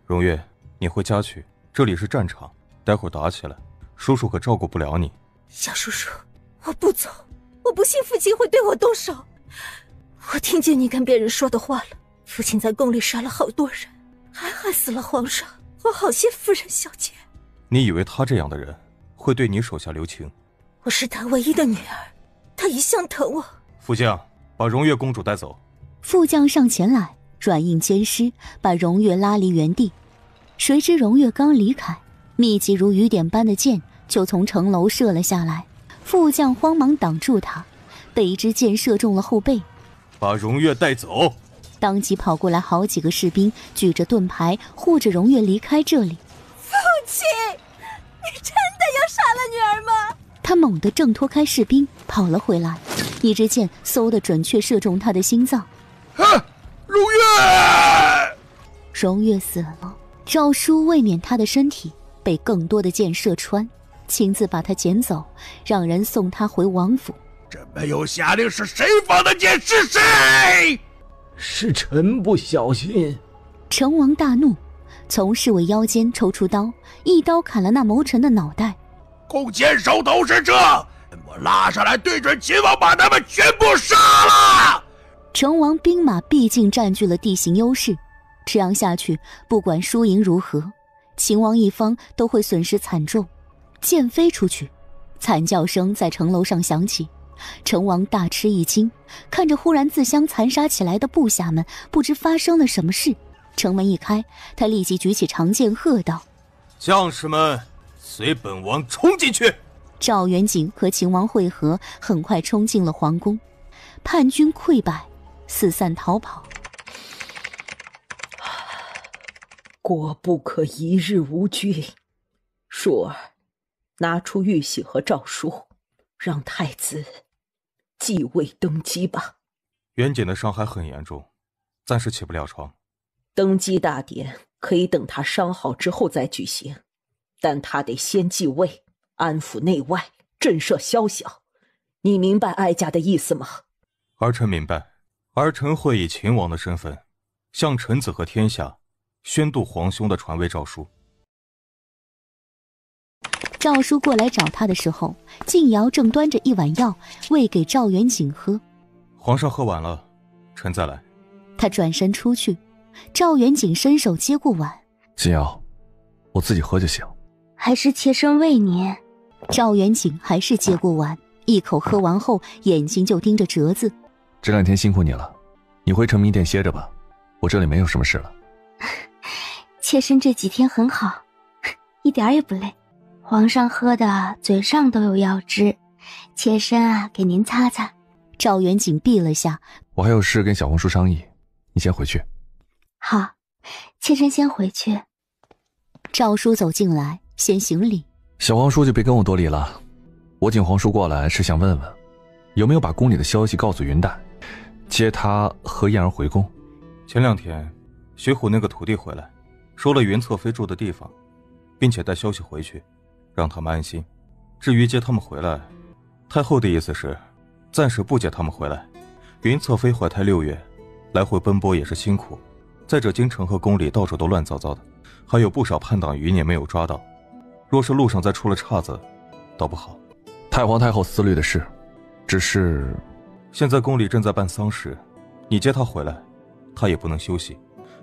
荣月，你回家去，这里是战场，待会儿打起来，叔叔可照顾不了你。小叔叔，我不走，我不信父亲会对我动手。我听见你跟别人说的话了，父亲在宫里杀了好多人，还害死了皇上和好些夫人小姐。你以为他这样的人会对你手下留情？我是他唯一的女儿，他一向疼我。副将，把荣月公主带走。副将上前来，软硬兼施，把荣月拉离原地。谁知荣月刚离开，密集如雨点般的箭就从城楼射了下来。副将慌忙挡住他，被一支箭射中了后背。把荣月带走！当即跑过来好几个士兵，举着盾牌护着荣月离开这里。父亲，你真的要杀了女儿吗？他猛地挣脱开士兵，跑了回来，一支箭嗖地准确射中他的心脏。荣月！荣月死了，赵叔为免他的身体被更多的箭射穿，亲自把他捡走，让人送他回王府。这没有下令是谁放的箭？是谁？是臣不小心。成王大怒，从侍卫腰间抽出刀，一刀砍了那谋臣的脑袋。弓箭手都是这，我拉上来对准秦王，把他们全部杀了。成王兵马毕竟占据了地形优势，这样下去，不管输赢如何，秦王一方都会损失惨重。箭飞出去，惨叫声在城楼上响起。成王大吃一惊，看着忽然自相残杀起来的部下们，不知发生了什么事。城门一开，他立即举起长剑喝道：将士们，随本王冲进去！赵元景和秦王会合，很快冲进了皇宫。叛军溃败，四散逃跑。国不可一日无君。淑儿，拿出玉玺和诏书，让太子继位登基吧。元景的伤还很严重，暂时起不了床。登基大典可以等他伤好之后再举行，但他得先继位，安抚内外，震慑宵小。你明白哀家的意思吗？儿臣明白，儿臣会以秦王的身份，向臣子和天下宣读皇兄的传位诏书。赵叔过来找他的时候，静瑶正端着一碗药喂给赵元景喝。皇上喝完了，臣再来。他转身出去，赵元景伸手接过碗。静瑶，我自己喝就行。还是妾身喂你。赵元景还是接过碗，一口喝完后，眼睛就盯着折子。这2天辛苦你了，你回承明殿歇着吧，我这里没有什么事了。妾身这几天很好，一点也不累。皇上喝的嘴上都有药汁，妾身给您擦擦。赵元景闭了下，我还有事跟小红书商议，你先回去。好，妾身先回去。赵叔走进来，先行礼。小皇叔就别跟我多礼了，我请皇叔过来是想问问，有没有把宫里的消息告诉云黛，接他和燕儿回宫。前2天，学虎那个徒弟回来，说了云侧妃住的地方，并且带消息回去，让他们安心。至于接他们回来，太后的意思是暂时不接他们回来。云侧妃怀胎6月，来回奔波也是辛苦，再者京城和宫里到处都乱糟糟的，还有不少叛党余孽没有抓到，若是路上再出了岔子，倒不好。太皇太后思虑的是，只是现在宫里正在办丧事，你接他回来，他也不能休息，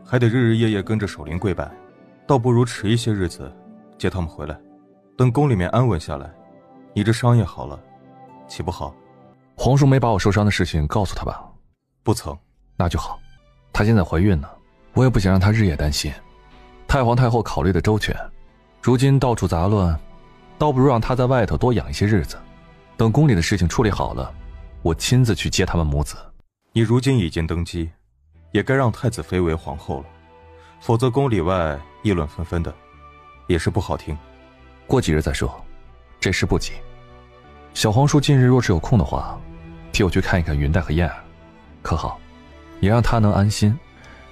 还得日日夜夜跟着守灵跪拜，倒不如迟一些日子接他们回来，等宫里面安稳下来，你这伤也好了，岂不好？皇叔没把我受伤的事情告诉他吧？不曾。那就好，她现在怀孕呢，我也不想让她日夜担心。太皇太后考虑的周全，如今到处杂乱，倒不如让她在外头多养一些日子，等宫里的事情处理好了，我亲自去接他们母子。你如今已经登基，也该让太子妃为皇后了，否则宫里外议论纷纷的，也是不好听。过几日再说，这事不急。小皇叔近日若是有空的话，替我去看一看云黛和燕儿，可好？也让她能安心，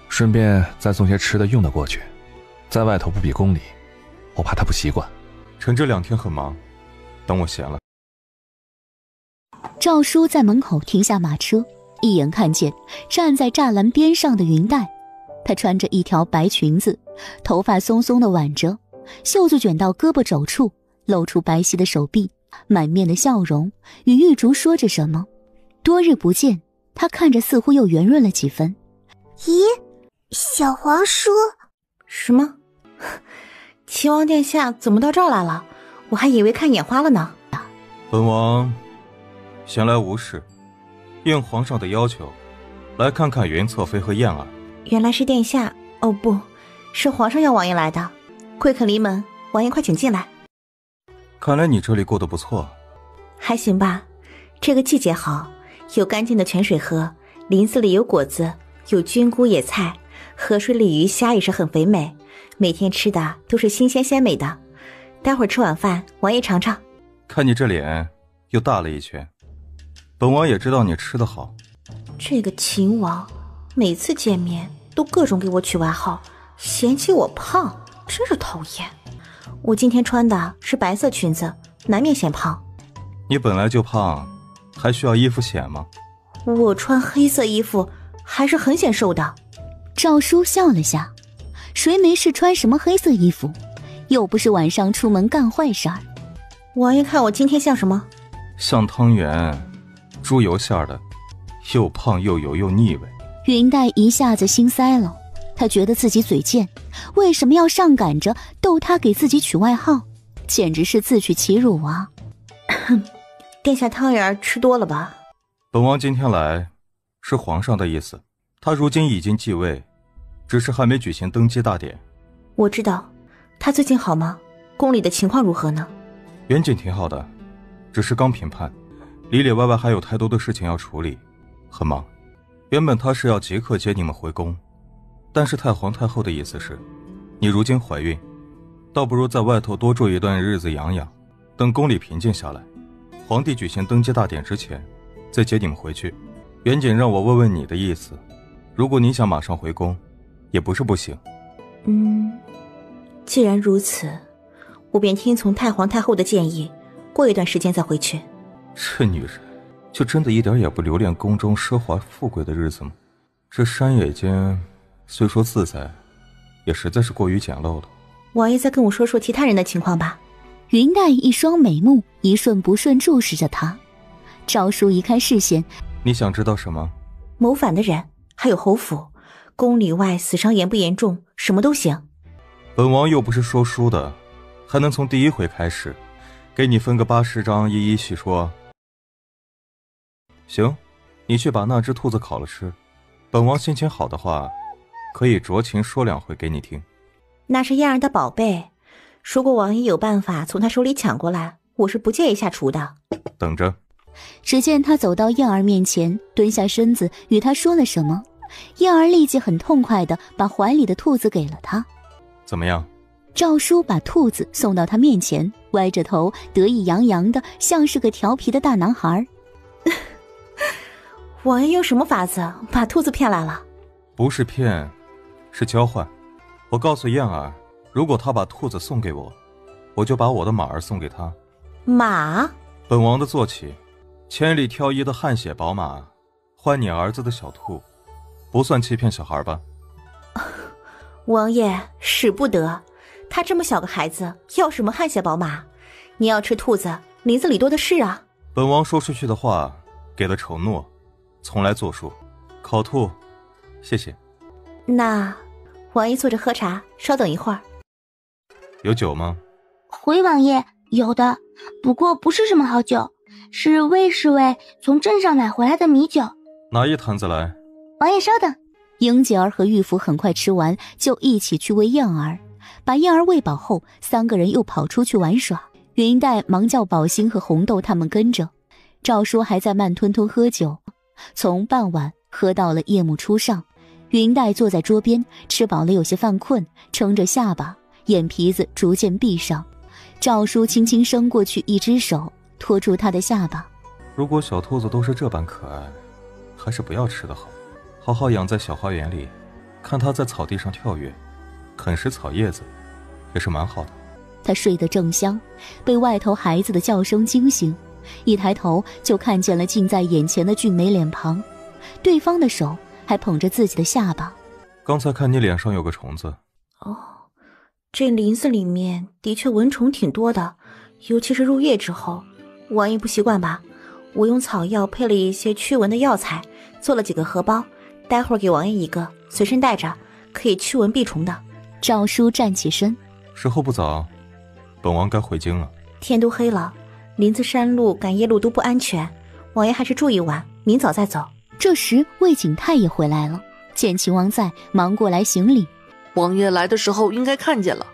顺便再送些吃的用的过去。在外头不比宫里，我怕她不习惯。臣这2天很忙，等我闲了。赵叔在门口停下马车，一眼看见站在栅栏边上的云黛。她穿着一条白裙子，头发松松的挽着，袖子卷到胳膊肘处，露出白皙的手臂，满面的笑容，与玉竹说着什么。多日不见，他看着似乎又圆润了几分。咦，小皇叔？什么？齐王殿下怎么到这儿来了？我还以为看眼花了呢。本王闲来无事，应皇上的要求，来看看云侧妃和燕儿。原来是殿下，哦不，是皇上要王爷来的。贵客临门，王爷快请进来。看来你这里过得不错。还行吧，这个季节好，有干净的泉水喝，林子里有果子，有菌菇野菜，河水里鱼虾也是很肥美，每天吃的都是新鲜鲜美的。待会儿吃晚饭，王爷尝尝。看你这脸又大了一圈，本王也知道你吃得好。这个秦王每次见面都各种给我取外号，嫌弃我胖，真是讨厌。我今天穿的是白色裙子，难免显胖。你本来就胖，还需要衣服显吗？我穿黑色衣服还是很显瘦的。赵叔笑了下，谁没事穿什么黑色衣服，又不是晚上出门干坏事儿。王爷看我今天像什么？像汤圆，猪油馅的，又胖又油又腻味。云黛一下子心塞了，她觉得自己嘴贱，为什么要上赶着逗他给自己取外号，简直是自取其辱啊。殿下汤圆吃多了吧？本王今天来是皇上的意思，他如今已经继位，只是还没举行登基大典。我知道，他最近好吗？宫里的情况如何呢？远景挺好的，只是刚平叛，里里外外还有太多的事情要处理，很忙。原本他是要即刻接你们回宫，但是太皇太后的意思是，你如今怀孕，倒不如在外头多住一段日子养养，等宫里平静下来，皇帝举行登基大典之前再接你们回去。远景让我问问你的意思，如果你想马上回宫，也不是不行。既然如此，我便听从太皇太后的建议，过一段时间再回去。这女人就真的一点也不留恋宫中奢华富贵的日子吗？这山野间虽说自在，也实在是过于简陋了。王爷再跟我说说其他人的情况吧。云黛一双美目一瞬不瞬注视着他，赵叔移开视线。你想知道什么？谋反的人，还有侯府，宫里外死伤严不严重，什么都行。本王又不是说书的，还能从第一回开始给你分个80章一一细说。行，你去把那只兔子烤了吃，本王心情好的话，可以酌情说2回给你听。那是燕儿的宝贝，如果王爷有办法从他手里抢过来，我是不介意下厨的。等着。只见他走到燕儿面前，蹲下身子与他说了什么，燕儿立即很痛快地把怀里的兔子给了他。怎么样？赵叔把兔子送到他面前，歪着头得意洋洋的，像是个调皮的大男孩。王爷用什么法子把兔子骗来了？不是骗，是交换。我告诉燕儿，如果他把兔子送给我，我就把我的马儿送给他。马？本王的坐骑，千里挑一的汗血宝马，换你儿子的小兔，不算欺骗小孩吧？王爷使不得，他这么小个孩子要什么汗血宝马？你要吃兔子，林子里多的是啊。本王说出去的话，给的承诺，从来作数。烤兔，谢谢。那王爷坐着喝茶，稍等一会儿。有酒吗？回王爷，有的，不过不是什么好酒，是魏侍卫从镇上买回来的米酒。拿一坛子来。王爷稍等。英姐儿和玉福很快吃完，就一起去喂燕儿。把燕儿喂饱后，3个人又跑出去玩耍。云黛忙叫宝星和红豆他们跟着，赵叔还在慢吞吞喝酒，从傍晚喝到了夜幕初上。云黛坐在桌边，吃饱了有些犯困，撑着下巴，眼皮子逐渐闭上。赵叔轻轻伸过去一只手，托住他的下巴。如果小兔子都是这般可爱，还是不要吃的好，好好养在小花园里，看它在草地上跳跃，啃食草叶子，也是蛮好的。他睡得正香，被外头孩子的叫声惊醒，一抬头就看见了近在眼前的俊美脸庞，对方的手还捧着自己的下巴。刚才看你脸上有个虫子。这林子里面的确蚊虫挺多的，尤其是入夜之后。王爷不习惯吧？我用草药配了一些驱蚊的药材，做了几个荷包，待会儿给王爷一个，随身带着，可以驱蚊避虫的。赵叔站起身，时候不早，本王该回京了。天都黑了，林子山路赶夜路都不安全，王爷还是住一晚，明早再走。这时魏景泰也回来了，见秦王在，忙过来行礼。王爷来的时候应该看见了，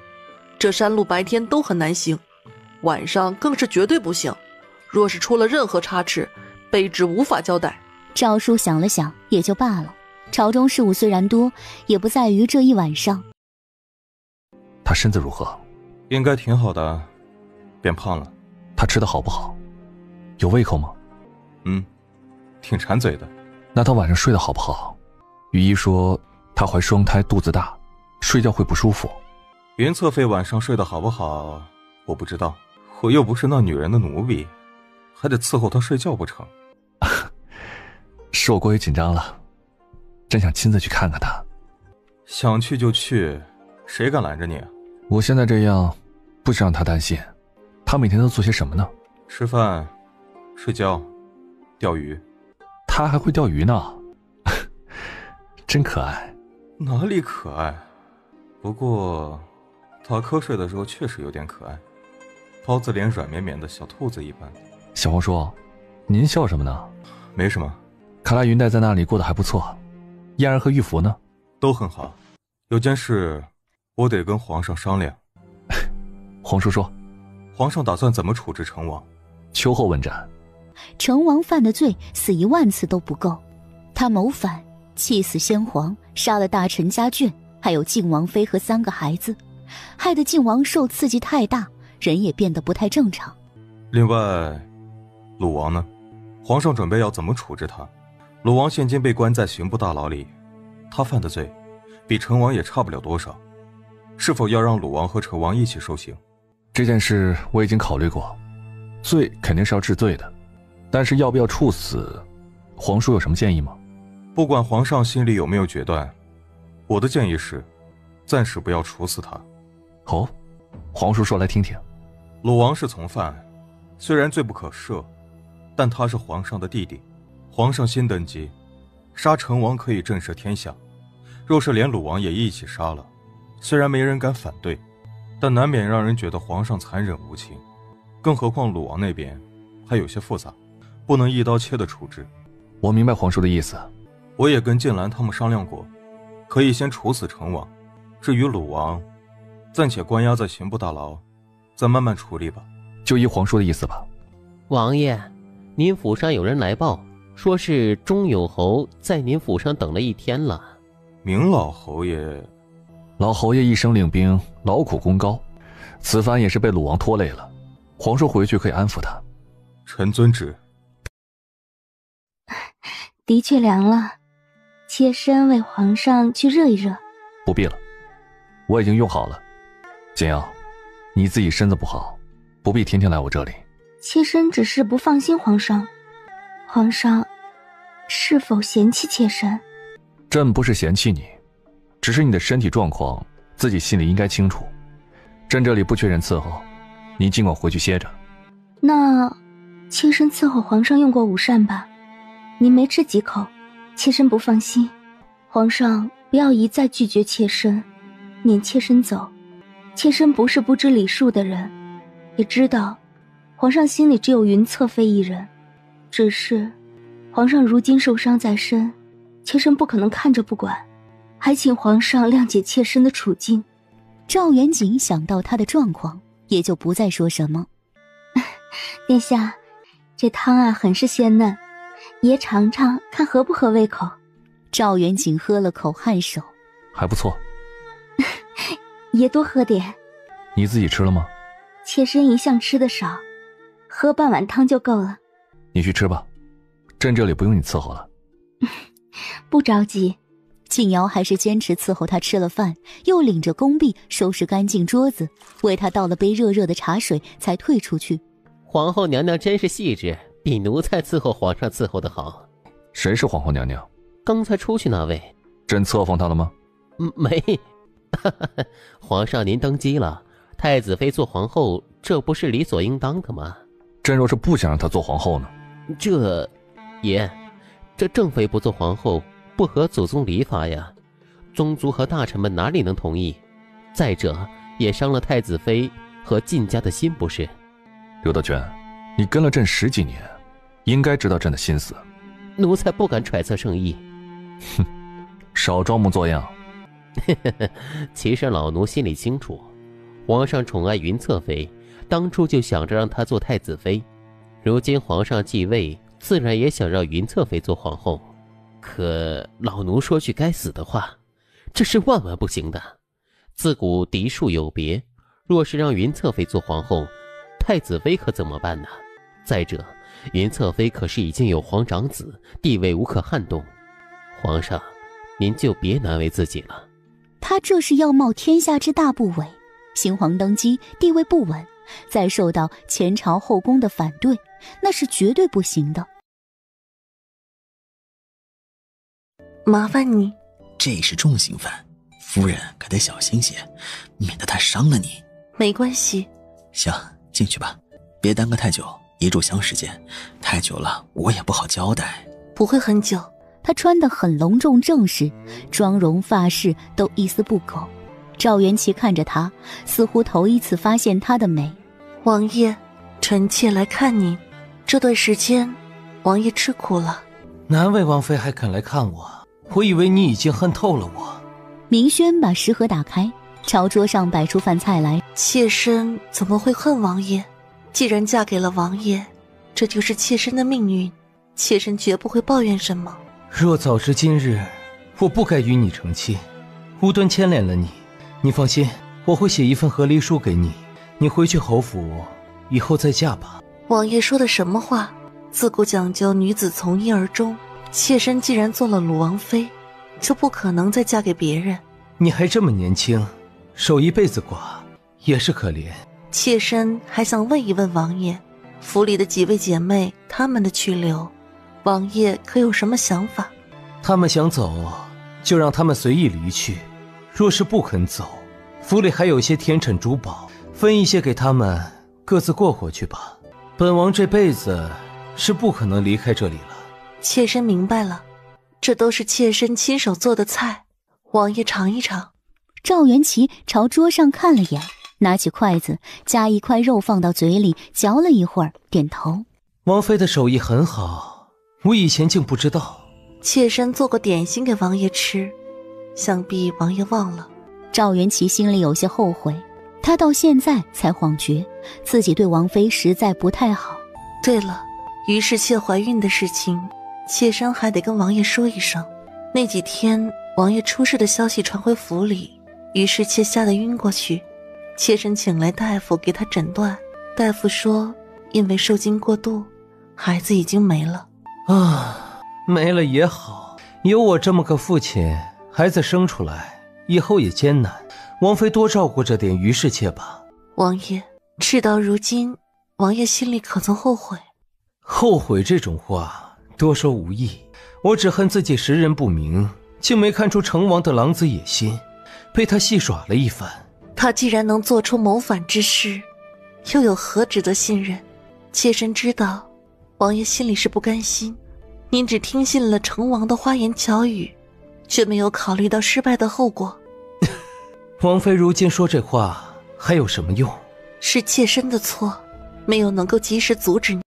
这山路白天都很难行，晚上更是绝对不行。若是出了任何差池，卑职无法交代。赵叔想了想，也就罢了。朝中事务虽然多，也不在于这一晚上。他身子如何？应该挺好的，变胖了。他吃的好不好？有胃口吗？挺馋嘴的。那他晚上睡得好不好？御医说他怀双胎，肚子大，睡觉会不舒服。云侧妃晚上睡得好不好，我不知道，我又不是那女人的奴婢，还得伺候她睡觉不成？是我过于紧张了，真想亲自去看看她。想去就去，谁敢拦着你啊？我现在这样，不是让她担心。她每天都做些什么呢？吃饭、睡觉、钓鱼。她还会钓鱼呢，真可爱。哪里可爱？不过她瞌睡的时候确实有点可爱，包子脸软绵绵的，小兔子一般。小黄叔，您笑什么呢？没什么。看来云黛在那里过得还不错。燕儿和玉福呢？都很好。有件事我得跟皇上商量。皇叔说。皇上打算怎么处置成王？秋后问斩。成王犯的罪死10000次都不够，他谋反，气死先皇，杀了大臣家眷，还有靖王妃和3个孩子，害得靖王受刺激太大，人也变得不太正常。另外，鲁王呢？皇上准备要怎么处置他？鲁王现今被关在刑部大牢里，他犯的罪比成王也差不了多少，是否要让鲁王和成王一起受刑？这件事我已经考虑过，罪肯定是要治罪的，但是要不要处死，皇叔有什么建议吗？不管皇上心里有没有决断，我的建议是暂时不要处死他。哦，皇叔说来听听。鲁王是从犯，虽然罪不可赦，但他是皇上的弟弟，皇上新登基，杀成王可以震慑天下，若是连鲁王也一起杀了，虽然没人敢反对，但难免让人觉得皇上残忍无情。更何况鲁王那边还有些复杂，不能一刀切的处置。我明白皇叔的意思。我也跟静兰他们商量过，可以先处死成王，至于鲁王，暂且关押在刑部大牢，再慢慢处理吧。就依皇叔的意思吧。王爷，您府上有人来报，说是钟有侯在您府上等了1天了。明老侯爷。老侯爷一生领兵，劳苦功高，此番也是被鲁王拖累了，皇叔回去可以安抚他。臣遵旨。的确凉了，妾身为皇上去热一热。不必了，我已经用好了。简瑶，你自己身子不好，不必天天来我这里。妾身只是不放心皇上，皇上是否嫌弃妾身？朕不是嫌弃你，只是你的身体状况自己心里应该清楚。朕这里不缺人伺候，你尽管回去歇着。那妾身伺候皇上用过午膳吧，您没吃几口，妾身不放心。皇上不要一再拒绝妾身，撵妾身走。妾身不是不知礼数的人，也知道皇上心里只有云侧妃一人，只是皇上如今受伤在身，妾身不可能看着不管，还请皇上谅解妾身的处境。赵元景想到他的状况，也就不再说什么。殿下，这汤啊很是鲜嫩，爷尝尝看合不合胃口。赵元景喝了口颔首，还不错。爷多喝点。你自己吃了吗？妾身一向吃的少，喝半碗汤就够了。你去吃吧，朕这里不用你伺候了。不着急。静瑶还是坚持伺候他吃了饭，又领着宫婢收拾干净桌子，为他倒了杯热热的茶水，才退出去。皇后娘娘真是细致，比奴才伺候皇上伺候的好。谁是皇后娘娘？刚才出去那位。朕册封她了吗？没，皇上您登基了，太子妃做皇后，这不是理所应当的吗？朕若是不想让她做皇后呢？爷，这正妃不做皇后，不合祖宗礼法呀。宗族和大臣们哪里能同意？再者，也伤了太子妃和晋家的心，不是？刘德全，你跟了朕10几年，应该知道朕的心思。奴才不敢揣测圣意。哼，少装模作样。其实老奴心里清楚，皇上宠爱云侧妃，当初就想着让她做太子妃。如今皇上继位，自然也想让云侧妃做皇后。可老奴说句该死的话，这是万万不行的。自古嫡庶有别，若是让云侧妃做皇后，太子妃可怎么办呢？再者，云侧妃可是已经有皇长子，地位无可撼动。皇上，您就别难为自己了。他这是要冒天下之大不韪，新皇登基，地位不稳，再受到前朝后宫的反对，那是绝对不行的。麻烦你，这是重刑犯，夫人可得小心些，免得他伤了你。没关系。行，进去吧，别耽搁太久，1炷香时间，太久了我也不好交代。不会很久。他穿得很隆重正式，妆容发饰都一丝不苟。赵元齐看着他，似乎头一次发现他的美。王爷，臣妾来看您。这段时间，王爷吃苦了。难为王妃还肯来看我，我以为你已经恨透了我。明轩把食盒打开，朝桌上摆出饭菜来。妾身怎么会恨王爷？既然嫁给了王爷，这就是妾身的命运，妾身绝不会抱怨什么。若早知今日，我不该与你成亲，无端牵连了你。你放心，我会写一份和离书给你，你回去侯府，以后再嫁吧。王爷说的什么话？自古讲究女子从一而终，妾身既然做了鲁王妃，就不可能再嫁给别人。你还这么年轻，守一辈子寡也是可怜。妾身还想问一问王爷，府里的几位姐妹她们的去留，王爷可有什么想法？他们想走，就让他们随意离去；若是不肯走，府里还有些天产珠宝，分一些给他们，各自过活去吧。本王这辈子是不可能离开这里了。妾身明白了，这都是妾身亲手做的菜，王爷尝一尝。赵元齐朝桌上看了眼，拿起筷子，夹一块肉放到嘴里，嚼了一会儿，点头。王妃的手艺很好，我以前竟不知道。妾身做过点心给王爷吃，想必王爷忘了。赵元齐心里有些后悔，他到现在才恍觉自己对王妃实在不太好。对了，于是妾怀孕的事情，妾身还得跟王爷说一声。那几天王爷出事的消息传回府里，于是妾吓得晕过去，妾身请来大夫给她诊断，大夫说因为受惊过度，孩子已经没了。没了也好，有我这么个父亲，孩子生出来以后也艰难，王妃多照顾着点于氏妾吧。王爷，事到如今，王爷心里可曾后悔？后悔这种话多说无益，我只恨自己识人不明，竟没看出成王的狼子野心，被他戏耍了一番。他既然能做出谋反之事，又有何值得信任？妾身知道王爷心里是不甘心，您只听信了成王的花言巧语，却没有考虑到失败的后果。王妃如今说这话还有什么用？是妾身的错，没有能够及时阻止你。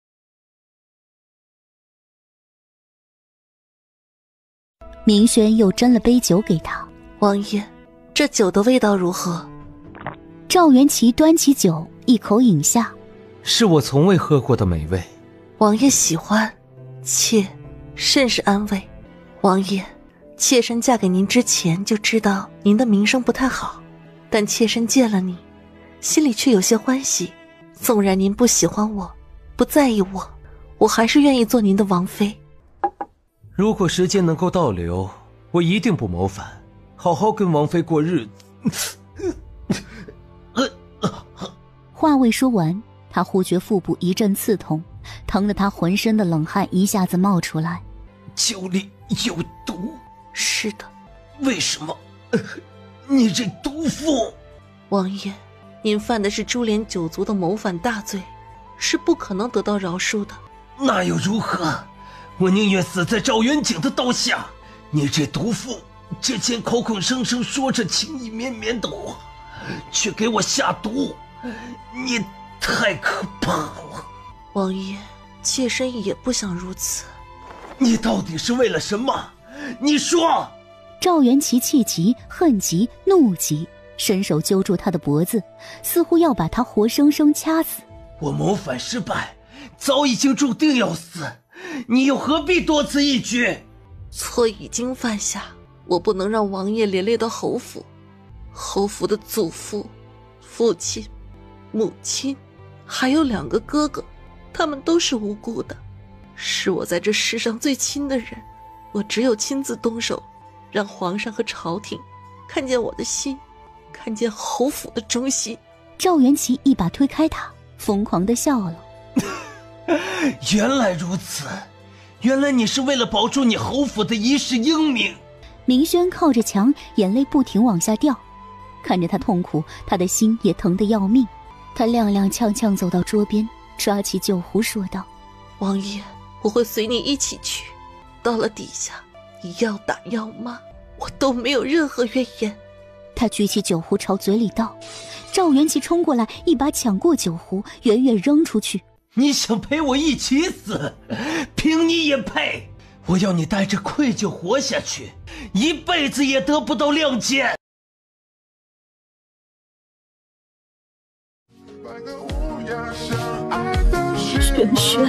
明轩又斟了杯酒给他。王爷，这酒的味道如何？赵元齐端起酒，一口饮下。是我从未喝过的美味。王爷喜欢，妾甚是安慰。王爷，妾身嫁给您之前就知道您的名声不太好，但妾身见了你，心里却有些欢喜。纵然您不喜欢我，不在意我，我还是愿意做您的王妃。如果时间能够倒流，我一定不谋反，好好跟王妃过日子。话未说完，他忽觉腹部一阵刺痛，疼得他浑身的冷汗一下子冒出来。酒里有毒。是的。为什么？你这毒妇！王爷，您犯的是株连九族的谋反大罪，是不可能得到饶恕的。那又如何？我宁愿死在赵元景的刀下。你这毒妇，之前口口声声说着情意绵绵的话，却给我下毒，你太可怕了。王爷，妾身也不想如此。你到底是为了什么？你说！赵元齐气急、恨极、怒极，伸手揪住他的脖子，似乎要把他活生生掐死。我谋反失败，早已经注定要死，你又何必多此一举？错已经犯下，我不能让王爷连累到侯府。侯府的祖父、父亲、母亲，还有2个哥哥，他们都是无辜的，是我在这世上最亲的人。我只有亲自动手，让皇上和朝廷看见我的心，看见侯府的忠心。赵元齐一把推开他，疯狂地笑了。原来如此，原来你是为了保住你侯府的一世英名。明轩靠着墙，眼泪不停往下掉，看着他痛苦，他的心也疼得要命。他踉踉跄跄走到桌边，抓起酒壶说道：王爷，我会随你一起去，到了底下，你要打要骂，我都没有任何怨言。他举起酒壶朝嘴里倒，赵元齐冲过来，一把抢过酒壶，远远扔出去。你想陪我一起死？凭你也配？我要你带着愧疚活下去，一辈子也得不到谅解。轩轩，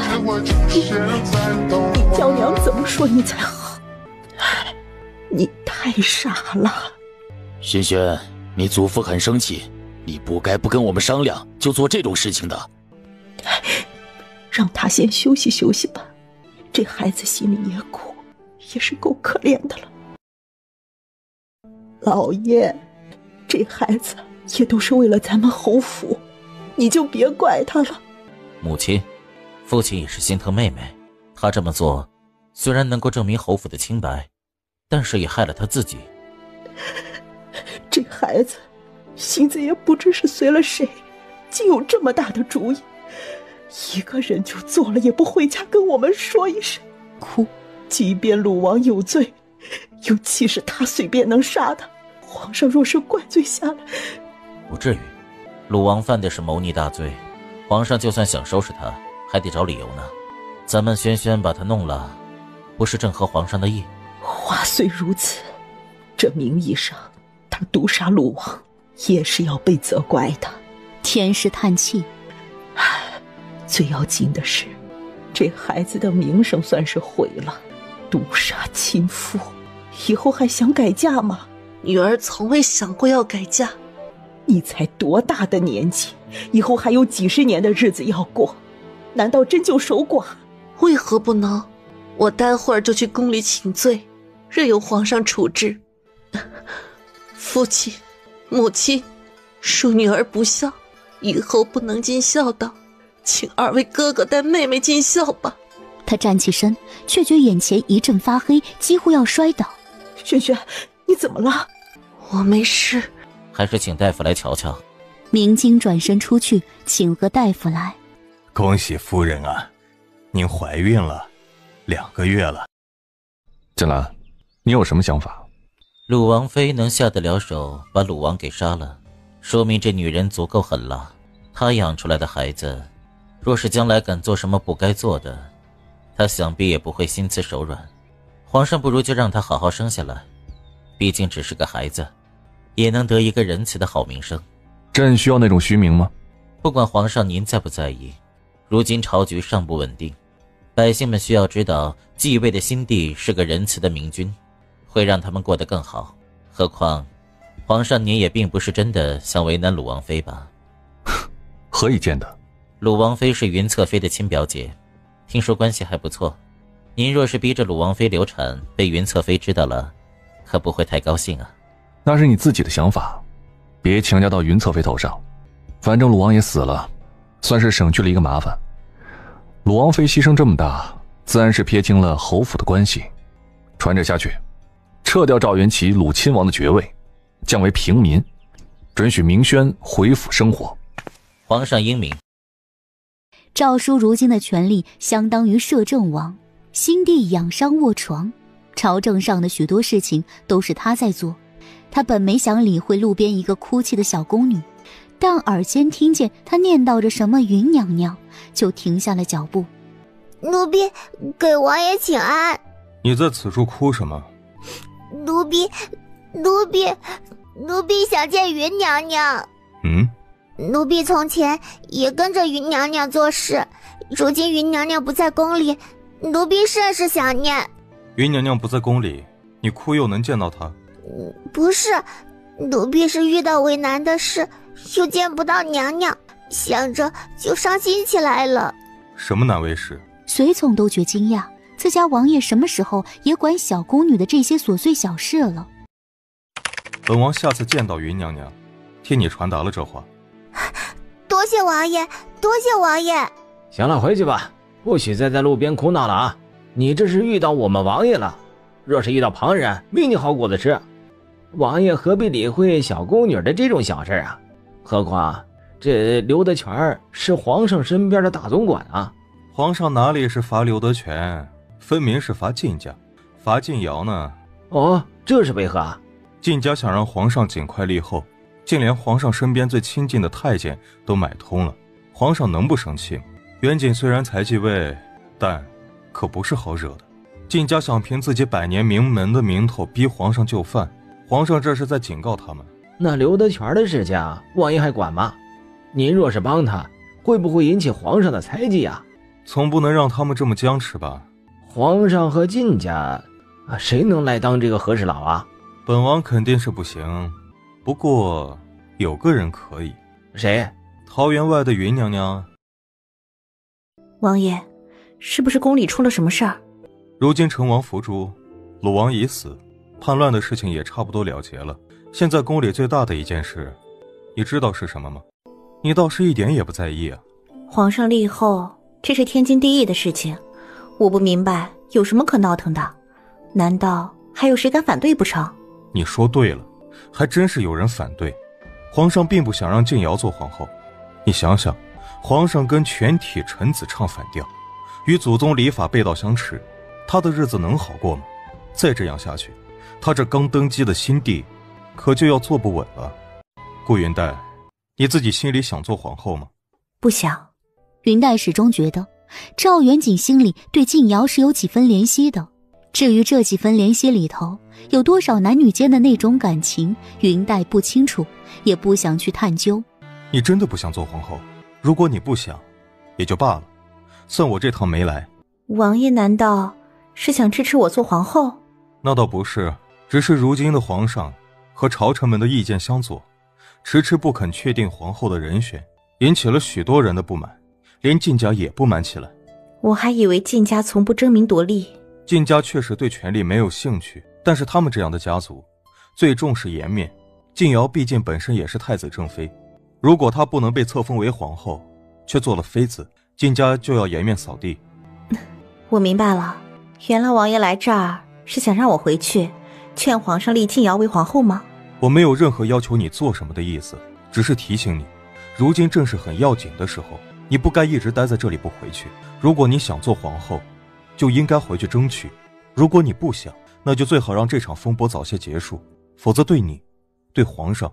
你叫娘怎么说你才好？你太傻了。轩轩，你祖父很生气，你不该不跟我们商量就做这种事情的。让他先休息休息吧，这孩子心里也苦，也是够可怜的了。老爷，这孩子也都是为了咱们侯府，你就别怪他了。母亲，父亲也是心疼妹妹，他这么做虽然能够证明侯府的清白，但是也害了他自己。这孩子心子也不知是随了谁，竟有这么大的主意，一个人就做了，也不回家跟我们说一声。哭，即便鲁王有罪，又岂是他随便能杀的？皇上若是怪罪下来，不至于。鲁王犯的是谋逆大罪，皇上就算想收拾他，还得找理由呢。咱们轩轩把他弄了，不是正合皇上的意？话虽如此，这名义上他毒杀鲁王，也是要被责怪的。天师叹气，最要紧的是，这孩子的名声算是毁了。毒杀亲父，以后还想改嫁吗？女儿从未想过要改嫁。你才多大的年纪，以后还有几十年的日子要过，难道真就守寡？为何不能？我待会儿就去宫里请罪，任由皇上处置。父亲、母亲，恕女儿不孝，以后不能尽孝道，请2位哥哥带妹妹尽孝吧。他站起身，却觉眼前一阵发黑，几乎要摔倒。轩轩，你怎么了？我没事。还是请大夫来瞧瞧。明经转身出去，请个大夫来。恭喜夫人啊，您怀孕了，2个月了。锦兰，你有什么想法？鲁王妃能下得了手把鲁王给杀了，说明这女人足够狠辣。她养出来的孩子，若是将来敢做什么不该做的，她想必也不会心慈手软。皇上不如就让她好好生下来，毕竟只是个孩子，也能得一个仁慈的好名声。朕需要那种虚名吗？不管皇上您在不在意，如今朝局尚不稳定，百姓们需要知道继位的新帝是个仁慈的明君，会让他们过得更好。何况皇上您也并不是真的想为难鲁王妃吧？何以见得？鲁王妃是云侧妃的亲表姐，听说关系还不错。您若是逼着鲁王妃流产，被云侧妃知道了，可不会太高兴啊。那是你自己的想法，别强加到云侧妃头上。反正鲁王也死了，算是省去了一个麻烦。鲁王妃牺牲这么大，自然是撇清了侯府的关系。传旨下去，撤掉赵元齐鲁亲王的爵位，降为平民，准许明轩回府生活。皇上英明。诏书如今的权力相当于摄政王，新帝养伤卧床，朝政上的许多事情都是他在做。他本没想理会路边一个哭泣的小宫女，但耳间听见她念叨着什么云娘娘，就停下了脚步。奴婢给王爷请安。你在此处哭什么？奴婢想见云娘娘。奴婢从前也跟着云娘娘做事，如今云娘娘不在宫里，奴婢甚是想念。云娘娘不在宫里，你哭又能见到她？不是，奴婢是遇到为难的事，又见不到娘娘，想着就伤心起来了。什么难为事？随从都觉惊讶，自家王爷什么时候也管小宫女的这些琐碎小事了？本王下次见到云娘娘，替你传达了这话。多谢王爷，多谢王爷。行了，回去吧，不许再在路边哭闹了啊！你这是遇到我们王爷了，若是遇到旁人，没你好果子吃。王爷何必理会小宫女的这种小事啊？何况这刘德全是皇上身边的大总管啊。皇上哪里是罚刘德全，分明是罚晋家，罚晋瑶呢。哦，这是为何？晋家想让皇上尽快立后，竟连皇上身边最亲近的太监都买通了，皇上能不生气吗？袁锦虽然才继位，但可不是好惹的。晋家想凭自己百年名门的名头逼皇上就范，皇上这是在警告他们。那刘德全的事情，王爷还管吗？您若是帮他，会不会引起皇上的猜忌啊？总不能让他们这么僵持吧？皇上和晋家，谁能来当这个和事佬啊？本王肯定是不行，不过有个人可以。谁？桃园外的云娘娘。王爷，是不是宫里出了什么事儿？如今成王伏诛，鲁王已死，叛乱的事情也差不多了结了。现在宫里最大的一件事，你知道是什么吗？你倒是一点也不在意啊。皇上立后，这是天经地义的事情，我不明白有什么可闹腾的，难道还有谁敢反对不成？你说对了，还真是有人反对。皇上并不想让静瑶做皇后，你想想，皇上跟全体臣子唱反调，与祖宗礼法背道相驰，他的日子能好过吗？再这样下去，他这刚登基的新帝可就要坐不稳了。顾云黛，你自己心里想做皇后吗？不想。云黛始终觉得赵元景心里对静瑶是有几分怜惜的，至于这几分怜惜里头有多少男女间的那种感情，云黛不清楚，也不想去探究。你真的不想做皇后？如果你不想，也就罢了，算我这趟没来。王爷难道是想支持我做皇后？那倒不是，只是如今的皇上和朝臣们的意见相左，迟迟不肯确定皇后的人选，引起了许多人的不满，连晋家也不满起来。我还以为晋家从不争名夺利。晋家确实对权力没有兴趣，但是他们这样的家族最重视颜面。晋瑶毕竟本身也是太子正妃，如果她不能被册封为皇后，却做了妃子，晋家就要颜面扫地。我明白了，原来王爷来这儿是想让我回去劝皇上立晋瑶为皇后吗？我没有任何要求你做什么的意思，只是提醒你，如今正是很要紧的时候，你不该一直待在这里不回去。如果你想做皇后，就应该回去争取，如果你不想，那就最好让这场风波早些结束，否则对你对皇上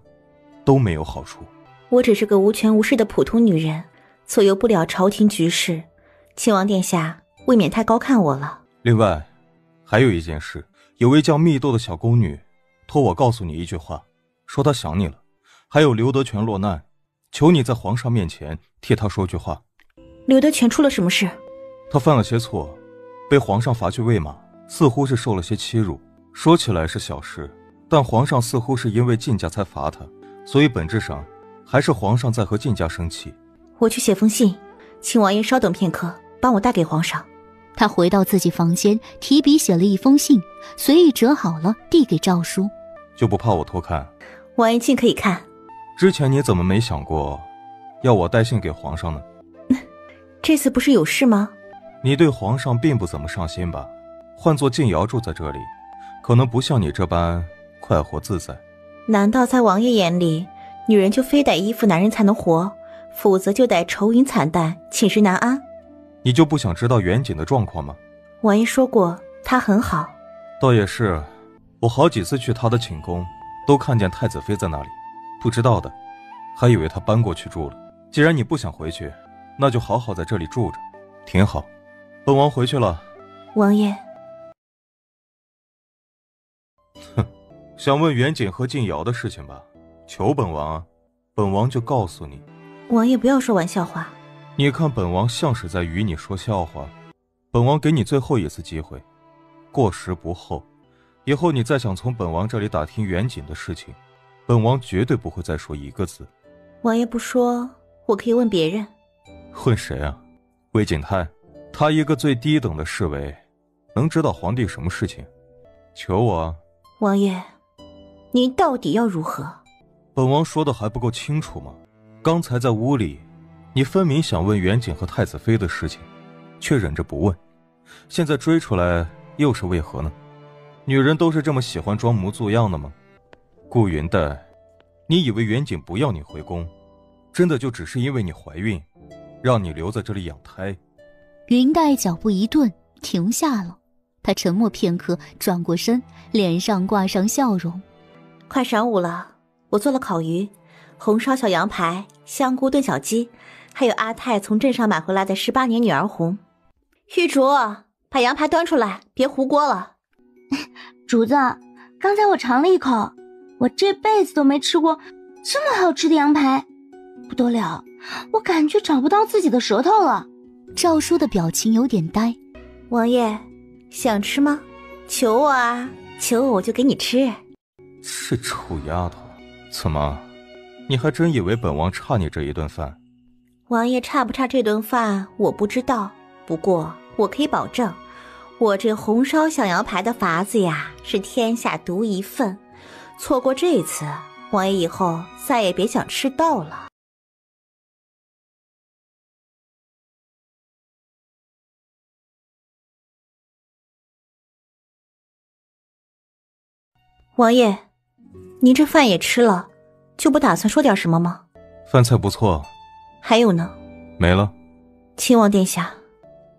都没有好处。我只是个无权无势的普通女人，左右不了朝廷局势，亲王殿下未免太高看我了。另外还有一件事，有位叫蜜豆的小宫女托我告诉你一句话，说她想你了，还有刘德全落难，求你在皇上面前替他说句话。刘德全出了什么事？他犯了些错，被皇上罚去喂马，似乎是受了些欺辱。说起来是小事，但皇上似乎是因为晋家才罚他，所以本质上还是皇上在和晋家生气。我去写封信，请王爷稍等片刻，帮我带给皇上。他回到自己房间，提笔写了一封信，随意折好了，递给诏书。就不怕我偷看？王爷尽可以看。之前你怎么没想过要我带信给皇上呢？这次不是有事吗？你对皇上并不怎么上心吧？换做静瑶住在这里，可能不像你这般快活自在。难道在王爷眼里，女人就非得依附男人才能活，否则就得愁云惨淡，寝食难安？你就不想知道远景的状况吗？王爷说过她很好。倒也是，我好几次去她的寝宫，都看见太子妃在那里，不知道的还以为她搬过去住了。既然你不想回去，那就好好在这里住着，挺好。本王回去了。王爷。哼，想问远景和静瑶的事情吧？求本王啊，本王就告诉你。王爷不要说玩笑话。你看本王像是在与你说笑话？本王给你最后一次机会，过时不候。以后你再想从本王这里打听远景的事情，本王绝对不会再说一个字。王爷不说，我可以问别人。问谁啊？魏景泰，他一个最低等的侍卫，能知道皇帝什么事情？求我啊！王爷，您到底要如何？本王说的还不够清楚吗？刚才在屋里，你分明想问远景和太子妃的事情，却忍着不问。现在追出来，又是为何呢？女人都是这么喜欢装模作样的吗？顾云黛，你以为远景不要你回宫，真的就只是因为你怀孕，让你留在这里养胎？云黛脚步一顿，停下了。她沉默片刻，转过身，脸上挂上笑容。快晌午了，我做了烤鱼、红烧小羊排、香菇炖小鸡，还有阿泰从镇上买回来的18年女儿红。玉竹，把羊排端出来，别糊锅了。竹子，刚才我尝了一口，我这辈子都没吃过这么好吃的羊排，不得了，我感觉找不到自己的舌头了。赵叔的表情有点呆。王爷，想吃吗？求我啊，求我就给你吃。这臭丫头，怎么，你还真以为本王差你这一顿饭？王爷差不差这顿饭我不知道，不过我可以保证，我这红烧小羊排的法子呀，是天下独一份。错过这一次，王爷以后再也别想吃到了。王爷，您这饭也吃了，就不打算说点什么吗？饭菜不错。还有呢？没了。亲王殿下，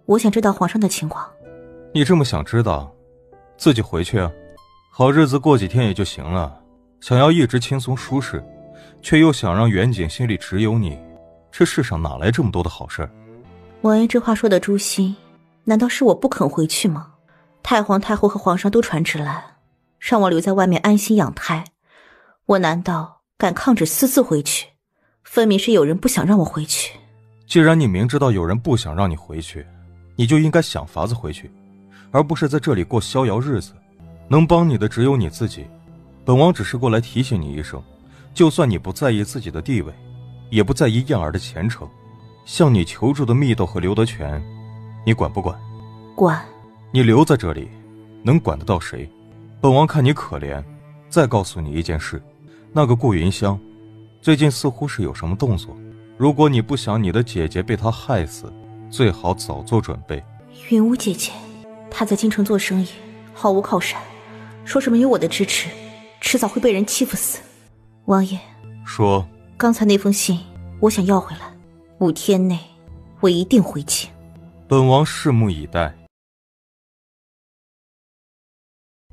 我想知道皇上的情况。你这么想知道，自己回去啊，好日子过几天也就行了。想要一直轻松舒适，却又想让远景心里只有你，这世上哪来这么多的好事？王爷这话说的诛心，难道是我不肯回去吗？太皇太后和皇上都传旨来，让我留在外面安心养胎，我难道敢抗旨私自回去？分明是有人不想让我回去。既然你明知道有人不想让你回去，你就应该想法子回去，而不是在这里过逍遥日子。能帮你的只有你自己，本王只是过来提醒你一声，就算你不在意自己的地位，也不在意燕儿的前程，向你求助的密斗和刘德全，你管不管？管。你留在这里，能管得到谁？本王看你可怜，再告诉你一件事，那个顾云香最近似乎是有什么动作，如果你不想你的姐姐被他害死，最好早做准备。云雾姐姐，她在京城做生意，毫无靠山，说是没有我的支持，迟早会被人欺负死。王爷，说，刚才那封信我想要回来，5天内我一定回京。本王拭目以待。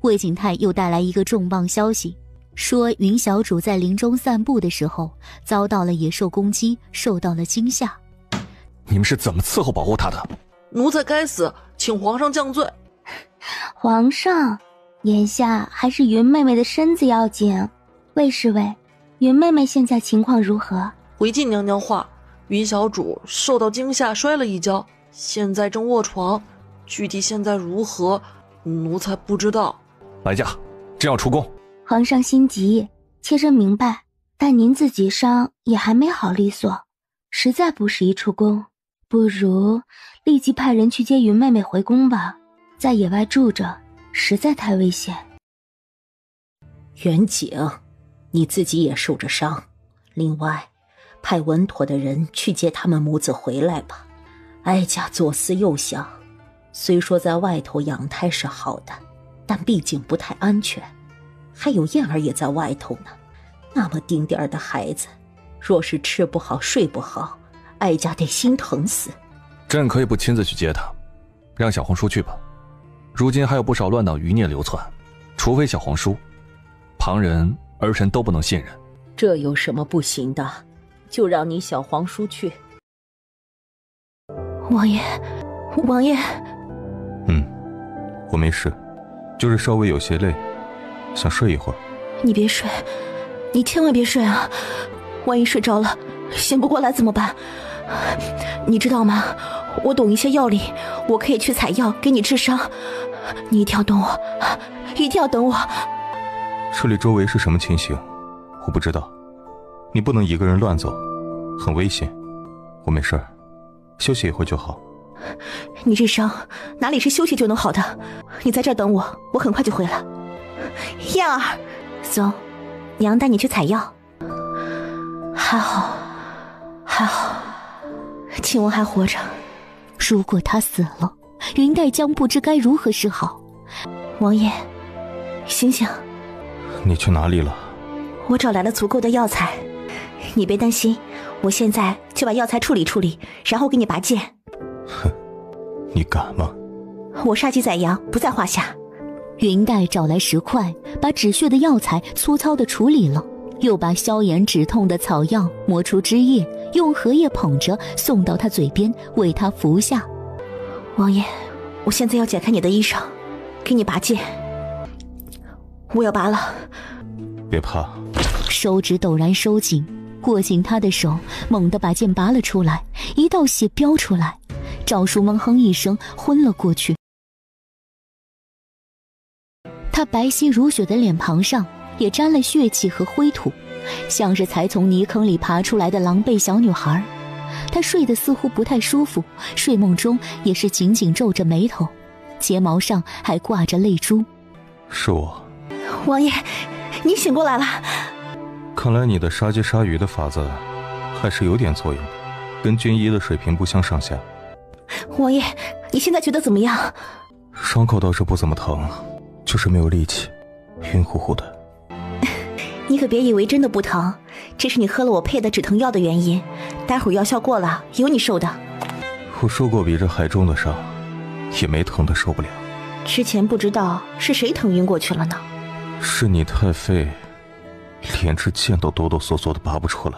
魏景泰又带来一个重磅消息，说云小主在林中散步的时候遭到了野兽攻击，受到了惊吓。你们是怎么伺候保护他的？奴才该死，请皇上降罪。皇上，眼下还是云妹妹的身子要紧。魏侍卫，云妹妹现在情况如何？回敬娘娘话，云小主受到惊吓摔了一跤，现在正卧床，具体现在如何，奴才不知道。来驾，正要出宫。皇上心急，妾身明白，但您自己伤也还没好利索，实在不适宜出宫，不如立即派人去接云妹妹回宫吧，在野外住着实在太危险。远景，你自己也受着伤，另外派稳妥的人去接他们母子回来吧。哀家左思右想，虽说在外头养胎是好的，但毕竟不太安全，还有燕儿也在外头呢。那么丁点儿的孩子，若是吃不好睡不好，哀家得心疼死。朕可以不亲自去接他，让小皇叔去吧。如今还有不少乱党余孽流窜，除非小皇叔，旁人儿臣都不能信任。这有什么不行的？就让你小皇叔去。王爷，王爷。我没事，就是稍微有些累，想睡一会儿。你别睡，你千万别睡啊！万一睡着了，醒不过来怎么办？你知道吗？我懂一些药理，我可以去采药给你治伤。你一定要等我，一定要等我。这里周围是什么情形？我不知道。你不能一个人乱走，很危险。我没事儿，休息一会儿就好。你这伤哪里是休息就能好的？你在这儿等我，我很快就回来。燕儿，走，娘带你去采药。还好，还好，庆王还活着。如果他死了，云黛江不知该如何是好。王爷，醒醒！你去哪里了？我找来了足够的药材，你别担心，我现在就把药材处理处理，然后给你拔剑。哼，你敢吗？我杀鸡宰羊不在话下。云黛找来石块，把止血的药材粗糙地处理了，又把消炎止痛的草药磨出汁液，用荷叶捧着送到他嘴边，为他服下。王爷，我现在要解开你的衣裳，给你拔剑。我要拔了。别怕。手指陡然收紧，握紧他的手，猛地把剑拔了出来，一道血飙出来。赵叔闷哼一声，昏了过去。他白皙如雪的脸庞上也沾了血气和灰土，像是才从泥坑里爬出来的狼狈小女孩。她睡得似乎不太舒服，睡梦中也是紧紧皱着眉头，睫毛上还挂着泪珠。是我。王爷，你醒过来了。看来你的杀鸡杀鱼的法子还是有点作用的，跟军医的水平不相上下。王爷，你现在觉得怎么样？伤口倒是不怎么疼，就是没有力气，晕乎乎的。你可别以为真的不疼，这是你喝了我配的止疼药的原因，待会儿药效过了有你受的。我受过比这还重的伤，也没疼得受不了。之前不知道是谁疼晕过去了呢？是你太废，连支剑都哆哆嗦嗦的拔不出来。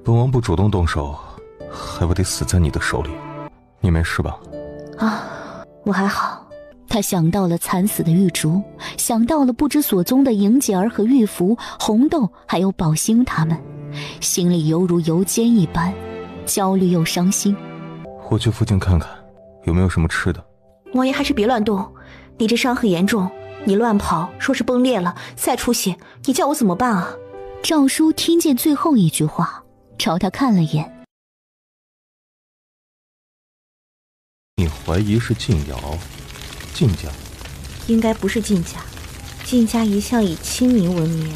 本王不主动动手，还不得死在你的手里。你没事吧？啊，我还好。他想到了惨死的玉竹，想到了不知所踪的莹姐儿和玉芙、红豆还有宝星他们，心里犹如油煎一般，焦虑又伤心。我去附近看看有没有什么吃的。王爷还是别乱动，你这伤很严重，你乱跑说是崩裂了再出血，你叫我怎么办啊？赵叔听见最后一句话，朝他看了眼。你怀疑是晋瑶？晋家？应该不是晋家，晋家一向以亲民闻名，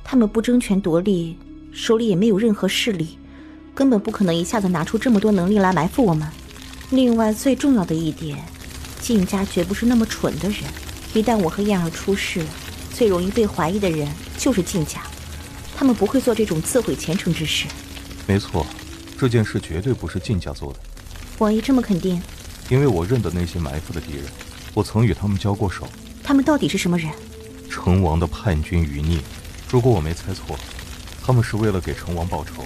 他们不争权夺利，手里也没有任何势力，根本不可能一下子拿出这么多能力来埋伏我们。另外最重要的一点，晋家绝不是那么蠢的人，一旦我和燕儿出事，最容易被怀疑的人就是晋家，他们不会做这种自毁前程之事。没错，这件事绝对不是晋家做的。王爷这么肯定？因为我认得那些埋伏的敌人，我曾与他们交过手。他们到底是什么人？成王的叛军余孽。如果我没猜错，他们是为了给成王报仇，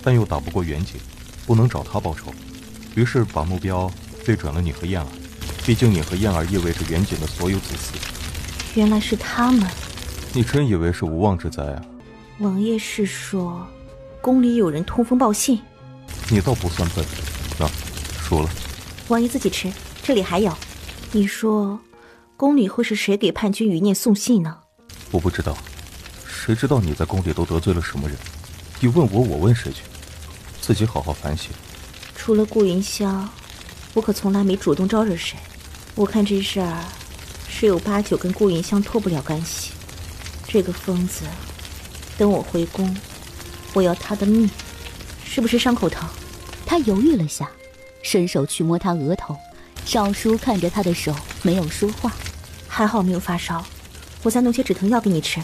但又打不过袁景，不能找他报仇，于是把目标对准了你和燕儿。毕竟你和燕儿意味着袁景的所有子嗣。原来是他们。你真以为是无妄之灾啊？王爷是说宫里有人通风报信？你倒不算笨。那输了，王爷自己吃，这里还有。你说宫里会是谁给叛军余孽送信呢？我不知道，谁知道你在宫里都得罪了什么人？你问我，我问谁去？自己好好反省。除了顾云霄，我可从来没主动招惹谁。我看这事儿十有八九跟顾云香脱不了干系。这个疯子，等我回宫，我要他的命。是不是伤口疼？他犹豫了下，伸手去摸他额头。赵叔看着他的手，没有说话。还好没有发烧，我再弄些止疼药给你吃。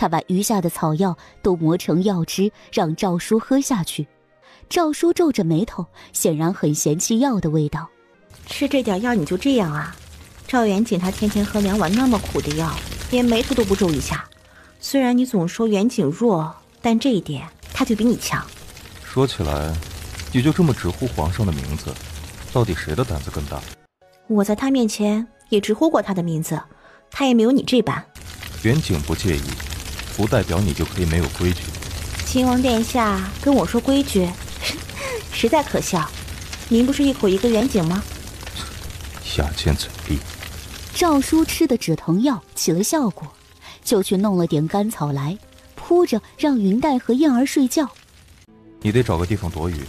他把余下的草药都磨成药汁，让赵叔喝下去。赵叔皱着眉头，显然很嫌弃药的味道。吃这点药你就这样啊？赵元景他天天喝2碗那么苦的药，连眉头都不皱一下。虽然你总说元景弱，但这一点他就比你强。说起来，也就这么直呼皇上的名字，到底谁的胆子更大？我在他面前也直呼过他的名字，他也没有你这般。元景不介意，不代表你就可以没有规矩。秦王殿下跟我说规矩，实在可笑。您不是一口一个元景吗？下贱嘴利。赵叔吃的止疼药起了效果，就去弄了点干草来铺着，让云黛和燕儿睡觉。你得找个地方躲雨，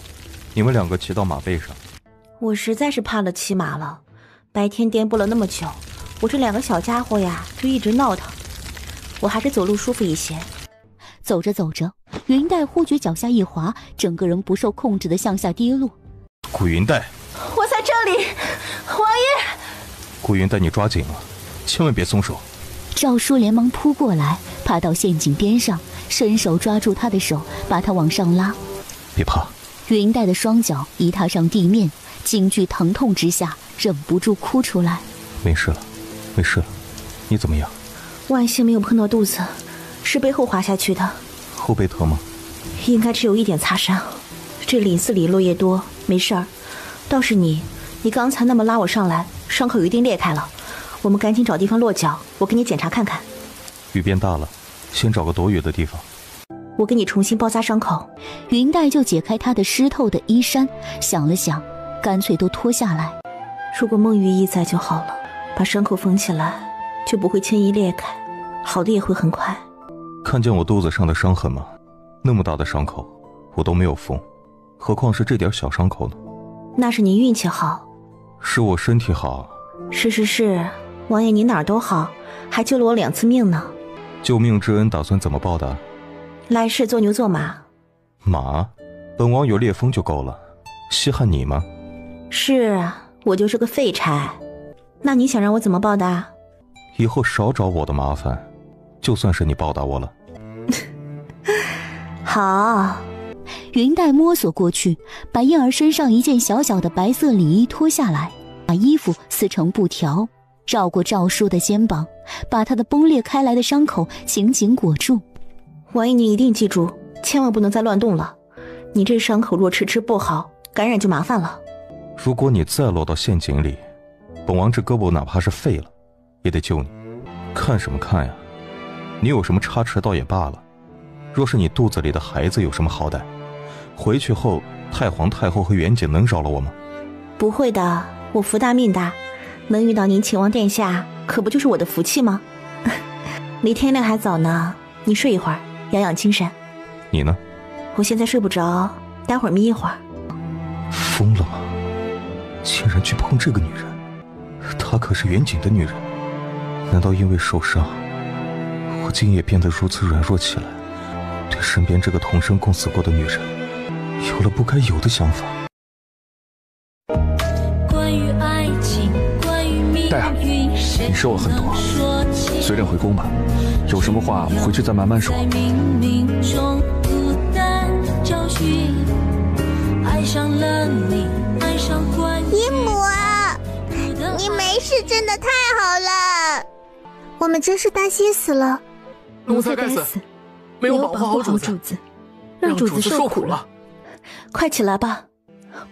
你们2个骑到马背上。我实在是怕了骑马了，白天颠簸了那么久，我这2个小家伙呀就一直闹腾，我还是走路舒服一些。走着走着，云黛忽觉脚下一滑，整个人不受控制的向下跌落。顾云黛，我在这里，王爷！顾云黛，你抓紧了，千万别松手。赵叔连忙扑过来，爬到陷阱边上，伸手抓住他的手，把他往上拉。别怕。云黛的双脚一踏上地面，惊惧疼痛之下，忍不住哭出来。没事了，没事了，你怎么样？万幸没有碰到肚子，是背后滑下去的。后背疼吗？应该只有一点擦伤，这林子里落叶多，没事儿。倒是你刚才那么拉我上来，伤口一定裂开了。我们赶紧找地方落脚，我给你检查看看。雨变大了，先找个躲雨的地方。我给你重新包扎伤口。云黛就解开他的湿透的衣衫，想了想，干脆都脱下来。如果孟玉意在就好了，把伤口缝起来，就不会轻易裂开，好的也会很快。看见我肚子上的伤痕吗？那么大的伤口我都没有缝，何况是这点小伤口呢？那是您运气好。是我身体好。是，王爷你哪儿都好，还救了我2次命呢。救命之恩打算怎么报答？来世做牛做马。马？本王有烈风就够了，稀罕你吗？是啊，我就是个废柴。那你想让我怎么报答？以后少找我的麻烦，就算是你报答我了。好。云黛摸索过去，把燕儿身上一件小小的白色里衣脱下来，把衣服撕成布条，绕过赵叔的肩膀，把他的崩裂开来的伤口紧紧裹住。王爷你一定记住，千万不能再乱动了，你这伤口若迟迟不好，感染就麻烦了。如果你再落到陷阱里，本王这胳膊哪怕是废了也得救你。看什么看呀？你有什么差池倒也罢了，若是你肚子里的孩子有什么好歹，回去后太皇太后和元景能饶了我吗？不会的，我福大命大，能遇到您秦王殿下可不就是我的福气吗？离天亮还早呢，你睡一会儿养养精神。你呢？我现在睡不着，待会儿眯一会儿。疯了吗？竟然去碰这个女人，她可是元景的女人，难道因为受伤，我竟也变得如此软弱起来，对身边这个同生共死过的女人有了不该有的想法？黛儿，你说我很多，随朕回宫吧，有什么话回去再慢慢说。姨母，你没事真的太好了，我们真是担心死了。奴才该死，没有保护好主子，让主子受苦了。快起来吧，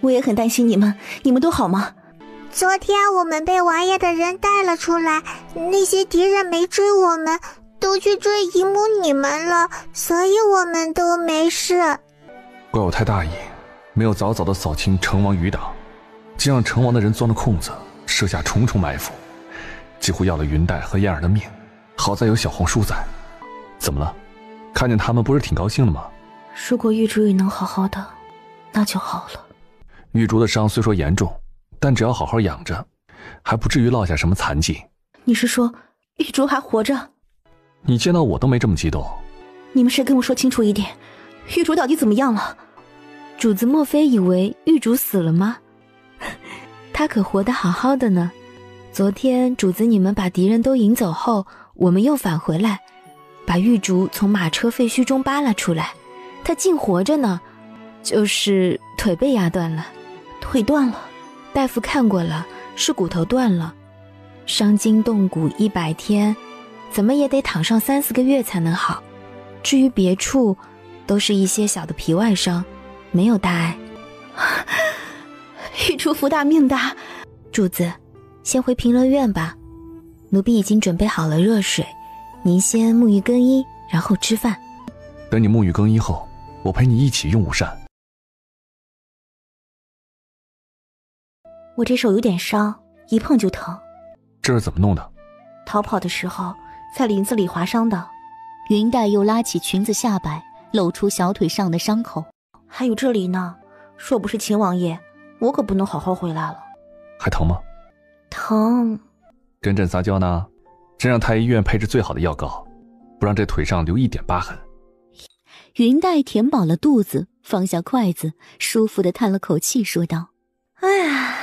我也很担心你们都好吗？昨天我们被王爷的人带了出来，那些敌人没追我们，都去追姨母你们了，所以我们都没事。怪我太大意，没有早早的扫清成王余党，竟让成王的人钻了空子，设下重重埋伏，几乎要了云黛和燕儿的命。好在有小皇叔在。怎么了？看见他们不是挺高兴的吗？如果玉竹也能好好的，那就好了。玉竹的伤虽说严重，但只要好好养着，还不至于落下什么残疾。你是说玉竹还活着？你见到我都没这么激动。你们谁跟我说清楚一点，玉竹到底怎么样了？主子莫非以为玉竹死了吗？她可活得好好的呢。昨天主子你们把敌人都引走后，我们又返回来，把玉竹从马车废墟中扒拉出来，他竟活着呢，就是腿被压断了。腿断了？大夫看过了，是骨头断了，伤筋动骨100天，怎么也得躺上3-4个月才能好。至于别处，都是一些小的皮外伤，没有大碍。玉竹福大命大。主子，先回平乐院吧，奴婢已经准备好了热水，您先沐浴更衣，然后吃饭。等你沐浴更衣后，我陪你一起用午膳。我这手有点伤，一碰就疼。这是怎么弄的？逃跑的时候在林子里划伤的。云黛又拉起裙子下摆，露出小腿上的伤口。还有这里呢，若不是秦王爷，我可不能好好回来了。还疼吗？疼。跟朕撒娇呢，真让太医院配置最好的药膏，不让这腿上留一点疤痕。云黛填饱了肚子，放下筷子，舒服地叹了口气，说道：哎呀，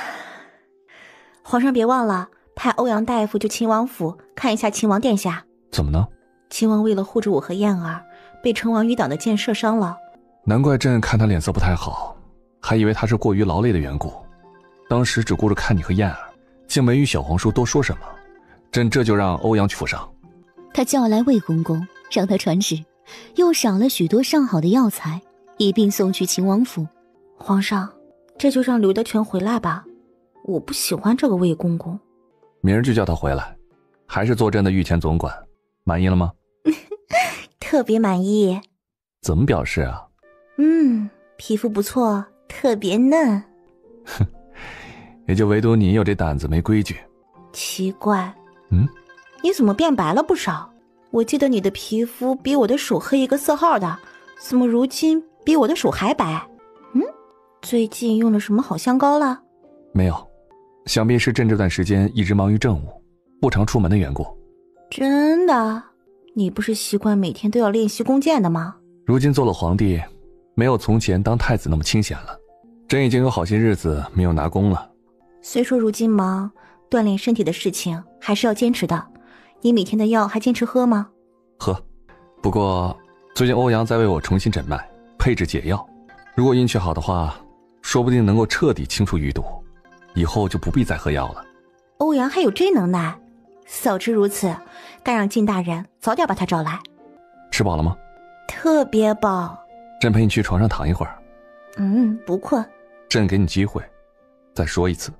皇上别忘了派欧阳大夫去秦王府看一下秦王殿下。怎么呢？秦王为了护着我和燕儿，被成王余党的箭射伤了。难怪朕看他脸色不太好，还以为他是过于劳累的缘故。当时只顾着看你和燕儿，竟没与小皇叔多说什么。朕这就让欧阳去府上。他叫来魏公公，让他传旨，又赏了许多上好的药材，一并送去秦王府。皇上，这就让刘德全回来吧，我不喜欢这个魏公公。明儿就叫他回来，还是做朕的御前总管，满意了吗？特别满意。怎么表示啊？皮肤不错，特别嫩。哼，也就唯独你有这胆子没规矩。奇怪，你怎么变白了不少？我记得你的皮肤比我的手黑一个色号的，怎么如今比我的手还白？最近用了什么好香膏了？没有，想必是朕这段时间一直忙于政务，不常出门的缘故。真的？你不是习惯每天都要练习弓箭的吗？如今做了皇帝，没有从前当太子那么清闲了。朕已经有好些日子没有拿弓了。虽说如今忙，锻炼身体的事情还是要坚持的。你每天的药还坚持喝吗？喝，不过最近欧阳在为我重新诊脉，配置解药。如果运气好的话，说不定能够彻底清除余毒，以后就不必再喝药了。欧阳还有这能耐？早知如此，该让靳大人早点把他找来。吃饱了吗？特别饱。朕陪你去床上躺一会儿。不困。朕给你机会，再说一次。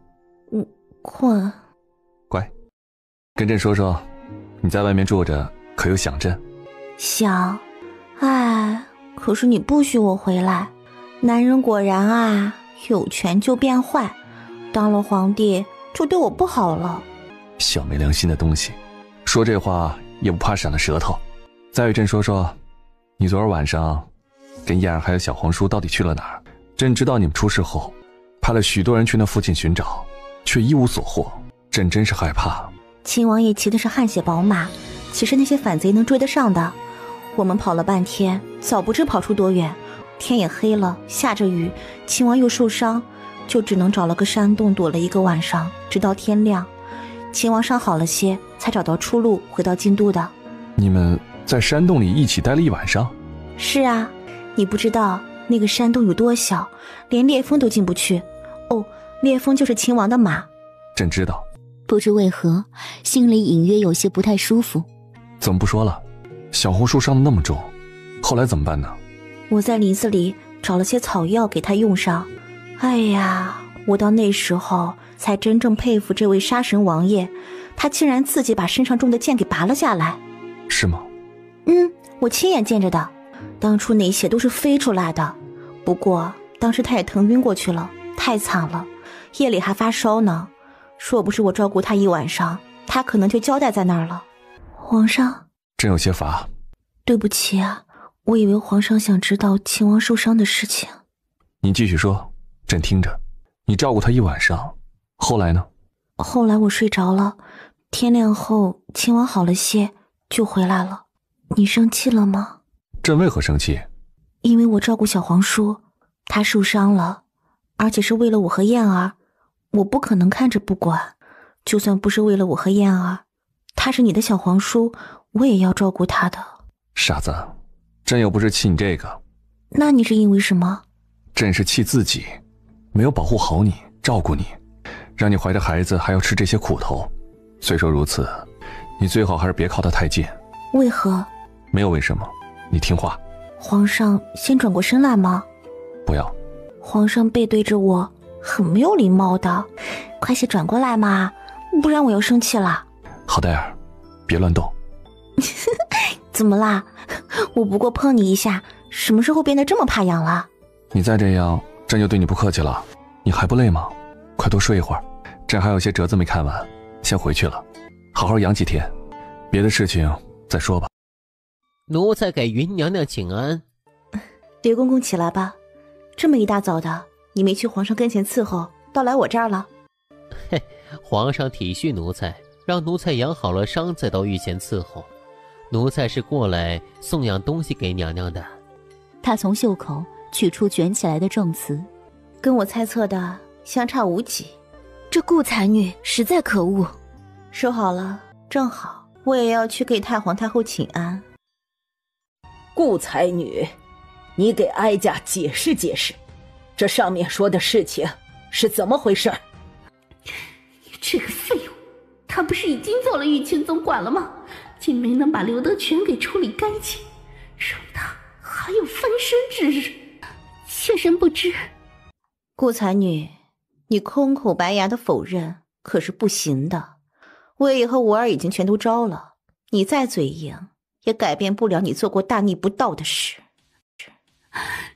困。乖，跟朕说说，你在外面住着可有想朕？想。可是你不许我回来。男人果然啊，有权就变坏，当了皇帝就对我不好了。小没良心的东西，说这话也不怕闪了舌头。再与朕说说，你昨儿晚上跟燕儿还有小皇叔到底去了哪儿？朕知道你们出事后，派了许多人去那附近寻找，却一无所获。朕真是害怕。秦王爷骑的是汗血宝马，岂是那些反贼能追得上的？我们跑了半天，早不知跑出多远。天也黑了，下着雨，秦王又受伤，就只能找了个山洞躲了一个晚上，直到天亮。秦王伤好了些，才找到出路回到京都的。你们在山洞里一起待了一晚上？是啊，你不知道那个山洞有多小，连烈风都进不去。烈风就是秦王的马。朕知道。不知为何，心里隐约有些不太舒服。怎么不说了？小红书伤得那么重，后来怎么办呢？我在林子里找了些草药给他用上。我到那时候才真正佩服这位杀神王爷，他竟然自己把身上中的箭给拔了下来。是吗？我亲眼见着的。当初那血都是飞出来的，不过当时他也疼晕过去了，太惨了，夜里还发烧呢。若不是我照顾他一晚上，他可能就交代在那儿了。皇上，朕有些乏。对不起啊，我以为皇上想知道秦王受伤的事情。你继续说，朕听着。你照顾他一晚上，后来呢？后来我睡着了，天亮后秦王好了些，就回来了。你生气了吗？朕为何生气？因为我照顾小皇叔，他受伤了，而且是为了我和燕儿，我不可能看着不管。就算不是为了我和燕儿，他是你的小皇叔，我也要照顾他的。傻子，朕又不是气你这个。那你是因为什么？朕是气自己，没有保护好你，照顾你，让你怀着孩子还要吃这些苦头。虽说如此，你最好还是别靠得太近。为何？没有为什么，你听话。皇上先转过身来吗？不要。皇上背对着我，很没有礼貌的。快些转过来嘛，不然我要生气了。好戴尔，别乱动。怎么啦？我不过碰你一下，什么时候变得这么怕痒了？你再这样，朕就对你不客气了。你还不累吗？快多睡一会儿，朕还有些折子没看完，先回去了。好好养几天，别的事情再说吧。奴才给云娘娘请安。蝶公公起来吧，这么一大早的，你没去皇上跟前伺候，倒来我这儿了。嘿，皇上体恤奴才，让奴才养好了伤再到御前伺候。奴才是过来送养东西给娘娘的。他从袖口取出卷起来的证词，跟我猜测的相差无几。这顾才女实在可恶。收好了，正好我也要去给太皇太后请安。顾才女，你给哀家解释解释，这上面说的事情是怎么回事？你这个废物，他不是已经做了御前总管了吗？竟没能把刘德全给处理干净，让他还有翻身之日。妾身不知。顾才女，你空口白牙的否认可是不行的。魏爷和吴儿已经全都招了，你再嘴硬也改变不了你做过大逆不道的事。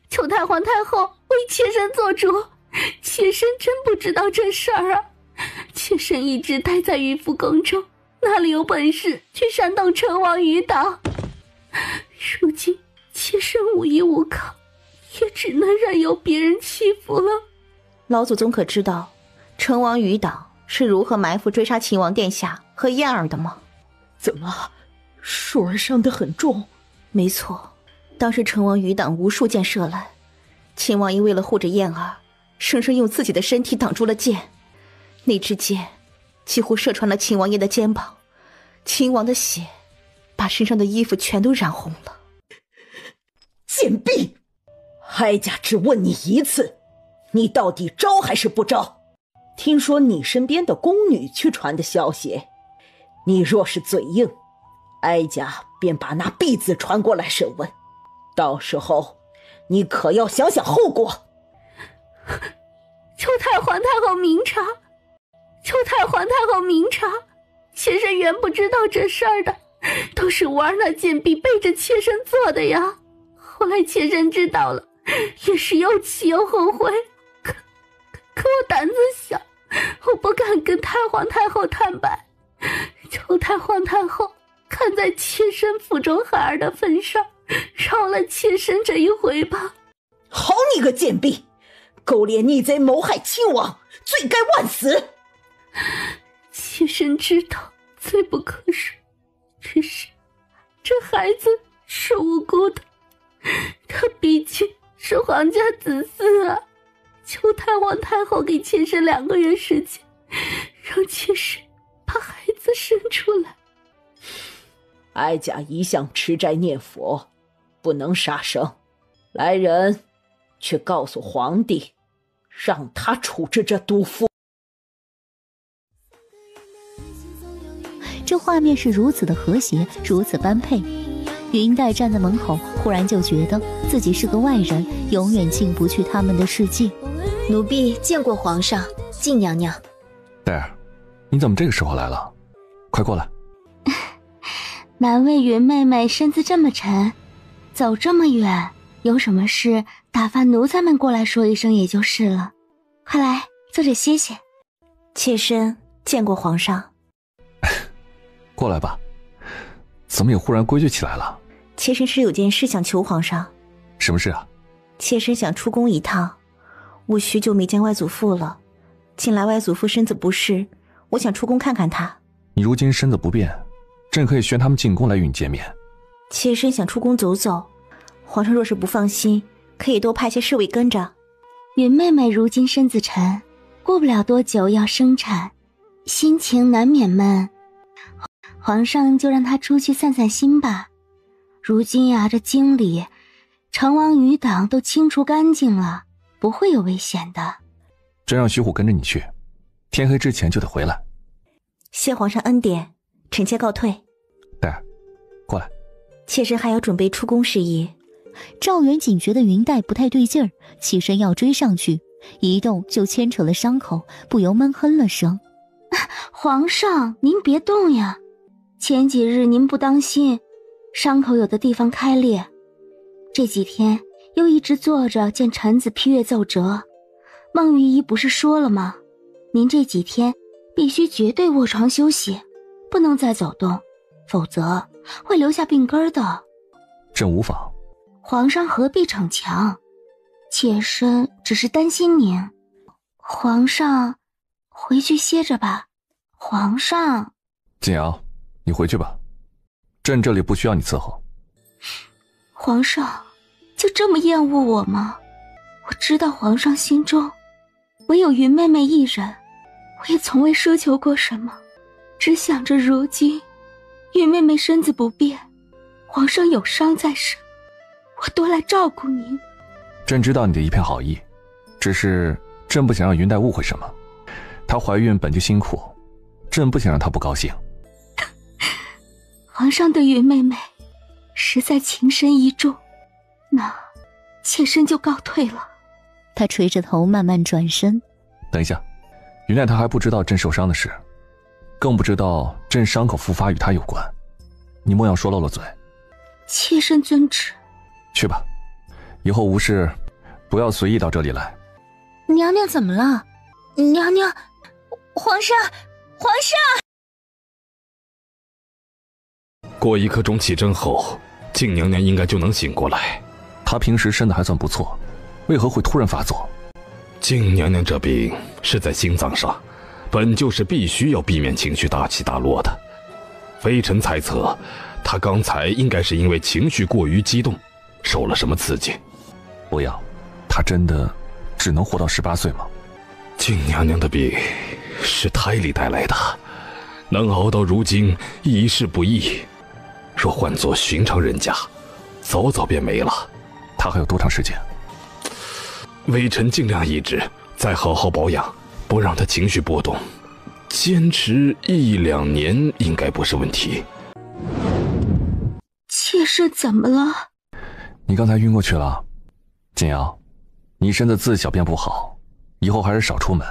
求太皇太后为妾身做主，妾身真不知道这事儿啊！妾身一直待在御府宫中，哪里有本事去煽动成王余党？如今妾身无依无靠，也只能任由别人欺负了。老祖宗可知道成王余党是如何埋伏追杀秦王殿下和燕儿的吗？怎么，树儿伤得很重？没错，当时成王余党无数箭射来，秦王爷为了护着燕儿，生生用自己的身体挡住了箭，那支箭几乎射穿了秦王爷的肩膀，秦王的血把身上的衣服全都染红了。贱婢，哀家只问你一次，你到底招还是不招？听说你身边的宫女去传的消息，你若是嘴硬，哀家便把那婢子传过来审问，到时候你可要想想后果。求太皇太后明察，求太皇太后明察，妾身原不知道这事儿的，都是吴儿那贱婢背着妾身做的呀。后来妾身知道了，也是又气又后悔。可我胆子小，我不敢跟太皇太后坦白。求太皇太后看在妾身腹中孩儿的份上，饶了妾身这一回吧。好你个贱婢，勾连逆贼谋害亲王，罪该万死。妾身知道罪不可恕，只是这孩子是无辜的，他毕竟是皇家子嗣啊。求太皇太后给妾身2个月时间，让妾身把孩子生出来。哀家一向吃斋念佛，不能杀生。来人，去告诉皇帝，让他处置这毒妇。这画面是如此的和谐，如此般配。云黛站在门口，忽然就觉得自己是个外人，永远进不去他们的世界。奴婢见过皇上，敬娘娘。黛儿，你怎么这个时候来了？快过来。难为云妹妹身子这么沉，走这么远，有什么事打发奴才们过来说一声也就是了。快来坐着歇歇。妾身见过皇上。过来吧。怎么也忽然规矩起来了？妾身是有件事想求皇上。什么事啊？妾身想出宫一趟，我许久没见外祖父了，近来外祖父身子不适，我想出宫看看他。你如今身子不便，朕可以宣他们进宫来与你见面。妾身想出宫走走，皇上若是不放心，可以多派些侍卫跟着。云妹妹如今身子沉，过不了多久要生产，心情难免闷。皇上就让她出去散散心吧。如今呀，这京里成王余党都清除干净了，不会有危险的。朕让徐虎跟着你去，天黑之前就得回来。谢皇上恩典，臣妾告退。戴儿，过来。妾身还要准备出宫事宜。赵元景觉得云黛不太对劲儿，起身要追上去，一动就牵扯了伤口，不由闷哼了声。皇上，您别动呀，前几日您不当心，伤口有的地方开裂，这几天又一直坐着见臣子批阅奏折。孟御医不是说了吗？您这几天必须绝对卧床休息，不能再走动，否则会留下病根的。朕无妨。皇上何必逞强？妾身只是担心您。皇上，回去歇着吧。皇上。锦瑶，你回去吧，朕这里不需要你伺候。皇上，就这么厌恶我吗？我知道皇上心中唯有云妹妹一人，我也从未奢求过什么，只想着如今云妹妹身子不便，皇上有伤在身，我多来照顾您。朕知道你的一片好意，只是朕不想让云黛误会什么。她怀孕本就辛苦，朕不想让她不高兴。皇上对云妹妹实在情深意重，那妾身就告退了。他垂着头慢慢转身。等一下，云黛她还不知道朕受伤的事，更不知道朕伤口复发与她有关，你莫要说漏了嘴。妾身遵旨。去吧，以后无事不要随意到这里来。娘娘怎么了？娘娘，皇上，皇上！过1刻钟起针后，静娘娘应该就能醒过来。她平时身子还算不错，为何会突然发作？静娘娘这病是在心脏上，本就是必须要避免情绪大起大落的。微臣猜测，她刚才应该是因为情绪过于激动，受了什么刺激。不要，她真的只能活到18岁吗？静娘娘的病是胎里带来的，能熬到如今已是不易。若换作寻常人家，早早便没了。她还有多长时间？微臣尽量抑制，再好好保养，不让她情绪波动。坚持1、2年应该不是问题。妾身怎么了？你刚才晕过去了。锦瑶，你身子自小便不好，以后还是少出门，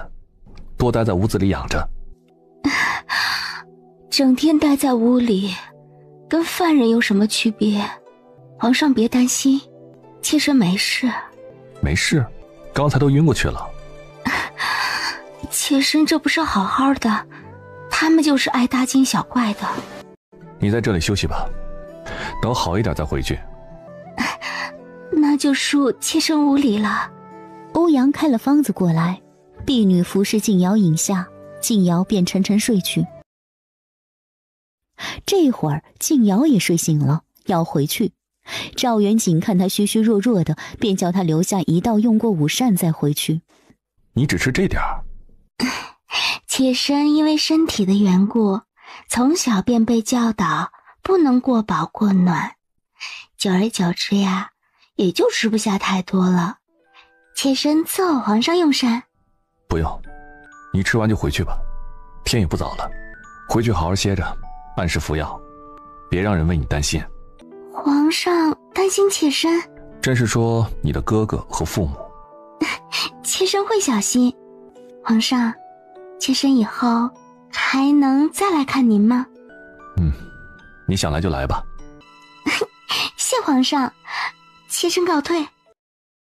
多待在屋子里养着。整天待在屋里，跟犯人有什么区别？皇上别担心，妾身没事。没事？刚才都晕过去了。妾身这不是好好的，他们就是爱大惊小怪的。你在这里休息吧，等好一点再回去。那就恕妾身无礼了。欧阳开了方子过来，婢女服侍静瑶饮下，静瑶便沉沉睡去。这会儿静瑶也睡醒了，要回去。赵元景看他虚虚弱弱的，便叫他留下一道用过午膳再回去。你只吃这点儿？妾身因为身体的缘故，从小便被教导不能过饱过暖，久而久之呀，也就吃不下太多了。妾身伺候皇上用膳。不用，你吃完就回去吧，天也不早了，回去好好歇着，按时服药，别让人为你担心。皇上担心妾身？朕是说你的哥哥和父母。妾身会小心。皇上，妾身以后还能再来看您吗？你想来就来吧。谢皇上，妾身告退。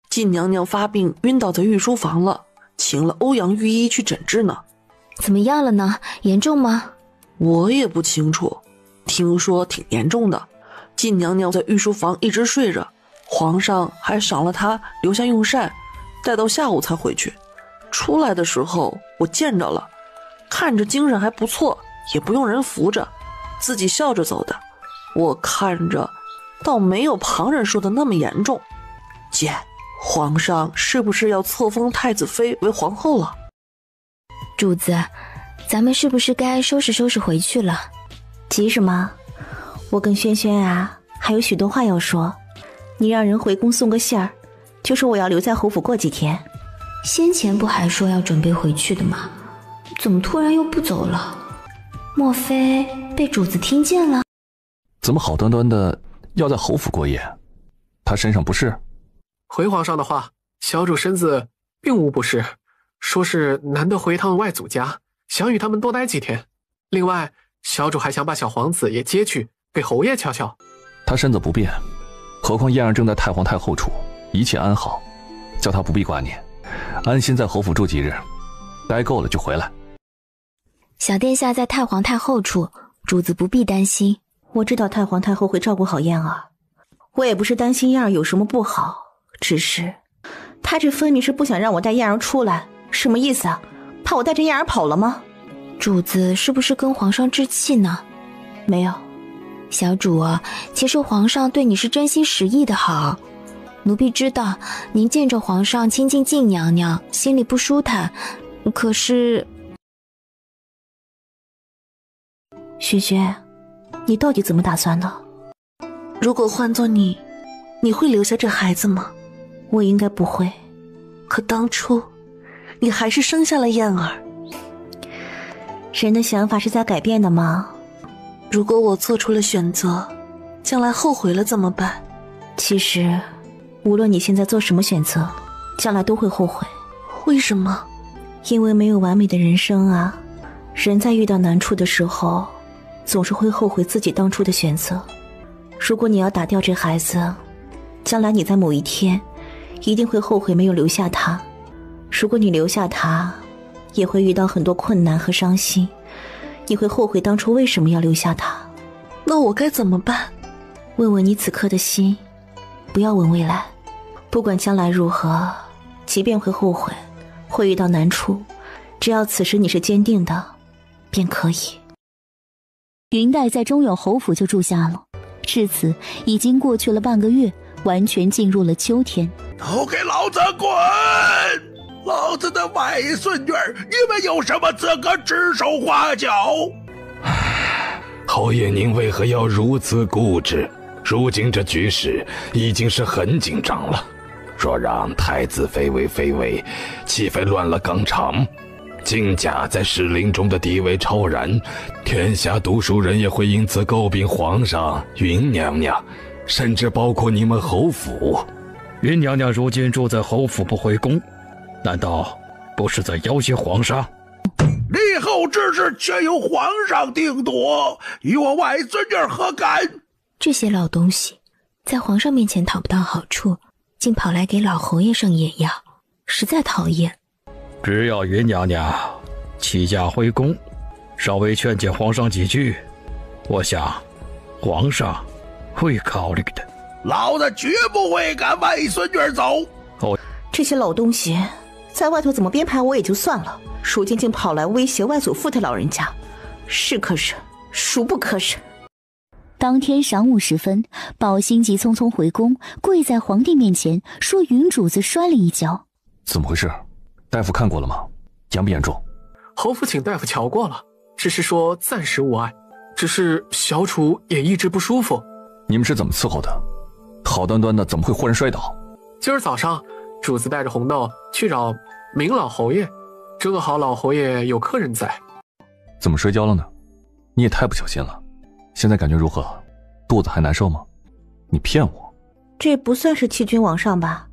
静娘娘发病晕倒在御书房了，请了欧阳御医去诊治呢。怎么样了呢？严重吗？我也不清楚，听说挺严重的。静娘娘在御书房一直睡着，皇上还赏了她留下用膳，待到下午才回去。出来的时候我见着了，看着精神还不错，也不用人扶着，自己笑着走的。我看着倒没有旁人说的那么严重。姐，皇上是不是要册封太子妃为皇后了？主子，咱们是不是该收拾收拾回去了？急什么？我跟轩轩啊，还有许多话要说。你让人回宫送个信儿，就说我要留在侯府过几天。先前不还说要准备回去的吗？怎么突然又不走了？莫非被主子听见了？怎么好端端的要在侯府过夜？他身上不适？回皇上的话，小主身子并无不适，说是难得回趟外祖家，想与他们多待几天。另外，小主还想把小皇子也接去，给侯爷瞧瞧。他身子不便，何况燕儿正在太皇太后处，一切安好，叫他不必挂念，安心在侯府住几日，待够了就回来。小殿下在太皇太后处，主子不必担心。我知道太皇太后会照顾好燕儿，我也不是担心燕儿有什么不好，只是他这分明是不想让我带燕儿出来，什么意思啊？怕我带着燕儿跑了吗？主子是不是跟皇上置气呢？没有。小主啊，其实皇上对你是真心实意的好，奴婢知道您见着皇上亲近静娘娘，心里不舒坦，可是……萱萱，你到底怎么打算的？如果换做你，你会留下这孩子吗？我应该不会。可当初，你还是生下了燕儿。人的想法是在改变的吗？如果我做出了选择，将来后悔了怎么办？其实，无论你现在做什么选择，将来都会后悔。为什么？因为没有完美的人生啊。人在遇到难处的时候，总是会后悔自己当初的选择。如果你要打掉这孩子，将来你在某一天一定会后悔没有留下他。如果你留下他，也会遇到很多困难和伤心，你会后悔当初为什么要留下他。那我该怎么办？问问你此刻的心，不要问未来。不管将来如何，即便会后悔，会遇到难处，只要此时你是坚定的，便可以。云黛在中永侯府就住下了，至此已经过去了半个月，完全进入了秋天。都给老子滚！老子的外孙女儿，你们有什么资格指手画脚？侯爷，您为何要如此固执？如今这局势已经是很紧张了，若让太子妃为妃尉，岂非乱了纲常？靖家在士林中的地位超然，天下读书人也会因此诟病皇上、云娘娘，甚至包括你们侯府。云娘娘如今住在侯府不回宫，难道不是在要挟皇上？立后之事却由皇上定夺，与我外孙女何干？这些老东西在皇上面前讨不到好处，竟跑来给老侯爷上眼药，实在讨厌。只要云娘娘弃驾回宫，稍微劝谏皇上几句，我想皇上会考虑的。老子绝不会赶外孙女走。这些老东西在外头怎么编排我也就算了，如今竟跑来威胁外祖父的老人家，是可忍，孰不可忍。当天晌午时分，宝兴急匆匆回宫，跪在皇帝面前说云主子摔了一跤。怎么回事？大夫看过了吗？严不严重？侯府请大夫瞧过了，只是说暂时无碍，只是小主也一直不舒服。你们是怎么伺候的？好端端的怎么会忽然摔倒？今儿早上主子带着红豆去找明老侯爷，正好老侯爷有客人在。怎么摔跤了呢？你也太不小心了。现在感觉如何？肚子还难受吗？你骗我。这不算是欺君罔上吧？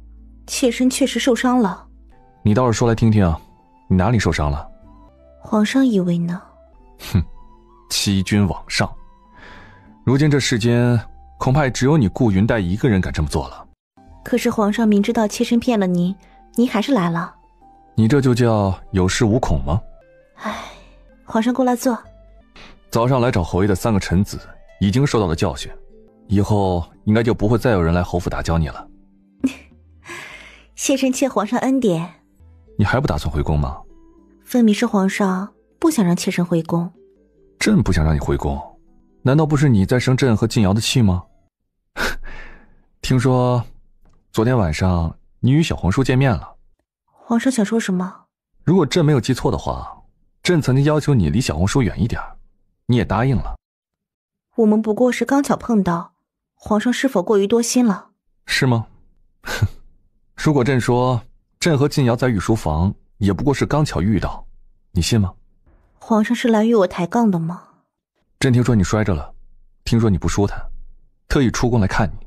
妾身确实受伤了。你倒是说来听听啊，你哪里受伤了？皇上以为呢？哼，欺君罔上。如今这世间恐怕只有你顾云黛一个人敢这么做了。可是皇上明知道妾身骗了您，您还是来了。你这就叫有恃无恐吗？唉，皇上过来坐。早上来找侯爷的3个臣子已经受到了教训，以后应该就不会再有人来侯府打搅你了。妾身欠皇上恩典。你还不打算回宫吗？分明是皇上不想让妾身回宫。朕不想让你回宫，难道不是你在生朕和静瑶的气吗？听说昨天晚上你与小皇叔见面了。皇上想说什么？如果朕没有记错的话，朕曾经要求你离小皇叔远一点，你也答应了。我们不过是刚巧碰到，皇上是否过于多心了？是吗？哼，如果朕说朕和晋瑶在御书房也不过是刚巧遇到，你信吗？皇上是来与我抬杠的吗？朕听说你摔着了，听说你不舒坦，特意出宫来看你，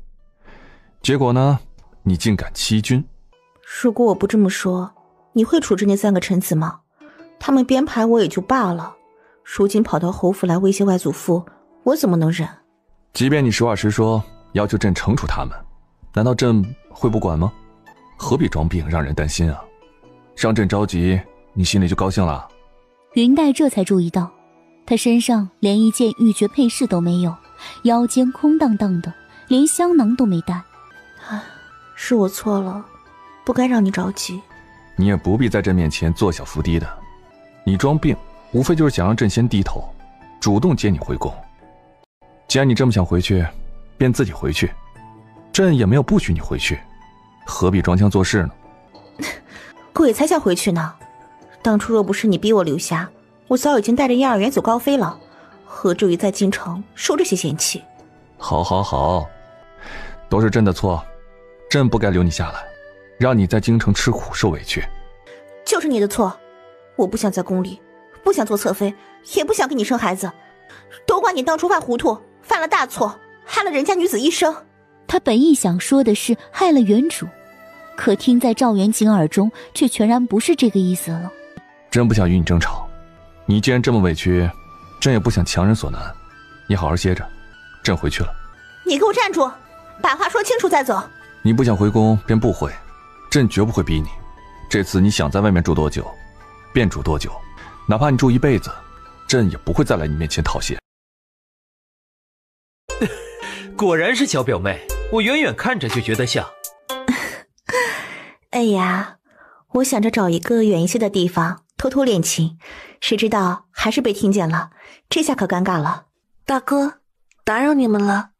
结果呢，你竟敢欺君。如果我不这么说，你会处置那3个臣子吗？他们编排我也就罢了，如今跑到侯府来威胁外祖父，我怎么能忍？即便你实话实说，要求朕惩处他们，难道朕会不管吗？何必装病让人担心啊？让朕着急，你心里就高兴了？云黛这才注意到，他身上连一件玉珏配饰都没有，腰间空荡荡的，连香囊都没带。是我错了，不该让你着急。你也不必在朕面前做小伏低的，你装病无非就是想让朕先低头，主动接你回宫。既然你这么想回去，便自己回去，朕也没有不许你回去，何必装腔作势呢？鬼才想回去呢！当初若不是你逼我留下，我早已经带着燕儿远走高飞了，何至于在京城受这些嫌弃？好好好，都是朕的错，朕不该留你下来，让你在京城吃苦受委屈。就是你的错，我不想在宫里，不想做侧妃，也不想给你生孩子，都怪你当初犯糊涂，犯了大错，害了人家女子一生。他本意想说的是害了原主，可听在赵元景耳中，却全然不是这个意思了。朕不想与你争吵，你既然这么委屈，朕也不想强人所难，你好好歇着，朕回去了。你给我站住，把话说清楚再走。你不想回宫便不回，朕绝不会逼你。这次你想在外面住多久，便住多久，哪怕你住一辈子，朕也不会再来你面前讨谢。果然是小表妹，我远远看着就觉得像。哎呀，我想着找一个远一些的地方偷偷练琴，谁知道还是被听见了，这下可尴尬了。大哥，打扰你们了。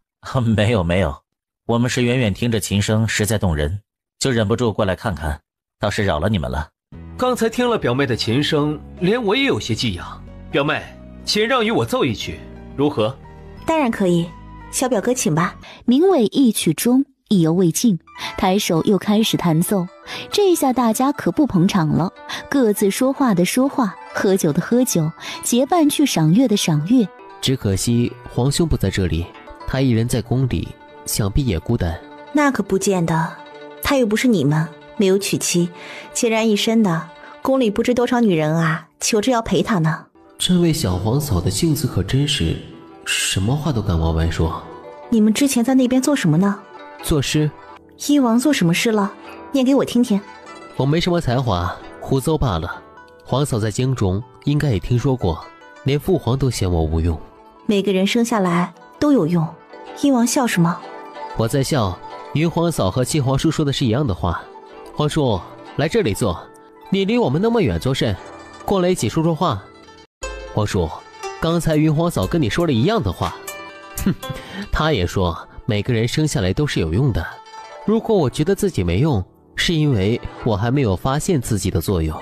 没有没有，我们是远远听着琴声实在动人，就忍不住过来看看，倒是扰了你们了。刚才听了表妹的琴声，连我也有些激痒。表妹，请让与我奏一曲，如何？当然可以，小表哥请吧。名为一曲中，意犹未尽，抬手又开始弹奏。这下大家可不捧场了，各自说话的说话，喝酒的喝酒，结伴去赏月的赏月。只可惜皇兄不在这里，他一人在宫里，想必也孤单。那可不见得，他又不是你们，没有娶妻，孑然一身的，宫里不知多少女人啊，求着要陪他呢。这位小皇嫂的性子可真是，什么话都敢往外说。你们之前在那边做什么呢？作诗。一王做什么事了？念给我听听。我没什么才华，胡诌罢了。皇嫂在京中应该也听说过，连父皇都嫌我无用。每个人生下来都有用，一王笑什么？我在笑云皇嫂和七皇叔说的是一样的话。皇叔，来这里坐，你离我们那么远做甚？过来一起说说话。皇叔，刚才云皇嫂跟你说了一样的话。哼，她也说每个人生下来都是有用的，如果我觉得自己没用，是因为我还没有发现自己的作用。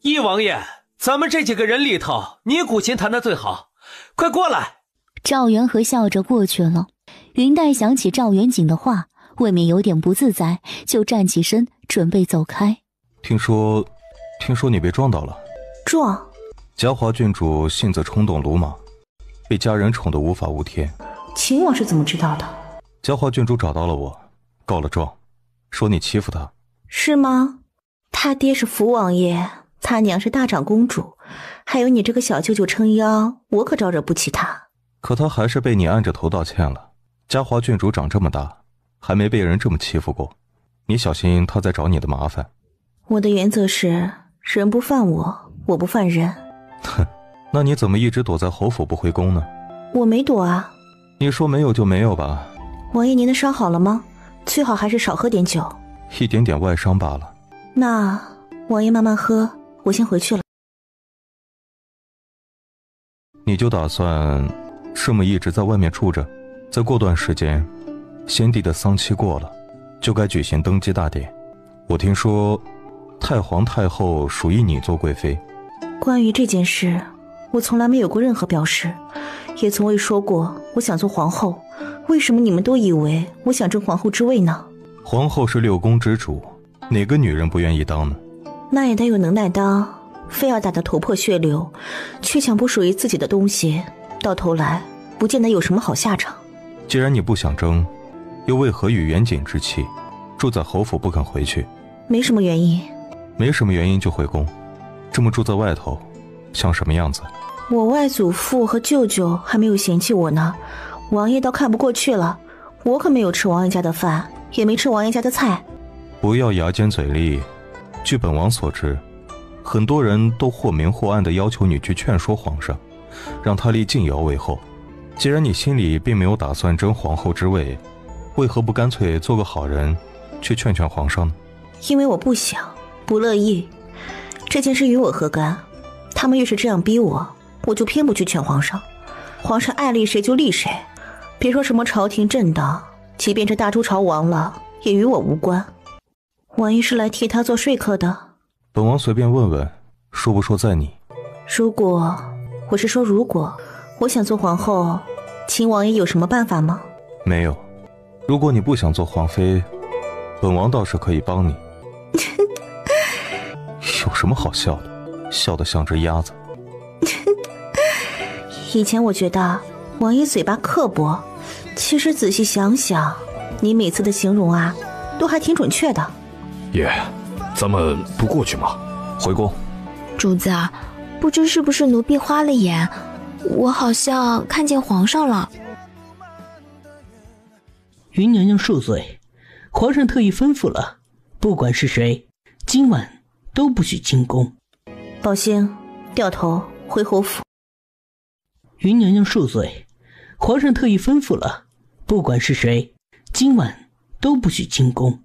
一王爷，咱们这几个人里头，你古琴弹得最好，快过来。赵元和笑着过去了。云黛想起赵元景的话，未免有点不自在，就站起身准备走开。听说你被撞到了。撞？嘉华郡主性子冲动鲁莽，被家人宠得无法无天。秦王是怎么知道的？嘉华郡主找到了我，告了状，说你欺负她。是吗？他爹是福王爷，他娘是大长公主，还有你这个小舅舅撑腰，我可招惹不起他。可他还是被你按着头道歉了。嘉华郡主长这么大，还没被人这么欺负过，你小心他在找你的麻烦。我的原则是人不犯我，我不犯人。哼，那你怎么一直躲在侯府不回宫呢？我没躲啊。你说没有就没有吧。王爷，您的伤好了吗？最好还是少喝点酒。一点点外伤罢了。那王爷慢慢喝，我先回去了。你就打算这么一直在外面住着？再过段时间，先帝的丧期过了，就该举行登基大典。我听说太皇太后属意你做贵妃。关于这件事，我从来没有过任何表示，也从未说过我想做皇后。为什么你们都以为我想争皇后之位呢？皇后是6宫之主，哪个女人不愿意当呢？那也得有能耐当，非要打得头破血流，却抢不属于自己的东西，到头来不见得有什么好下场。既然你不想争，又为何与远景之妻住在侯府不肯回去？没什么原因。没什么原因就回宫，这么住在外头，像什么样子？我外祖父和舅舅还没有嫌弃我呢，王爷倒看不过去了。我可没有吃王爷家的饭，也没吃王爷家的菜。不要牙尖嘴利。据本王所知，很多人都或明或暗地要求你去劝说皇上，让他立晋瑶为后。既然你心里并没有打算争皇后之位，为何不干脆做个好人，去劝劝皇上呢？因为我不想，不乐意。这件事与我何干？他们越是这样逼我，我就偏不去劝皇上。皇上爱立谁就立谁，别说什么朝廷震荡，即便这大周朝亡了，也与我无关。王爷是来替他做说客的。本王随便问问，说不说在你？如果我想做皇后，秦王爷有什么办法吗？没有。如果你不想做皇妃，本王倒是可以帮你。有什么好笑的？笑得像只鸭子。以前我觉得王爷嘴巴刻薄，其实仔细想想，你每次的形容啊，都还挺准确的。爷，咱们不过去吗？回宫。主子，不知是不是奴婢花了眼，我好像看见皇上了。云娘娘恕罪，皇上特意吩咐了，不管是谁，今晚都不许进宫。宝兴，掉头回侯府。云娘娘恕罪，皇上特意吩咐了，不管是谁，今晚都不许进宫。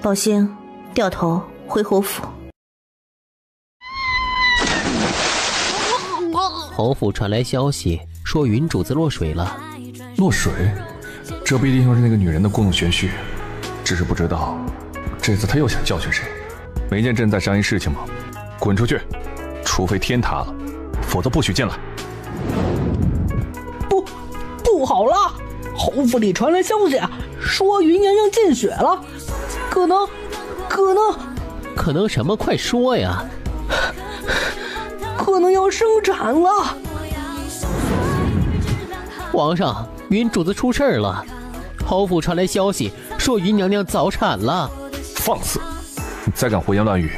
宝兴，掉头回侯府。侯府传来消息，说云主子落水了。落水？这必定又是那个女人的故弄玄虚，只是不知道这次她又想教训谁。没见朕在商议事情吗？滚出去！除非天塌了，否则不许进来。不好了！侯府里传来消息，说云娘娘进血了，可能什么？快说呀！可能要生产了。皇上，云主子出事了。侯府传来消息，说云娘娘早产了。放肆！你再敢胡言乱语，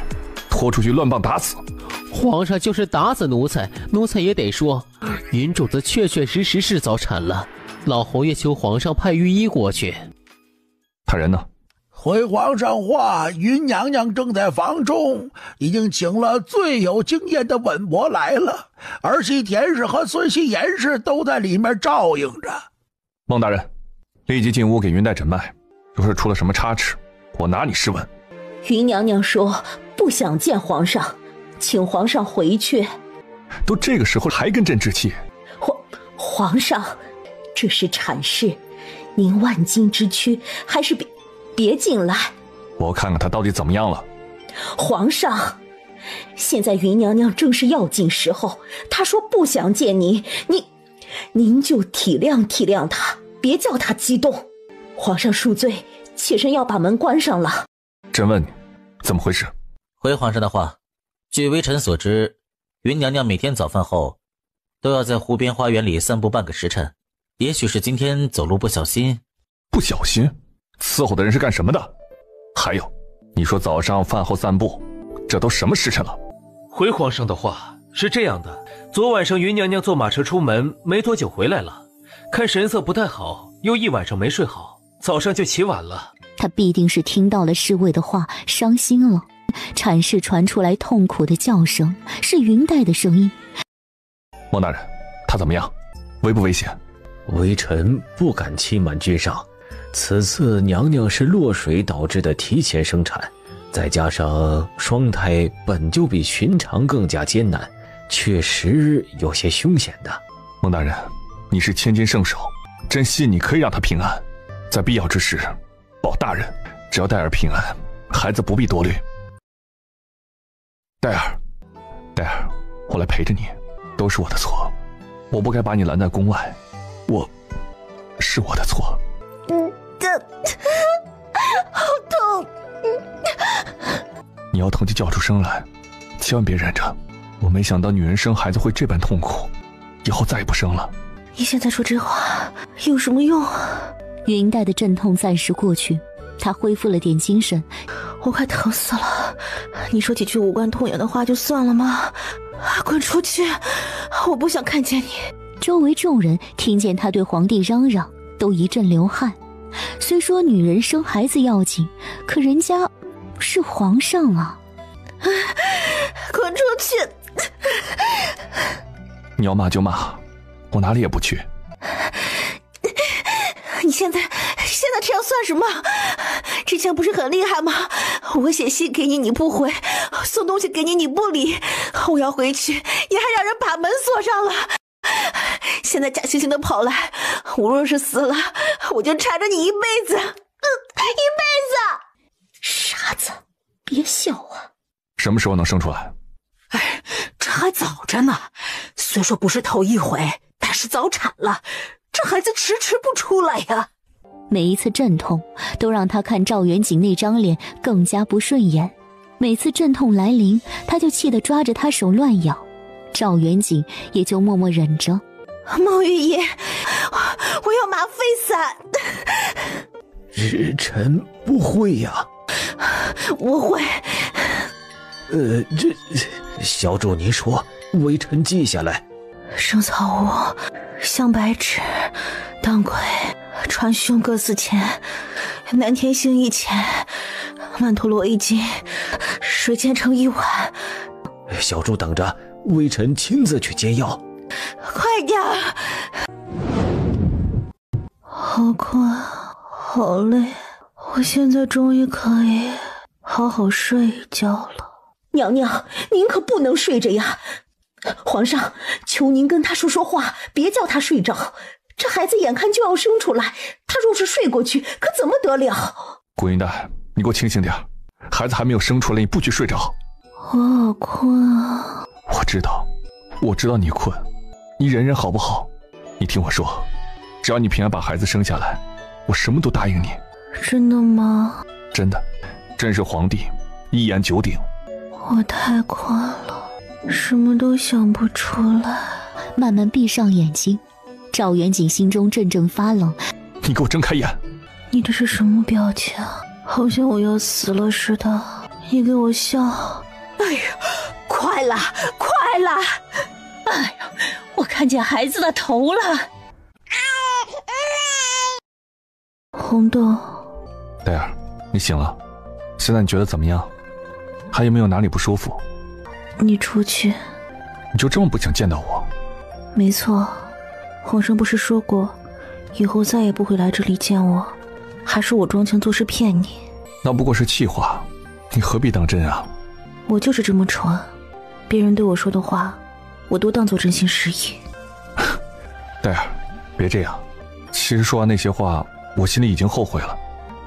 拖出去乱棒打死！皇上就是打死奴才，奴才也得说，云主子确确实实是早产了。老侯爷求皇上派御医过去。他人呢？回皇上话，云娘娘正在房中，已经请了最有经验的稳婆来了，儿媳田氏和孙媳严氏都在里面照应着。孟大人，立即进屋给云黛诊脉，若是出了什么差池，我拿你试问。云娘娘说不想见皇上，请皇上回去。都这个时候还跟朕置气？皇上，这是产事，您万金之躯，还是别进来。我看看他到底怎么样了。皇上，现在云娘娘正是要紧时候，她说不想见您就体谅体谅她，别叫她激动。皇上恕罪，妾身要把门关上了。朕问你，怎么回事？回皇上的话，据微臣所知，云娘娘每天早饭后都要在湖边花园里散步半个时辰，也许是今天走路不小心。不小心？伺候的人是干什么的？还有，你说早上饭后散步，这都什么时辰了？回皇上的话是这样的，昨晚上云娘娘坐马车出门没多久回来了，看神色不太好，又一晚上没睡好，早上就起晚了。他必定是听到了侍卫的话，伤心了。产室传出来痛苦的叫声，是云黛的声音。孟大人，他怎么样？危不危险？微臣不敢欺瞒君上，此次娘娘是落水导致的提前生产，再加上双胎本就比寻常更加艰难，确实有些凶险的。孟大人，你是千金圣手，朕信你可以让她平安，在必要之时保大人，只要戴尔平安，孩子不必多虑。戴尔，我来陪着你，都是我的错，我不该把你拦在宫外，是我的错。好痛！你要疼就叫出声来，千万别忍着。我没想到女人生孩子会这般痛苦，以后再也不生了。你现在说这话有什么用？云黛的阵痛暂时过去，她恢复了点精神。我快疼死了！你说几句无关痛痒的话就算了吗？滚出去！我不想看见你。周围众人听见他对皇帝嚷嚷，都一阵流汗。虽说女人生孩子要紧，可人家是皇上啊！滚出去！你要骂就骂，我哪里也不去。你现在这样算什么？之前不是很厉害吗？我写信给你你不回，送东西给你你不理，我要回去你还让人把门锁上了。现在假惺惺的跑来，我若是死了，我就缠着你一辈子，一辈子！傻子，别笑啊！什么时候能生出来？哎，这还早着呢。虽说不是头一回，但是早产了，这孩子迟不出来呀。每一次阵痛都让他看赵元景那张脸更加不顺眼，每次阵痛来临，他就气得抓着他手乱咬，赵元景也就默默忍着。孟玉爷，我要吗啡散。日臣不会呀。我会。这小主您说，微臣记下来。生草屋、香白芷、当归、川芎各4钱，南天星1钱，曼陀罗1斤，水煎成1碗。小主等着，微臣亲自去煎药。快点！好困，好累，我现在终于可以好好睡一觉了。娘娘，您可不能睡着呀！皇上，求您跟他说话，别叫他睡着。这孩子眼看就要生出来，他若是睡过去，可怎么得了？顾云黛，你给我清醒点，孩子还没有生出来，你不许睡着。我好困啊！我知道你困，你忍忍好不好？你听我说，只要你平安把孩子生下来，我什么都答应你。真的吗？真的，朕是皇帝，一言九鼎。我太困了，什么都想不出来。慢慢闭上眼睛，赵元景心中阵阵发冷。你给我睁开眼！你这是什么表情？好像我要死了似的。你给我笑！哎呀，快了，快了！哎呀，我看见孩子的头了。红豆，黛儿，你醒了，现在你觉得怎么样？还有没有哪里不舒服？你出去。你就这么不想见到我？没错，皇上不是说过，以后再也不会来这里见我，还是我装腔作势骗你？那不过是气话，你何必当真啊？我就是这么蠢，别人对我说的话，我都当作真心实意。黛儿，别这样。其实说完那些话，我心里已经后悔了，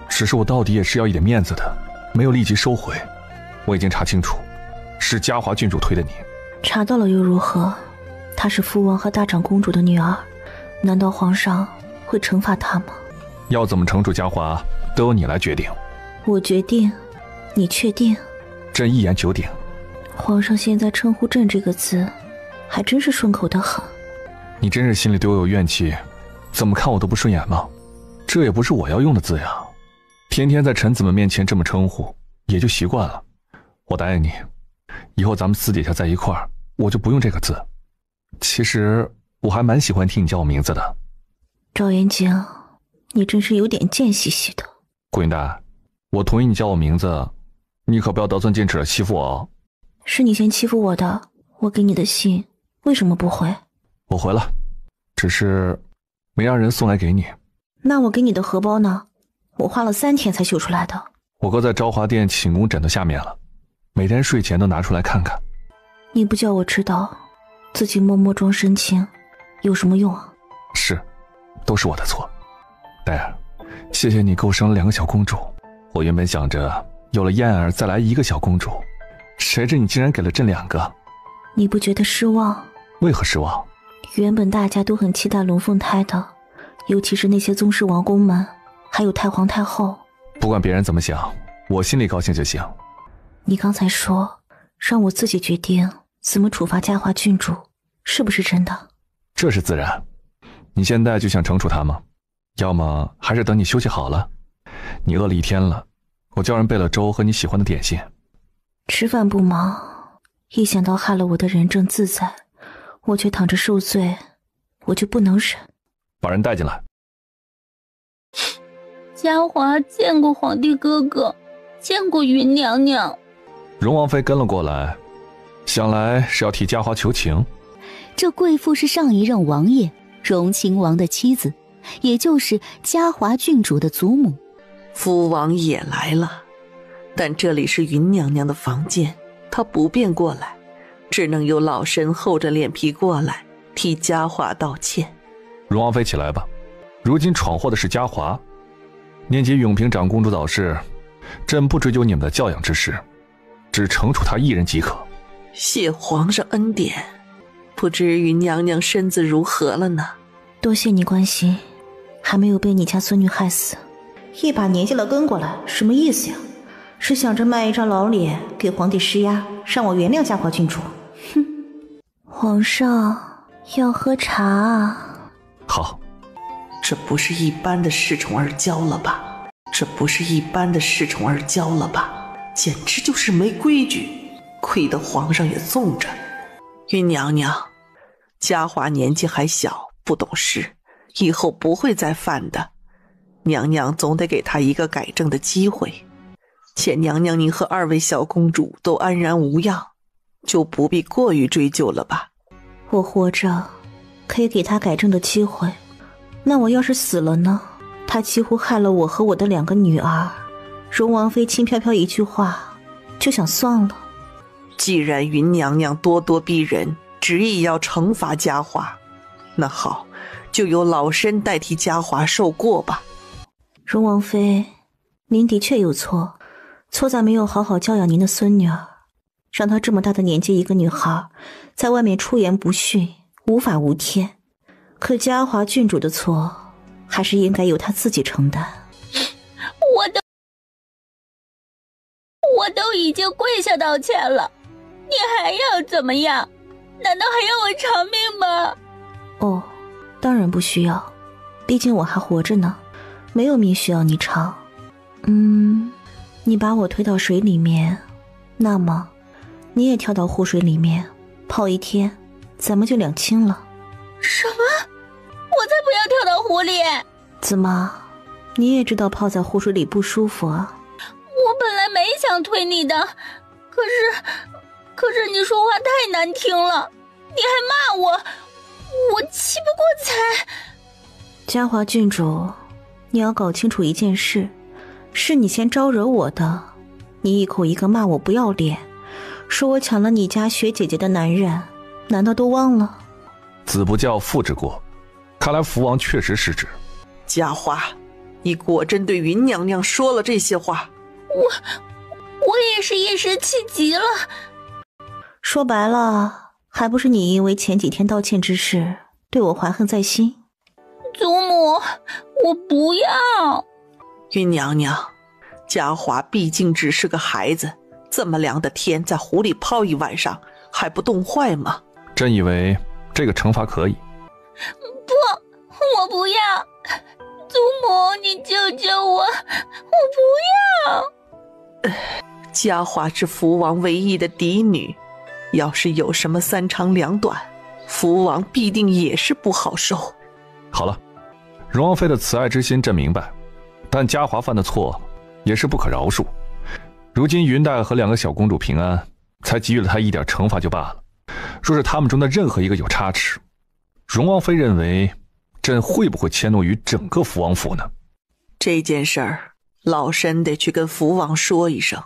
只是我到底也是要一点面子的，没有立即收回。我已经查清楚，是嘉华郡主推的你。查到了又如何？她是父王和大长公主的女儿，难道皇上会惩罚她吗？要怎么惩处嘉华，都由你来决定。我决定，你确定？朕一言九鼎。皇上现在称呼朕这个字，还真是顺口的很。你真是心里对我有怨气，怎么看我都不顺眼吗？这也不是我要用的字呀，天天在臣子们面前这么称呼，也就习惯了。我答应你，以后咱们私底下在一块儿，我就不用这个字。其实我还蛮喜欢听你叫我名字的。赵元景，你真是有点贱兮兮的。顾云黛，我同意你叫我名字，你可不要得寸进尺的欺负我哦。是你先欺负我的，我给你的信为什么不回？我回了，只是没让人送来给你。那我给你的荷包呢？我花了3天才绣出来的。我搁在昭华殿寝宫枕头下面了，每天睡前都拿出来看看。你不叫我知道，自己默默装深情，有什么用啊？是，都是我的错。黛儿，谢谢你给我生了2个小公主。我原本想着有了燕儿再来1个小公主，谁知你竟然给了朕2个。你不觉得失望？为何失望？原本大家都很期待龙凤胎的，尤其是那些宗室王公们，还有太皇太后。不管别人怎么想，我心里高兴就行。你刚才说让我自己决定怎么处罚嘉华郡主，是不是真的？这是自然。你现在就想惩处他吗？要么还是等你休息好了。你饿了一天了，我叫人备了粥和你喜欢的点心。吃饭不忙，一想到害了我的人正自在，我却躺着受罪，我就不能忍。把人带进来。嘉华见过皇帝哥哥，见过云娘娘。荣王妃跟了过来，想来是要替嘉华求情。这贵妇是上一任王爷荣亲王的妻子，也就是嘉华郡主的祖母。父王也来了，但这里是云娘娘的房间，她不便过来，只能由老身厚着脸皮过来替嘉华道歉。荣王妃起来吧，如今闯祸的是嘉华，念及永平长公主早逝，朕不追究你们的教养之事，只惩处她一人即可。谢皇上恩典，不知云娘娘身子如何了呢？多谢你关心，还没有被你家孙女害死。一把年纪了跟过来，什么意思呀？是想着卖一张老脸给皇帝施压，让我原谅嘉华郡主？哼！皇上要喝茶啊？好。这不是一般的恃宠而骄了吧？这不是一般的恃宠而骄了吧？简直就是没规矩，亏得皇上也纵着。云娘娘，嘉华年纪还小，不懂事，以后不会再犯的。娘娘总得给他一个改正的机会。且娘娘您和2位小公主都安然无恙，就不必过于追究了吧。我活着可以给他改正的机会，那我要是死了呢？他几乎害了我和我的2个女儿，荣王妃轻飘飘一句话就想算了。既然云娘娘咄咄逼人，执意要惩罚嘉华，那好，就由老身代替嘉华受过吧。荣王妃，您的确有错，错在没有好好教养您的孙女儿，让她这么大的年纪一个女孩，在外面出言不逊，无法无天。可嘉华郡主的错，还是应该由她自己承担。我都已经跪下道歉了，你还要怎么样？难道还要我偿命吗？哦，当然不需要，毕竟我还活着呢，没有命需要你偿。你把我推到水里面，那么你也跳到湖水里面泡1天，咱们就两清了。什么？我才不要跳到湖里！怎么，你也知道泡在湖水里不舒服啊？我本来没想推你的，可是你说话太难听了，你还骂我，我气不过才。嘉华郡主，你要搞清楚一件事，是你先招惹我的，你一口一个骂我不要脸，说我抢了你家雪姐姐的男人，难道都忘了？子不教父之过，看来福王确实失职。嘉华，你果真对云娘娘说了这些话？我也是一时气急了。说白了，还不是你因为前几天道歉之事对我怀恨在心？祖母，我不要。云娘娘，嘉华毕竟只是个孩子，这么凉的天在湖里泡1晚上还不冻坏吗？朕以为这个惩罚可以。不，我不要。祖母，你救救我，我不要。嘉华是福王唯一的嫡女，要是有什么3长2短，福王必定也是不好受。好了，荣王妃的慈爱之心朕明白，但嘉华犯的错也是不可饶恕。如今云黛和2个小公主平安，才给予了她一点惩罚就罢了。若是他们中的任何一个有差池，荣王妃认为朕会不会迁怒于整个福王府呢？这件事儿老身得去跟福王说一声。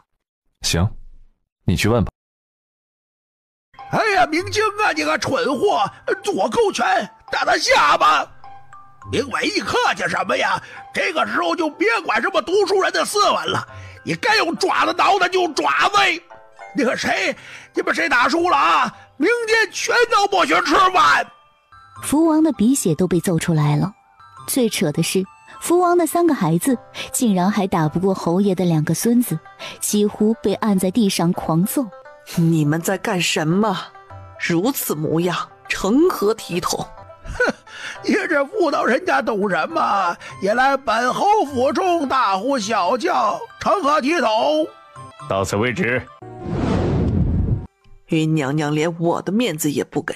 行，你去问吧。哎呀，明镜啊，你个蠢货，左勾拳打他下巴。明伟，你客气什么呀？这个时候就别管什么读书人的斯文了，你该用爪子挠他就用爪子。你们谁打输了啊？明天全都不许吃饭。福王的鼻血都被揍出来了，最扯的是，福王的3个孩子竟然还打不过侯爷的2个孙子，几乎被按在地上狂揍。你们在干什么？如此模样，成何体统？哼，你这妇道人家懂什么？也来本侯府中大呼小叫，成何体统？到此为止。云娘娘连我的面子也不给，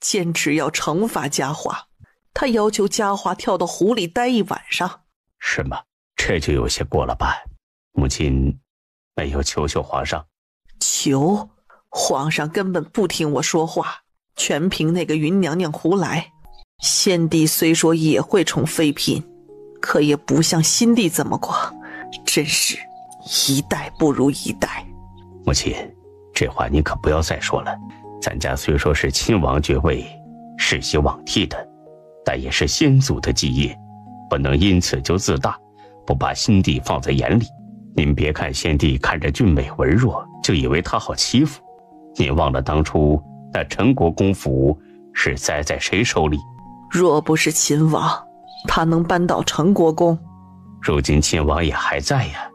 坚持要惩罚嘉华。她要求嘉华跳到湖里待1晚上。什么？这就有些过了吧？母亲没有求皇上。求？皇上根本不听我说话，全凭那个云娘娘胡来。先帝虽说也会宠妃嫔，可也不像新帝这么过，真是一代不如一代。母亲，这话您可不要再说了。咱家虽说是亲王爵位，世袭罔替的，但也是先祖的基业，不能因此就自大，不把新帝放在眼里。您别看先帝看着俊美文弱，就以为他好欺负。您忘了当初那陈国公府是栽在谁手里？若不是秦王，他能扳倒陈国公？如今秦王也还在呀。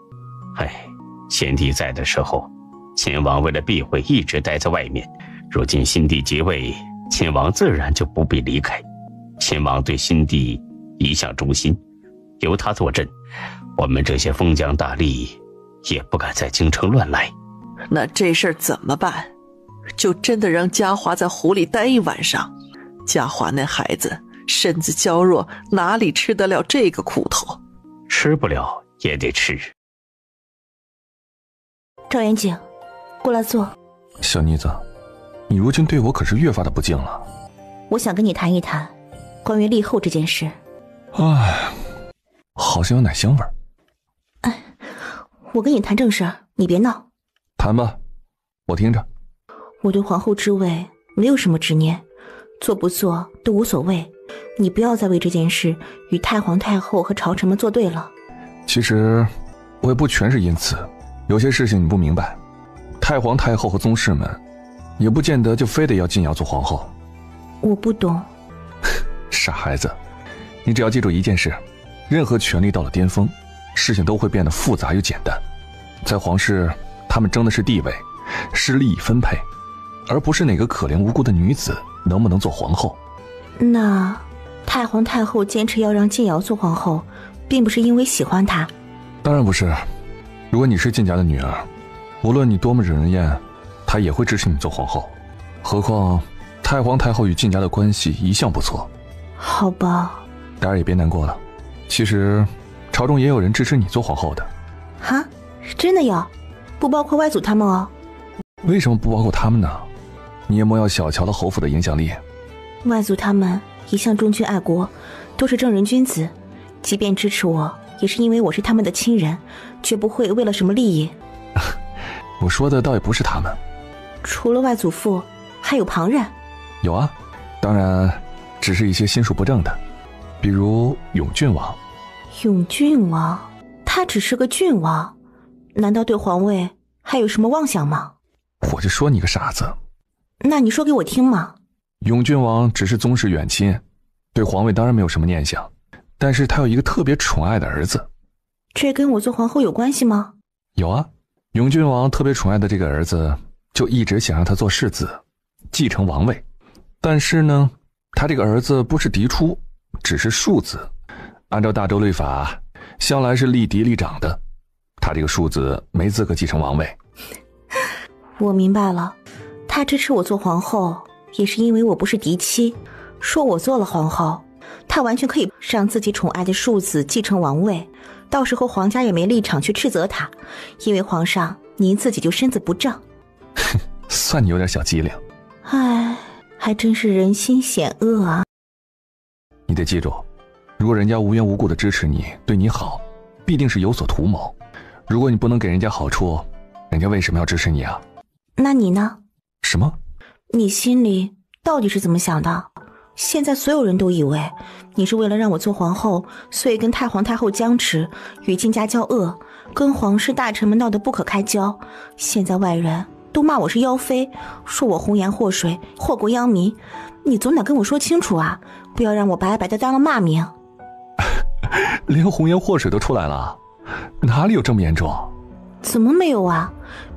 先帝在的时候，秦王为了避讳一直待在外面。如今新帝即位，秦王自然就不必离开。秦王对新帝一向忠心，由他坐镇，我们这些封疆大吏也不敢在京城乱来。那这事儿怎么办？就真的让嘉华在湖里待1晚上？嘉华那孩子身子娇弱，哪里吃得了这个苦头？吃不了也得吃。赵元景，过来坐。小妮子，你如今对我可是越发的不敬了。我想跟你谈一谈关于立后这件事。好像有奶香味儿。我跟你谈正事，你别闹。谈吧，我听着。我对皇后之位没有什么执念，做不做都无所谓。你不要再为这件事与太皇太后和朝臣们作对了。其实我也不全是因此，有些事情你不明白，太皇太后和宗室们也不见得就非得要晋瑶做皇后。我不懂。傻孩子，你只要记住一件事，任何权力到了巅峰，事情都会变得复杂又简单。在皇室，他们争的是地位，是利益分配，而不是哪个可怜无辜的女子能不能做皇后。那太皇太后坚持要让晋瑶做皇后，并不是因为喜欢她。当然不是，如果你是晋家的女儿，无论你多么惹人厌，她也会支持你做皇后。何况太皇太后与晋家的关系一向不错。好吧，大家也别难过了，其实朝中也有人支持你做皇后的。哈，真的有？不包括外祖他们哦。为什么不包括他们呢？你也莫要小瞧了侯府的影响力。外祖他们一向忠君爱国，都是正人君子，即便支持我，也是因为我是他们的亲人，绝不会为了什么利益。我说的倒也不是他们。除了外祖父，还有旁人？有啊，当然只是一些心术不正的，比如永郡王。永郡王？他只是个郡王，难道对皇位还有什么妄想吗？我就说你个傻子。那你说给我听嘛。永郡王只是宗室远亲，对皇位当然没有什么念想，但是他有一个特别宠爱的儿子。这跟我做皇后有关系吗？有啊，永郡王特别宠爱的这个儿子，就一直想让他做世子，继承王位。但是呢，他这个儿子不是嫡出，只是庶子，按照大周律法，向来是立嫡立长的，他这个庶子没资格继承王位。我明白了，他支持我做皇后，也是因为我不是嫡妻，说我做了皇后，他完全可以让自己宠爱的庶子继承王位，到时候皇家也没立场去斥责他，因为皇上您自己就身子不正。算你有点小机灵。唉，还真是人心险恶啊。你得记住，如果人家无缘无故的支持你，对你好，必定是有所图谋。如果你不能给人家好处，人家为什么要支持你啊？那你呢？什么？你心里到底是怎么想的？现在所有人都以为你是为了让我做皇后，所以跟太皇太后僵持，与晋家交恶，跟皇室大臣们闹得不可开交。现在外人都骂我是妖妃，说我红颜祸水，祸国殃民。你总得跟我说清楚啊，不要让我白白的当了骂名。连红颜祸水都出来了，哪里有这么严重？怎么没有啊？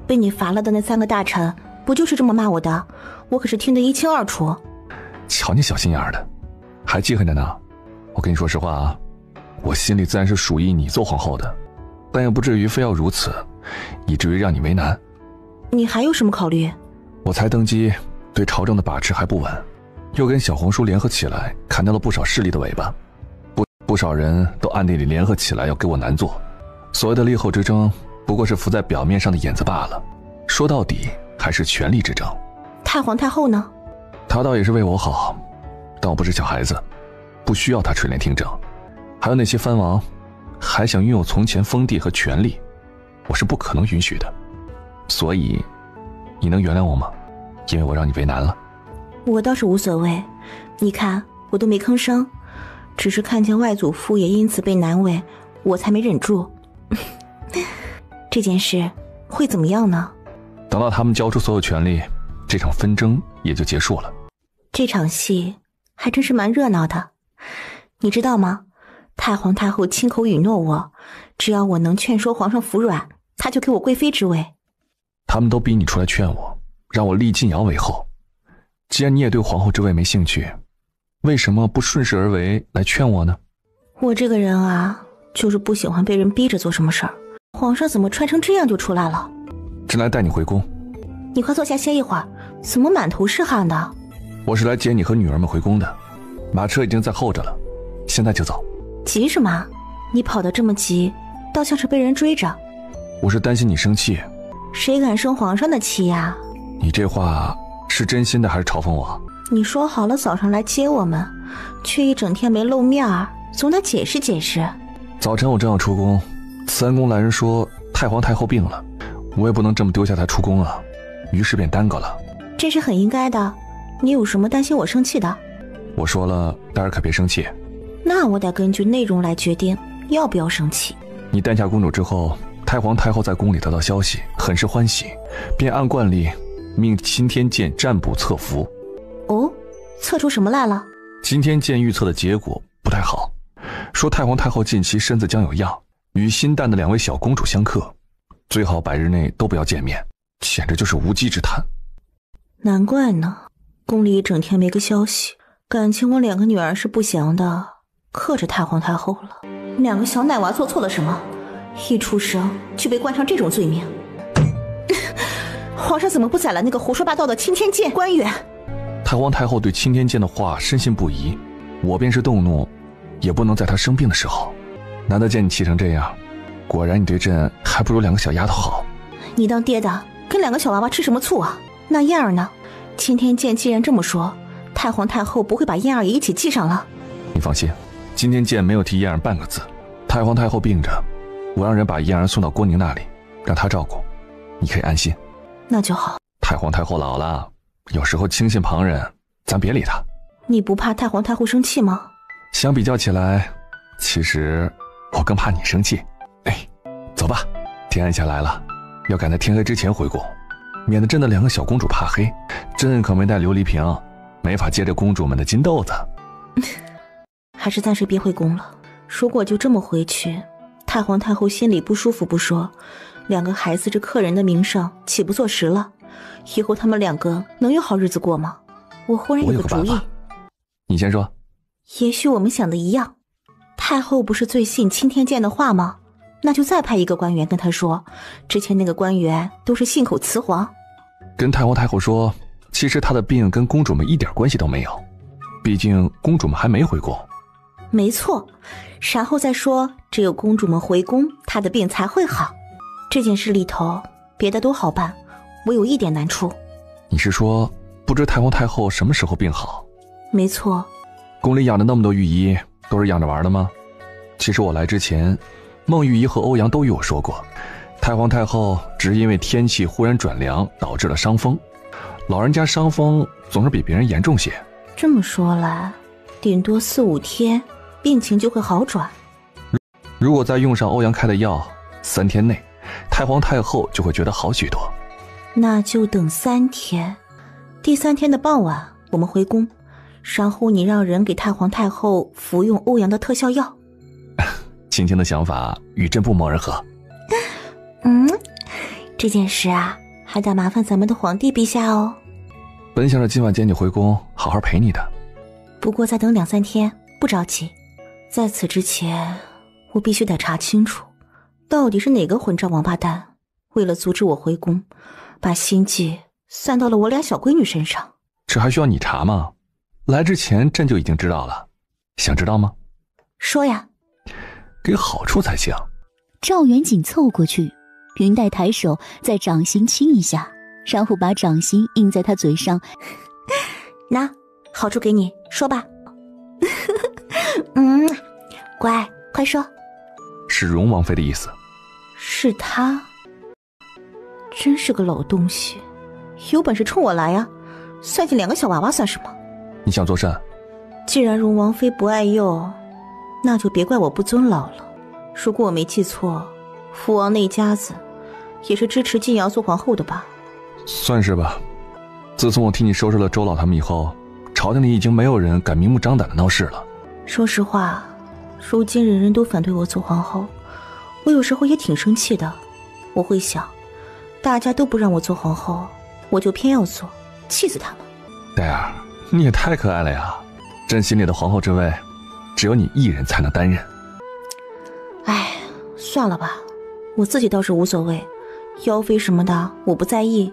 被你罚了的那3个大臣不就是这么骂我的？我可是听得一清二楚。瞧你小心眼的，还记恨着呢。我跟你说实话啊，我心里自然是属意你做皇后的，但也不至于非要如此，以至于让你为难。你还有什么考虑？我才登基，对朝政的把持还不稳，又跟小红书联合起来，砍掉了不少势力的尾巴，不少人都暗地里联合起来要给我难做。所谓的立后之争，不过是浮在表面上的眼子罢了，说到底还是权力之争。太皇太后呢？她倒也是为我好，但我不是小孩子，不需要她垂帘听政。还有那些藩王，还想拥有从前封地和权力，我是不可能允许的。所以，你能原谅我吗？因为我让你为难了。我倒是无所谓，你看我都没吭声，只是看见外祖父也因此被难为，我才没忍住。这件事会怎么样呢？等到他们交出所有权力，这场纷争也就结束了。这场戏还真是蛮热闹的，你知道吗？太皇太后亲口允诺我，只要我能劝说皇上服软，他就给我贵妃之位。他们都逼你出来劝我，让我立晋瑶为后。既然你也对皇后之位没兴趣，为什么不顺势而为来劝我呢？我这个人啊，就是不喜欢被人逼着做什么事儿。皇上怎么穿成这样就出来了？正来带你回宫。你快坐下歇一会儿，怎么满头是汗的？我是来接你和女儿们回宫的，马车已经在候着了，现在就走。急什么？你跑得这么急，倒像是被人追着。我是担心你生气。谁敢生皇上的气呀？你这话是真心的还是嘲讽我？你说好了早上来接我们，却一整天没露面儿，总得解释解释。早晨我正要出宫，慈安宫来人说太皇太后病了，我也不能这么丢下她出宫啊，于是便耽搁了。这是很应该的，你有什么担心我生气的？我说了，待会儿可别生气。那我得根据内容来决定要不要生气。你诞下公主之后，太皇太后在宫里得到消息，很是欢喜，便按惯例命钦天监占卜测符。哦，测出什么来了？钦天监预测的结果不太好，说太皇太后近期身子将有恙，与新诞的2位小公主相克，最好100日内都不要见面，简直就是无稽之谈。难怪呢，宫里整天没个消息，感情我2个女儿是不祥的，克着太皇太后了。2个小奶娃做错了什么？一出生就被冠上这种罪名。皇上怎么不宰了那个胡说八道的钦天监官员？太皇太后对钦天监的话深信不疑，我便是动怒，也不能在她生病的时候。难得见你气成这样，果然你对朕还不如2个小丫头好。你当爹的跟2个小娃娃吃什么醋啊？那燕儿呢？钦天监既然这么说，太皇太后不会把燕儿也一起记上了。你放心，钦天监没有提燕儿半个字。太皇太后病着，我让人把燕儿送到郭宁那里，让她照顾，你可以安心。那就好。太皇太后老了，有时候轻信旁人，咱别理她。你不怕太皇太后生气吗？相比较起来，其实我更怕你生气。哎，走吧，天暗下来了，要赶在天黑之前回宫，免得朕的2个小公主怕黑。朕可没带琉璃瓶，没法接着公主们的金豆子。还是暂时别回宫了，如果就这么回去，太皇太后心里不舒服不说，2个孩子这客人的名声岂不坐实了？以后他们2个能有好日子过吗？我忽然有个主意。你先说。也许我们想的一样，太后不是最信钦天监的话吗？那就再派1个官员跟他说，之前那个官员都是信口雌黄。跟太皇太后说，其实她的病跟公主们一点关系都没有，毕竟公主们还没回宫。没错，然后再说只有公主们回宫，她的病才会好。这件事里头别的都好办，我有一点难处。你是说不知太皇太后什么时候病好？没错。宫里养的那么多御医，都是养着玩的吗？其实我来之前，孟御医和欧阳都与我说过，太皇太后只是因为天气忽然转凉导致了伤风，老人家伤风总是比别人严重些。这么说来，顶多4、5天病情就会好转。如果再用上欧阳开的药，3天内太皇太后就会觉得好许多。那就等3天，第3天的傍晚我们回宫，然后你让人给太皇太后服用欧阳的特效药。青青的想法与朕不谋而合。这件事啊，还得麻烦咱们的皇帝陛下哦。本想着今晚接你回宫，好好陪你的。不过再等2-3天，不着急。在此之前，我必须得查清楚，到底是哪个混账王八蛋，为了阻止我回宫，把心计散到了我俩小闺女身上。这还需要你查吗？来之前朕就已经知道了，想知道吗？说呀。给好处才行。赵元景凑过去，云黛抬手在掌心亲一下，然后把掌心印在他嘴上。那好处给你，说吧。乖，快说。是荣王妃的意思。是他？真是个老东西，有本事冲我来呀！算计2个小娃娃算什么？你想做甚？既然荣王妃不爱幼，那就别怪我不尊老了。如果我没记错，父王那家子也是支持晋瑶做皇后的吧？算是吧。自从我替你收拾了周老他们以后，朝廷里已经没有人敢明目张胆的闹事了。说实话，如今人人都反对我做皇后，我有时候也挺生气的。我会想，大家都不让我做皇后，我就偏要做，气死他们。黛儿，你也太可爱了呀！朕心里的皇后之位，只有你一人才能担任。哎，算了吧，我自己倒是无所谓，妖妃什么的我不在意，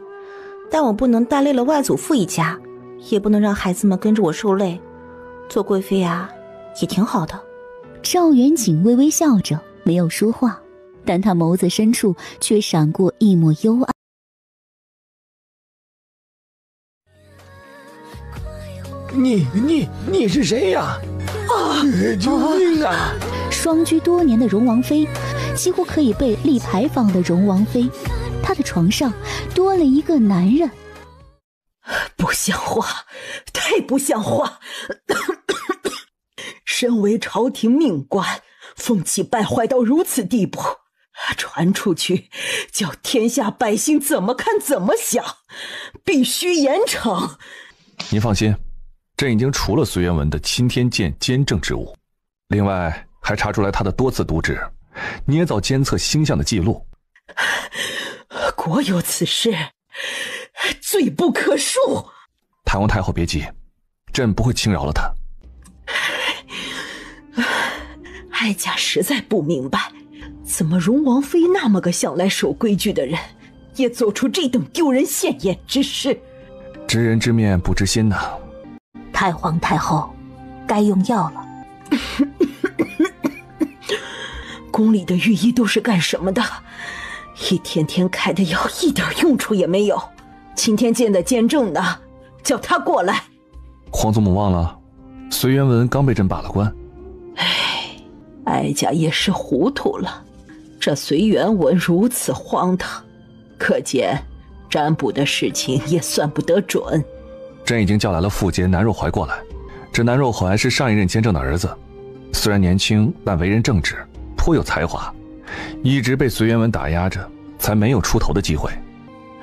但我不能带累了外祖父一家，也不能让孩子们跟着我受累。做贵妃啊，也挺好的。赵元景微微笑着，没有说话，但他眸子深处却闪过一抹幽暗。你是谁呀？救命啊！双居多年的荣王妃，几乎可以被立牌坊的荣王妃，她的床上多了一个男人。不像话，太不像话！身为朝廷命官，风气败坏到如此地步，传出去叫天下百姓怎么看怎么想，必须严惩。您放心，朕已经除了隋元文的钦天监监正职务，另外还查出来他的多次渎职，捏造监测星象的记录。果有此事，罪不可恕。太皇太后别急，朕不会轻饶了他。哀家实在不明白，怎么荣王妃那么个向来守规矩的人，也做出这等丢人现眼之事？知人知面不知心呐。太皇太后，该用药了。宫里的御医都是干什么的？一天天开的药一点用处也没有。钦天监的监正呢？叫他过来。皇祖母忘了，隋元文刚被朕罢了官。哀家也是糊涂了，这隋元文如此荒唐，可见占卜的事情也算不得准。朕已经叫来了副监南若怀过来。这南若怀是上一任监正的儿子，虽然年轻，但为人正直，颇有才华，一直被隋元文打压着，才没有出头的机会。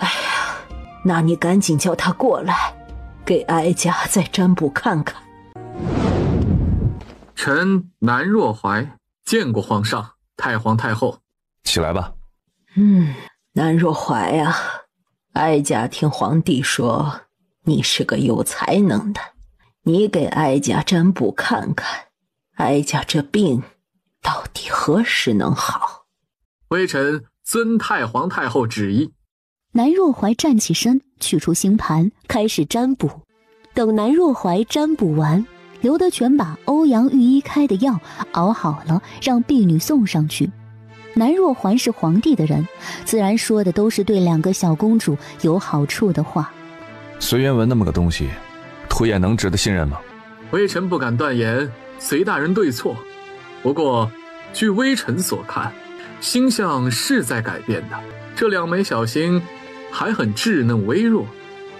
哎呀，那你赶紧叫他过来，给哀家再占卜看看。臣南若怀见过皇上、太皇太后。起来吧。南若怀啊，哀家听皇帝说你是个有才能的，你给哀家占卜看看，哀家这病到底何时能好？微臣遵太皇太后旨意。南若怀站起身，取出星盘，开始占卜。等南若怀占卜完，刘德全把欧阳御医开的药熬好了，让婢女送上去。南若怀是皇帝的人，自然说的都是对2个小公主有好处的话。隋元文那么个东西，推演能值得信任吗？微臣不敢断言隋大人对错，不过据微臣所看，星象是在改变的。这2枚小星还很稚嫩微弱，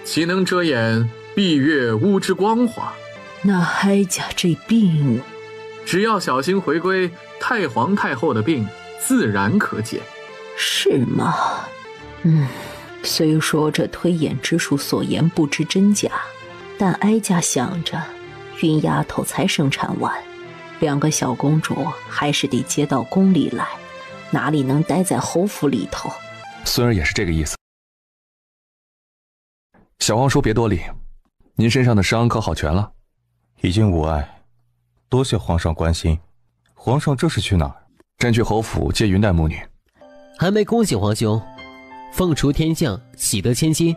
岂能遮掩蔽月乌之光华？那哀家这病，只要小星回归，太皇太后的病自然可解。是吗？虽说这推演之术所言不知真假，但哀家想着，云丫头才生产完， 2个小公主还是得接到宫里来，哪里能待在侯府里头？孙儿也是这个意思。小皇叔别多礼，您身上的伤可好全了？已经无碍，多谢皇上关心。皇上这是去哪儿？朕去侯府接云黛母女。还没恭喜皇兄，凤雏天降，喜得千金。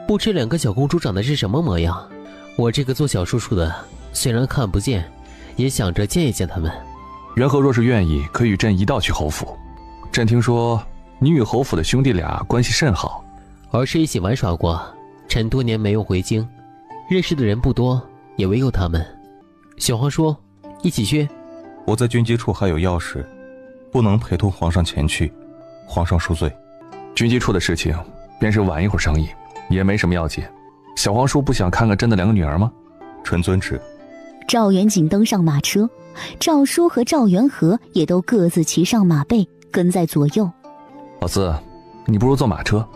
不知2个小公主长得是什么模样？我这个做小叔叔的，虽然看不见，也想着见一见他们。元和若是愿意，可以与朕一道去侯府。朕听说你与侯府的兄弟俩关系甚好，儿时一起玩耍过。臣多年没有回京，认识的人不多，也唯有他们。小皇叔，一起去。我在军机处还有要事，不能陪同皇上前去，皇上恕罪。军机处的事情便是晚一会儿商议，也没什么要紧。小皇叔不想看看朕的2个女儿吗？臣遵旨。赵元景登上马车，赵叔和赵元和也都各自骑上马背，跟在左右。老四，你不如坐马车。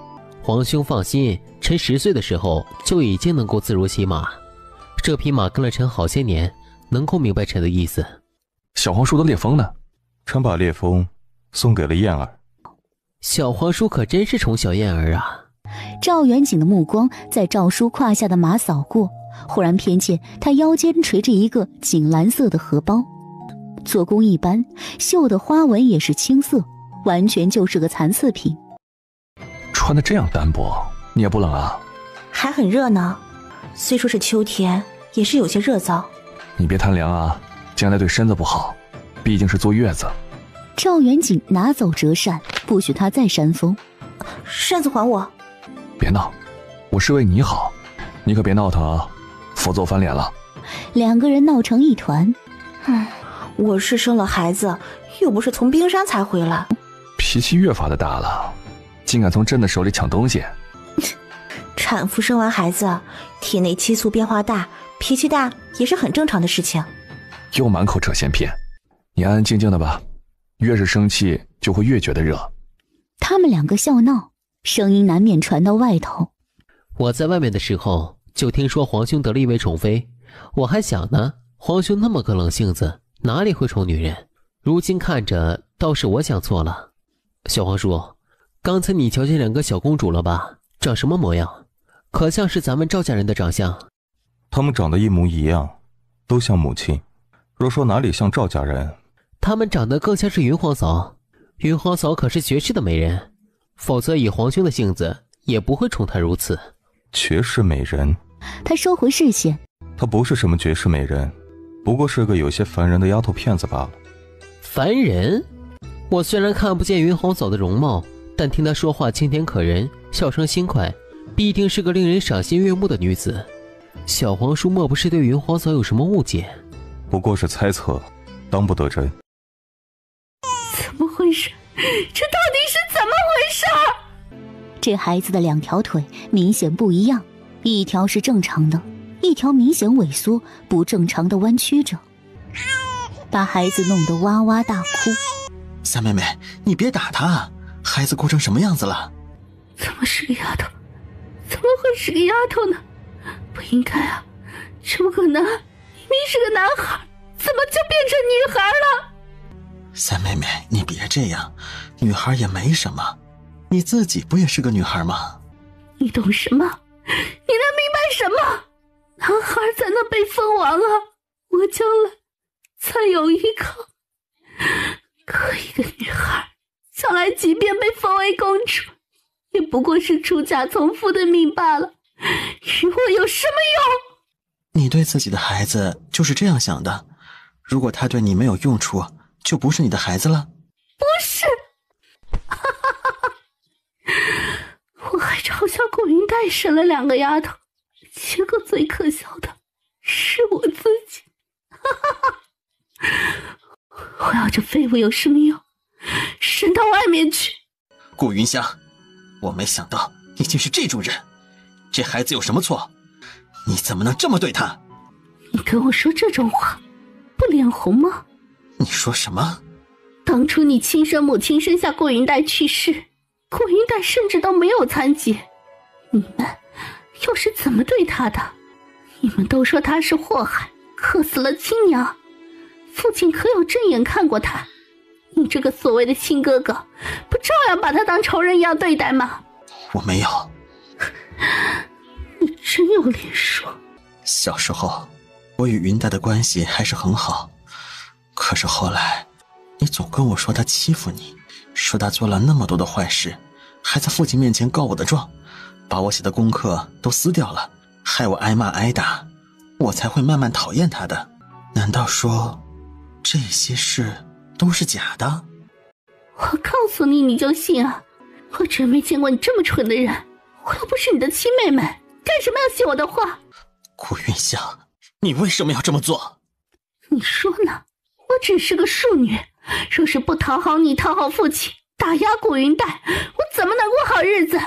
皇兄放心，臣10岁的时候就已经能够自如骑马，这匹马跟了臣好些年，能够明白臣的意思。小皇叔的烈风呢？臣把烈风送给了燕儿。小皇叔可真是宠小燕儿啊！赵元景的目光在赵叔胯下的马扫过，忽然瞥见他腰间垂着一个锦蓝色的荷包，做工一般，绣的花纹也是青色，完全就是个残次品。穿得这样单薄，你也不冷啊？还很热呢，虽说是秋天，也是有些热燥。你别贪凉啊，将来对身子不好，毕竟是坐月子。赵元景拿走折扇，不许他再扇风。扇子还我！别闹，我是为你好，你可别闹腾啊，否则我翻脸了。2个人闹成一团。我是生了孩子，又不是从冰山才回来。脾气越发的大了，竟敢从朕的手里抢东西。产妇生完孩子，体内激素变化大，脾气大也是很正常的事情。又满口扯闲篇，你安安静静的吧，越是生气就会越觉得热。他们2个笑闹，声音难免传到外头。我在外面的时候就听说皇兄得了一位宠妃，我还想呢，皇兄那么个冷性子，哪里会宠女人？如今看着倒是我想错了。小皇叔，刚才你瞧见2个小公主了吧？长什么模样？可像是咱们赵家人的长相。她们长得一模一样，都像母亲。若说哪里像赵家人，她们长得更像是云皇嫂。云皇嫂可是绝世的美人，否则以皇兄的性子也不会宠她如此。绝世美人？他收回视线。她不是什么绝世美人，不过是个有些烦人的丫头片子罢了。烦人？我虽然看不见云皇嫂的容貌，但听她说话清甜可人，笑声轻快，必定是个令人赏心悦目的女子。小皇叔莫不是对云皇嫂有什么误解？不过是猜测，当不得真。怎么回事？这到底是怎么回事？这孩子的2条腿明显不一样，一条是正常的，一条明显萎缩，不正常的弯曲着，把孩子弄得哇哇大哭。三妹妹，你别打他，孩子哭成什么样子了？怎么是个丫头？怎么会是个丫头呢？不应该啊，这么个男，明明是个男孩，怎么就变成女孩了？三妹妹，你别这样，女孩也没什么，你自己不也是个女孩吗？你懂什么？你能明白什么？男孩在那被封王啊，我将来才有依靠。可一个女孩，将来即便被封为公主，也不过是出嫁从夫的命罢了，与我有什么用？你对自己的孩子就是这样想的？如果他对你没有用处，就不是你的孩子了？不是，我还嘲笑顾云黛生了2个丫头，结果最可笑的是我自己。我要这废物有什么用？伸到外面去！顾云香，我没想到你竟是这种人，这孩子有什么错？你怎么能这么对他？你跟我说这种话，不脸红吗？你说什么？当初你亲生母亲生下顾云黛去世，顾云黛甚至都没有残疾，你们又是怎么对她的？你们都说她是祸害，克死了亲娘，父亲可有正眼看过他？你这个所谓的亲哥哥，不照样把他当仇人一样对待吗？我没有。你真有脸说。小时候，我与云黛的关系还是很好，可是后来，你总跟我说他欺负你，说他做了那么多的坏事，还在父亲面前告我的状，把我写的功课都撕掉了，害我挨骂挨打，我才会慢慢讨厌他的。难道说这些事都是假的？我告诉你你就信啊？我真没见过你这么蠢的人，我又不是你的亲妹妹，干什么要信我的话？顾云香，你为什么要这么做？你说呢？我只是个庶女，若是不讨好你，讨好父亲，打压顾云黛，我怎么能过好日子？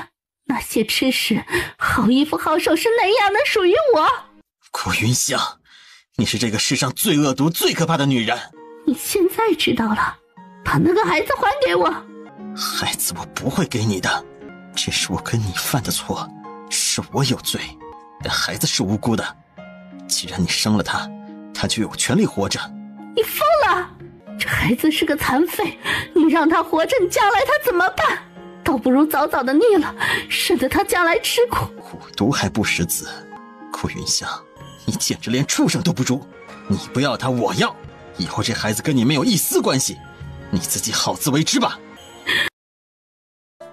那些吃食、好衣服、好首饰，哪样能属于我？顾云香，你是这个世上最恶毒、最可怕的女人。你现在知道了，把那个孩子还给我。孩子我不会给你的，这是我跟你犯的错，是我有罪，但孩子是无辜的。既然你生了他，他就有权利活着。你疯了！这孩子是个残废，你让他活着，你将来他怎么办？倒不如早早的灭了，省得他将来吃苦。苦毒还不食子，顾云香，你简直连畜生都不如。你不要他，我要。以后这孩子跟你没有一丝关系，你自己好自为之吧。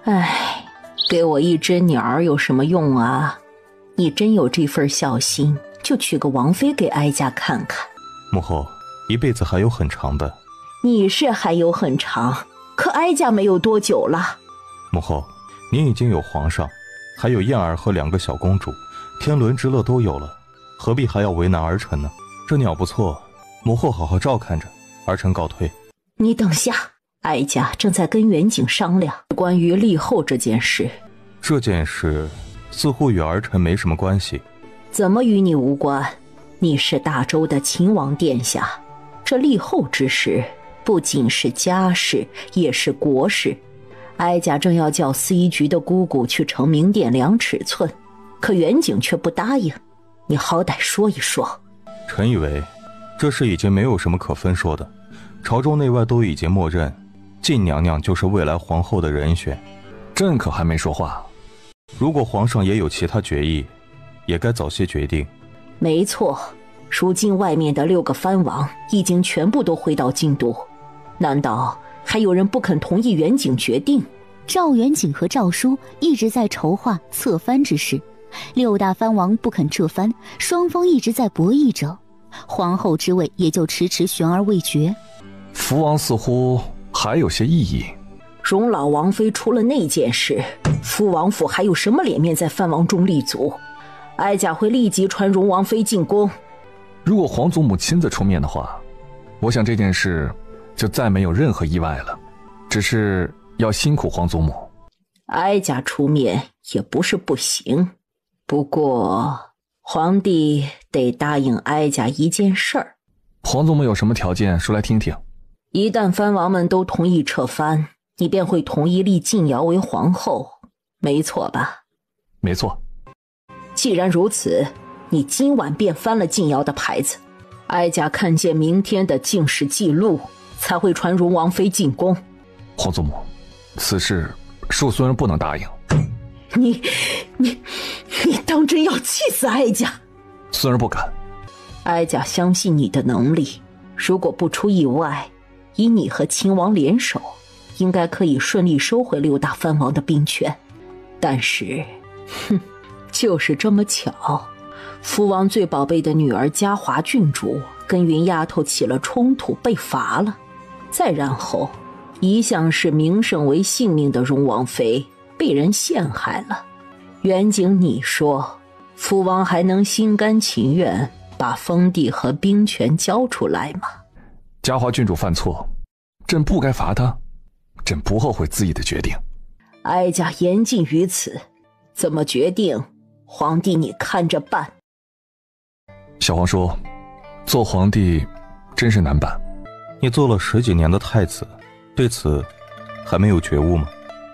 唉，给我一只鸟儿有什么用啊？你真有这份孝心，就娶个王妃给哀家看看。母后，一辈子还有很长的。你是还有很长，可哀家没有多久了。母后，您已经有皇上，还有燕儿和2个小公主，天伦之乐都有了，何必还要为难儿臣呢？这鸟不错，母后好好照看着，儿臣告退。你等下，哀家正在跟远景商量关于立后这件事。这件事似乎与儿臣没什么关系。怎么与你无关？你是大周的秦王殿下，这立后之事不仅是家事，也是国事。哀家正要叫司仪局的姑姑去承明殿量尺寸，可远景却不答应。你好歹说一说。臣以为这事已经没有什么可分说的，朝中内外都已经默认晋娘娘就是未来皇后的人选。朕可还没说话。如果皇上也有其他决议，也该早些决定。没错，如今外面的6个藩王已经全部都回到京都，难道还有人不肯同意远景决定？赵远景和赵叔一直在筹划策藩之事，6大藩王不肯撤藩，双方一直在博弈着，皇后之位也就迟迟悬而未决。福王似乎还有些异议。容老王妃出了那件事，福王府还有什么脸面在藩王中立足？哀家会立即传容王妃进宫。如果皇祖母亲自出面的话，我想这件事就再没有任何意外了，只是要辛苦皇祖母。哀家出面也不是不行，不过皇帝得答应哀家一件事儿。皇祖母有什么条件，说来听听。一旦藩王们都同意撤藩，你便会同意立静瑶为皇后，没错吧？没错。既然如此，你今晚便翻了静瑶的牌子，哀家看见明天的进士记录，才会传容王妃进宫。皇祖母，此事恕孙儿不能答应。你当真要气死哀家？孙儿不敢。哀家相信你的能力，如果不出意外，以你和秦王联手，应该可以顺利收回6大藩王的兵权。但是，就是这么巧，福王最宝贝的女儿嘉华郡主跟云丫头起了冲突，被罚了。再然后，一向是名声为性命的容王妃被人陷害了。远景，你说，福王还能心甘情愿把封地和兵权交出来吗？嘉华郡主犯错，朕不该罚她，朕不后悔自己的决定。哀家言尽于此，怎么决定，皇帝你看着办。小皇叔，做皇帝真是难办。你做了10几年的太子，对此还没有觉悟吗？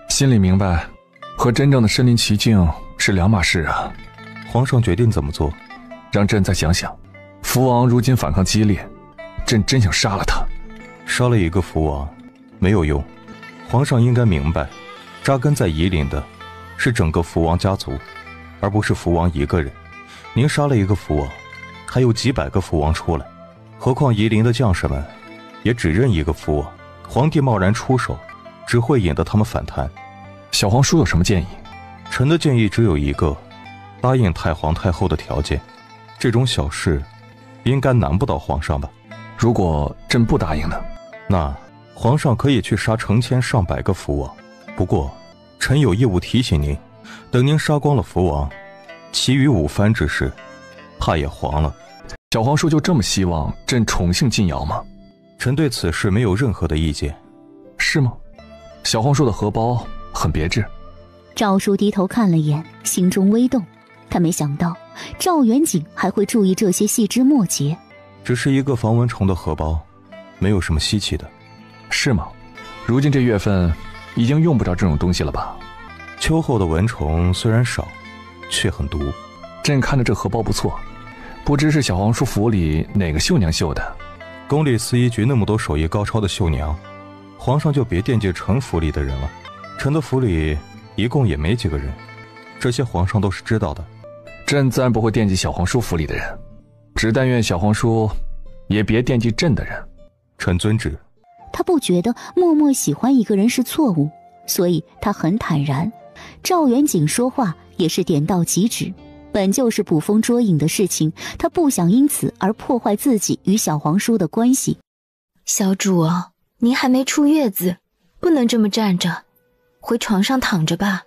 心里明白，和真正的身临其境是两码事啊。皇上决定怎么做，让朕再想想。福王如今反抗激烈，朕真想杀了他。杀了一个福王没有用，皇上应该明白，扎根在夷陵的是整个福王家族，而不是福王一个人。您杀了一个福王，还有几百个福王出来，何况夷陵的将士们也只认一个福王，皇帝贸然出手，只会引得他们反弹。小皇叔有什么建议？臣的建议只有一个，答应太皇太后的条件。这种小事应该难不倒皇上吧？如果朕不答应呢？那皇上可以去杀成千上百个福王，不过臣有义务提醒您，等您杀光了福王，其余5番之事怕也黄了。小皇叔就这么希望朕宠幸晋瑶吗？臣对此事没有任何的意见。是吗？小皇叔的荷包很别致。赵叔低头看了眼，心中微动，他没想到赵元景还会注意这些细枝末节。只是一个防蚊虫的荷包，没有什么稀奇的。是吗？如今这月份已经用不着这种东西了吧？秋后的蚊虫虽然少，却很毒。朕看着这荷包不错，不知是小皇叔府里哪个绣娘绣的。宫里司仪局那么多手艺高超的绣娘，皇上就别惦记臣府里的人了。臣的府里一共也没几个人，这些皇上都是知道的。朕自然不会惦记小皇叔府里的人，只但愿小皇叔也别惦记朕的人。臣遵旨。他不觉得默默喜欢一个人是错误，所以他很坦然。赵元景说话也是点到即止，本就是捕风捉影的事情，他不想因此而破坏自己与小皇叔的关系。小主，您还没出月子，不能这么站着，回床上躺着吧。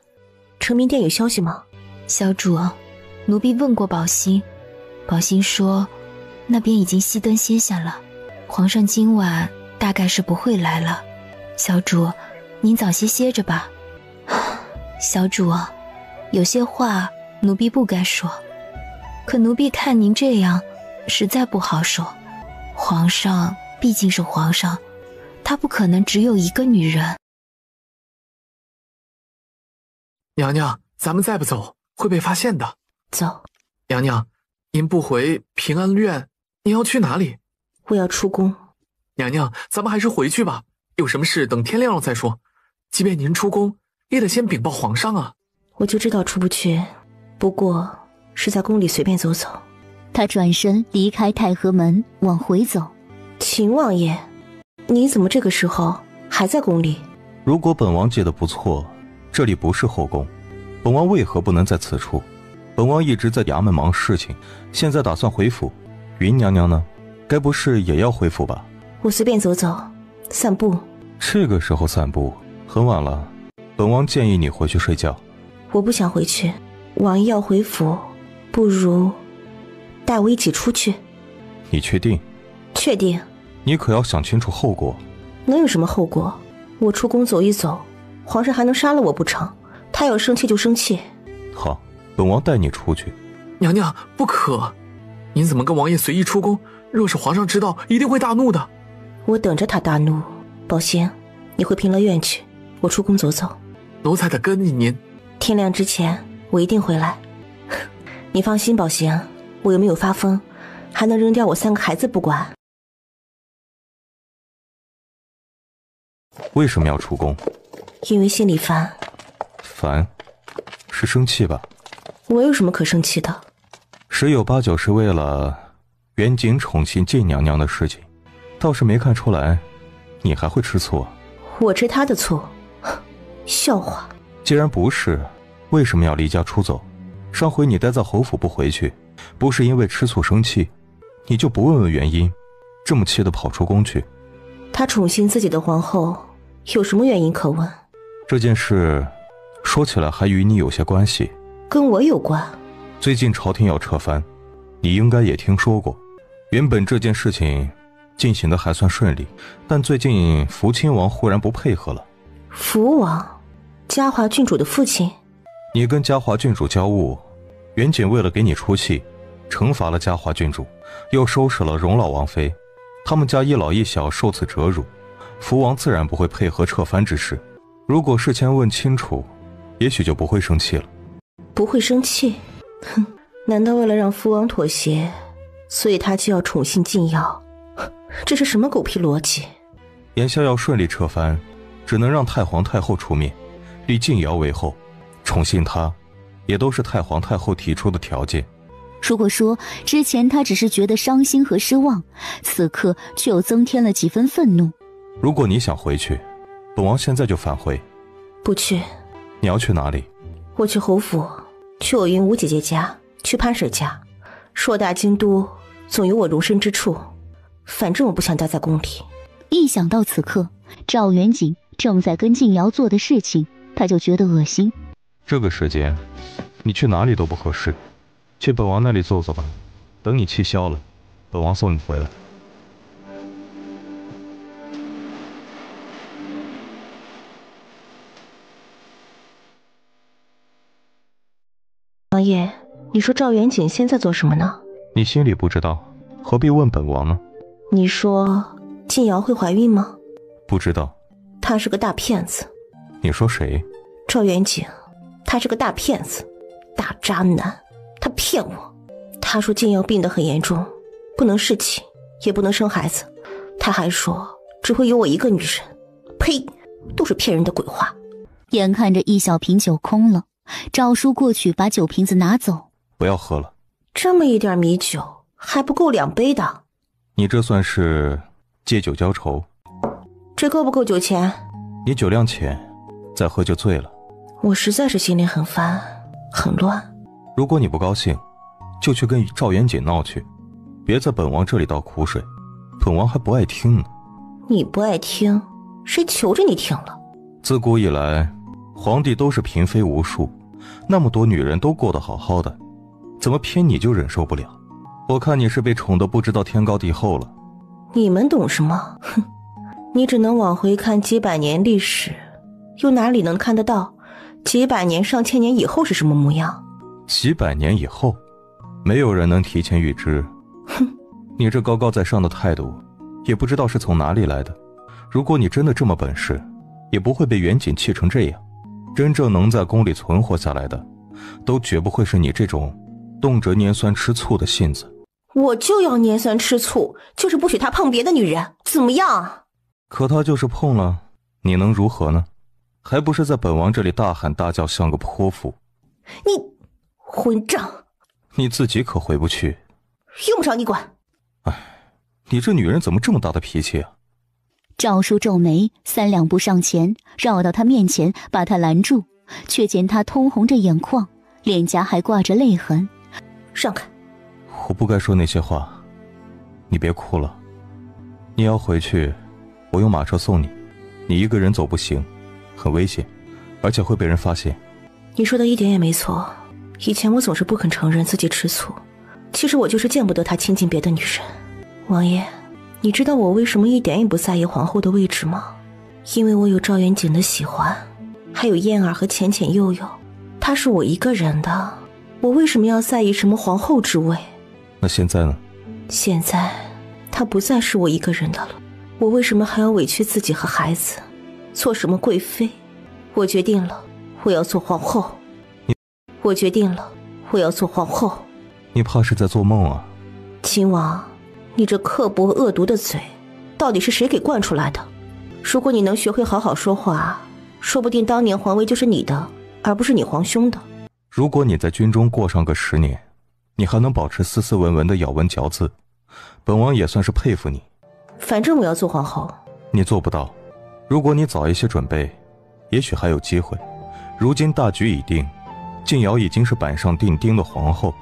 成明殿有消息吗？小主，奴婢问过宝欣，宝欣说那边已经熄灯歇下了，皇上今晚大概是不会来了。小主，您早些歇着吧。小主，有些话奴婢不该说，可奴婢看您这样实在不好受。皇上毕竟是皇上，他不可能只有一个女人。娘娘，咱们再不走会被发现的。走。娘娘，您不回平安院，您要去哪里？我要出宫。娘娘，咱们还是回去吧，有什么事等天亮了再说。即便您出宫，也得先禀报皇上啊。我就知道出不去，不过是在宫里随便走走。他转身离开太和门往回走。秦王爷，你怎么这个时候还在宫里？如果本王记得不错，这里不是后宫，本王为何不能在此处？本王一直在衙门忙事情，现在打算回府。云娘娘呢？该不是也要回府吧？我随便走走，散步。这个时候散步，很晚了，本王建议你回去睡觉。我不想回去，王爷要回府，不如带我一起出去。你确定？确定。你可要想清楚后果。能有什么后果？我出宫走一走，皇上还能杀了我不成？他要生气就生气。好，本王带你出去。娘娘，不可！您怎么跟王爷随意出宫？若是皇上知道，一定会大怒的。我等着他大怒。宝兴，你回平乐院去，我出宫走走。奴才得跟着您。天亮之前我一定回来。你放心，宝兴，我又没有发疯，还能扔掉我3个孩子不管。为什么要出宫？因为心里烦。烦？是生气吧？我有什么可生气的？10有8九是为了元景宠幸晋娘娘的事情，倒是没看出来你还会吃醋啊。我吃他的醋？笑话。既然不是，为什么要离家出走？上回你待在侯府不回去，不是因为吃醋生气，你就不问问原因，这么气得跑出宫去。他宠幸自己的皇后，有什么原因可问？这件事说起来还与你有些关系。跟我有关？最近朝廷要撤藩，你应该也听说过。原本这件事情进行的还算顺利，但最近福亲王忽然不配合了。福王？嘉华郡主的父亲？你跟嘉华郡主交恶，元景为了给你出气，惩罚了嘉华郡主，又收拾了荣老王妃，他们家一老一小受此折辱，福王自然不会配合撤藩之事。如果事前问清楚，也许就不会生气了。不会生气？哼，难道为了让福王妥协，所以他就要宠幸晋瑶？这是什么狗屁逻辑？眼下要顺利撤藩，只能让太皇太后出面，立靖瑶为后，宠幸她，也都是太皇太后提出的条件。如果说之前他只是觉得伤心和失望，此刻却又增添了几分愤怒。如果你想回去，本王现在就返回。不去。你要去哪里？我去侯府，去我云武姐姐家，去潘婶家。硕大京都，总有我容身之处。反正我不想待在宫里。一想到此刻赵元景正在跟靖瑶做的事情，他就觉得恶心。这个时间，你去哪里都不合适，去本王那里坐坐吧。等你气消了，本王送你回来。王爷，你说赵元景现在做什么呢？你心里不知道，何必问本王呢？你说靖瑶会怀孕吗？不知道。他是个大骗子。你说谁？赵元景，他是个大骗子，大渣男，他骗我。他说靖瑶病得很严重，不能侍寝，也不能生孩子。他还说只会有我一个女人。呸，都是骗人的鬼话。眼看着一小瓶酒空了，赵叔过去把酒瓶子拿走。不要喝了。这么一点米酒还不够2杯的。你这算是借酒浇愁。这够不够酒钱？你酒量浅，再喝就醉了。我实在是心里很烦，很乱。如果你不高兴，就去跟赵元景闹去，别在本王这里倒苦水，本王还不爱听呢。你不爱听，谁求着你听了？自古以来，皇帝都是嫔妃无数，那么多女人都过得好好的，怎么偏你就忍受不了？我看你是被宠得不知道天高地厚了。你们懂什么？哼，你只能往回看几百年历史，又哪里能看得到几百年上千年以后是什么模样？几百年以后，没有人能提前预知。哼，你这高高在上的态度，也不知道是从哪里来的。如果你真的这么本事，也不会被元景气成这样。真正能在宫里存活下来的，都绝不会是你这种动辄拈酸吃醋的性子。我就要拈酸吃醋，就是不许他碰别的女人，怎么样？可他就是碰了，你能如何呢？还不是在本王这里大喊大叫，像个泼妇。你混账！你自己可回不去，用不着你管。哎，你这女人怎么这么大的脾气啊？赵叔皱眉，3两步上前，绕到他面前，把他拦住，却见他通红着眼眶，脸颊还挂着泪痕。让开！我不该说那些话，你别哭了。你要回去，我用马车送你。你一个人走不行，很危险，而且会被人发现。你说的一点也没错。以前我总是不肯承认自己吃醋，其实我就是见不得他亲近别的女人。王爷，你知道我为什么一点也不在意皇后的位置吗？因为我有赵元景的喜欢，还有燕儿和浅浅佑佑，他是我一个人的，我为什么要在意什么皇后之位？那现在呢？现在他不再是我一个人的了，我为什么还要委屈自己和孩子，做什么贵妃？我决定了，我要做皇后。我决定了，我要做皇后。你怕是在做梦啊？秦王，你这刻薄恶毒的嘴，到底是谁给惯出来的？如果你能学会好好说话，说不定当年皇位就是你的，而不是你皇兄的。如果你在军中过上个10年，你还能保持斯斯文文的咬文嚼字，本王也算是佩服你。反正我要做皇后。你做不到，如果你早一些准备，也许还有机会。如今大局已定，靖瑶已经是板上钉钉的皇后，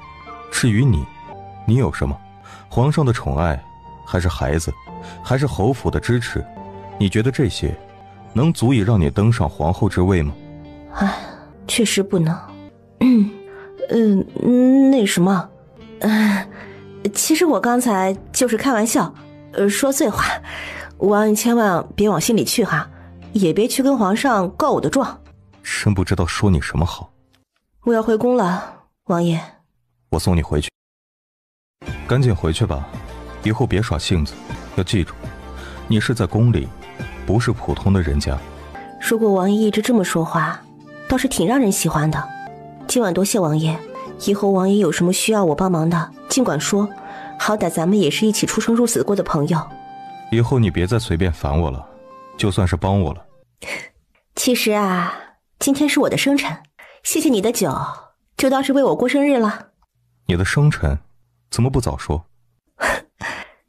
至于你，你有什么？皇上的宠爱，还是孩子，还是侯府的支持？你觉得这些能足以让你登上皇后之位吗？唉，确实不能。那什么，其实我刚才就是开玩笑，说醉话，王爷千万别往心里去哈，也别去跟皇上告我的状。真不知道说你什么好。我要回宫了，王爷。我送你回去。赶紧回去吧，以后别耍性子，要记住，你是在宫里，不是普通的人家。如果王爷一直这么说话，倒是挺让人喜欢的。今晚多谢王爷，以后王爷有什么需要我帮忙的，尽管说，好歹咱们也是一起出生入死过的朋友。以后你别再随便烦我了，就算是帮我了。其实啊，今天是我的生辰，谢谢你的酒，就当是为我过生日了。你的生辰怎么不早说？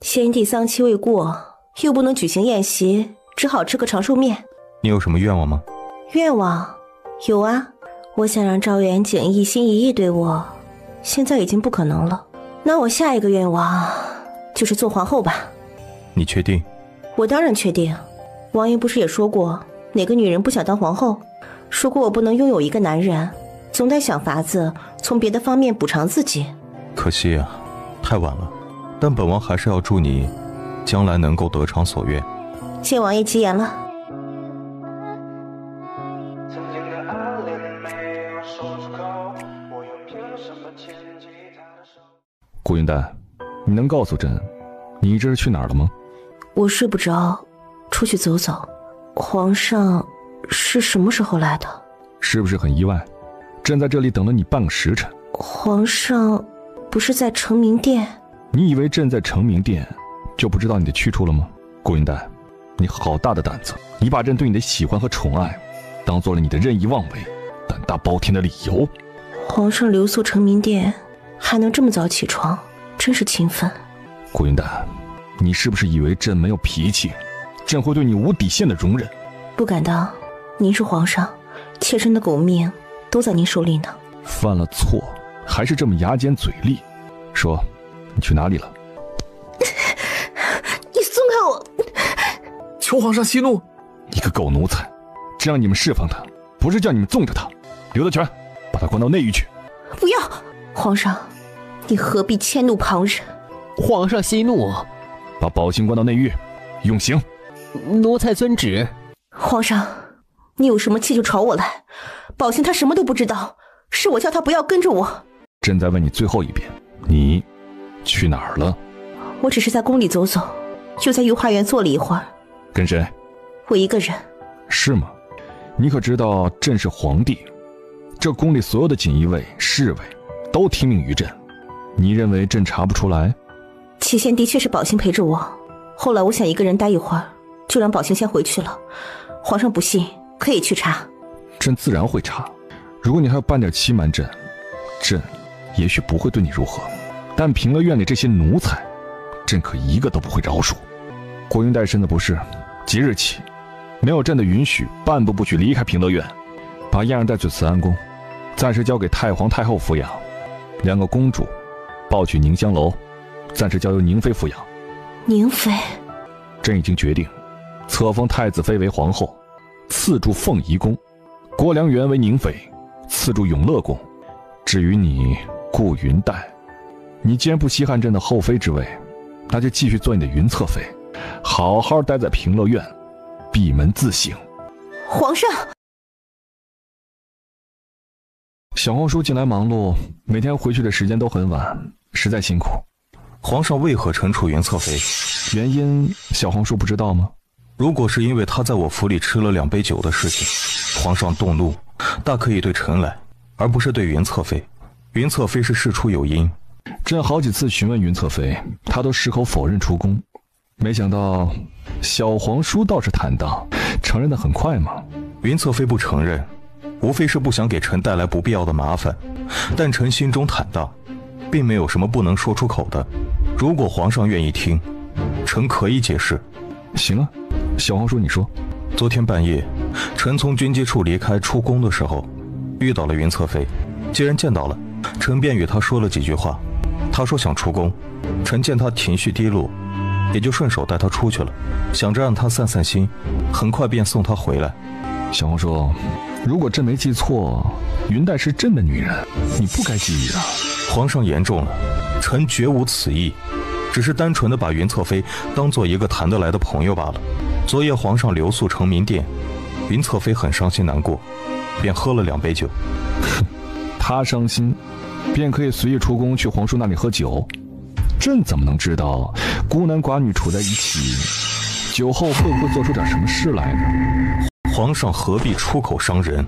先帝丧期未过，又不能举行宴席，只好吃个长寿面。你有什么愿望吗？愿望有啊，我想让赵元景一心一意对我，现在已经不可能了。那我下一个愿望就是做皇后吧。你确定？我当然确定。王爷不是也说过，哪个女人不想当皇后？说过我不能拥有一个男人，总得想法子从别的方面补偿自己。可惜啊，太晚了。但本王还是要祝你将来能够得偿所愿。谢王爷吉言了。顾云淡，你能告诉朕，你这是去哪儿了吗？我睡不着，出去走走。皇上是什么时候来的？是不是很意外？朕在这里等了你半个时辰。皇上不是在承明殿？你以为朕在承明殿就不知道你的去处了吗？顾云淡，你好大的胆子！你把朕对你的喜欢和宠爱当做了你的任意妄为、胆大包天的理由。皇上留宿承明殿，还能这么早起床，真是勤奋。顾云淡，你是不是以为朕没有脾气，朕会对你无底线的容忍？不敢当，您是皇上，妾身的狗命都在您手里呢。犯了错还是这么牙尖嘴利？说，你去哪里了？你松开我！求皇上息怒！你个狗奴才，这让你们释放他，不是叫你们纵着他。刘德全，把他关到内狱去。不要！皇上，你何必迁怒旁人？皇上息怒！把宝信关到内狱，用刑。奴才遵旨。皇上，你有什么气就朝我来。宝信他什么都不知道，是我叫他不要跟着我。朕再问你最后一遍，你去哪儿了？我只是在宫里走走，就在御花园坐了一会儿。跟谁？我一个人。是吗？你可知道朕是皇帝，这宫里所有的锦衣卫、侍卫都听命于朕。你认为朕查不出来？起先的确是宝信陪着我，后来我想一个人待一会儿，就让宝信先回去了。皇上不信，可以去查。朕自然会查。如果你还要半点欺瞒朕，朕也许不会对你如何，但平乐院里这些奴才，朕可一个都不会饶恕。国云带身的不是，即日起，没有朕的允许，半步不许离开平乐院。把燕儿带去慈安宫，暂时交给太皇太后抚养。2个公主，抱去宁香楼，暂时交由宁妃抚养。宁妃？朕已经决定，册封太子妃为皇后，赐驻凤仪宫；郭良元为宁妃，赐驻永乐宫。至于你顾云带，你既然不稀罕朕的后妃之位，那就继续做你的云侧妃，好好待在平乐院，闭门自省。皇上，小皇叔近来忙碌，每天回去的时间都很晚，实在辛苦。皇上为何惩处云侧妃？原因小皇叔不知道吗？如果是因为他在我府里吃了2杯酒的事情，皇上动怒，大可以对臣来，而不是对云侧妃。云侧妃是事出有因。朕好几次询问云侧妃，她都矢口否认出宫。没想到小皇叔倒是坦荡，承认得很快嘛。云侧妃不承认，无非是不想给臣带来不必要的麻烦，但臣心中坦荡，并没有什么不能说出口的。如果皇上愿意听，臣可以解释。行啊，小皇叔你说。昨天半夜，臣从军机处离开出宫的时候，遇到了云侧妃。既然见到了，臣便与她说了几句话。她说想出宫，臣见她情绪低落，也就顺手带她出去了，想着让她散散心，很快便送她回来。小皇叔，如果朕没记错，云带是朕的女人，你不该介意的。皇上言重了，臣绝无此意，只是单纯的把云侧妃当做一个谈得来的朋友罢了。昨夜皇上留宿承明殿，云侧妃很伤心难过，便喝了2杯酒。她伤心，便可以随意出宫去皇叔那里喝酒。朕怎么能知道孤男寡女处在一起，酒后会不会做出点什么事来呢？皇上何必出口伤人？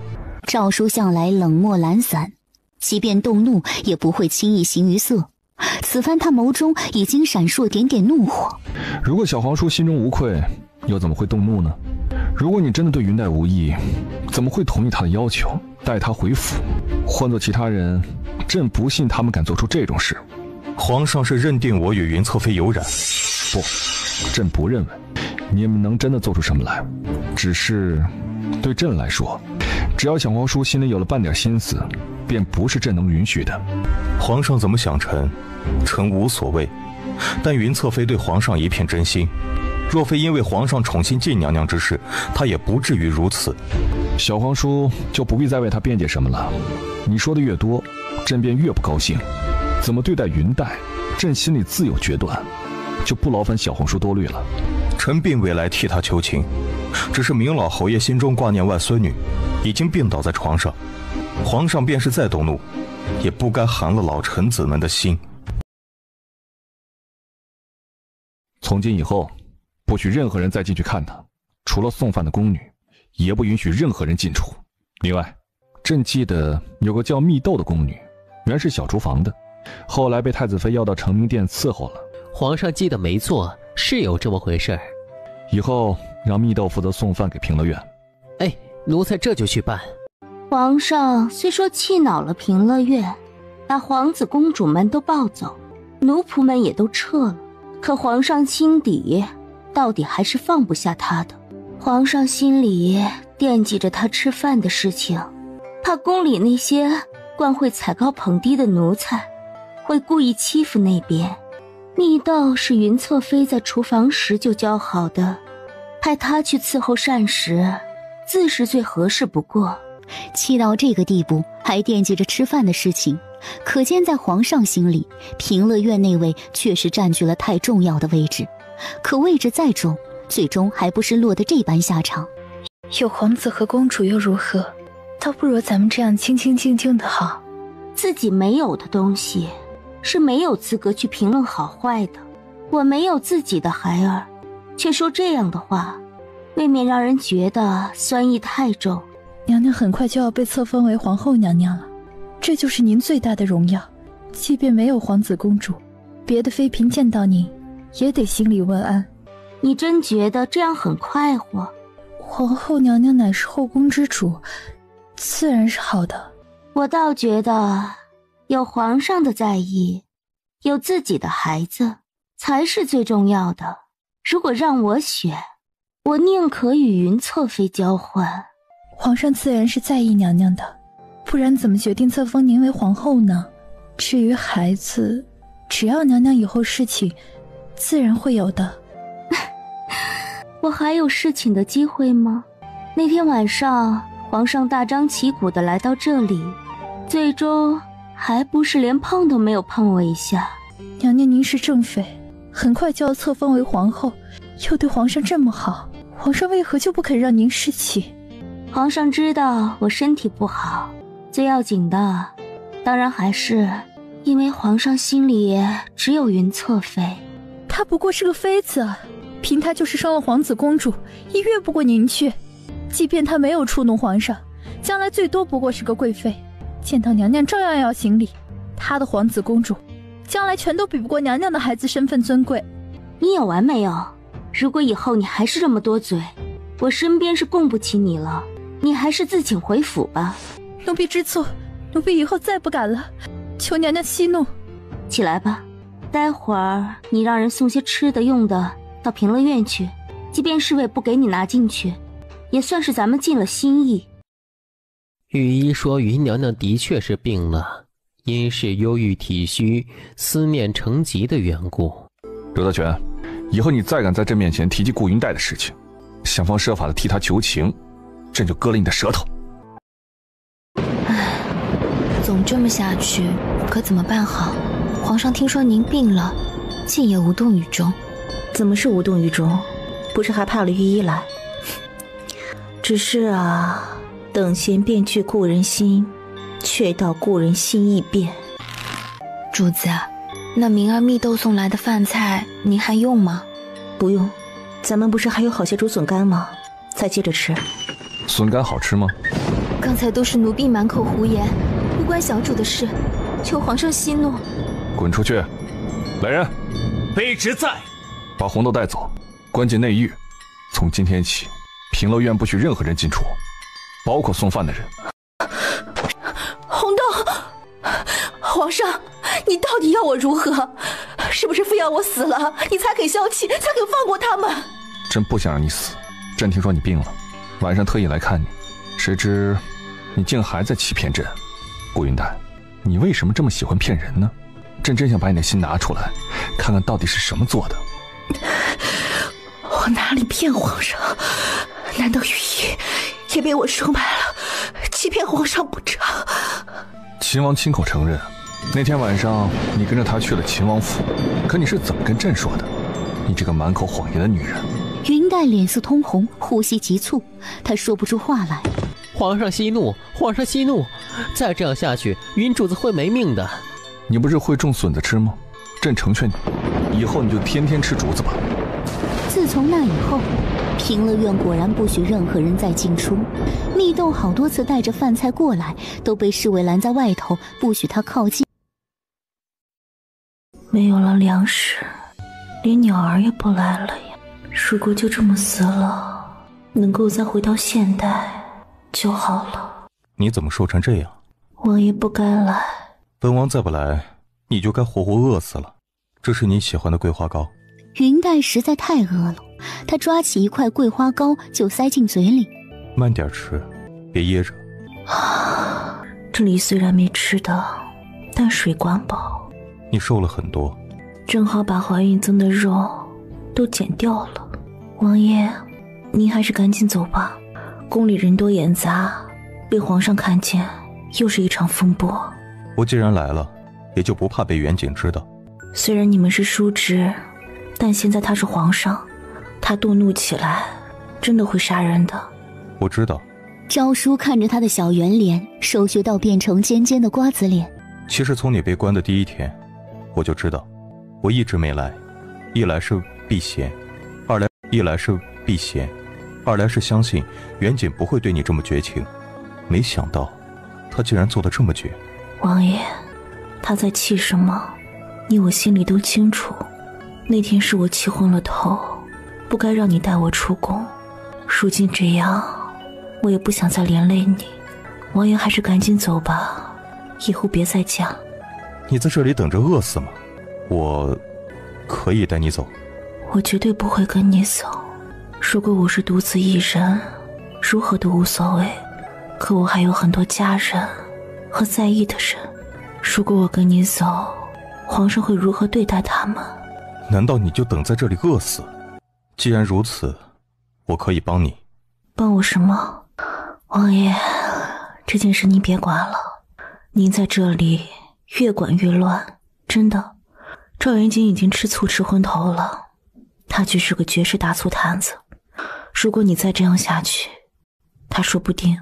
赵叔向来冷漠懒散，即便动怒也不会轻易形于色。此番他眸中已经闪烁点点怒火。如果小皇叔心中无愧，又怎么会动怒呢？如果你真的对云黛无意，怎么会同意他的要求，带他回府？换做其他人，朕不信他们敢做出这种事。皇上是认定我与云侧妃有染？不，朕不认为你们能真的做出什么来。只是对朕来说，只要小皇叔心里有了半点心思，便不是朕能允许的。皇上怎么想臣无所谓，但云侧妃对皇上一片真心，若非因为皇上宠信晋娘娘之事，她也不至于如此。小皇叔就不必再为她辩解什么了，你说的越多，朕便越不高兴。怎么对待云黛，朕心里自有决断，就不劳烦小皇叔多虑了。臣并未来替她求情，只是明老侯爷心中挂念外孙女，已经病倒在床上，皇上便是再动怒，也不该寒了老臣子们的心。从今以后，不许任何人再进去看她，除了送饭的宫女，也不允许任何人进出。另外，朕记得有个叫蜜豆的宫女，原是小厨房的，后来被太子妃要到承明殿伺候了。皇上记得没错，是有这么回事儿。以后让蜜豆负责送饭给平乐院。哎，奴才这就去办。皇上虽说气恼了平乐院，把皇子公主们都抱走，奴仆们也都撤了，可皇上心底到底还是放不下他的。皇上心里惦记着他吃饭的事情，怕宫里那些惯会踩高捧低的奴才会故意欺负那边。蜜豆是云侧妃在厨房时就教好的，派他去伺候膳食，自是最合适不过。气到这个地步，还惦记着吃饭的事情，可见在皇上心里，平乐院那位确实占据了太重要的位置。可位置再重，最终还不是落得这般下场。有皇子和公主又如何？倒不如咱们这样清清静静的好。自己没有的东西，是没有资格去评论好坏的。我没有自己的孩儿，却说这样的话，未免让人觉得酸意太重。娘娘很快就要被册封为皇后娘娘了，这就是您最大的荣耀。即便没有皇子公主，别的妃嫔见到您，也得心里问安。你真觉得这样很快活？皇后娘娘乃是后宫之主，自然是好的。我倒觉得，有皇上的在意，有自己的孩子，才是最重要的。如果让我选，我宁可与云侧妃交换。皇上自然是在意娘娘的，不然怎么决定册封您为皇后呢？至于孩子，只要娘娘以后事情，自然会有的。我还有侍寝的机会吗？那天晚上，皇上大张旗鼓地来到这里，最终还不是连碰都没有碰我一下。娘娘您是正妃，很快就要册封为皇后，又对皇上这么好，皇上为何就不肯让您侍寝？皇上知道我身体不好，最要紧的当然还是因为皇上心里只有云侧妃。她不过是个妃子，凭她就是生了皇子公主，也越不过您去。即便她没有触怒皇上，将来最多不过是个贵妃，见到娘娘照样要行礼。她的皇子公主将来全都比不过娘娘的孩子身份尊贵。你有完没有？如果以后你还是这么多嘴，我身边是供不起你了。你还是自请回府吧。奴婢知错，奴婢以后再不敢了，求娘娘息怒。起来吧，待会儿你让人送些吃的用的到平乐院去，即便侍卫不给你拿进去，也算是咱们尽了心意。御医说云娘娘的确是病了，因是忧郁体虚、思念成疾的缘故。刘德全，以后你再敢在朕面前提及顾云黛的事情，想方设法的替她求情，朕就割了你的舌头。唉，总这么下去可怎么办好？皇上听说您病了，竟也无动于衷。怎么是无动于衷？不是还派了御医来？只是啊，等闲变去故人心，却道故人心易变。主子，那明儿蜜豆送来的饭菜您还用吗？不用，咱们不是还有好些竹笋干吗？再接着吃。笋干好吃吗？刚才都是奴婢满口胡言，无关小主的事，求皇上息怒。滚出去！来人，卑职在。把红豆带走，关进内狱。从今天起，平乐院不许任何人进出，包括送饭的人。红豆，皇上，你到底要我如何？是不是非要我死了，你才肯消气，才肯放过他们？朕不想让你死。朕听说你病了，晚上特意来看你，谁知你竟还在欺骗朕。顾云淡，你为什么这么喜欢骗人呢？朕真想把你的心拿出来，看看到底是什么做的。我哪里骗皇上？难道羽翼也被我收买了，欺骗皇上不成？秦王亲口承认，那天晚上你跟着他去了秦王府，可你是怎么跟朕说的？你这个满口谎言的女人！云黛脸色通红，呼吸急促，她说不出话来。皇上息怒，皇上息怒！再这样下去，云主子会没命的。你不是会种笋子吃吗？朕成全你，以后你就天天吃竹子吧。自从那以后，平乐院果然不许任何人再进出。蜜豆好多次带着饭菜过来，都被侍卫拦在外头，不许他靠近。没有了粮食，连鸟儿也不来了呀。如果就这么死了，能够再回到现代就好了。你怎么瘦成这样？王爷不该来。本王再不来，你就该活活饿死了。这是你喜欢的桂花糕。云黛实在太饿了，她抓起一块桂花糕就塞进嘴里。慢点吃，别噎着。这里虽然没吃的，但水管饱。你瘦了很多，正好把怀孕增的肉都减掉了。王爷，您还是赶紧走吧，宫里人多眼杂，被皇上看见，又是一场风波。我既然来了，也就不怕被远景知道。虽然你们是叔侄，但现在他是皇上，他动怒起来，真的会杀人的。我知道。昭叔看着他的小圆脸，手学到变成尖尖的瓜子脸。其实从你被关的第一天，我就知道，我一直没来，一来是避嫌，二来是相信远景不会对你这么绝情，没想到他竟然做得这么绝。王爷，他在气什么？你我心里都清楚。那天是我气昏了头，不该让你带我出宫。如今这样，我也不想再连累你。王爷还是赶紧走吧，以后别再讲。你在这里等着饿死吗？我可以带你走。我绝对不会跟你走。如果我是独自一人，如何都无所谓。可我还有很多家人和在意的人，如果我跟你走，皇上会如何对待他们？难道你就等在这里饿死？既然如此，我可以帮你。帮我什么？王爷，这件事您别管了，您在这里越管越乱。真的，赵元景已经吃醋吃昏头了，他就是个绝世大醋坛子。如果你再这样下去，他说不定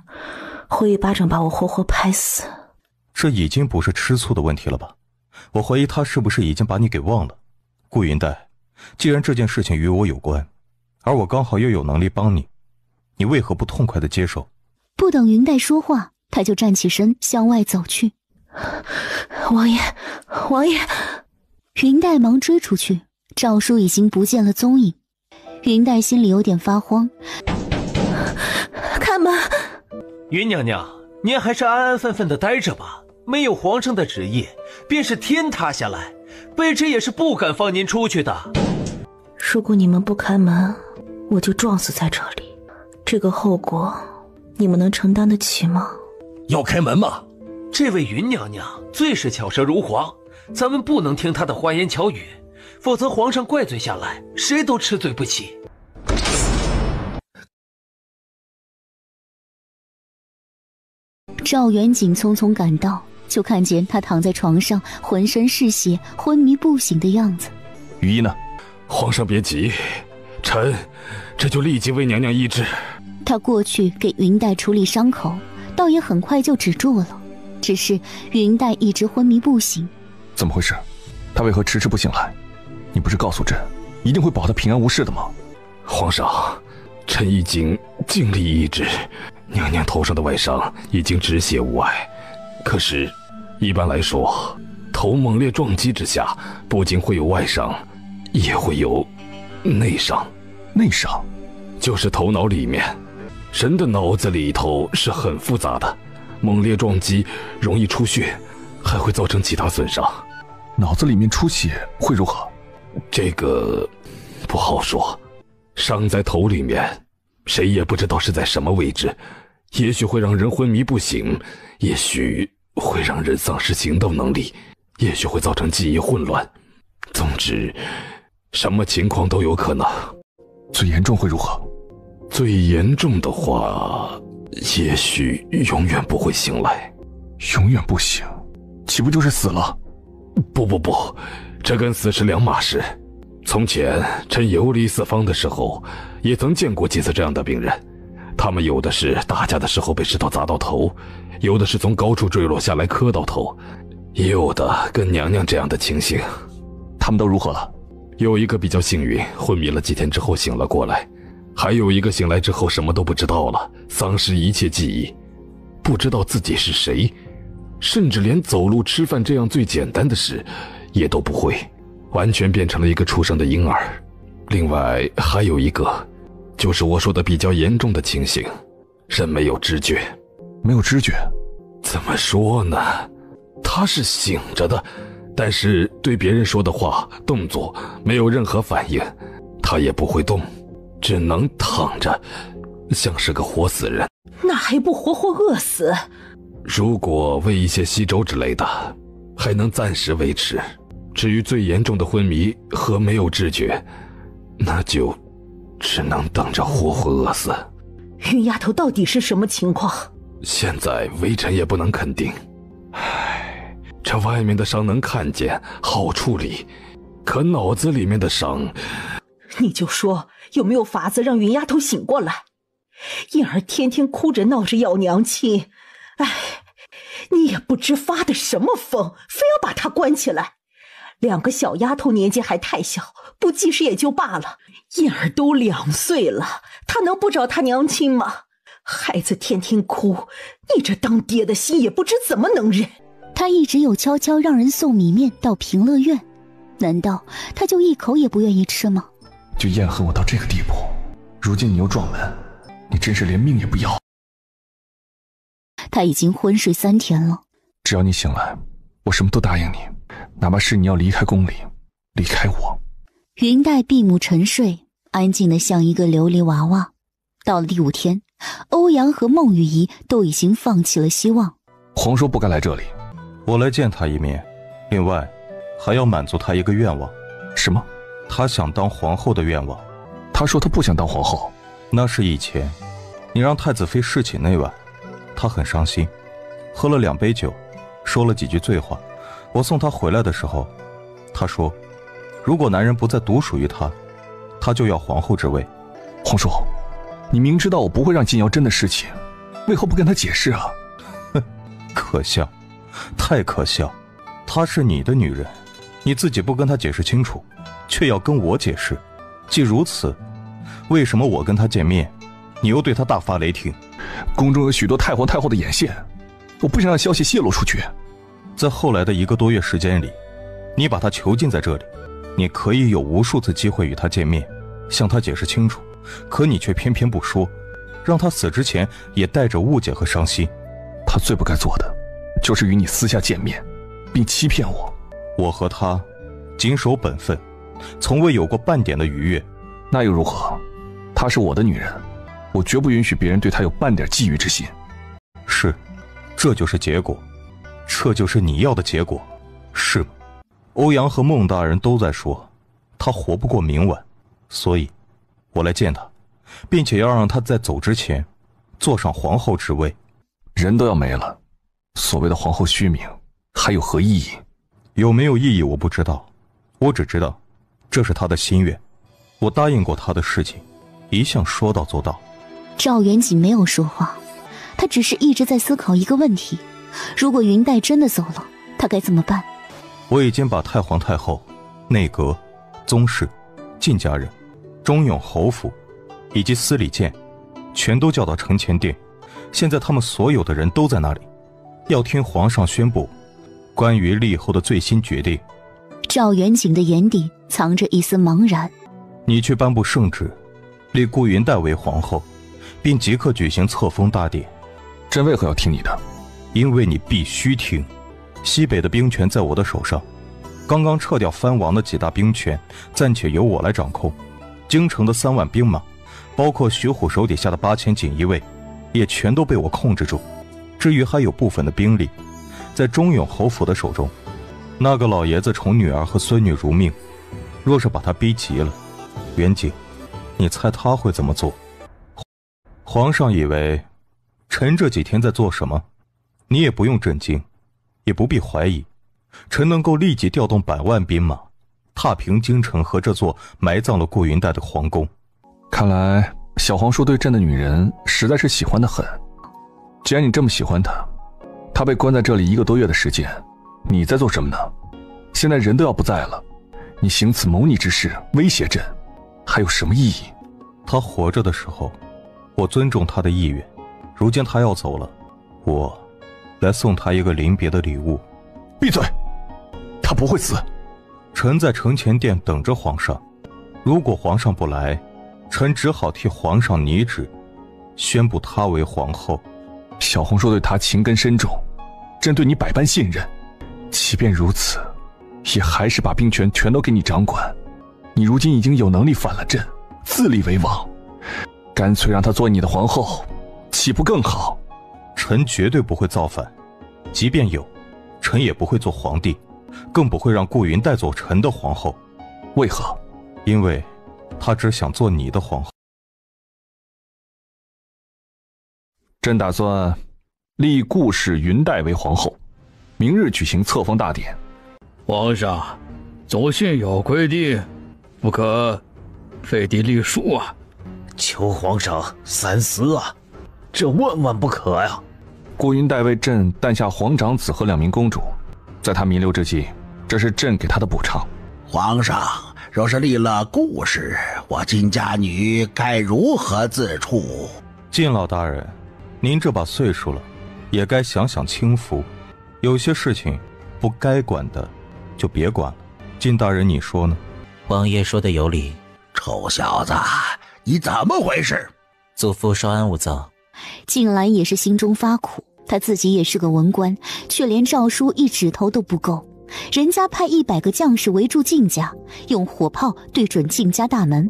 会一巴掌把我活活拍死。这已经不是吃醋的问题了吧？我怀疑他是不是已经把你给忘了。顾云黛，既然这件事情与我有关，而我刚好又有能力帮你，你为何不痛快地接受？不等云黛说话，他就站起身向外走去。王爷，王爷！云黛忙追出去，赵叔已经不见了踪影。云黛心里有点发慌。开门！云娘娘，您还是安安分分的待着吧。没有皇上的旨意，便是天塌下来，卑职也是不敢放您出去的。如果你们不开门，我就撞死在这里。这个后果，你们能承担得起吗？要开门吗？这位云娘娘最是巧舌如簧，咱们不能听她的花言巧语，否则皇上怪罪下来，谁都吃罪不起。赵元景匆匆赶到，就看见他躺在床上，浑身是血，昏迷不醒的样子。羽衣呢？皇上别急，臣这就立即为娘娘医治。他过去给云黛处理伤口，倒也很快就止住了。只是云黛一直昏迷不醒。怎么回事？他为何迟迟不醒来？你不是告诉朕，一定会保他平安无事的吗？皇上，臣已经尽力医治，娘娘头上的外伤已经止血无碍。可是，一般来说，头猛烈撞击之下，不仅会有外伤，也会有内伤。内伤就是头脑里面，人的脑子里头是很复杂的，猛烈撞击容易出血，还会造成其他损伤。脑子里面出血会如何？这个不好说。伤在头里面，谁也不知道是在什么位置，也许会让人昏迷不醒，也许会让人丧失行动能力，也许会造成记忆混乱。总之，什么情况都有可能。最严重会如何？最严重的话，也许永远不会醒来。永远不醒，岂不就是死了？不，这跟死是两码事。从前趁游历四方的时候，也曾见过几次这样的病人。他们有的是打架的时候被石头砸到头，有的是从高处坠落下来磕到头，也有的跟娘娘这样的情形。他们都如何了？有一个比较幸运，昏迷了几天之后醒了过来，还有一个醒来之后什么都不知道了，丧失一切记忆，不知道自己是谁，甚至连走路吃饭这样最简单的事也都不会，完全变成了一个出生的婴儿。另外还有一个，就是我说的比较严重的情形，人没有知觉。没有知觉？怎么说呢？他是醒着的，但是对别人说的话、动作没有任何反应，他也不会动，只能躺着，像是个活死人。那还不活活饿死？如果喂一些稀粥之类的，还能暂时维持。至于最严重的昏迷和没有知觉，那就只能等着活活饿死。云丫头到底是什么情况？现在微臣也不能肯定。这外面的伤能看见，好处理，可脑子里面的伤……你就说有没有法子让云丫头醒过来？燕儿天天哭着闹着要娘亲，你也不知发的什么疯，非要把她关起来。两个小丫头年纪还太小，不记事也就罢了，燕儿都2岁了，她能不找她娘亲吗？孩子天天哭，你这当爹的心也不知怎么能忍。他一直有悄悄让人送米面到平乐院，难道他就一口也不愿意吃吗？就厌恨我到这个地步，如今你又撞门，你真是连命也不要。他已经昏睡3天了。只要你醒来，我什么都答应你，哪怕是你要离开宫里，离开我。云黛闭目沉睡，安静的像一个琉璃娃娃。到了第5天，欧阳和孟雨怡都已经放弃了希望。皇叔不该来这里，我来见他一面，另外还要满足他一个愿望。什么？他想当皇后的愿望。他说他不想当皇后。那是以前，你让太子妃侍寝那晚，他很伤心，喝了2杯酒，说了几句醉话。我送他回来的时候，他说如果男人不再独属于他，他就要皇后之位。皇叔，你明知道我不会让金瑶真的侍寝，为何不跟他解释啊？哼，可笑，太可笑。她是你的女人，你自己不跟她解释清楚，却要跟我解释。既如此，为什么我跟她见面，你又对她大发雷霆？宫中有许多太皇太后的眼线，我不想让消息泄露出去。在后来的1个多月时间里，你把她囚禁在这里，你可以有无数次机会与她见面，向她解释清楚，可你却偏偏不说，让她死之前也带着误解和伤心。她最不该做的，就是与你私下见面，并欺骗我。我和她谨守本分，从未有过半点的逾越。那又如何？她是我的女人，我绝不允许别人对她有半点觊觎之心。是，这就是结果，这就是你要的结果，是吗？欧阳和孟大人都在说她活不过明晚，所以我来见她，并且要让她在走之前坐上皇后之位。人都要没了，所谓的皇后虚名还有何意义？有没有意义我不知道，我只知道这是她的心愿。我答应过她的事情，一向说到做到。赵元锦没有说话，他只是一直在思考一个问题：如果云黛真的走了，他该怎么办？我已经把太皇太后、内阁、宗室、晋家人、忠永侯府以及司礼监全都叫到承乾殿，现在他们所有的人都在那里，要听皇上宣布关于立后的最新决定。赵元景的眼底藏着一丝茫然。你去颁布圣旨，立顾云黛为皇后，并即刻举行册封大典。朕为何要听你的？因为你必须听。西北的兵权在我的手上，刚刚撤掉藩王的几大兵权，暂且由我来掌控。京城的3万兵马，包括徐虎手底下的8000锦衣卫，也全都被我控制住。至于还有部分的兵力，在忠永侯府的手中。那个老爷子宠女儿和孙女如命，若是把他逼急了，元景，你猜他会怎么做？皇上以为臣这几天在做什么，你也不用震惊，也不必怀疑。臣能够立即调动100万兵马，踏平京城和这座埋葬了顾云黛的皇宫。看来小皇叔对朕的女人实在是喜欢得很。既然你这么喜欢她，她被关在这里1个多月的时间，你在做什么呢？现在人都要不在了，你行此谋逆之事，威胁朕，还有什么意义？她活着的时候，我尊重她的意愿。如今她要走了，我来送她一个临别的礼物。闭嘴！她不会死。臣在承前殿等着皇上，如果皇上不来，臣只好替皇上拟旨，宣布她为皇后。小皇叔对她情根深重，朕对你百般信任，即便如此，也还是把兵权全都给你掌管。你如今已经有能力反了朕，自立为王，干脆让她做你的皇后，岂不更好？臣绝对不会造反，即便有，臣也不会做皇帝，更不会让顾云黛做臣的皇后。为何？因为她只想做你的皇后。朕打算立顾氏云黛为皇后，明日举行册封大典。皇上，祖训有规定，不可废帝立庶啊！求皇上三思啊，这万万不可呀！顾云黛为朕诞下皇长子和2名公主，在她弥留之际，这是朕给她的补偿。皇上，若是立了顾氏，我金家女该如何自处？晋老大人，您这把岁数了，也该想想清福。有些事情不该管的，就别管了。晋大人，你说呢？王爷说的有理。臭小子，你怎么回事？祖父稍安勿躁。晋兰也是心中发苦，他自己也是个文官，却连诏书1指头都不够。人家派100个将士围住晋家，用火炮对准晋家大门。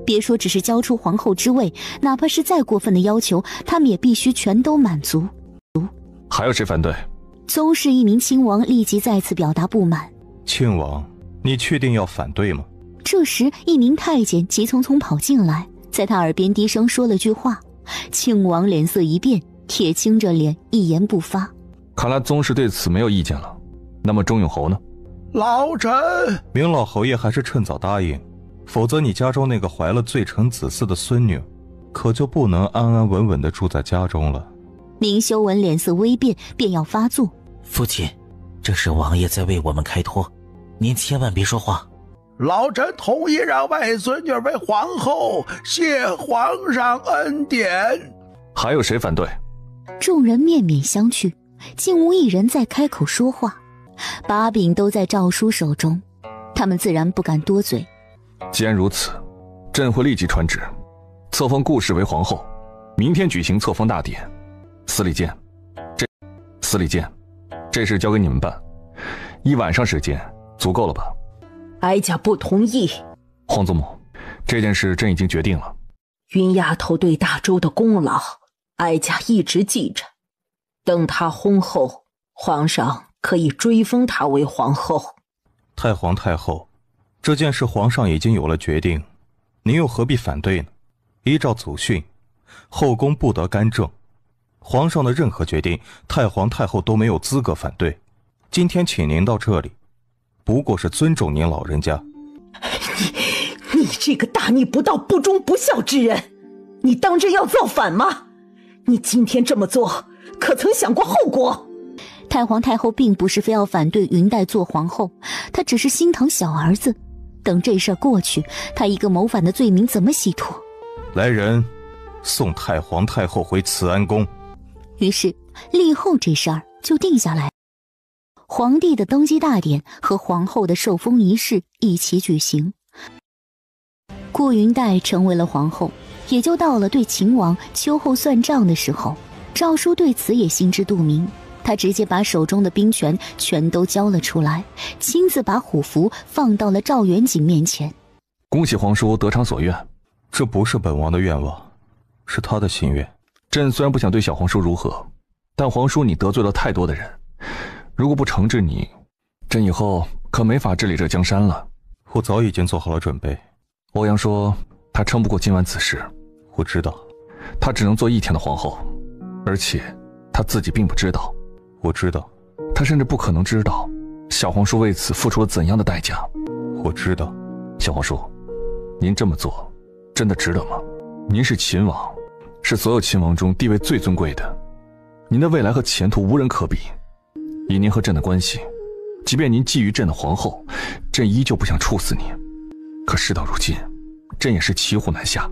别说只是交出皇后之位，哪怕是再过分的要求，他们也必须全都满足。还有谁反对？宗室一名亲王立即再次表达不满。庆王，你确定要反对吗？这时一名太监急匆匆跑进来，在他耳边低声说了句话。庆王脸色一变，铁青着脸一言不发。看来宗室对此没有意见了。那么忠永侯呢？老臣，明老侯爷还是趁早答应，否则你家中那个怀了罪臣子嗣的孙女，可就不能安安稳稳地住在家中了。明修文脸色微变，便要发作。父亲，这是王爷在为我们开脱，您千万别说话。老臣同意让外孙女为皇后，谢皇上恩典。还有谁反对？众人面面相觑，竟无一人再开口说话。把柄都在诏书手中，他们自然不敢多嘴。既然如此，朕会立即传旨，册封顾氏为皇后，明天举行册封大典。司礼监，这事交给你们办，1晚上时间足够了吧？哀家不同意。皇祖母，这件事朕已经决定了。云丫头对大周的功劳，哀家一直记着。等她薨后，皇上可以追封她为皇后。太皇太后，这件事皇上已经有了决定，您又何必反对呢？依照祖训，后宫不得干政，皇上的任何决定，太皇太后都没有资格反对。今天请您到这里，不过是尊重您老人家。你这个大逆不道、不忠不孝之人，你当真要造反吗？你今天这么做，可曾想过后果？太皇太后并不是非要反对云黛做皇后，她只是心疼小儿子。等这事儿过去，她一个谋反的罪名怎么洗脱？来人，送太皇太后回慈安宫。于是立后这事儿就定下来。皇帝的登基大典和皇后的受封仪式一起举行。顾云黛成为了皇后，也就到了对秦王秋后算账的时候。诏书对此也心知肚明，他直接把手中的兵权全都交了出来，亲自把虎符放到了赵元景面前。恭喜皇叔得偿所愿。这不是本王的愿望，是他的心愿。朕虽然不想对小皇叔如何，但皇叔你得罪了太多的人，如果不惩治你，朕以后可没法治理这江山了。我早已经做好了准备。欧阳说他撑不过今晚此事。我知道，他只能做1天的皇后，而且他自己并不知道。我知道，他甚至不可能知道小皇叔为此付出了怎样的代价。我知道。小皇叔，您这么做真的值得吗？您是秦王，是所有秦王中地位最尊贵的，您的未来和前途无人可比。以您和朕的关系，即便您觊觎朕的皇后，朕依旧不想处死您。可事到如今，朕也是骑虎难下。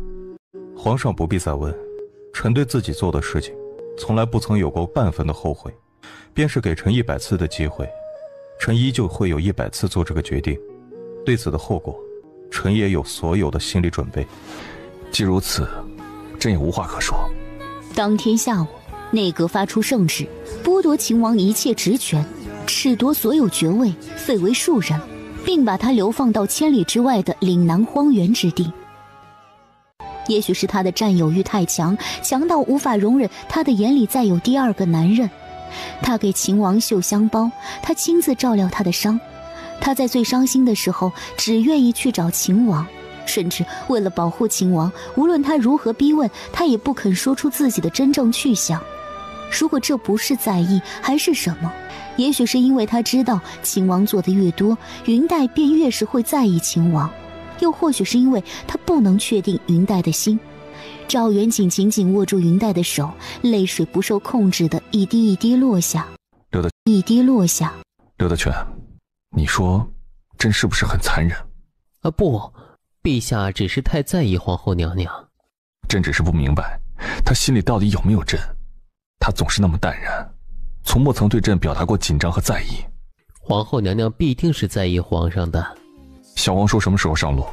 皇上不必再问，臣对自己做的事情从来不曾有过半分的后悔，便是给臣100次的机会，臣依旧会有100次做这个决定。对此的后果，臣也有所有的心理准备。既如此，朕也无话可说。当天下午，内阁发出圣旨，剥夺秦王一切职权，褫夺所有爵位，废为庶人，并把他流放到千里之外的岭南荒原之地。也许是他的占有欲太强，强到无法容忍他的眼里再有第二个男人。他给秦王绣香包，他亲自照料他的伤。他在最伤心的时候，只愿意去找秦王，甚至为了保护秦王，无论他如何逼问，他也不肯说出自己的真正去向。如果这不是在意，还是什么？也许是因为他知道秦王做的越多，云黛便越是会在意秦王，又或许是因为他不能确定云黛的心。赵元景紧紧握住云黛的手，泪水不受控制的一滴一滴落下，一滴落下。刘德全，你说朕是不是很残忍？不，陛下只是太在意皇后娘娘。朕只是不明白，他心里到底有没有朕？他总是那么淡然，从不曾对朕表达过紧张和在意。皇后娘娘必定是在意皇上的。小皇叔什么时候上路？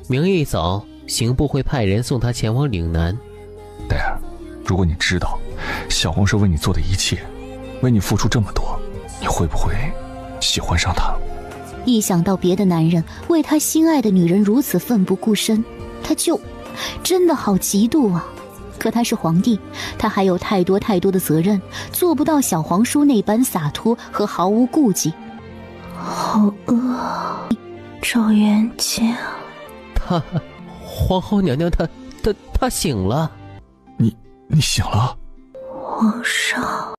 明一早，刑部会派人送他前往岭南。戴尔，如果你知道小皇叔为你做的一切，为你付出这么多，你会不会喜欢上他？一想到别的男人为他心爱的女人如此奋不顾身，他就真的好嫉妒啊。可他是皇帝，他还有太多太多的责任，做不到小皇叔那般洒脱和毫无顾忌。好饿，赵元景。皇后娘娘她醒了。你醒了？皇上，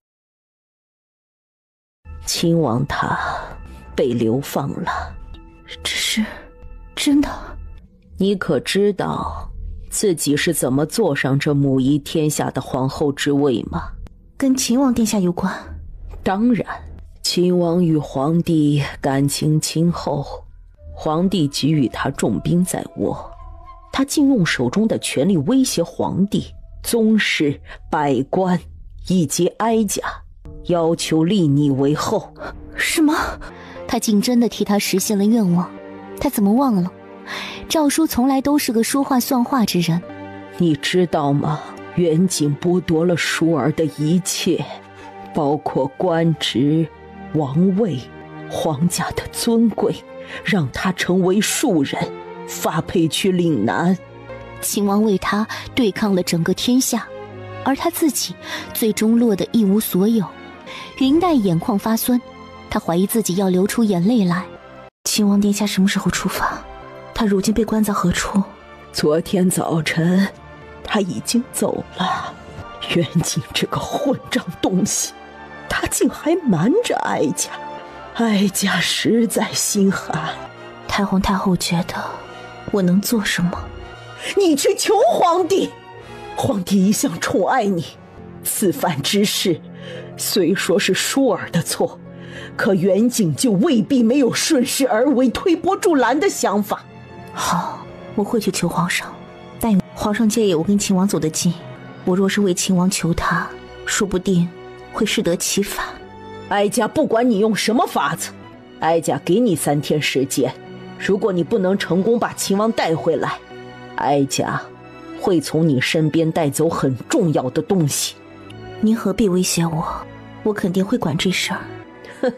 秦王他被流放了。这是真的？你可知道自己是怎么坐上这母仪天下的皇后之位吗？跟秦王殿下有关？当然，秦王与皇帝感情亲厚，皇帝给予他重兵在握，他竟用手中的权力威胁皇帝、宗室、百官以及哀家，要求立你为后。什么？他竟真的替他实现了愿望？他怎么忘了？赵叔从来都是个说话算话之人。你知道吗？元景剥夺了舒儿的一切，包括官职、王位、皇家的尊贵，让他成为庶人，发配去岭南。秦王为他对抗了整个天下，而他自己最终落得一无所有。云黛眼眶发酸，他怀疑自己要流出眼泪来。秦王殿下什么时候出发？他如今被关在何处？昨天早晨他已经走了。元景这个混账东西，他竟还瞒着哀家，哀家实在心寒。太皇太后觉得我能做什么？你去求皇帝，皇帝一向宠爱你，此番之事虽说是舒儿的错，可元景就未必没有顺势而为、推波助澜的想法。好，我会去求皇上，但皇上介意我跟秦王走得近，我若是为秦王求他，说不定会适得其反。哀家不管你用什么法子，哀家给你3天时间。如果你不能成功把秦王带回来，哀家会从你身边带走很重要的东西。您何必威胁我？我肯定会管这事儿。哼，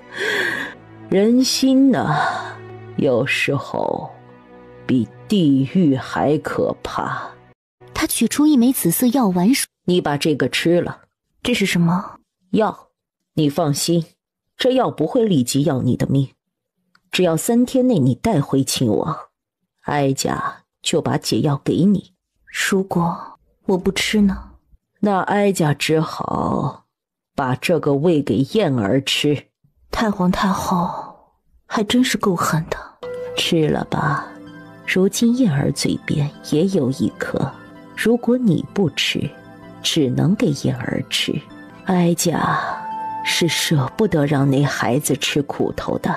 人心呢，有时候比地狱还可怕。他取出一枚紫色药丸说：“你把这个吃了。”这是什么药？你放心，这药不会立即要你的命。只要3天内你带回秦王，哀家就把解药给你。如果我不吃呢？那哀家只好把这个喂给燕儿吃。太皇太后还真是够狠的。吃了吧，如今燕儿嘴边也有1颗，如果你不吃，只能给燕儿吃。哀家是舍不得让那孩子吃苦头的。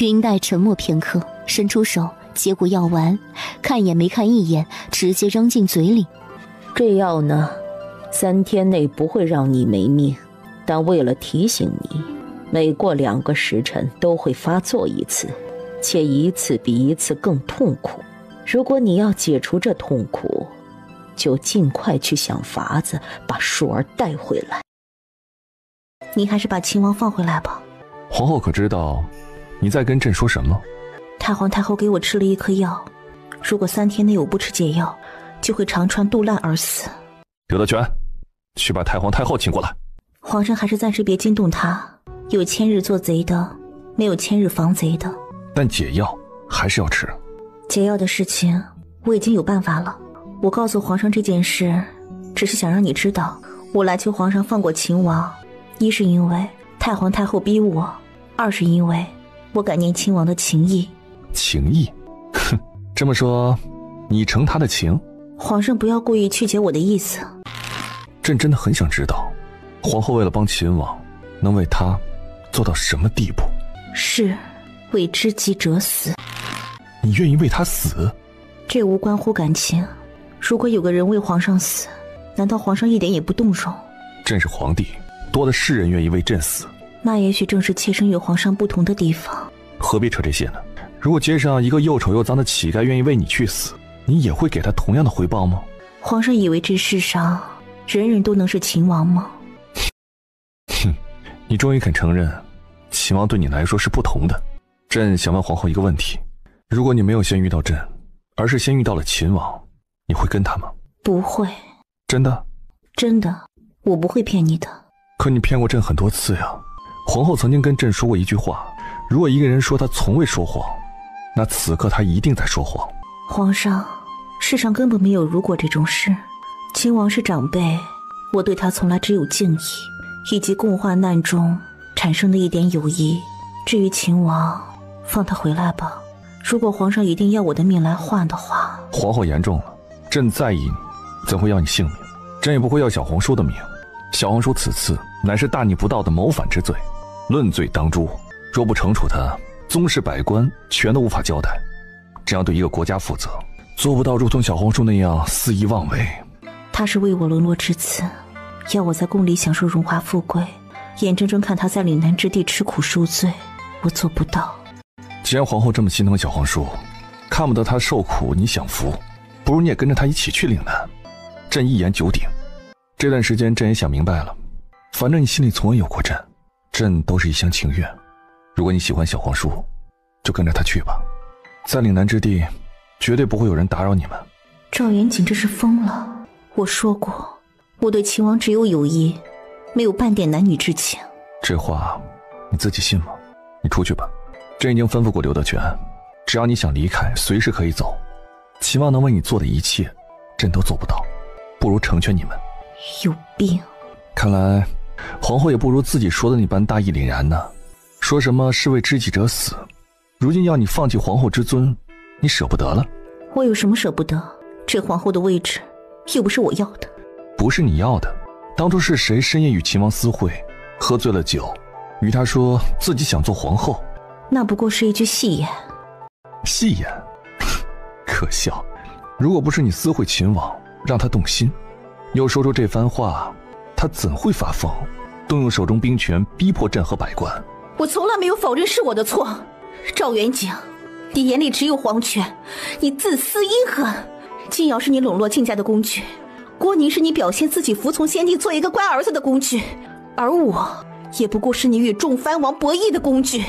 云黛沉默片刻，伸出手接过药丸，看也没看一眼，直接扔进嘴里。这药呢，3天内不会让你没命，但为了提醒你，每过2个时辰都会发作1次，且一次比一次更痛苦。如果你要解除这痛苦，就尽快去想法子把淑儿带回来。你还是把秦王放回来吧。皇后可知道你在跟朕说什么？太皇太后给我吃了1颗药，如果3天内我不吃解药，就会肠穿肚烂而死。刘德全，去把太皇太后请过来。皇上还是暂时别惊动他，有千日做贼的，没有千日防贼的。但解药还是要吃。解药的事情我已经有办法了。我告诉皇上这件事，只是想让你知道，我来求皇上放过秦王，一是因为太皇太后逼我，二是因为我感念亲王的情谊。情谊？哼，这么说，你承他的情？皇上不要故意曲解我的意思。朕真的很想知道，皇后为了帮秦王，能为他做到什么地步？是为知己者死。你愿意为他死？这无关乎感情。如果有个人为皇上死，难道皇上一点也不动容？朕是皇帝，多的是人愿意为朕死。那也许正是妾身与皇上不同的地方。何必扯这些呢？如果街上一个又丑又脏的乞丐愿意为你去死，你也会给他同样的回报吗？皇上以为这世上人人都能是秦王吗？哼，你终于肯承认秦王对你来说是不同的。朕想问皇后一个问题，如果你没有先遇到朕，而是先遇到了秦王，你会跟他吗？不会。真的？真的，我不会骗你的。可你骗过朕很多次呀。皇后曾经跟朕说过一句话，如果一个人说他从未说谎，那此刻他一定在说谎。皇上，世上根本没有如果这种事。秦王是长辈，我对他从来只有敬意，以及共患难中产生的一点友谊。至于秦王，放他回来吧。如果皇上一定要我的命来换的话，皇后言重了，朕在意你，怎会要你性命？朕也不会要小皇叔的命。小皇叔此次乃是大逆不道的谋反之罪，论罪当诛，若不惩处他，宗室百官全都无法交代。这样对一个国家负责，做不到如同小皇叔那样肆意妄为。他是为我沦落至此，要我在宫里享受荣华富贵，眼睁睁看他在岭南之地吃苦受罪，我做不到。既然皇后这么心疼小皇叔，看不得他受苦你享福，不如你也跟着他一起去岭南。朕一言九鼎。这段时间朕也想明白了，反正你心里从未有过朕，朕都是一厢情愿。如果你喜欢小皇叔，就跟着他去吧，在岭南之地绝对不会有人打扰你们。赵元景这是疯了。我说过，我对秦王只有友谊，没有半点男女之情。这话你自己信吗？你出去吧，朕已经吩咐过刘德全，只要你想离开，随时可以走。秦王能为你做的一切，朕都做不到，不如成全你们。有病！看来皇后也不如自己说的那般大义凛然呢。说什么是为知己者死，如今要你放弃皇后之尊，你舍不得了？我有什么舍不得？这皇后的位置又不是我要的。不是你要的。当初是谁深夜与秦王私会，喝醉了酒，与他说自己想做皇后？那不过是一句戏言。戏言？可笑。如果不是你私会秦王，让他动心，又说出这番话，他怎会发疯动用手中兵权逼迫朕和百官。我从来没有否认是我的错。赵元景，你眼里只有皇权，你自私阴狠。金瑶是你笼络靖家的工具，郭宁是你表现自己服从先帝做一个乖儿子的工具，而我也不过是你与众藩王博弈的工具。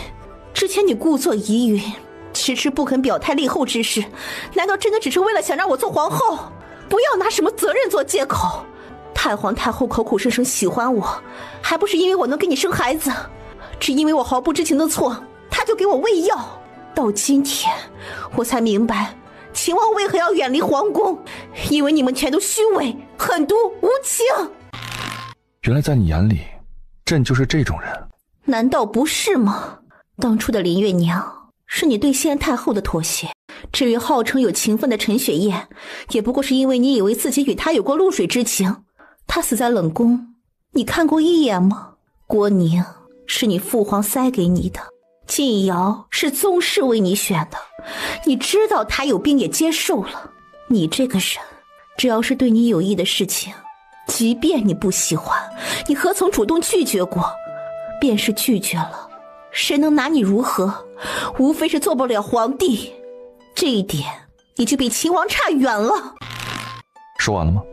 之前你故作疑云，迟迟不肯表态立后之事，难道真的只是为了想让我做皇后？不要拿什么责任做借口。太皇太后口口声声喜欢我，还不是因为我能给你生孩子？只因为我毫不知情的错，他就给我喂药。到今天我才明白秦王为何要远离皇宫，因为你们全都虚伪、狠毒、无情。原来在你眼里，朕就是这种人。难道不是吗？当初的林月娘是你对先太后的妥协，至于号称有情分的陈雪燕，也不过是因为你以为自己与她有过露水之情。她死在冷宫，你看过一眼吗？郭宁是你父皇塞给你的，晋瑶是宗室为你选的，你知道他有病也接受了。你这个人，只要是对你有益的事情，即便你不喜欢，你何曾主动拒绝过？便是拒绝了，谁能拿你如何？无非是做不了皇帝，这一点你就比秦王差远了。说完了吗？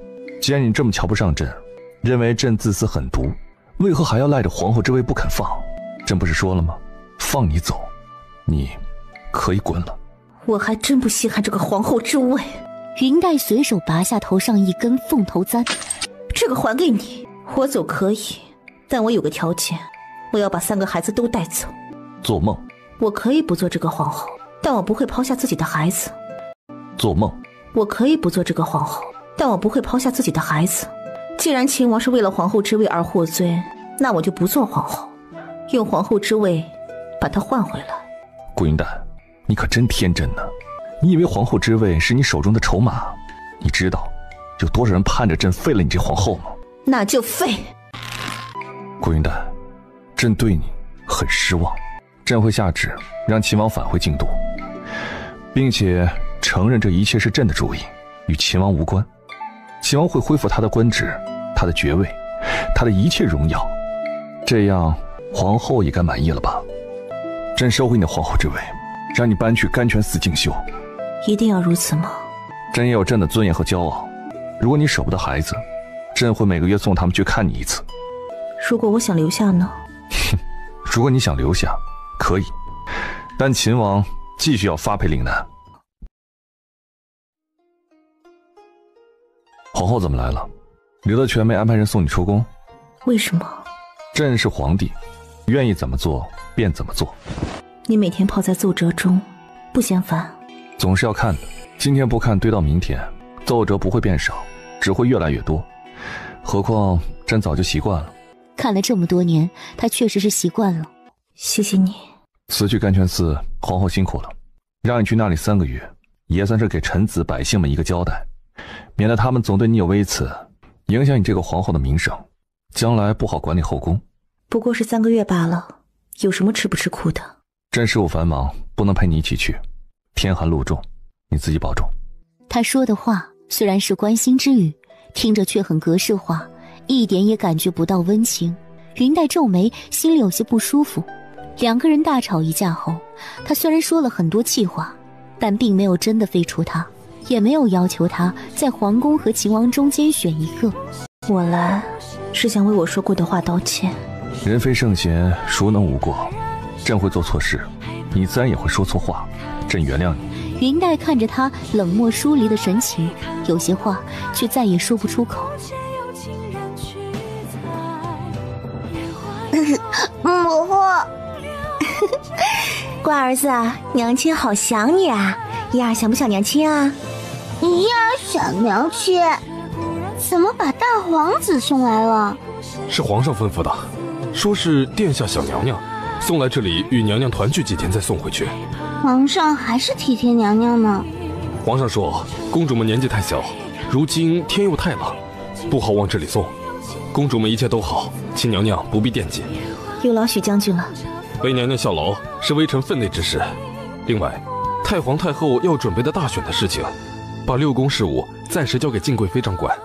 既然你这么瞧不上朕，认为朕自私狠毒，为何还要赖着皇后之位不肯放？朕不是说了吗？放你走，你可以滚了。我还真不稀罕这个皇后之位。云黛随手拔下头上一根凤头簪，这个还给你。我走可以，但我有个条件，我要把3个孩子都带走。做梦。我可以不做这个皇后，但我不会抛下自己的孩子。做梦。我可以不做这个皇后，但我不会抛下自己的孩子。既然秦王是为了皇后之位而获罪，那我就不做皇后，用皇后之位把她换回来。顾云淡，你可真天真呢！你以为皇后之位是你手中的筹码？你知道有多少人盼着朕废了你这皇后吗？那就废。顾云淡，朕对你很失望。朕会下旨让秦王返回京都，并且承认这一切是朕的主意，与秦王无关。秦王会恢复他的官职、他的爵位、他的一切荣耀，这样皇后也该满意了吧？朕收回你的皇后之位，让你搬去甘泉寺静修。一定要如此吗？朕也有朕的尊严和骄傲。如果你舍不得孩子，朕会每个月送他们去看你一次。如果我想留下呢？如果你想留下，可以，但秦王继续要发配岭南。皇后怎么来了？刘德全没安排人送你出宫？为什么？朕是皇帝，愿意怎么做便怎么做。你每天泡在奏折中，不嫌烦？总是要看的，今天不看堆到明天，奏折不会变少，只会越来越多。何况朕早就习惯了。看了这么多年，他确实是习惯了。谢谢你。辞去甘泉寺，皇后辛苦了，让你去那里3个月，也算是给臣子百姓们一个交代，免得他们总对你有微词，影响你这个皇后的名声，将来不好管理后宫。不过是3个月罢了，有什么吃不吃苦的？朕事务繁忙，不能陪你一起去，天寒路重，你自己保重。他说的话虽然是关心之语，听着却很格式化，一点也感觉不到温情。云黛皱眉，心里有些不舒服。2个人大吵一架后，他虽然说了很多气话，但并没有真的废除他，也没有要求他在皇宫和秦王中间选一个。我来是想为我说过的话道歉。人非圣贤，孰能无过？朕会做错事，你自然也会说错话，朕原谅你。云黛看着他冷漠疏离的神情，有些话却再也说不出口。母后，乖儿子，娘亲好想你啊！燕儿想不想娘亲啊？燕儿想娘亲。怎么把大皇子送来了？是皇上吩咐的，说是殿下想娘娘，送来这里与娘娘团聚几天再送回去。皇上还是体贴娘娘呢。皇上说公主们年纪太小，如今天又太冷，不好往这里送。公主们一切都好，亲娘娘不必惦记。有劳许将军了。为娘娘效劳是微臣分内之事。另外，太皇太后要准备的大选的事情，把6宫事务暂时交给敬贵妃掌管。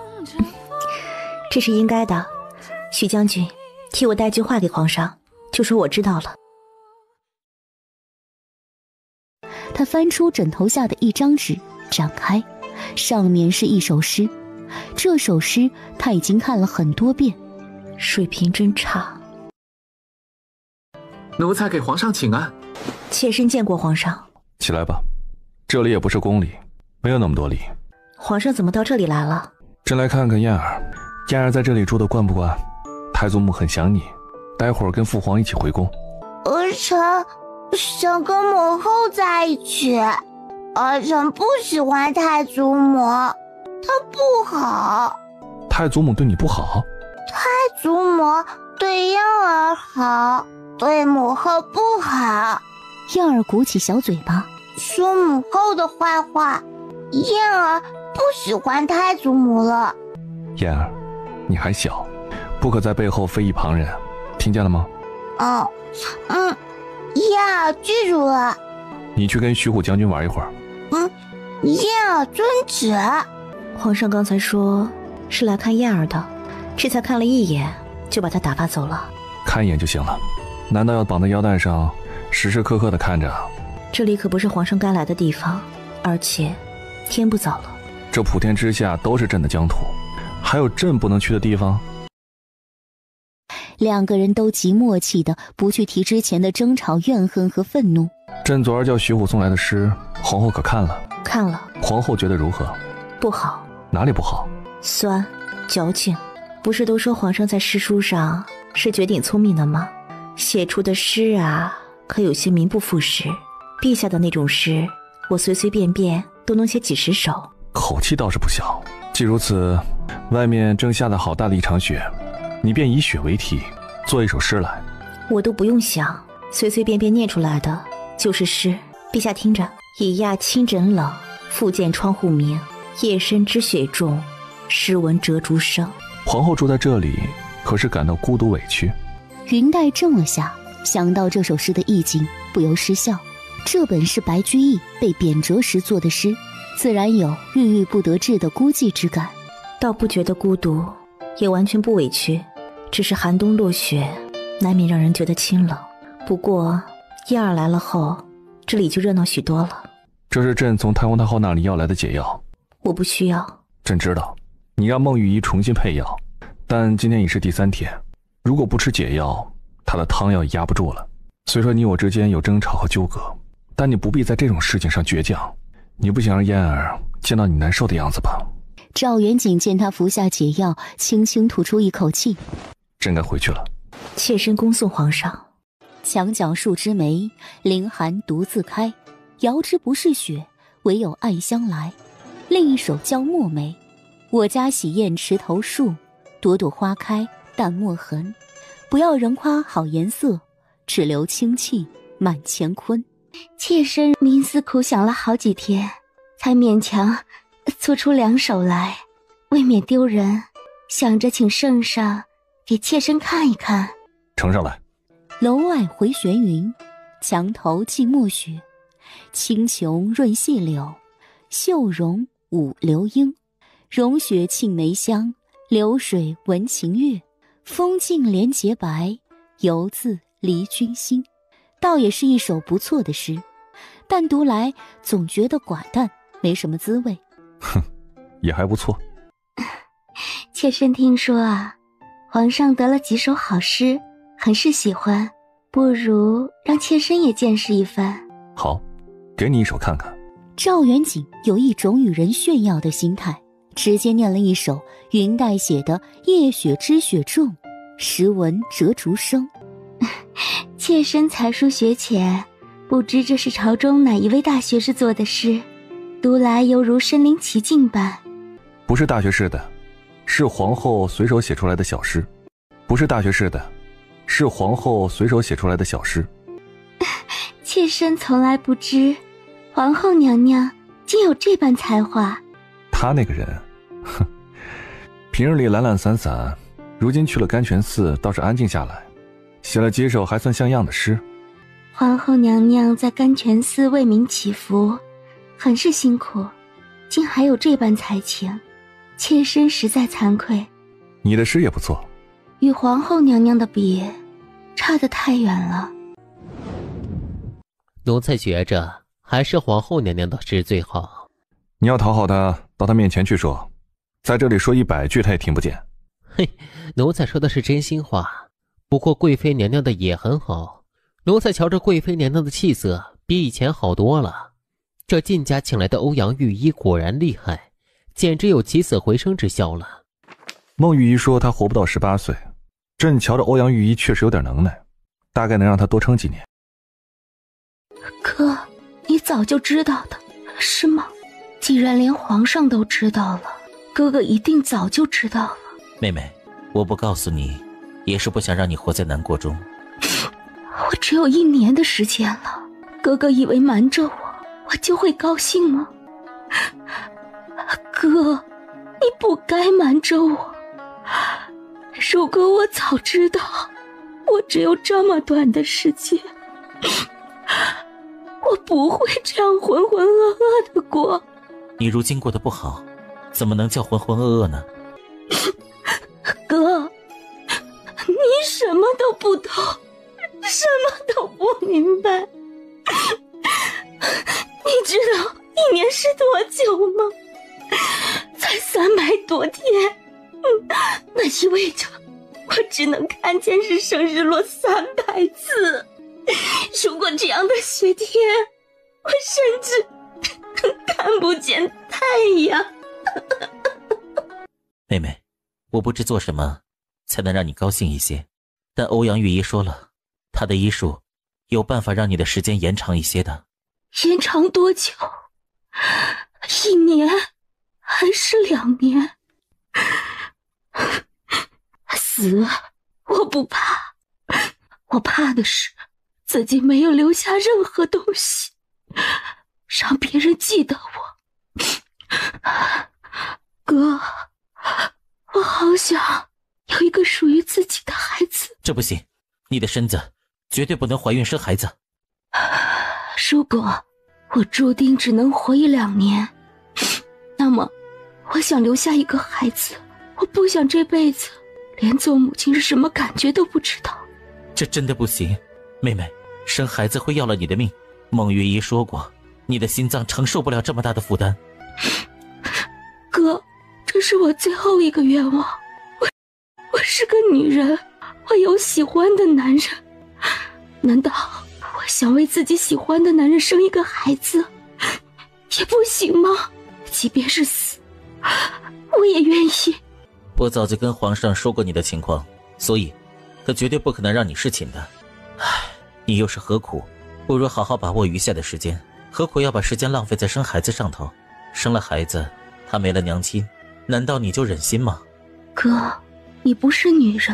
这是应该的。许将军，替我带句话给皇上，就说我知道了。他翻出枕头下的一张纸，展开，上面是一首诗。这首诗他已经看了很多遍，水平真差。奴才给皇上请安。妾身见过皇上。起来吧，这里也不是宫里，没有那么多礼。皇上怎么到这里来了？朕来看看燕儿。燕儿在这里住的惯不惯？太祖母很想你，待会儿跟父皇一起回宫。儿臣想跟母后在一起。儿臣不喜欢太祖母，她不好。太祖母对你不好？太祖母对燕儿好，对母后不好。燕儿鼓起小嘴巴，说母后的坏话。燕儿不喜欢太祖母了。燕儿，你还小，不可在背后非议旁人，听见了吗？燕儿记住了。你去跟徐虎将军玩一会儿。燕儿遵旨。皇上刚才说是来看燕儿的，这才看了一眼就把他打发走了。看一眼就行了，难道要绑在腰带上，时时刻刻的看着？这里可不是皇上该来的地方，而且天不早了。这普天之下都是朕的疆土，还有朕不能去的地方？两个人都极默契的不去提之前的争吵、怨恨和愤怒。朕昨儿叫徐虎送来的诗，皇后可看了？看了。皇后觉得如何？不好。哪里不好？酸，矫情。不是都说皇上在诗书上是绝顶聪明的吗？写出的诗啊，可有些名不副实。陛下的那种诗，我随随便便都能写几10首。口气倒是不小。既如此，外面正下得好大的一场雪，你便以雪为题，做一首诗来。我都不用想，随随便便念出来的就是诗。陛下听着：已讶清枕冷，复见窗户明。夜深知雪重，诗闻折竹声。皇后住在这里，可是感到孤独委屈？云黛怔了下，想到这首诗的意境，不由失笑。这本是白居易被贬谪时作的诗，自然有郁郁不得志的孤寂之感。倒不觉得孤独，也完全不委屈，只是寒冬落雪，难免让人觉得清冷。不过燕儿来了后，这里就热闹许多了。这是朕从太皇太后那里要来的解药。我不需要。朕知道你让孟玉仪重新配药，但今天已是第3天，如果不吃解药，她的汤药也压不住了。虽说你我之间有争吵和纠葛，但你不必在这种事情上倔强。你不想让燕儿见到你难受的样子吧？赵元景见他服下解药，轻轻吐出一口气。朕该回去了。妾身恭送皇上。墙角数枝梅，凌寒独自开。遥知不是雪，唯有暗香来。另一首叫墨梅。我家洗砚池头树，朵朵花开淡墨痕。不要人夸好颜色，只留清气满乾坤。妾身冥思苦想了好几天，才勉强做出2首来，未免丢人，想着请圣上给妾身看一看。呈上来。楼外回旋云，墙头寂寞雪。青琼润细柳，秀容舞流莺。融雪沁梅香，流水闻晴乐。风镜连洁白，犹自离君心。倒也是一首不错的诗，但读来总觉得寡淡，没什么滋味。哼，也还不错。妾身听说啊，皇上得了几首好诗，很是喜欢，不如让妾身也见识一番。好，给你一首看看。赵元景有一种与人炫耀的心态，直接念了一首云黛写的《夜雪知雪重，时闻折竹声》。妾身才疏学浅，不知这是朝中哪一位大学士做的诗，读来犹如身临其境般。不是大学士的，是皇后随手写出来的小诗。不是大学士的，是皇后随手写出来的小诗。妾身从来不知，皇后娘娘竟有这般才华。她那个人，哼，平日里懒懒散散，如今去了甘泉寺，倒是安静下来，写了几首还算像样的诗。皇后娘娘在甘泉寺为民祈福，很是辛苦，竟还有这般才情，妾身实在惭愧。你的诗也不错。与皇后娘娘的比，差得太远了。奴才觉着还是皇后娘娘的事最好。你要讨好他，到他面前去说，在这里说100句他也听不见。嘿，奴才说的是真心话。不过贵妃娘娘的也很好，奴才瞧着贵妃娘娘的气色比以前好多了。这晋家请来的欧阳御医果然厉害，简直有起死回生之效了。孟御医说他活不到18岁，朕瞧着欧阳御医确实有点能耐，大概能让他多撑几年。哥，你早就知道的，是吗？既然连皇上都知道了，哥哥一定早就知道了。妹妹，我不告诉你，也是不想让你活在难过中。我只有1年的时间了，哥哥以为瞒着我就会高兴吗？哥，你不该瞒着我。如果我早知道，我只有这么短的时间，我不会这样浑浑噩噩的过。你如今过得不好，怎么能叫浑浑噩噩呢？哥，你什么都不懂，什么都不明白。你知道1年是多久吗？才300多天。那意味着我只能看见日升日落300次。如果这样的雪天，我甚至看不见太阳。妹妹，我不知做什么才能让你高兴一些，但欧阳御医说了，他的医术有办法让你的时间延长一些的。延长多久？1年还是2年？死我不怕，我怕的是自己没有留下任何东西，让别人记得我。哥，我好想有一个属于自己的孩子。这不行，你的身子绝对不能怀孕生孩子。如果我注定只能活1-2年，那么我想留下一个孩子。我不想这辈子连做母亲是什么感觉都不知道。这真的不行，妹妹，生孩子会要了你的命。孟御医说过，你的心脏承受不了这么大的负担。哥，这是我最后一个愿望。我是个女人，我有喜欢的男人。难道我想为自己喜欢的男人生一个孩子也不行吗？即便是死，我也愿意。我早就跟皇上说过你的情况，所以他绝对不可能让你侍寝的。唉，你又是何苦？不如好好把握余下的时间，何苦要把时间浪费在生孩子上头？生了孩子，他没了娘亲，难道你就忍心吗？哥，你不是女人，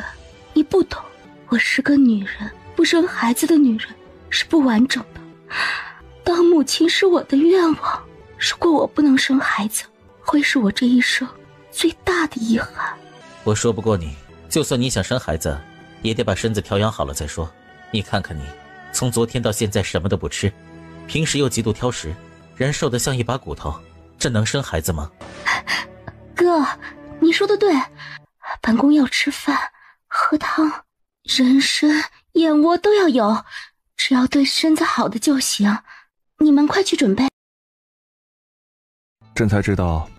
你不懂。我是个女人，不生孩子的女人是不完整的。当母亲是我的愿望，如果我不能生孩子，会是我这一生最大的遗憾。我说不过你，就算你想生孩子，也得把身子调养好了再说。你看看你，从昨天到现在什么都不吃，平时又极度挑食，人瘦得像一把骨头，这能生孩子吗？哥，你说的对，本宫要吃饭喝汤，人参燕窝都要有，只要对身子好的就行。你们快去准备。朕才知道，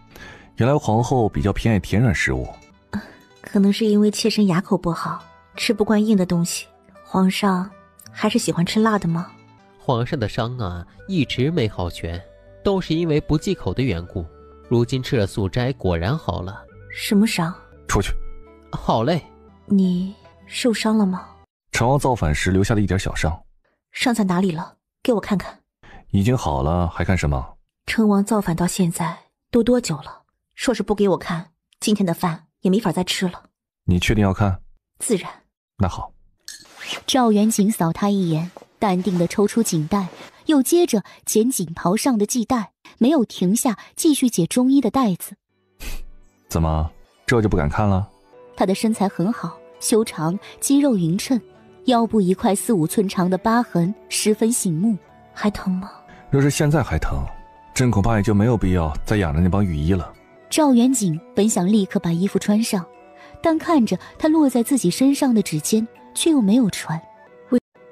原来皇后比较偏爱甜软食物。可能是因为妾身牙口不好，吃不惯硬的东西。皇上还是喜欢吃辣的吗？皇上的伤啊，一直没好全，都是因为不忌口的缘故。如今吃了素斋，果然好了。什么伤？出去。好嘞。你受伤了吗？成王造反时留下的一点小伤。伤在哪里了？给我看看。已经好了，还看什么？成王造反到现在都多久了？说是不给我看，今天的饭也没法再吃了。你确定要看？自然。那好。赵元景扫他一眼，淡定地抽出锦带，又接着捡锦袍上的系带，没有停下，继续解中衣的带子。怎么，这就不敢看了？他的身材很好，修长，肌肉匀称，腰部一块4-5寸长的疤痕十分醒目。还疼吗？若是现在还疼，朕恐怕也就没有必要再养着那帮御医了。赵元景本想立刻把衣服穿上，但看着他落在自己身上的指尖，却又没有传。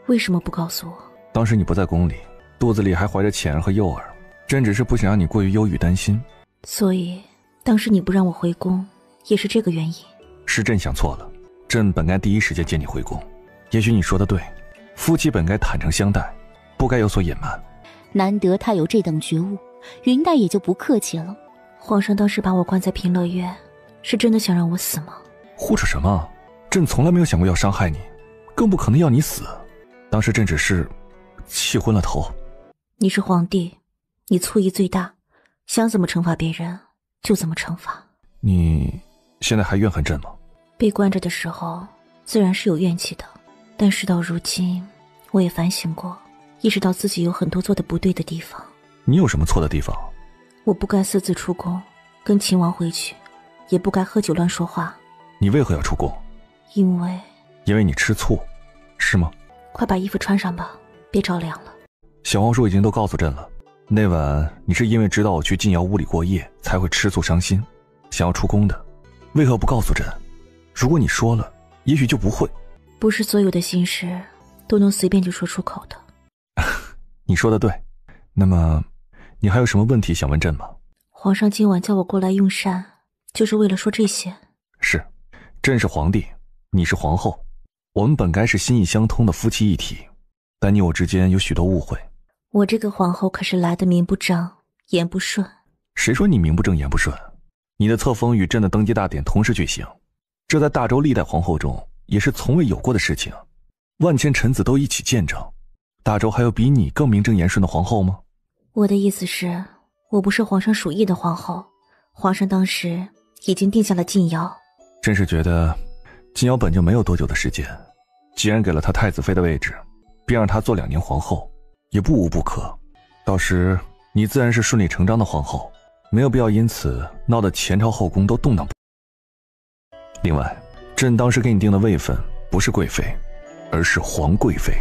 为什么不告诉我？当时你不在宫里，肚子里还怀着浅儿和幼儿，朕只是不想让你过于忧郁担心。所以当时你不让我回宫，也是这个原因。是朕想错了，朕本该第一时间接你回宫。也许你说的对，夫妻本该坦诚相待，不该有所隐瞒。难得他有这等觉悟，云黛也就不客气了。皇上当时把我关在平乐院，是真的想让我死吗？胡扯什么？朕从来没有想过要伤害你，更不可能要你死。当时朕只是气昏了头。你是皇帝，你醋意最大，想怎么惩罚别人就怎么惩罚。你现在还怨恨朕吗？被关着的时候自然是有怨气的，但事到如今我也反省过，意识到自己有很多做的不对的地方。你有什么错的地方？我不该私自出宫跟秦王回去，也不该喝酒乱说话。你为何要出宫？因为你吃醋，是吗？快把衣服穿上吧，别着凉了。小皇叔已经都告诉朕了，那晚你是因为知道我去晋瑶屋里过夜才会吃醋伤心，想要出宫的，为何不告诉朕？如果你说了，也许就不会。不是所有的心事都能随便就说出口的。你说的对，那么你还有什么问题想问朕吗？皇上今晚叫我过来用膳，就是为了说这些。是，朕是皇帝，你是皇后，我们本该是心意相通的夫妻一体，但你我之间有许多误会。我这个皇后可是来的名不正言不顺。谁说你名不正言不顺？你的册封与朕的登基大典同时举行，这在大周历代皇后中也是从未有过的事情，万千臣子都一起见证。大周还有比你更名正言顺的皇后吗？我的意思是，我不是皇上属意的皇后，皇上当时已经定下了晋瑶。朕是觉得晋瑶本就没有多久的时间，既然给了她太子妃的位置，便让她做2年皇后也不无不可。到时你自然是顺理成章的皇后，没有必要因此闹得前朝后宫都动荡不。另外，朕当时给你定的位分不是贵妃，而是皇贵妃。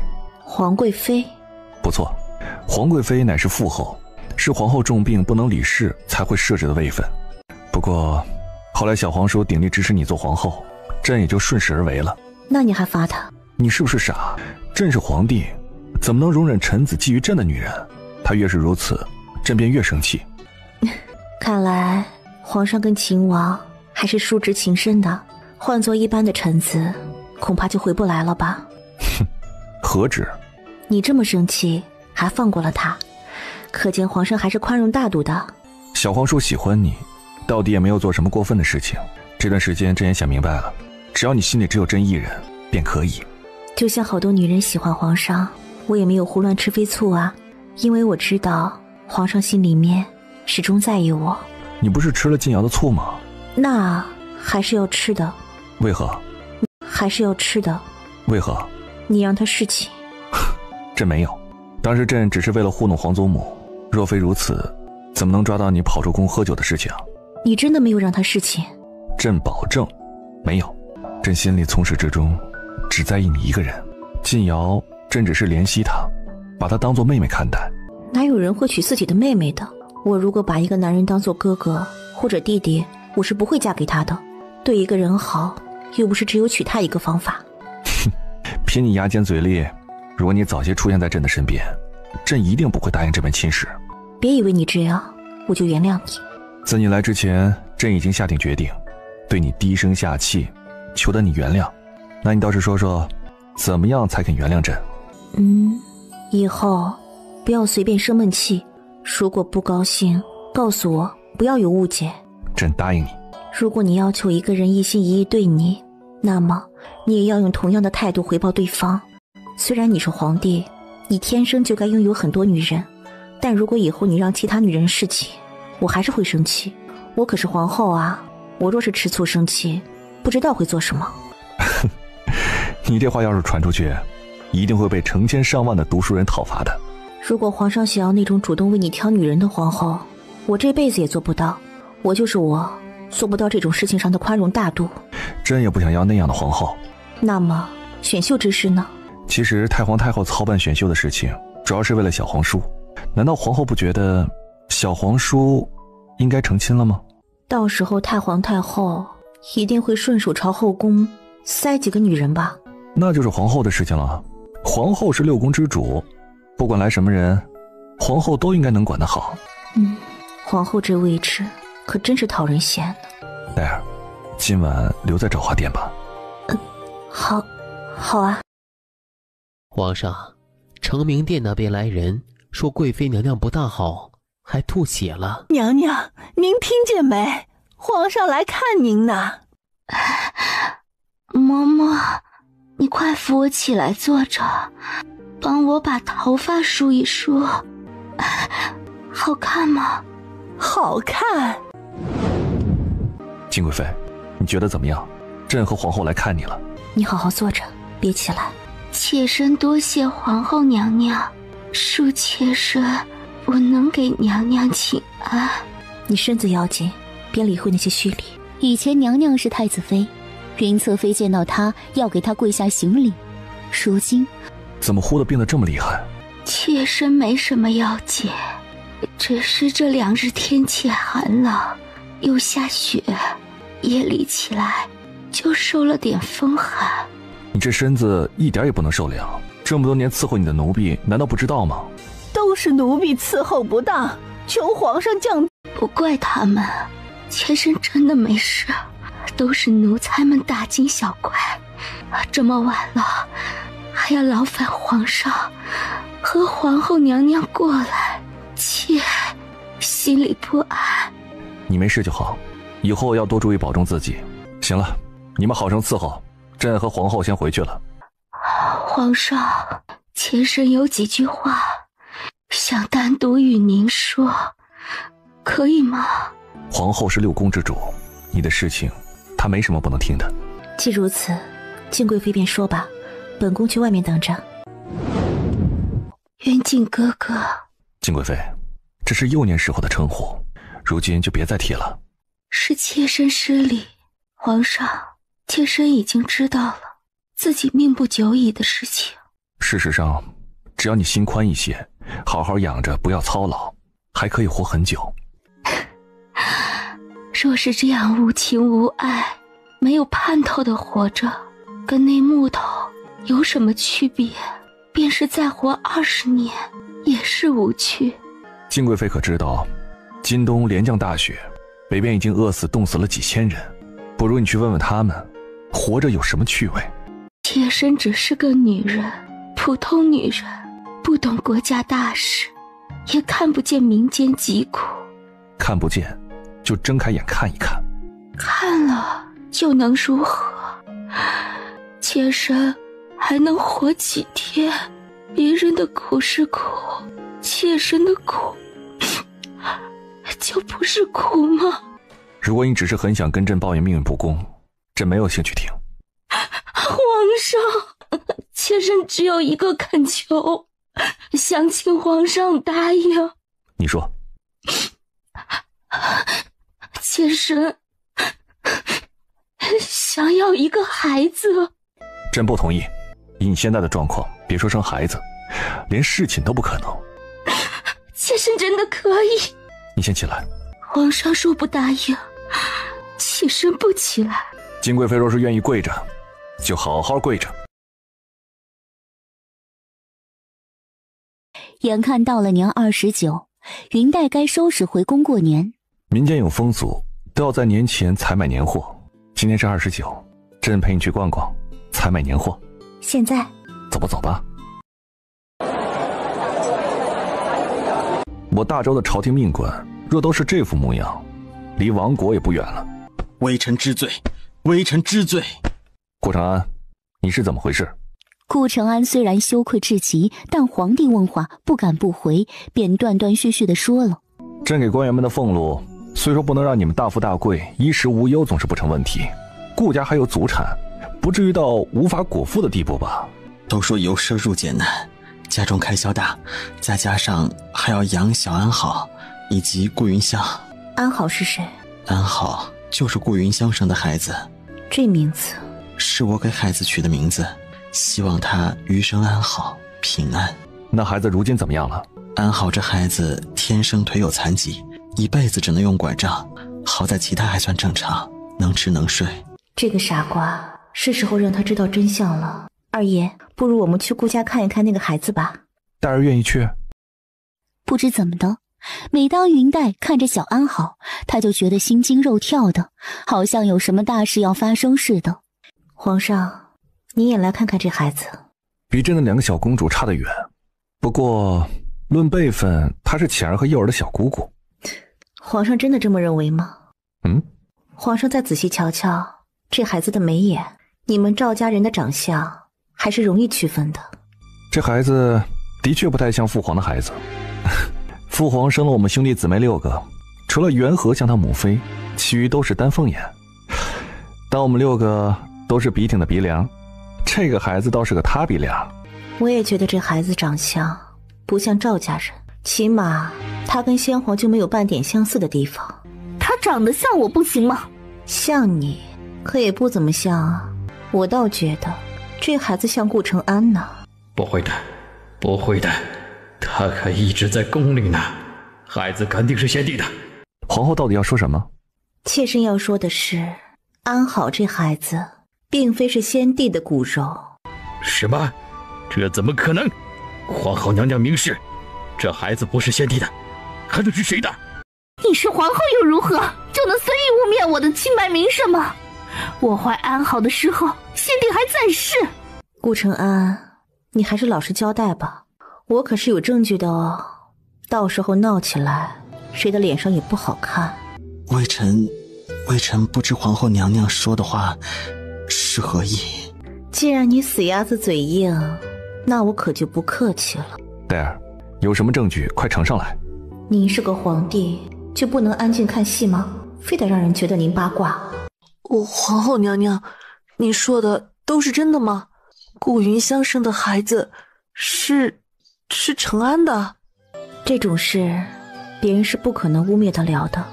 皇贵妃？不错，皇贵妃乃是父后，是皇后重病不能理事才会设置的位分。不过后来小皇叔鼎力支持你做皇后，朕也就顺势而为了。那你还罚他？你是不是傻？朕是皇帝，怎么能容忍臣子觊觎朕的女人？他越是如此，朕便越生气。看来皇上跟秦王还是叔侄情深的，换做一般的臣子恐怕就回不来了吧。哼，何止？你这么生气还放过了他，可见皇上还是宽容大度的。小皇叔喜欢你，到底也没有做什么过分的事情。这段时间朕也想明白了，只要你心里只有朕一人便可以。就像好多女人喜欢皇上，我也没有胡乱吃飞醋啊，因为我知道皇上心里面始终在意我。你不是吃了晋瑶的醋吗？那还是要吃的。为何？还是要吃的。为何？你让他侍寝。朕没有，当时朕只是为了糊弄皇祖母，若非如此，怎么能抓到你跑出宫喝酒的事情？你真的没有让他侍寝？朕保证没有，朕心里从始至终只在意你一个人。晋瑶，朕只是怜惜她，把她当作妹妹看待。哪有人会娶自己的妹妹的？我如果把一个男人当作哥哥或者弟弟，我是不会嫁给他的。对一个人好，又不是只有娶他一个方法。哼，凭你牙尖嘴利，如果你早些出现在朕的身边，朕一定不会答应这门亲事。别以为你这样我就原谅你。自你来之前，朕已经下定决定，对你低声下气，求得你原谅。那你倒是说说，怎么样才肯原谅朕？以后不要随便生闷气，如果不高兴告诉我，不要有误解。朕答应你。如果你要求一个人一心一意对你，那么你也要用同样的态度回报对方。虽然你是皇帝，你天生就该拥有很多女人，但如果以后你让其他女人侍寝，我还是会生气。我可是皇后啊，我若是吃醋生气，不知道会做什么。你这话要是传出去，一定会被成千上万的读书人讨伐的。如果皇上想要那种主动为你挑女人的皇后，我这辈子也做不到。我就是我，做不到这种事情上的宽容大度。朕也不想要那样的皇后。那么选秀之事呢？其实太皇太后操办选秀的事情，主要是为了小皇叔。难道皇后不觉得小皇叔应该成亲了吗？到时候太皇太后一定会顺手朝后宫塞几个女人吧？那就是皇后的事情了。皇后是6宫之主，不管来什么人，皇后都应该能管得好。皇后这位置可真是讨人嫌呢。戴儿，今晚留在昭华殿吧。好啊。皇上，承明殿那边来人说贵妃娘娘不大好，还吐血了。娘娘，您听见没？皇上来看您呢。嬷嬷，你快扶我起来坐着，帮我把头发梳一梳。好看吗？好看。金贵妃，你觉得怎么样？朕和皇后来看你了。你好好坐着，别起来。妾身多谢皇后娘娘，恕妾身不能给娘娘请安。你身子要紧，别理会那些虚礼。以前娘娘是太子妃，云侧妃见到她要给她跪下行礼，如今怎么忽的变得这么厉害？妾身没什么要紧，只是这2日天气寒冷，又下雪，夜里起来就受了点风寒。你这身子一点也不能受凉，这么多年伺候你的奴婢难道不知道吗？都是奴婢伺候不当，求皇上降。不怪他们，妾身真的没事，都是奴才们大惊小怪。这么晚了，还要劳烦皇上和皇后娘娘过来，妾心里不安。你没事就好，以后要多注意保重自己。行了，你们好生伺候，朕和皇后先回去了。皇上，妾身有几句话想单独与您说，可以吗？皇后是6宫之主，你的事情她没什么不能听的。既如此，静贵妃便说吧，本宫去外面等着。元景哥哥。静贵妃，这是幼年时候的称呼，如今就别再提了。是妾身失礼，皇上，妾身已经知道了自己命不久矣的事情。事实上，只要你心宽一些，好好养着，不要操劳，还可以活很久。若是这样无情无爱、没有盼头的活着，跟那木头有什么区别？便是再活20年，也是无趣。金贵妃可知道，今冬连降大雪，北边已经饿死冻死了几千人，不如你去问问他们，活着有什么趣味？妾身只是个女人，普通女人，不懂国家大事，也看不见民间疾苦。看不见，就睁开眼看一看。看了就能如何？妾身还能活几天？别人的苦是苦，妾身的苦就不是苦吗？如果你只是很想跟朕抱怨命运不公，朕没有兴趣听。皇上，妾身只有一个恳求，想请皇上答应。你说。妾身想要一个孩子。朕不同意，以你现在的状况，别说生孩子，连侍寝都不可能。妾身真的可以。你先起来。皇上若不答应，妾身不起来。金贵妃若是愿意跪着，就好好跪着。眼看到了年29，云黛该收拾回宫过年。民间有风俗，都要在年前采买年货。今天是29，朕陪你去逛逛，采买年货。现在？走吧走吧。我大周的朝廷命官若都是这副模样，离亡国也不远了。微臣知罪，微臣知罪。顾长安，你是怎么回事？顾承安虽然羞愧至极，但皇帝问话不敢不回，便断断续续地说了。朕给官员们的俸禄，虽说不能让你们大富大贵，衣食无忧总是不成问题，顾家还有祖产，不至于到无法果腹的地步吧？都说由奢入俭难，家中开销大，再加上还要养小安好以及顾云香。安好是谁？安好就是顾云香生的孩子。这名字是我给孩子取的名字，希望他余生安好平安。那孩子如今怎么样了？安好这孩子天生腿有残疾，一辈子只能用拐杖，好在其他还算正常。能吃能睡。这个傻瓜，是时候让他知道真相了。二爷，不如我们去顾家看一看那个孩子吧。黛儿愿意去。不知怎么的，每当云黛看着小安好，他就觉得心惊肉跳的，好像有什么大事要发生似的。皇上，你也来看看这孩子。比这2个小公主差得远，不过论辈分，她是浅儿和幼儿的小姑姑。皇上真的这么认为吗？皇上再仔细瞧瞧这孩子的眉眼，你们赵家人的长相还是容易区分的。这孩子的确不太像父皇的孩子。父皇生了我们兄弟姊妹6个，除了元和像他母妃，其余都是丹凤眼。但我们6个都是笔挺的鼻梁，这个孩子倒是个塌鼻梁。我也觉得这孩子长相不像赵家人，起码他跟先皇就没有半点相似的地方。他长得像我不行吗？像你，可也不怎么像啊。我倒觉得这孩子像顾承安呢。不会的，不会的，他可一直在宫里呢，孩子肯定是先帝的。皇后到底要说什么？妾身要说的是，安好这孩子并非是先帝的骨肉。什么？这怎么可能？皇后娘娘明示，这孩子不是先帝的，还能是谁的？你是皇后又如何，就能随意污蔑我的清白名声吗？我怀安好的时候，先帝还在世。顾承安，你还是老实交代吧，我可是有证据的哦，到时候闹起来，谁的脸上也不好看。微臣不知皇后娘娘说的话是何意。既然你死鸭子嘴硬，那我可就不客气了。黛儿，有什么证据快呈上来。您是个皇帝，就不能安静看戏吗？非得让人觉得您八卦。皇后娘娘，你说的都是真的吗？顾云香生的孩子是承安的？这种事别人是不可能污蔑得了的。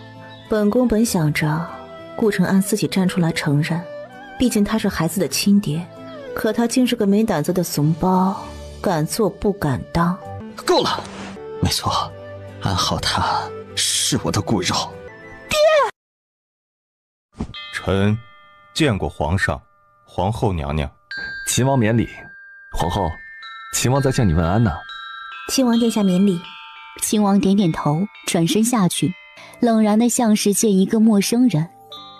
本宫本想着顾承安自己站出来承认，毕竟他是孩子的亲爹，可他竟是个没胆子的怂包，敢做不敢当。够了，没错，安好他是我的骨肉。爹，臣见过皇上、皇后娘娘。秦王免礼。皇后，秦王在向你问安呢。亲王殿下免礼。秦王点点头，转身下去，冷然的像是见一个陌生人。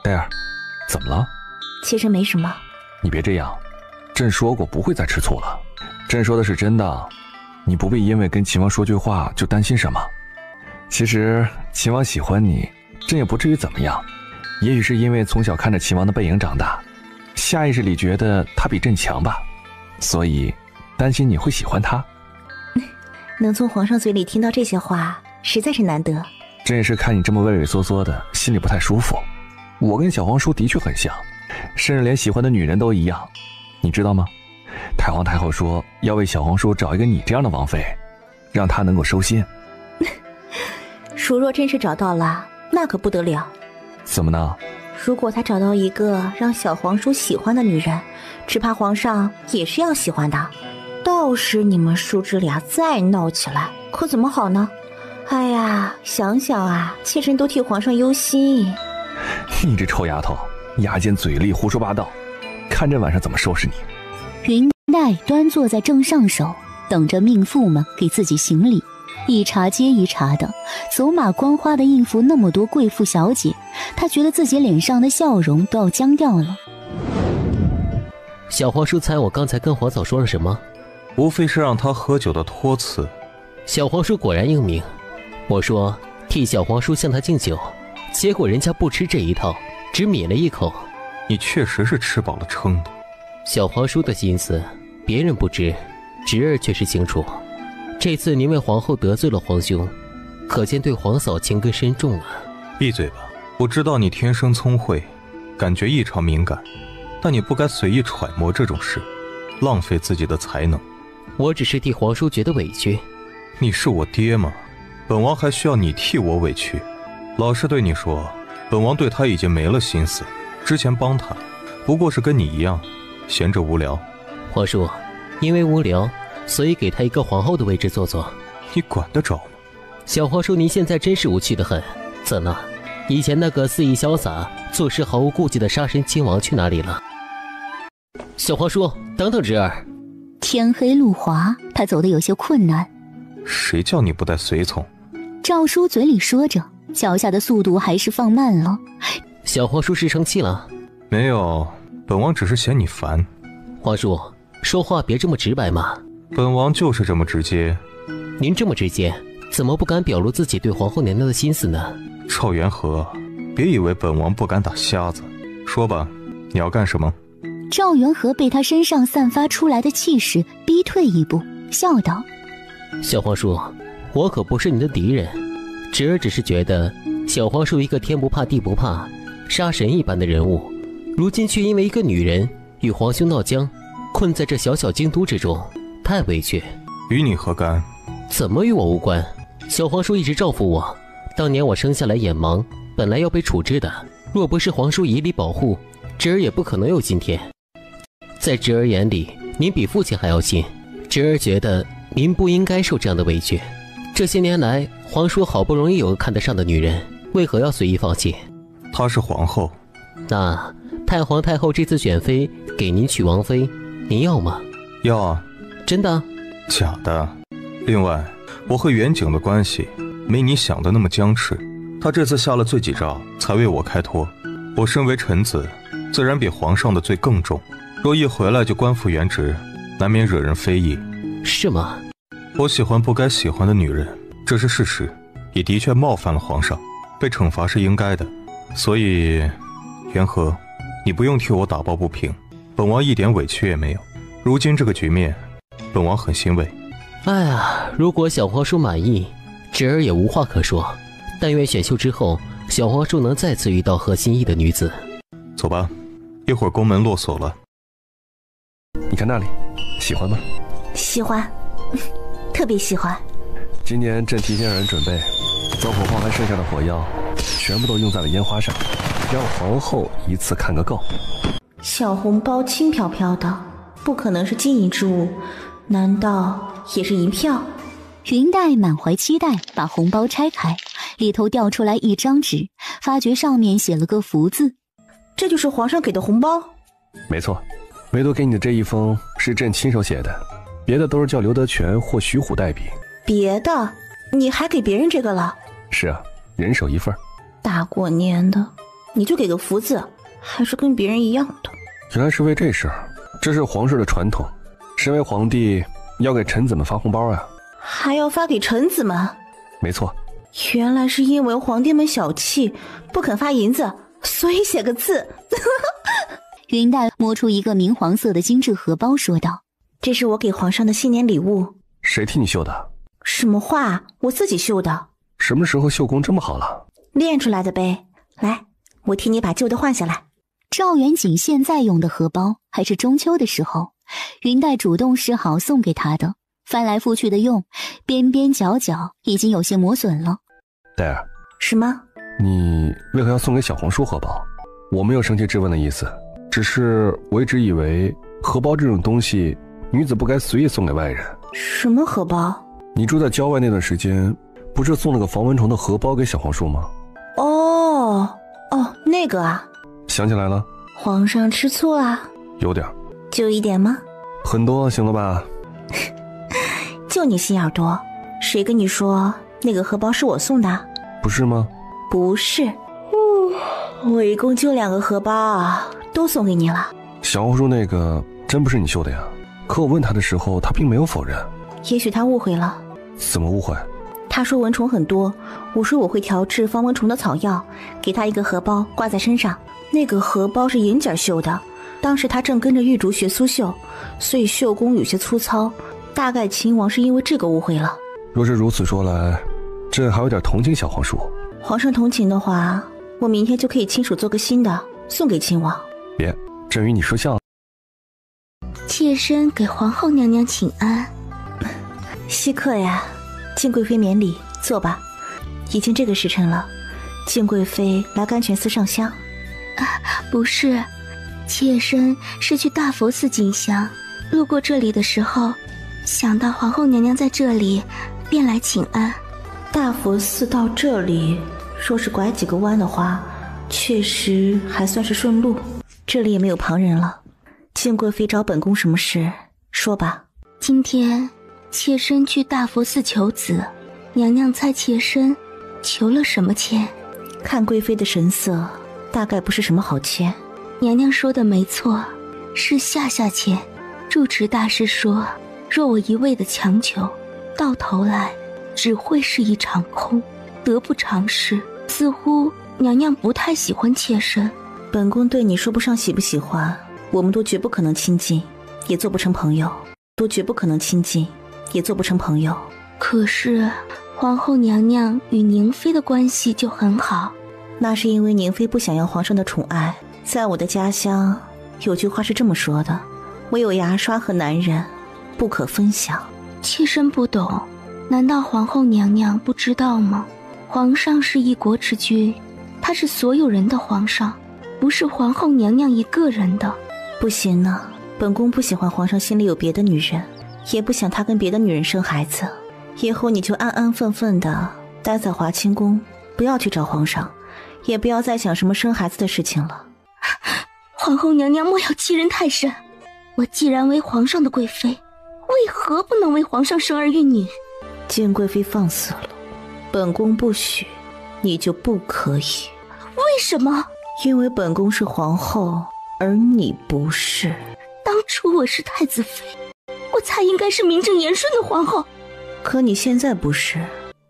黛儿，怎么了？妾身没什么。你别这样，朕说过不会再吃醋了。朕说的是真的，你不必因为跟秦王说句话就担心什么。其实秦王喜欢你，朕也不至于怎么样。也许是因为从小看着秦王的背影长大，下意识里觉得他比朕强吧，所以担心你会喜欢他。能从皇上嘴里听到这些话，实在是难得。朕也是看你这么畏畏缩缩的，心里不太舒服。我跟小皇叔的确很像，甚至连喜欢的女人都一样，你知道吗？太皇太后说要为小皇叔找一个你这样的王妃，让他能够收心。叔若真是找到了，那可不得了。怎么呢？如果他找到一个让小皇叔喜欢的女人，只怕皇上也是要喜欢的。到时你们叔侄俩再闹起来，可怎么好呢？哎呀，想想啊，妾身都替皇上忧心。你这臭丫头，牙尖嘴利，胡说八道，看朕晚上怎么收拾你。云黛端坐在正上首，等着命妇们给自己行礼，一茬接一茬的，走马观花的应付那么多贵妇小姐，她觉得自己脸上的笑容都要僵掉了。小皇叔猜我刚才跟皇嫂说了什么？无非是让他喝酒的托词。小皇叔果然英明，我说替小皇叔向他敬酒，结果人家不吃这一套，只抿了一口。你确实是吃饱了撑的。小皇叔的心思别人不知，侄儿却是清楚。这次您为皇后得罪了皇兄，可见对皇嫂情根深重啊。闭嘴吧，我知道你天生聪慧，感觉异常敏感，但你不该随意揣摩这种事，浪费自己的才能。我只是替皇叔觉得委屈。你是我爹吗？本王还需要你替我委屈？老实对你说，本王对他已经没了心思，之前帮他不过是跟你一样闲着无聊。皇叔，因为无聊，所以给他一个皇后的位置坐坐。你管得着吗？小皇叔您现在真是无趣的很。怎么，以前那个肆意潇洒、做事毫无顾忌的杀神亲王去哪里了？小皇叔，等等侄儿。天黑路滑，他走得有些困难。谁叫你不带随从？赵叔嘴里说着，脚下的速度还是放慢了。小皇叔是生气了？没有，本王只是嫌你烦。皇叔，说话别这么直白嘛。本王就是这么直接。您这么直接，怎么不敢表露自己对皇后娘娘的心思呢？赵元和，别以为本王不敢打瞎子。说吧，你要干什么？赵元和被他身上散发出来的气势逼退一步，笑道：小皇叔，我可不是你的敌人，侄儿只是觉得小皇叔一个天不怕地不怕、杀神一般的人物，如今却因为一个女人与皇兄闹僵，困在这小小京都之中，太委屈。与你何干？怎么与我无关？小皇叔一直照顾我，当年我生下来眼盲，本来要被处置的，若不是皇叔以礼保护，侄儿也不可能有今天。在侄儿眼里，您比父亲还要亲，侄儿觉得您不应该受这样的委屈。这些年来，皇叔好不容易有个看得上的女人，为何要随意放弃？她是皇后。那太皇太后这次选妃给您娶王妃，您要吗？要啊。真的？假的。另外，我和远景的关系没你想的那么僵持，他这次下了罪己诏，才为我开脱。我身为臣子，自然比皇上的罪更重。若一回来就官复原职，难免惹人非议。是吗？我喜欢不该喜欢的女人，这是事实，也的确冒犯了皇上，被惩罚是应该的。所以，元和，你不用替我打抱不平，本王一点委屈也没有。如今这个局面，本王很欣慰。哎呀，如果小皇叔满意，侄儿也无话可说。但愿选秀之后，小皇叔能再次遇到合心意的女子。走吧，一会儿宫门落锁了。你看那里，喜欢吗？喜欢，特别喜欢。今年朕提前让人准备，将火炮还剩下的火药，全部都用在了烟花上，让皇后一次看个够。小红包轻飘飘的，不可能是金银之物，难道也是银票？云黛满怀期待，把红包拆开，里头掉出来一张纸，发觉上面写了个福字。这就是皇上给的红包？没错，唯独给你的这一封是朕亲手写的，别的都是叫刘德全或徐虎代笔。别的？你还给别人这个了？是啊，人手一份。大过年的，你就给个福字，还是跟别人一样的。原来是为这事儿，这是皇室的传统，身为皇帝要给臣子们发红包啊。还要发给臣子们？没错。原来是因为皇帝们小气，不肯发银子，所以写个字。云黛摸出一个明黄色的精致荷包，说道：这是我给皇上的新年礼物。谁替你绣的？什么话？我自己绣的。什么时候绣工这么好了？练出来的呗。来，我替你把旧的换下来。赵元景现在用的荷包还是中秋的时候，云黛主动示好送给他的，翻来覆去的用，边边角角已经有些磨损了。黛儿，什么？你为何要送给小红书荷包？我没有生气质问的意思，只是我一直以为荷包这种东西，女子不该随意送给外人。什么荷包？你住在郊外那段时间，不是送了个防蚊虫的荷包给小黄叔吗？哦，那个啊。想起来了。皇上吃醋啊？有点。就一点吗？很多，行了吧？就你心眼多，谁跟你说那个荷包是我送的？不是吗？不是，我一共就2个荷包，都送给你了。小红书那个真不是你绣的呀？可我问他的时候，他并没有否认。也许他误会了。怎么误会？他说蚊虫很多，我说我会调制防蚊虫的草药，给他一个荷包挂在身上。那个荷包是银剪绣的，当时他正跟着玉竹学苏绣，所以绣工有些粗糙，大概秦王是因为这个误会了。若是如此说来，朕还有点同情小皇叔。皇上同情的话，我明天就可以亲手做个新的送给秦王。别，朕与你说笑。妾身给皇后娘娘请安。稀客呀，敬贵妃免礼，坐吧。已经这个时辰了，敬贵妃来甘泉寺上香。不是，妾身是去大佛寺进香，路过这里的时候，想到皇后娘娘在这里，便来请安。大佛寺到这里若是拐几个弯的话，确实还算是顺路。这里也没有旁人了。晋贵妃找本宫什么事？说吧。今天妾身去大佛寺求子，娘娘猜妾身求了什么签？看贵妃的神色，大概不是什么好签。娘娘说的没错，是下下签。住持大师说，若我一味的强求，到头来只会是一场空，得不偿失。似乎娘娘不太喜欢妾身。本宫对你说不上喜不喜欢，我们都绝不可能亲近，也做不成朋友。都绝不可能亲近，也做不成朋友。可是皇后娘娘与宁妃的关系就很好。那是因为宁妃不想要皇上的宠爱。在我的家乡，有句话是这么说的：唯有牙刷和男人不可分享。妾身不懂，难道皇后娘娘不知道吗？皇上是一国之君，他是所有人的皇上，不是皇后娘娘一个人的。不行呢，本宫不喜欢皇上心里有别的女人，也不想他跟别的女人生孩子。以后你就安安分分的待在华清宫，不要去找皇上，也不要再想什么生孩子的事情了。皇后娘娘莫要欺人太甚，我既然为皇上的贵妃，为何不能为皇上生儿育女？晋贵妃放肆了，本宫不许，你就不可以。为什么？因为本宫是皇后，而你不是。当初我是太子妃，我才应该是名正言顺的皇后。可你现在不是。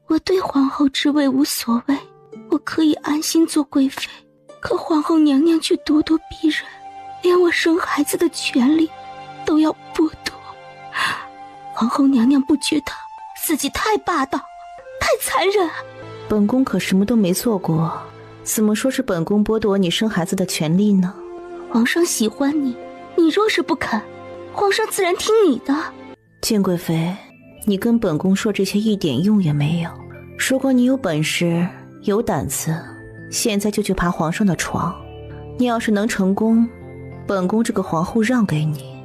我对皇后之位无所谓，我可以安心做贵妃。可皇后娘娘却咄咄逼人，连我生孩子的权利都要剥夺。皇后娘娘不觉得自己太霸道，太残忍？本宫可什么都没做过，怎么说是本宫剥夺你生孩子的权利呢？皇上喜欢你，你若是不肯，皇上自然听你的。晋贵妃，你跟本宫说这些一点用也没有。如果你有本事有胆子，现在就去爬皇上的床。你要是能成功，本宫这个皇后让给你。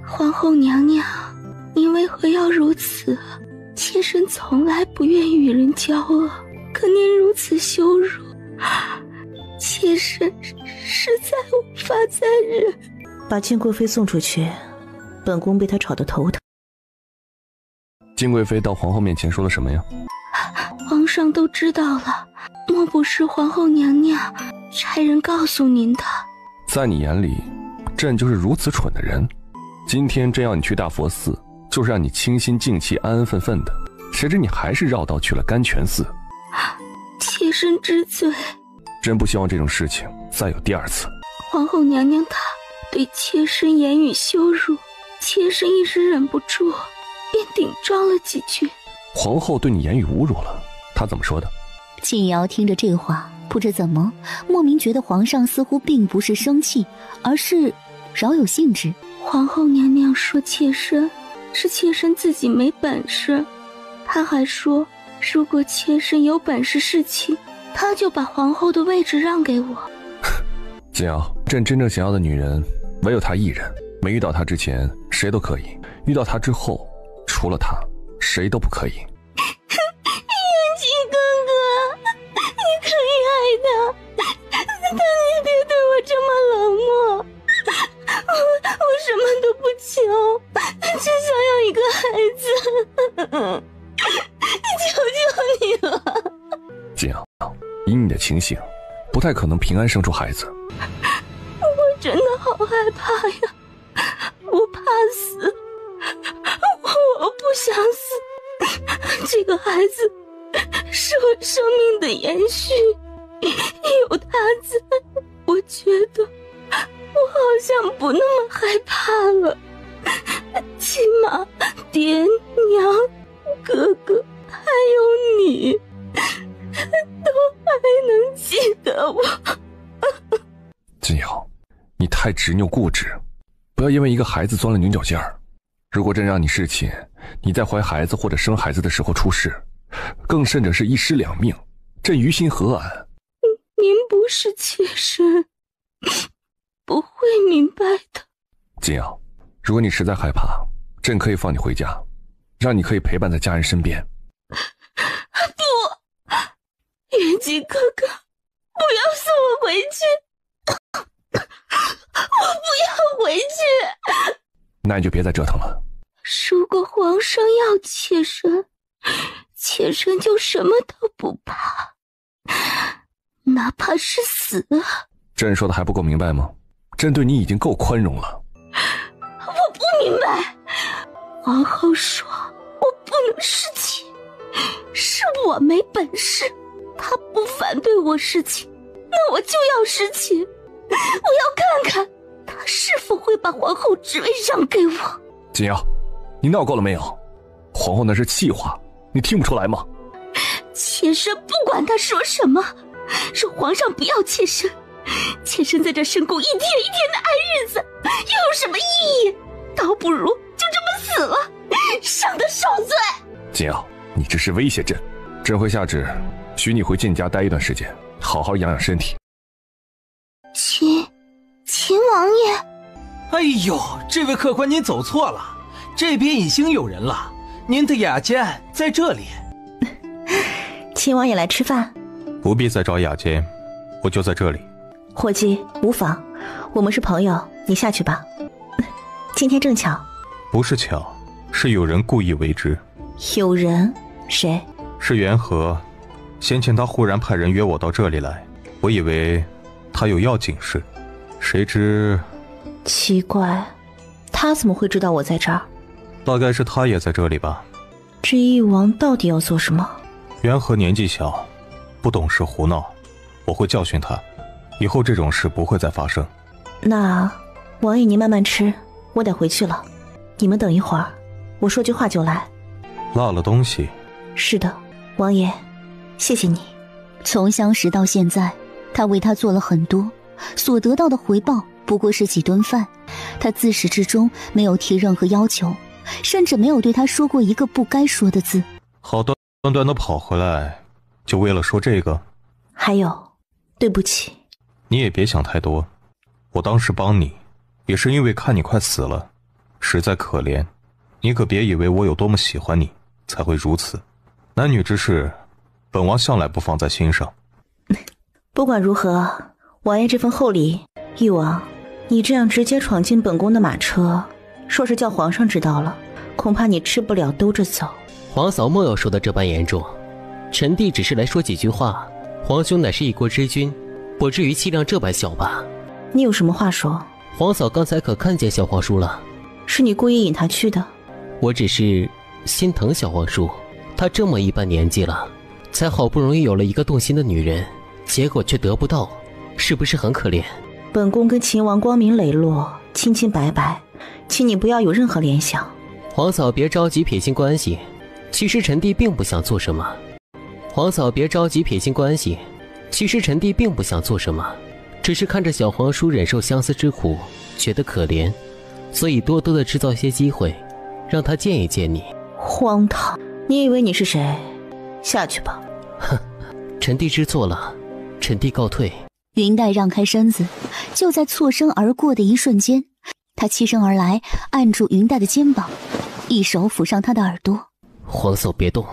皇后娘娘，你为何要如此？妾身从来不愿与人交恶，可您如此羞辱，妾身实在无法再忍。把晋贵妃送出去，本宫被她吵得头疼。晋贵妃到皇后面前说了什么呀？皇上都知道了，莫不是皇后娘娘差人告诉您的？在你眼里，朕就是如此蠢的人？今天真要你去大佛寺，就是让你清心静气、安安分分的，谁知你还是绕道去了甘泉寺。妾身知罪。朕不希望这种事情再有第二次。皇后娘娘她对妾身言语羞辱，妾身一时忍不住，便顶撞了几句。皇后对你言语侮辱了，她怎么说的？晋瑶听着这话，不知怎么莫名觉得皇上似乎并不是生气，而是饶有兴致。皇后娘娘说妾身是妾身自己没本事，她还说如果妾身有本事事情，她就把皇后的位置让给我。晋瑶，朕真正想要的女人唯有她一人，没遇到她之前谁都可以，遇到她之后除了她谁都不可以。元气哥哥，你可以爱他，但你别对我这么冷漠。我什么都不求，只想要一个孩子。求求你了。晋瑶，以你的情形，不太可能平安生出孩子。我真的好害怕呀，我怕死，我不想死。这个孩子是我生命的延续，有他在，我觉得我好像不那么害怕了。起码爹娘哥哥还有你都还能记得我。晋瑶，你太执拗固执，不要因为一个孩子钻了牛角尖儿。如果真让你侍寝，你在怀孩子或者生孩子的时候出事，更甚者是一尸两命，朕于心何安？您不是妾身，不会明白的。晋瑶，如果你实在害怕，朕可以放你回家，让你可以陪伴在家人身边。不，元吉吉哥哥，不要送我回去，我不要回去。那你就别再折腾了。如果皇上要妾身，妾身就什么都不怕，哪怕是死。朕说的还不够明白吗？朕对你已经够宽容了。我不明白，皇后说我不能侍寝，是我没本事，她不反对我侍寝，那我就要侍寝。我要看看她是否会把皇后职位让给我。锦瑶，你闹够了没有？皇后那是气话，你听不出来吗？妾身不管她说什么，说皇上不要妾身，妾身在这深宫一天一天的挨日子，又有什么意义？倒不如就这么死了，省得受罪。锦瑶，你这是威胁朕，朕会下旨许你回晋家待一段时间，好好养养身体。秦王爷，哎呦，这位客官您走错了，这边已经有人了，您的雅监在这里。秦王爷来吃饭，不必再找雅监，我就在这里。伙计，无妨，我们是朋友，你下去吧。今天正巧。不是巧，是有人故意为之。有人？谁？是元和，先前他忽然派人约我到这里来，我以为他有要紧事，谁知……奇怪，他怎么会知道我在这儿？大概是他也在这里吧。这翼王到底要做什么？元和年纪小，不懂事胡闹，我会教训他，以后这种事不会再发生。那王爷您慢慢吃，我得回去了。你们等一会儿，我说句话就来。落了东西？是的，王爷，谢谢你。从相识到现在，他为他做了很多，所得到的回报不过是几顿饭。他自始至终没有提任何要求，甚至没有对他说过一个不该说的字。好端端的跑回来，就为了说这个？还有，对不起。你也别想太多，我当时帮你，也是因为看你快死了，实在可怜。你可别以为我有多么喜欢你，才会如此。男女之事，本王向来不放在心上。不管如何，王爷这份厚礼，翼王，你这样直接闯进本宫的马车，若是叫皇上知道了，恐怕你吃不了兜着走。皇嫂莫有说的这般严重，臣弟只是来说几句话。皇兄乃是一国之君，不至于气量这般小吧？你有什么话说？皇嫂刚才可看见小皇叔了？是你故意引他去的？我只是心疼小皇叔，他这么一般年纪了，才好不容易有了一个动心的女人，结果却得不到，是不是很可怜？本宫跟秦王光明磊落，清清白白，请你不要有任何联想。皇嫂别着急撇清关系，其实臣弟并不想做什么。皇嫂别着急撇清关系，其实臣弟并不想做什么，只是看着小皇叔忍受相思之苦，觉得可怜，所以多多的制造些机会，让他见一见你。荒唐！你以为你是谁？下去吧。哼，臣弟知错了，臣弟告退。云黛让开身子，就在错身而过的一瞬间，他欺身而来，按住云黛的肩膀，一手抚上她的耳朵。皇嫂别动。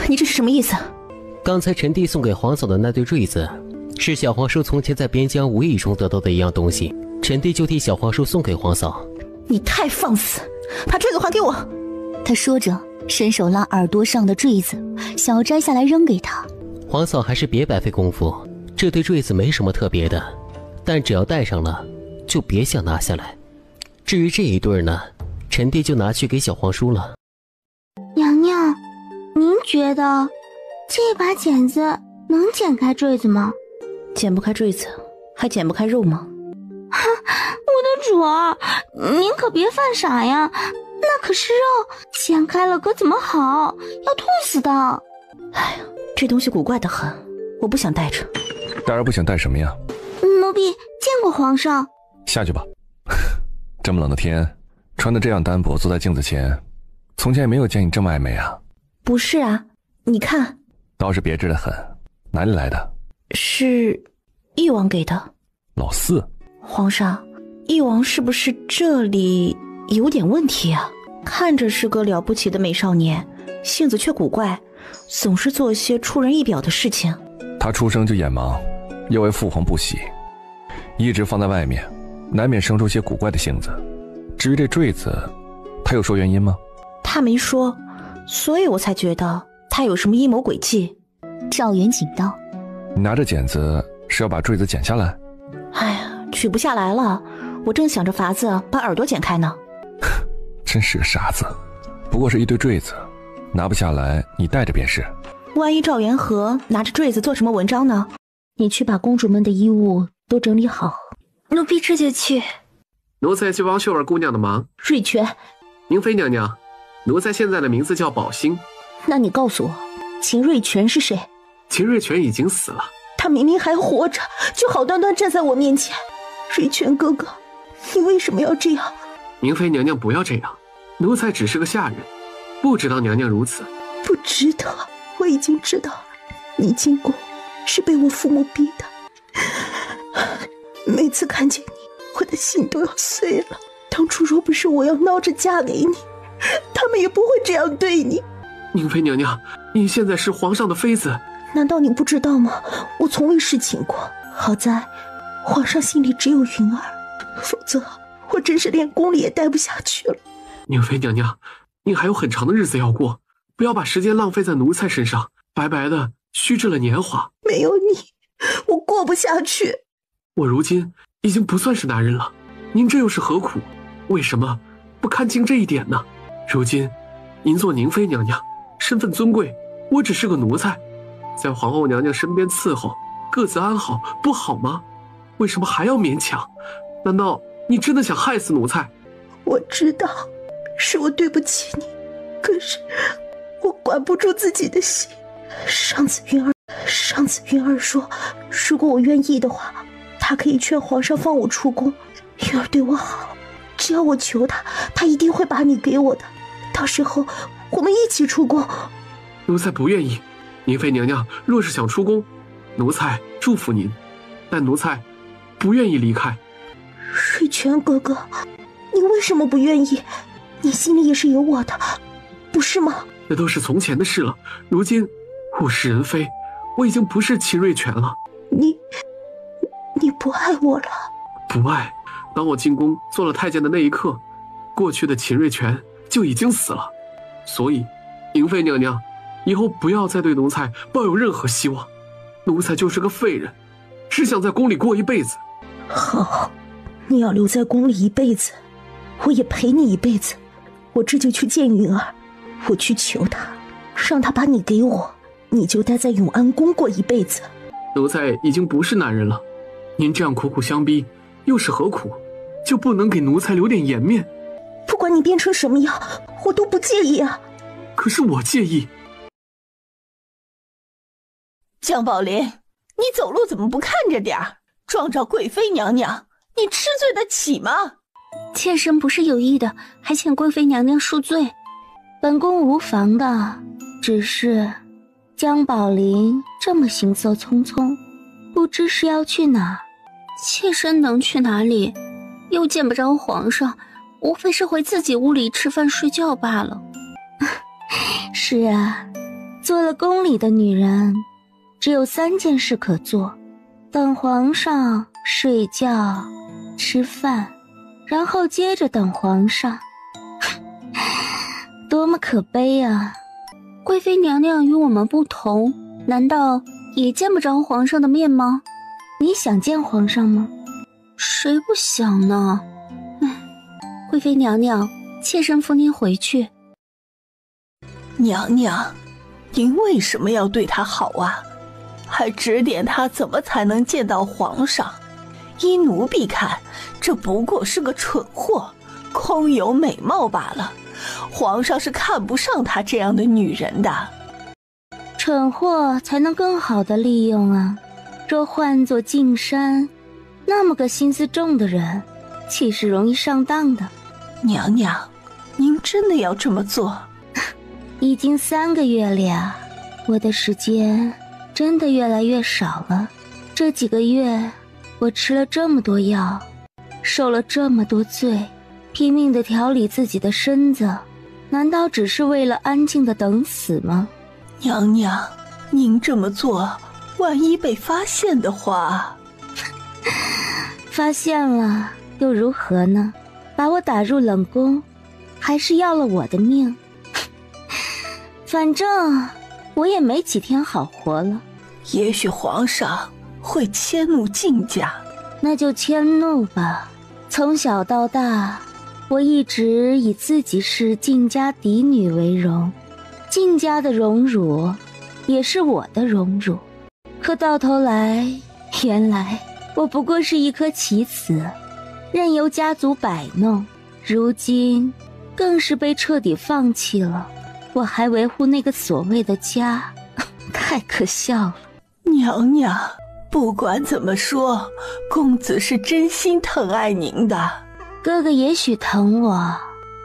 你这是什么意思？刚才臣弟送给皇嫂的那对坠子，是小皇叔从前在边疆无意中得到的一样东西，臣弟就替小皇叔送给皇嫂。你太放肆，把坠子还给我！他说着，伸手拉耳朵上的坠子，想要摘下来扔给他。皇嫂还是别白费功夫，这对坠子没什么特别的，但只要戴上了，就别想拿下来。至于这一对呢，臣弟就拿去给小皇叔了。娘娘，您觉得这把剪子能剪开坠子吗？剪不开坠子，还剪不开肉吗？我的主儿，您可别犯傻呀，那可是肉，剪开了可怎么好？要吐死的。哎呀，这东西古怪的很，我不想带着。戴儿不想带什么呀？奴婢见过皇上。下去吧。这么冷的天，穿得这样单薄，坐在镜子前，从前也没有见你这么爱美啊。不是啊，你看，倒是别致得很，哪里来的？是翼王给的。老四。皇上，翼王是不是这里有点问题啊？看着是个了不起的美少年，性子却古怪，总是做一些出人意表的事情。他出生就眼盲，又为父皇不喜，一直放在外面，难免生出些古怪的性子。至于这坠子，他有说原因吗？他没说，所以我才觉得他有什么阴谋诡计。赵元景道：你拿着剪子是要把坠子剪下来？哎呀，取不下来了，我正想着法子把耳朵剪开呢。真是个傻子，不过是一对坠子，拿不下来你带着便是。万一赵元和拿着坠子做什么文章呢？你去把公主们的衣物都整理好。奴婢这就去。奴才去帮秀儿姑娘的忙。瑞全，宁妃娘娘，奴才现在的名字叫宝兴。那你告诉我，秦瑞全是谁？秦瑞全已经死了。他明明还活着，就好端端站在我面前。瑞全哥哥，你为什么要这样？宁妃娘娘不要这样，奴才只是个下人，不知道娘娘如此。不知道，我已经知道了。你进宫是被我父母逼的。每次看见你，我的心都要碎了。当初若不是我要闹着嫁给你，他们也不会这样对你。宁妃娘娘，你现在是皇上的妃子，难道你不知道吗？我从未侍寝过，好在皇上心里只有云儿，否则我真是连宫里也待不下去了。宁妃娘娘，你还有很长的日子要过，不要把时间浪费在奴才身上，白白的虚掷了年华。没有你，我过不下去。我如今已经不算是男人了，您这又是何苦？为什么不看清这一点呢？如今您做宁妃娘娘，身份尊贵，我只是个奴才，在皇后娘娘身边伺候，各自安好，不好吗？为什么还要勉强？难道你真的想害死奴才？我知道是我对不起你，可是我管不住自己的心。上次云儿说，如果我愿意的话，她可以劝皇上放我出宫。云儿对我好，只要我求她，她一定会把你给我的。到时候我们一起出宫。奴才不愿意。宁妃娘娘若是想出宫，奴才祝福您，但奴才不愿意离开。瑞全哥哥，你为什么不愿意？你心里也是有我的，不是吗？那都是从前的事了，如今物是人非，我已经不是秦瑞全了。你不爱我了？不爱。当我进宫做了太监的那一刻，过去的秦瑞全就已经死了。所以宁妃娘娘，以后不要再对奴才抱有任何希望，奴才就是个废人，只想在宫里过一辈子。好，你要留在宫里一辈子，我也陪你一辈子。我这就去见云儿，我去求她，让她把你给我，你就待在永安宫过一辈子。奴才已经不是男人了，您这样苦苦相逼，又是何苦？就不能给奴才留点颜面？不管你变成什么样，我都不介意啊。可是我介意。江宝林，你走路怎么不看着点儿？撞着贵妃娘娘，你吃罪得起吗？妾身不是有意的，还请贵妃娘娘恕罪。本宫无妨的，只是江宝林这么行色匆匆，不知是要去哪，妾身能去哪里？又见不着皇上，无非是回自己屋里吃饭睡觉罢了。是啊，做了宫里的女人，只有3件事可做：等皇上、睡觉、吃饭，然后接着等皇上。多么可悲啊！贵妃娘娘与我们不同，难道也见不着皇上的面吗？你想见皇上吗？谁不想呢？贵妃娘娘，妾身扶您回去。娘娘，您为什么要对他好啊？还指点他怎么才能见到皇上？依奴婢看，这不过是个蠢货，空有美貌罢了。皇上是看不上她这样的女人的。蠢货才能更好的利用啊！若换作静山，那么个心思重的人，岂是容易上当的？娘娘，您真的要这么做？已经3个月了呀，我的时间真的越来越少了。这几个月，我吃了这么多药，受了这么多罪，拼命地调理自己的身子，难道只是为了安静地等死吗？娘娘，您这么做，万一被发现的话……发现了又如何呢？把我打入冷宫，还是要了我的命。反正我也没几天好活了。也许皇上会迁怒靖家，那就迁怒吧。从小到大，我一直以自己是靖家嫡女为荣，靖家的荣辱也是我的荣辱。可到头来，原来我不过是一颗棋子，任由家族摆弄，如今更是被彻底放弃了。我还维护那个所谓的家，太可笑了。娘娘，不管怎么说，公子是真心疼爱您的。哥哥也许疼我，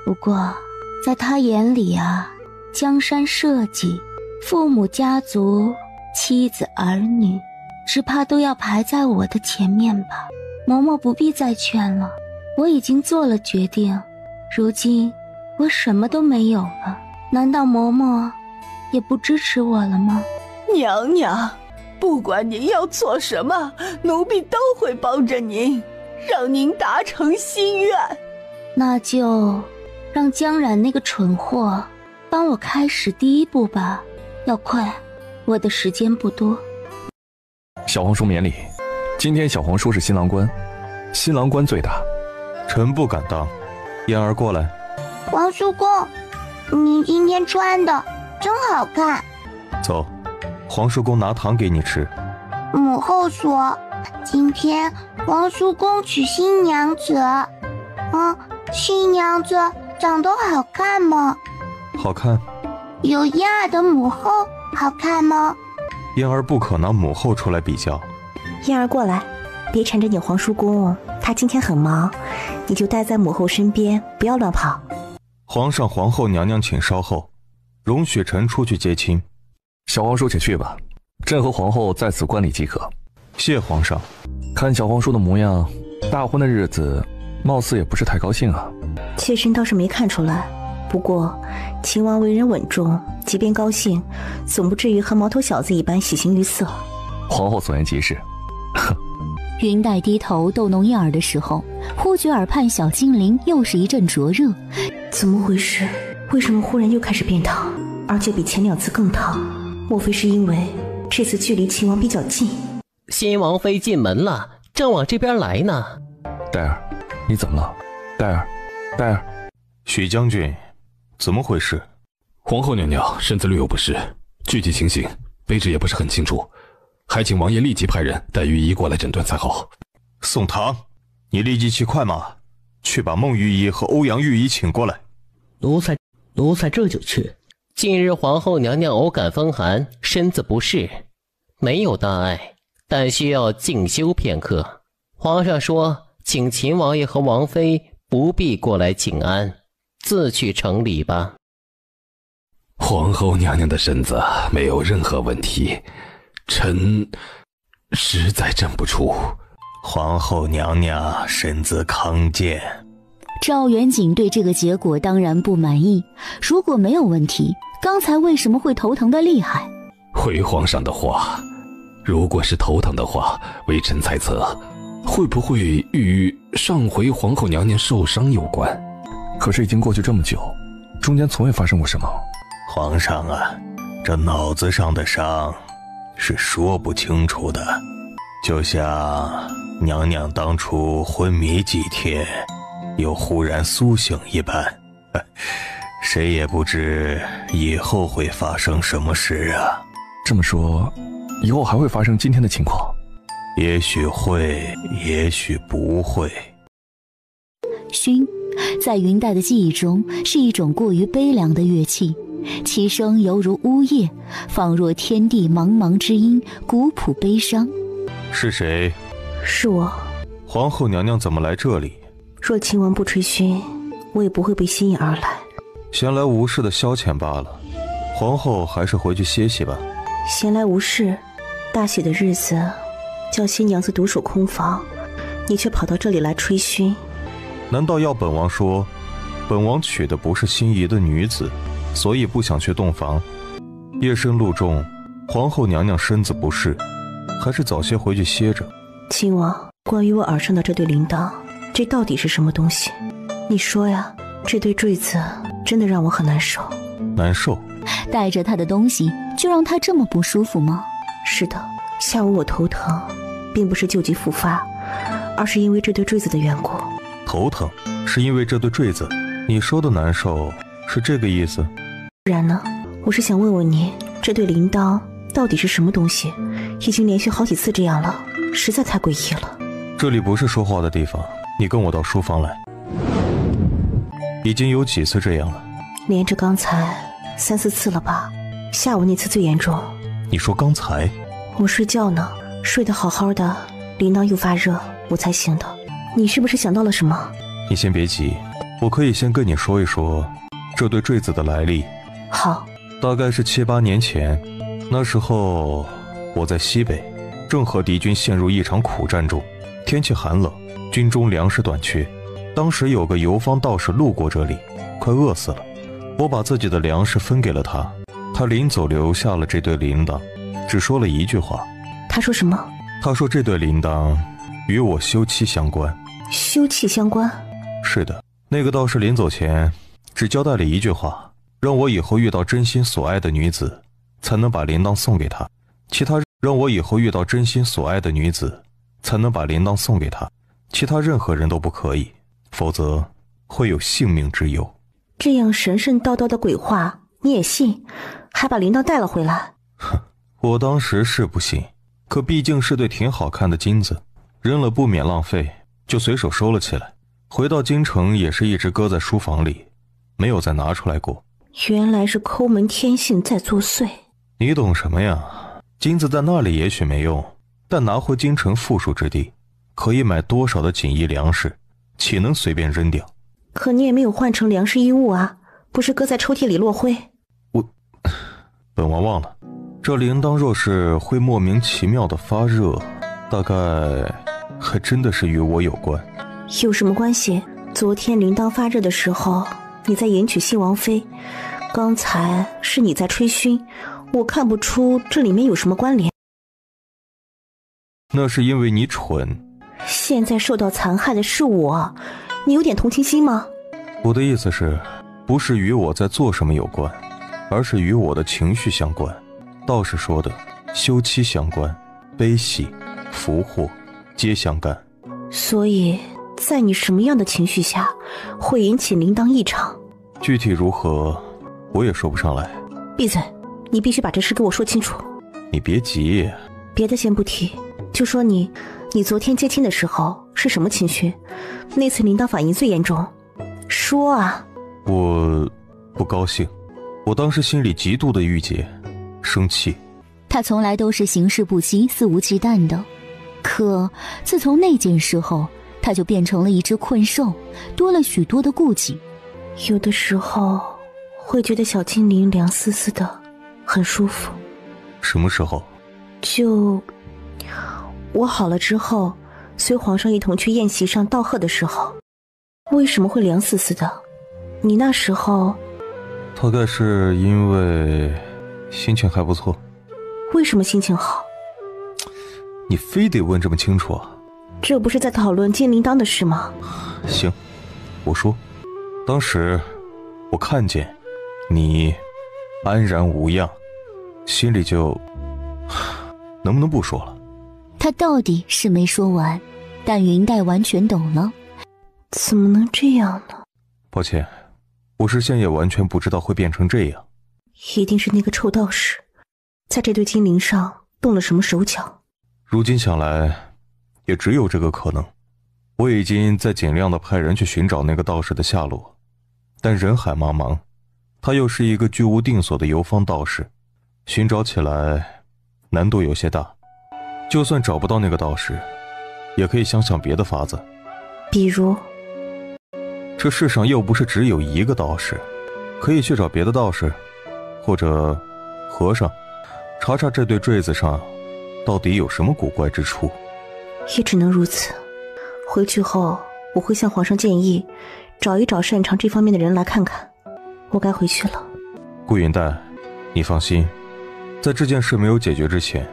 不过在他眼里啊，江山社稷、父母家族、妻子儿女，只怕都要排在我的前面吧。嬷嬷不必再劝了，我已经做了决定，如今我什么都没有了，难道嬷嬷也不支持我了吗？娘娘，不管您要做什么，奴婢都会帮着您，让您达成心愿。那就让江冉那个蠢货帮我开始第一步吧，要快，我的时间不多。小皇叔免礼，今天小皇叔是新郎官，新郎官最大，臣不敢当。燕儿过来。王叔公，你今天穿的真好看。走，皇叔公拿糖给你吃。母后说，今天王叔公娶新娘子，新娘子长得好看吗？好看。有燕儿的母后好看吗？燕儿不可拿母后出来比较。燕儿过来，别缠着你皇叔公，他今天很忙，你就待在母后身边，不要乱跑。皇上皇后娘娘请稍后，容许臣出去接亲。小皇叔且去吧，朕和皇后在此观礼即可。谢皇上。看小皇叔的模样，大婚的日子貌似也不是太高兴啊。妾身倒是没看出来，不过秦王为人稳重，即便高兴，总不至于和毛头小子一般喜形于色。皇后所言极是。云黛低头逗弄燕儿的时候，忽觉耳畔小精灵又是一阵灼热。怎么回事？为什么忽然又开始变烫，而且比前2次更烫？莫非是因为这次距离秦王比较近？新王妃进门了，正往这边来呢。戴儿，你怎么了？戴儿，戴儿。许将军，怎么回事？皇后娘娘身子略有不适，具体情形卑职也不是很清楚，还请王爷立即派人带御医过来诊断才好。宋唐，你立即骑快马去把孟御医和欧阳御医请过来。奴才这就去。近日皇后娘娘偶感风寒，身子不适，没有大碍，但需要静修片刻。皇上说，请秦王爷和王妃不必过来请安，自去城里吧。皇后娘娘的身子没有任何问题，臣实在认不出。皇后娘娘身子康健。赵元景对这个结果当然不满意，如果没有问题，刚才为什么会头疼的厉害？回皇上的话，如果是头疼的话，微臣猜测会不会与上回皇后娘娘受伤有关？可是已经过去这么久，中间从未发生过什么。皇上啊，这脑子上的伤是说不清楚的，就像娘娘当初昏迷几天又忽然苏醒一般，谁也不知以后会发生什么事啊。这么说，以后还会发生今天的情况？也许会，也许不会。埙在云黛的记忆中是一种过于悲凉的乐器，其声犹如呜咽，仿若天地茫茫之音，古朴悲伤。是谁？是我。皇后娘娘怎么来这里？若秦王不吹嘘，我也不会被吸引而来。闲来无事的消遣罢了，皇后还是回去歇息吧。闲来无事，大喜的日子叫新娘子独守空房，你却跑到这里来吹嘘。难道要本王说，本王娶的不是心仪的女子，所以不想去洞房？夜深路重，皇后娘娘身子不适，还是早些回去歇着。亲王，关于我耳上的这对铃铛，这到底是什么东西？你说呀，这对坠子真的让我很难受。难受？带着他的东西就让他这么不舒服吗？是的，下午我头疼，并不是旧疾复发，而是因为这对坠子的缘故。头疼是因为这对坠子？你说的难受是这个意思？不然呢？我是想问问你，这对铃铛到底是什么东西？已经连续好几次这样了，实在太诡异了。这里不是说话的地方，你跟我到书房来。已经有几次这样了？连着刚才3、4次了吧？下午那次最严重。你说刚才？我睡觉呢，睡得好好的，铃铛又发热，我才醒的。你是不是想到了什么？你先别急，我可以先跟你说一说这对坠子的来历。好。大概是7、8年前，那时候我在西北，正和敌军陷入一场苦战中，天气寒冷，军中粮食短缺。当时有个游方道士路过这里，快饿死了，我把自己的粮食分给了他，他临走留下了这对铃铛，只说了一句话。他说什么？他说这对铃铛与我休妻相关。休妻相关？是的，那个道士临走前只交代了一句话，让我以后遇到真心所爱的女子才能把铃铛送给她，其他任何人都不可以，否则会有性命之忧。这样神神叨叨的鬼话你也信？还把铃铛带了回来？我当时是不信，可毕竟是对挺好看的金子，扔了不免浪费，就随手收了起来。回到京城也是一直搁在书房里，没有再拿出来过。原来是抠门天性在作祟。你懂什么呀？金子在那里也许没用，但拿回京城富庶之地，可以买多少的锦衣粮食，岂能随便扔掉？可你也没有换成粮食衣物啊，不是搁在抽屉里落灰？本王忘了，这铃铛若是会莫名其妙的发热，大概还真的是与我有关。有什么关系？昨天铃铛发热的时候，你在迎娶新王妃，刚才是你在吹嘘，我看不出这里面有什么关联。那是因为你蠢。现在受到残害的是我，你有点同情心吗？我的意思是，不是与我在做什么有关，而是与我的情绪相关。道士说的休妻相关，悲喜福祸皆相干。所以在你什么样的情绪下会引起铃铛异常？具体如何我也说不上来。闭嘴，你必须把这事给我说清楚。你别急。别的先不提，就说你昨天接亲的时候是什么情绪？那次铃铛反应最严重，说啊。我不高兴，我当时心里极度的郁结，生气。他从来都是行事不羁、肆无忌惮的，可自从那件事后，他就变成了一只困兽，多了许多的顾忌。有的时候会觉得小精灵凉丝丝的，很舒服。什么时候？就我好了之后，随皇上一同去宴席上道贺的时候。为什么会凉丝丝的？你那时候……大概是因为心情还不错。为什么心情好？你非得问这么清楚啊？这不是在讨论金铃铛的事吗？行，我说，当时我看见你安然无恙，心里就……能不能不说了？他到底是没说完，但云黛完全懂了。怎么能这样呢？抱歉，我事先也完全不知道会变成这样。一定是那个臭道士在这对金铃上动了什么手脚。如今想来，也只有这个可能。我已经在尽量的派人去寻找那个道士的下落，但人海茫茫，他又是一个居无定所的游方道士，寻找起来难度有些大。就算找不到那个道士，也可以想想别的法子。比如？这世上又不是只有一个道士，可以去找别的道士，或者和尚，查查这对坠子上到底有什么古怪之处。也只能如此。回去后我会向皇上建议，找一找擅长这方面的人来看看。我该回去了。顾云黛，你放心，在这件事没有解决之前，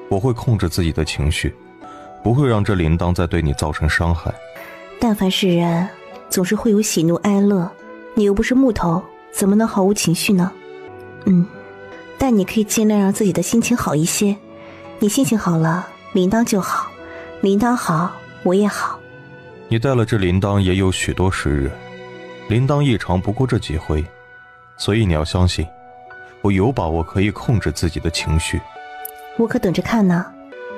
我会控制自己的情绪，不会让这铃铛再对你造成伤害。但凡是人，总是会有喜怒哀乐，你又不是木头，怎么能毫无情绪呢？但你可以尽量让自己的心情好一些。你心情好了，铃铛就好，铃铛好，我也好。你带了这铃铛也有许多时日，铃铛异常不过这几回，所以你要相信，我有把握可以控制自己的情绪。我可等着看呢，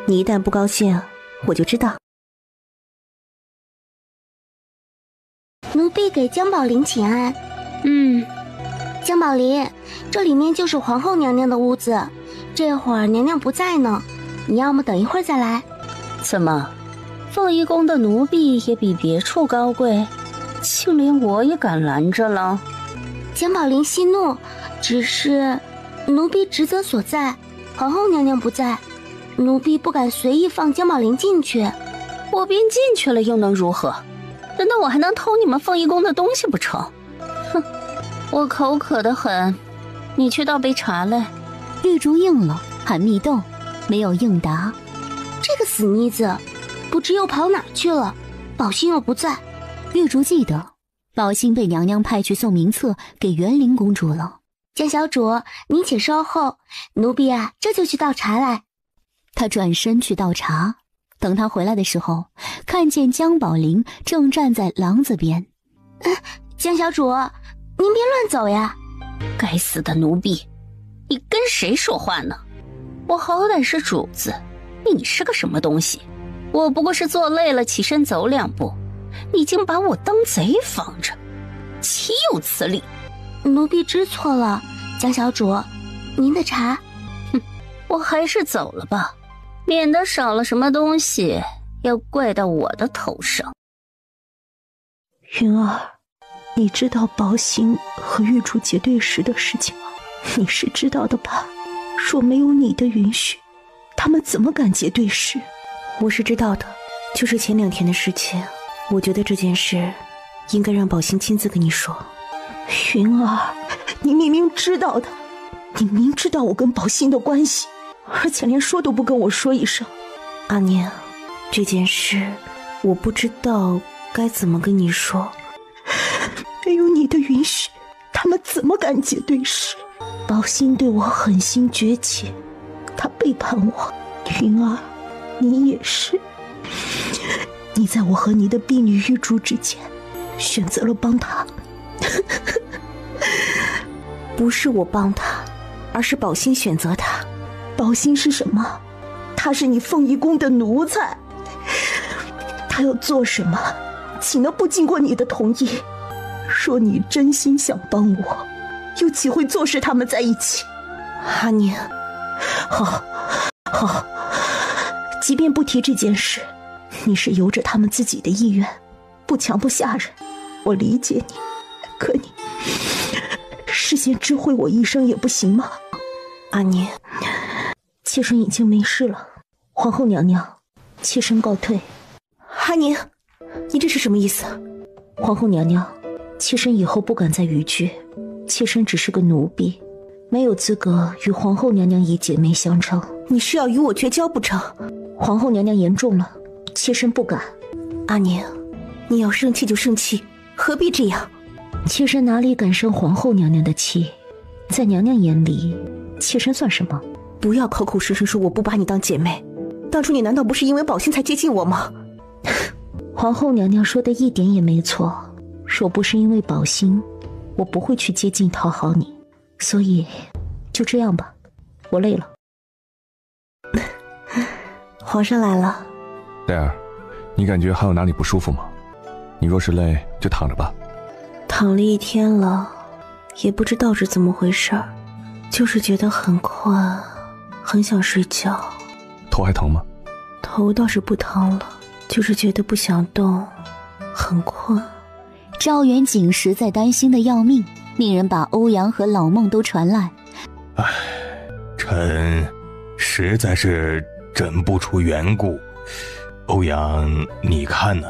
你一旦不高兴，我就知道。奴婢给江宝林请安。江宝林，这里面就是皇后娘娘的屋子，这会儿娘娘不在呢，你要么等一会儿再来。怎么，凤仪宫的奴婢也比别处高贵，竟连我也敢拦着了？江宝林息怒，只是奴婢职责所在，皇后娘娘不在，奴婢不敢随意放江宝林进去。我便进去了又能如何？难道我还能偷你们凤仪宫的东西不成？哼，我口渴得很，你去倒杯茶来。玉竹应了，喊蜜豆，没有应答。这个死妮子，不知又跑哪儿去了？宝欣又不在。玉竹记得，宝欣被娘娘派去送名册给元灵公主了。江小主，您且稍后，奴婢啊，这就去倒茶来。她转身去倒茶，等她回来的时候，看见江宝林正站在廊子边。江小主，您别乱走呀！该死的奴婢，你跟谁说话呢？我好歹是主子，你是个什么东西？我不过是坐累了起身走2步，你竟把我当贼放着，岂有此理！奴婢知错了，江小主，您的茶。我还是走了吧，免得少了什么东西要怪到我的头上。云儿，你知道宝欣和玉竹结对时的事情吗？你是知道的吧？若没有你的允许，他们怎么敢结对时？我是知道的，就是前2天的事情。我觉得这件事应该让宝欣亲自跟你说。云儿，你明明知道的，你明知道我跟宝欣的关系，而且连说都不跟我说一声。阿宁，这件事我不知道该怎么跟你说。没有你的允许，他们怎么敢结对时？宝欣对我狠心绝情，他背叛我。云儿，你也是。你在我和你的婢女玉竹之间选择了帮他。不是我帮他，而是宝欣选择他。宝欣是什么？他是你凤仪宫的奴才，他要做什么，岂能不经过你的同意？若你真心想帮我，又岂会坐视他们在一起？阿宁，好，即便不提这件事，你是由着他们自己的意愿，不强迫下人，我理解你。可你事先知会我一声也不行吗？阿宁，妾身已经没事了，皇后娘娘，妾身告退。阿宁，你这是什么意思？皇后娘娘，妾身以后不敢再逾矩，妾身只是个奴婢，没有资格与皇后娘娘以姐妹相称。你是要与我绝交不成？皇后娘娘言重了，妾身不敢。阿宁，你要生气就生气，何必这样？妾身哪里敢生皇后娘娘的气？在娘娘眼里，妾身算什么？不要口口声声说我不把你当姐妹，当初你难道不是因为宝欣才接近我吗？皇后娘娘说的一点也没错，若不是因为宝欣，我不会去接近讨好你。所以就这样吧，我累了。皇上来了。黛儿，你感觉还有哪里不舒服吗？你若是累就躺着吧。躺了1天了，也不知道是怎么回事，就是觉得很困，很想睡觉。头还疼吗？头倒是不疼了，就是觉得不想动，很困。赵元景实在担心的要命，命人把欧阳和老孟都传来。臣实在是诊不出缘故，欧阳你看呢？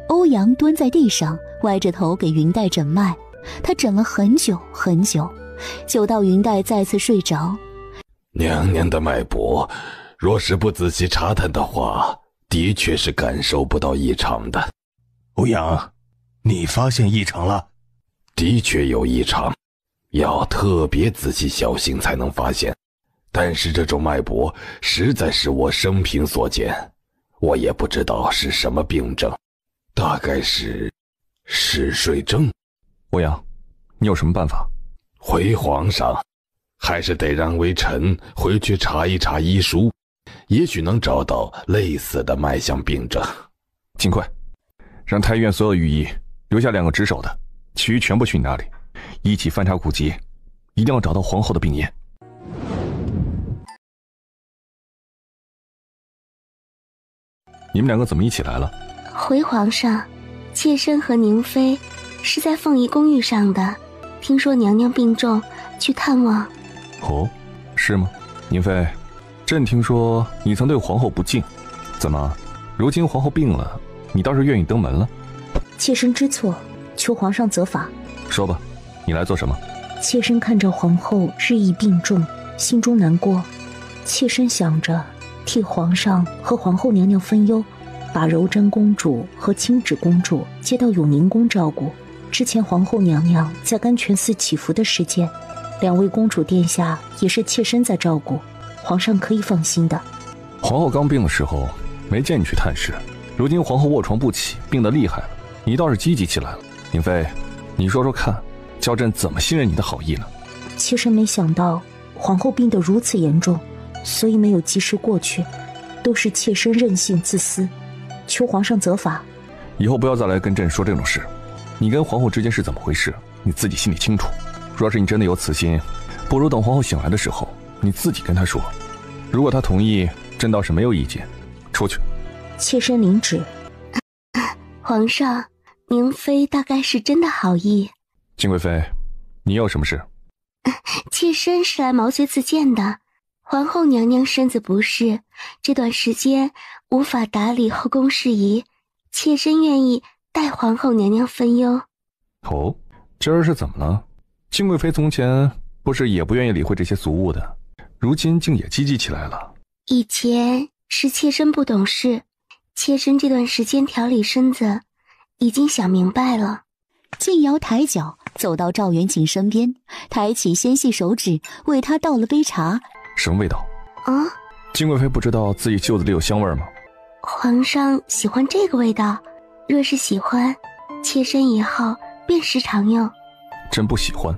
欧阳蹲在地上，歪着头给云黛诊脉，他诊了很久很久，久到云黛再次睡着。娘娘的脉搏，若是不仔细查探的话，的确是感受不到异常的。欧阳，你发现异常了？的确有异常，要特别仔细小心才能发现。但是这种脉搏实在是我生平所见，我也不知道是什么病症，大概是嗜睡症。欧阳，你有什么办法？回皇上，还是得让微臣回去查一查医书，也许能找到类似的脉象病症。尽快让太医院所有御医留下2个值守的，其余全部去你那里，一起翻查古籍，一定要找到皇后的病因。你们2个怎么一起来了？回皇上，妾身和宁妃是在凤仪宫遇上的，听说娘娘病重，去探望。哦，是吗？宁妃，朕听说你曾对皇后不敬，怎么，如今皇后病了，你倒是愿意登门了？妾身知错，求皇上责罚。说吧，你来做什么？妾身看着皇后日益病重，心中难过，妾身想着替皇上和皇后娘娘分忧，把柔贞公主和清芷公主接到永宁宫照顾。之前皇后娘娘在甘泉寺祈福的事件，2位公主殿下也是妾身在照顾，皇上可以放心的。皇后刚病的时候没见你去探视，如今皇后卧床不起，病得厉害了，你倒是积极起来了。宁妃，你说说看，叫朕怎么信任你的好意呢？妾身没想到皇后病得如此严重，所以没有及时过去，都是妾身任性自私，求皇上责罚。以后不要再来跟朕说这种事，你跟皇后之间是怎么回事，你自己心里清楚。若是你真的有此心，不如等皇后醒来的时候，你自己跟她说。如果她同意，朕倒是没有意见。出去。妾身领旨。皇上，宁妃大概是真的好意。金贵妃，你有什么事？妾身是来毛遂自荐的。皇后娘娘身子不适，这段时间无法打理后宫事宜，妾身愿意代皇后娘娘分忧。哦，这儿是怎么了？金贵妃从前不是也不愿意理会这些俗务的，如今竟也积极起来了。以前是妾身不懂事，妾身这段时间调理身子，已经想明白了。静瑶抬脚走到赵元景身边，抬起纤细手指为他倒了杯茶。什么味道？啊？金贵妃不知道自己袖子里有香味吗？皇上喜欢这个味道，若是喜欢，妾身以后便时常用。朕不喜欢。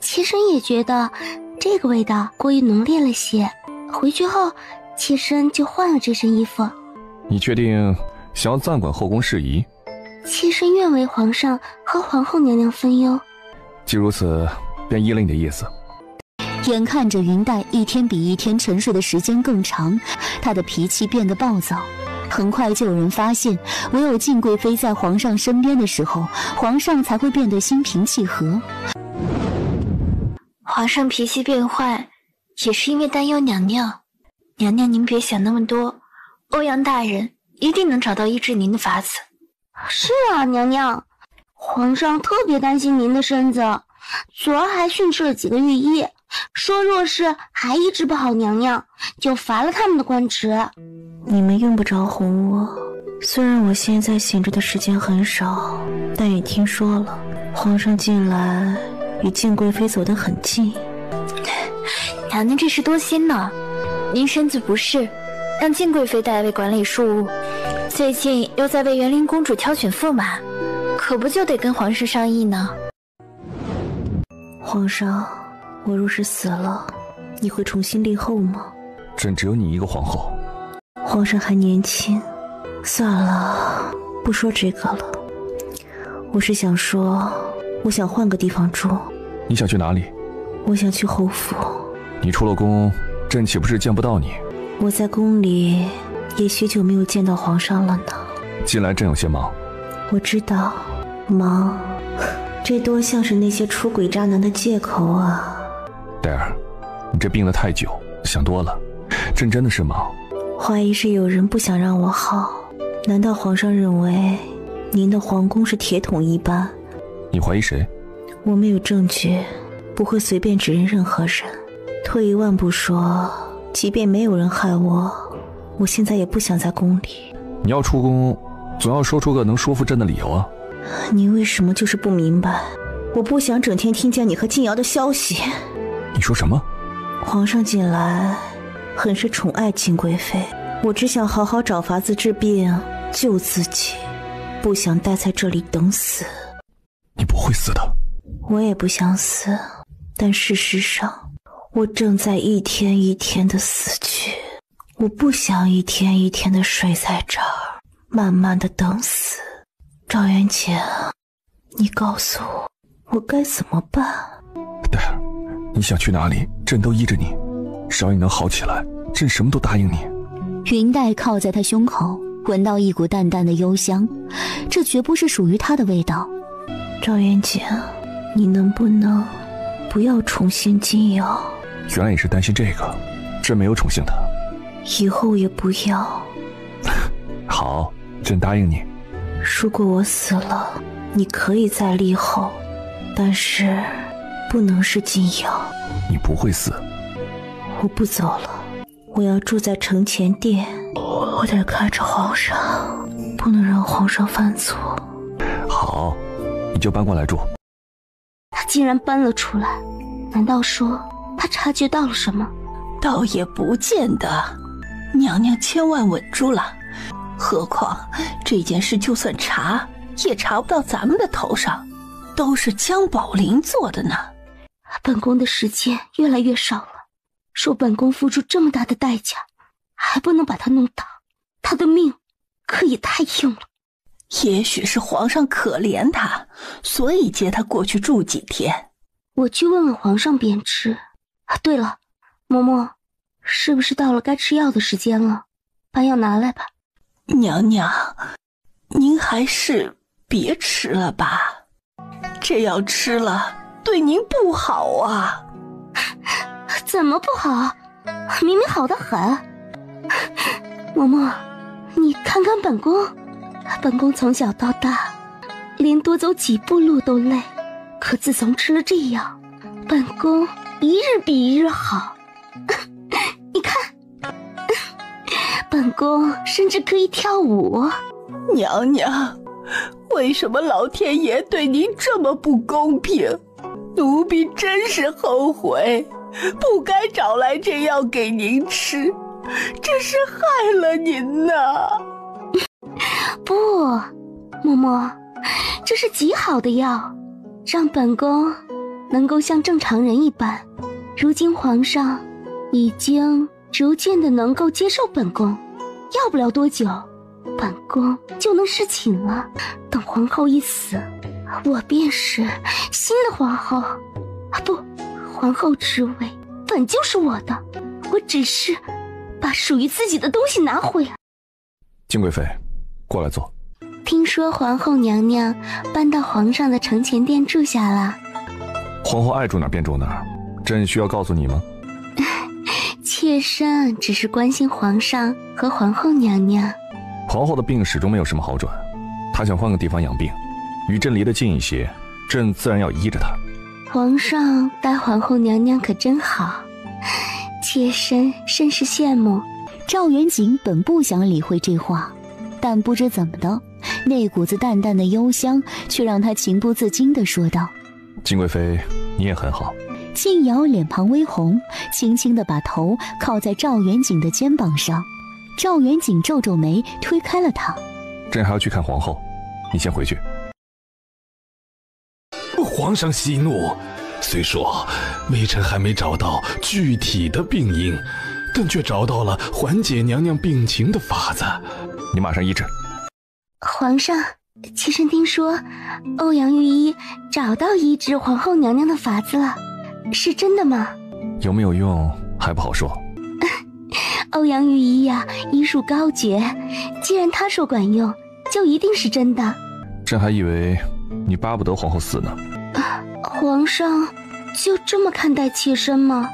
妾身也觉得这个味道过于浓烈了些，回去后妾身就换了这身衣服。你确定想要暂管后宫事宜？妾身愿为皇上和皇后娘娘分忧。既如此，便依了你的意思。眼看着云黛一天比一天沉睡的时间更长，她的脾气变得暴躁。很快就有人发现，唯有静贵妃在皇上身边的时候，皇上才会变得心平气和。皇上脾气变坏，也是因为担忧娘娘。娘娘您别想那么多，欧阳大人一定能找到医治您的法子。是啊，娘娘，皇上特别担心您的身子，昨儿还训斥了几个御医，说若是还医治不好娘娘，就罚了他们的官职。你们用不着哄我，虽然我现在醒着的时间很少，但也听说了皇上近来与静贵妃走得很近。娘娘这是多心呢，您身子不适，让静贵妃代为管理庶务，最近又在为园林公主挑选驸马，可不就得跟皇上商议呢？皇上，我若是死了，你会重新立后吗？朕只有你一个皇后。皇上还年轻，算了，不说这个了。我是想说，我想换个地方住。你想去哪里？我想去侯府。你出了宫，朕岂不是见不到你？我在宫里也许久没有见到皇上了呢。近来朕有些忙。我知道，忙，这多像是那些出轨渣男的借口啊。黛儿，你这病得太久，想多了。朕真的是忙。怀疑是有人不想让我好，难道皇上认为您的皇宫是铁桶一般？你怀疑谁？我没有证据，不会随便指认任何人。退一万步说，即便没有人害我，我现在也不想在宫里。你要出宫，总要说出个能说服朕的理由啊。你为什么就是不明白？我不想整天听见你和静瑶的消息。你说什么？皇上近来很是宠爱静贵妃，我只想好好找法子治病救自己，不想待在这里等死。你不会死的。我也不想死，但事实上我正在一天一天的死去。我不想一天一天的睡在这儿，慢慢的等死。赵元景，你告诉我，我该怎么办？黛儿，你想去哪里，朕都依着你。只要你能好起来，朕什么都答应你。云黛靠在他胸口，闻到一股淡淡的幽香，这绝不是属于他的味道。赵元景，你能不能不要宠幸金瑶？原来你是担心这个，朕没有宠幸她。以后也不要。好，朕答应你。如果我死了，你可以再立后，但是不能是金瑶。你不会死。我不走了，我要住在承前殿，我得看着皇上，不能让皇上犯错。好，你就搬过来住。他竟然搬了出来，难道说他察觉到了什么？倒也不见得，娘娘千万稳住了。何况这件事就算查，也查不到咱们的头上，都是江宝林做的呢。本宫的时间越来越少了，说本宫付出这么大的代价，还不能把他弄倒，他的命可也太硬了。也许是皇上可怜他，所以接他过去住几天。我去问问皇上便知。对了，嬷嬷，是不是到了该吃药的时间了？把药拿来吧。娘娘，您还是别吃了吧，这药吃了对您不好啊。怎么不好？明明好得很。嬷嬷，你看看本宫，本宫从小到大连多走几步路都累，可自从吃了这药，本宫一日比一日好。你看，本宫甚至可以跳舞。娘娘，为什么老天爷对您这么不公平？奴婢真是后悔，不该找来这药给您吃，这是害了您呐。不，嬷嬷，这是极好的药，让本宫能够像正常人一般。如今皇上已经逐渐的能够接受本宫，要不了多久，本宫就能侍寝了。等皇后一死，我便是新的皇后。不，皇后之位本就是我的，我只是把属于自己的东西拿回来。静贵妃，过来坐。听说皇后娘娘搬到皇上的承前殿住下了。皇后爱住哪儿便住哪儿，朕需要告诉你吗？妾身只是关心皇上和皇后娘娘。皇后的病始终没有什么好转，她想换个地方养病，与朕离得近一些，朕自然要依着她。皇上待皇后娘娘可真好，妾身甚是羡慕。赵元景本不想理会这话，但不知怎么的，那股子淡淡的幽香却让他情不自禁地说道：静贵妃，你也很好。静瑶脸庞微红，轻轻地把头靠在赵元景的肩膀上。赵元景皱皱眉，推开了他。朕还要去看皇后，你先回去。皇上息怒，虽说微臣还没找到具体的病因，但却找到了缓解娘娘病情的法子。你马上医治。皇上，妾身听说欧阳御医找到医治皇后娘娘的法子了，是真的吗？有没有用还不好说。欧阳御医呀，医术高绝，既然他说管用，就一定是真的。朕还以为你巴不得皇后死呢。皇上就这么看待妾身吗？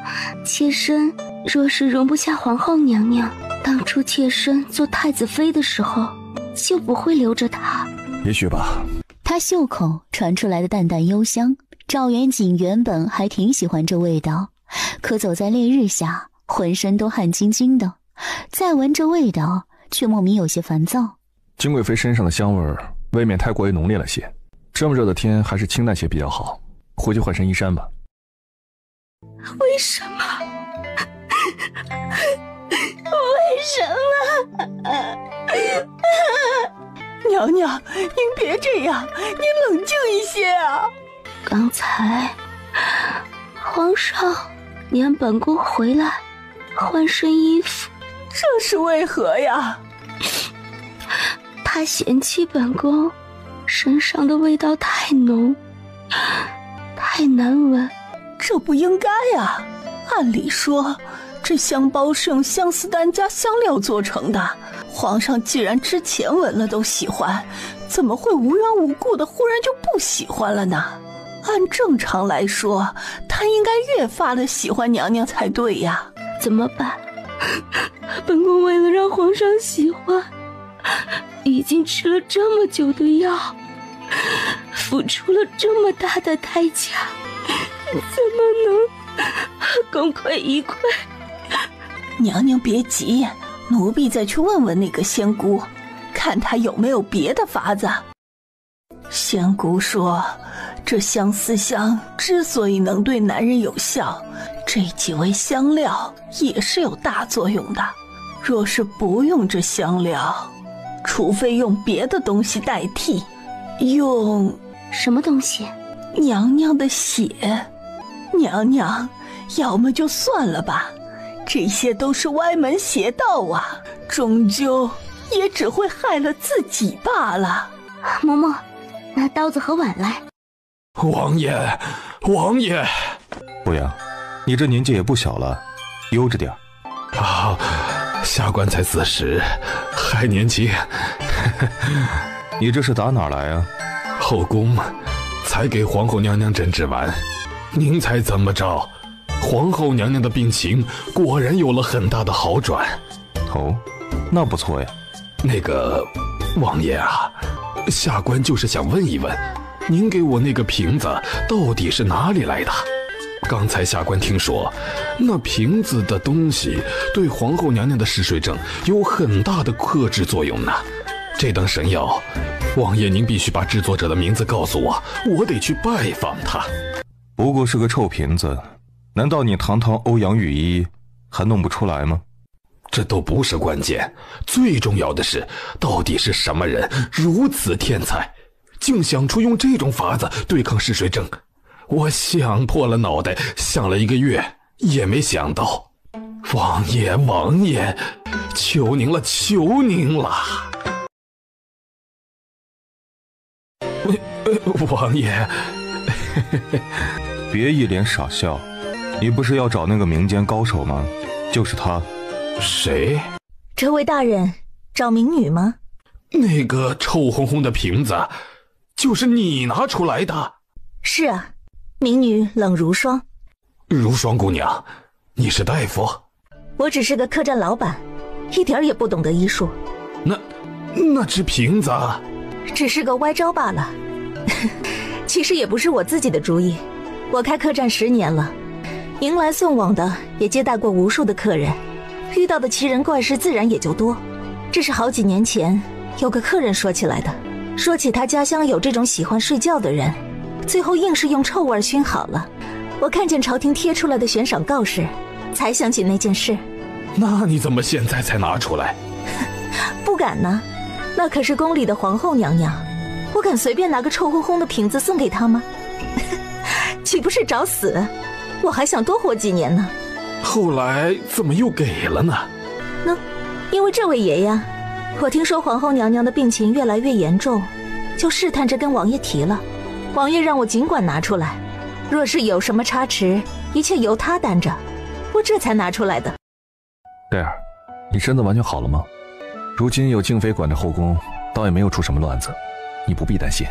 妾身若是容不下皇后娘娘，当初妾身做太子妃的时候就不会留着她。也许吧。他袖口传出来的淡淡幽香，赵元景原本还挺喜欢这味道，可走在烈日下，浑身都汗津津的，再闻这味道，却莫名有些烦躁。金贵妃身上的香味未免太过于浓烈了些，这么热的天，还是清淡些比较好。回去换身衣衫吧。为什么？为什么？娘娘，您别这样，您冷静一些啊！刚才皇上撵本宫回来换身衣服，这是为何呀？他嫌弃本宫身上的味道太浓，太难闻。这不应该啊！按理说，这香包是用相思丹加香料做成的。皇上既然之前闻了都喜欢，怎么会无缘无故的忽然就不喜欢了呢？按正常来说，他应该越发的喜欢娘娘才对呀。怎么办？本宫为了让皇上喜欢，已经吃了这么久的药，付出了这么大的代价，怎么能功亏一篑？娘娘别急，奴婢再去问问那个仙姑，看她有没有别的法子。仙姑说，这相思香之所以能对男人有效，这几味香料也是有大作用的。若是不用这香料，除非用别的东西代替。用什么东西？娘娘的血。娘娘，要么就算了吧，这些都是歪门邪道啊，终究也只会害了自己罢了。嬷嬷，拿刀子和碗来。王爷，王爷，不阳，你这年纪也不小了，悠着点啊！下官才40，还年轻。你这是打哪来啊？后宫才给皇后娘娘针织完，您猜怎么着？皇后娘娘的病情果然有了很大的好转。哦，那不错呀。那个王爷啊，下官就是想问一问，您给我那个瓶子到底是哪里来的？刚才下官听说，那瓶子的东西对皇后娘娘的嗜睡症有很大的克制作用呢。这等神药，王爷您必须把制作者的名字告诉我，我得去拜访他。不过是个臭瓶子，难道你堂堂欧阳雨衣还弄不出来吗？这都不是关键，最重要的是，到底是什么人如此天才，竟想出用这种法子对抗嗜睡症？我想破了脑袋，想了1个月，也没想到。王爷，王爷，求您了，求您了！王爷，别一脸傻笑，你不是要找那个民间高手吗？就是他。谁？这位大人找民女吗？那个臭烘烘的瓶子，就是你拿出来的？是啊，民女冷如霜。如霜姑娘，你是大夫？我只是个客栈老板，一点也不懂得医术。那只瓶子只是个歪招罢了。其实也不是我自己的主意，我开客栈10年了，迎来送往的也接待过无数的客人，遇到的奇人怪事自然也就多。这是好几年前有个客人说起来的，说起他家乡有这种喜欢睡觉的人，最后硬是用臭味熏好了。我看见朝廷贴出来的悬赏告示，才想起那件事。那你怎么现在才拿出来？不敢呢，那可是宫里的皇后娘娘，我敢随便拿个臭烘烘的瓶子送给她吗？岂不是找死？我还想多活几年呢。后来怎么又给了呢？因为这位爷爷，我听说皇后娘娘的病情越来越严重，就试探着跟王爷提了。王爷让我尽管拿出来，若是有什么差池，一切由他担着，我这才拿出来的。贝儿，你身子完全好了吗？如今有静妃管着后宫，倒也没有出什么乱子，你不必担心。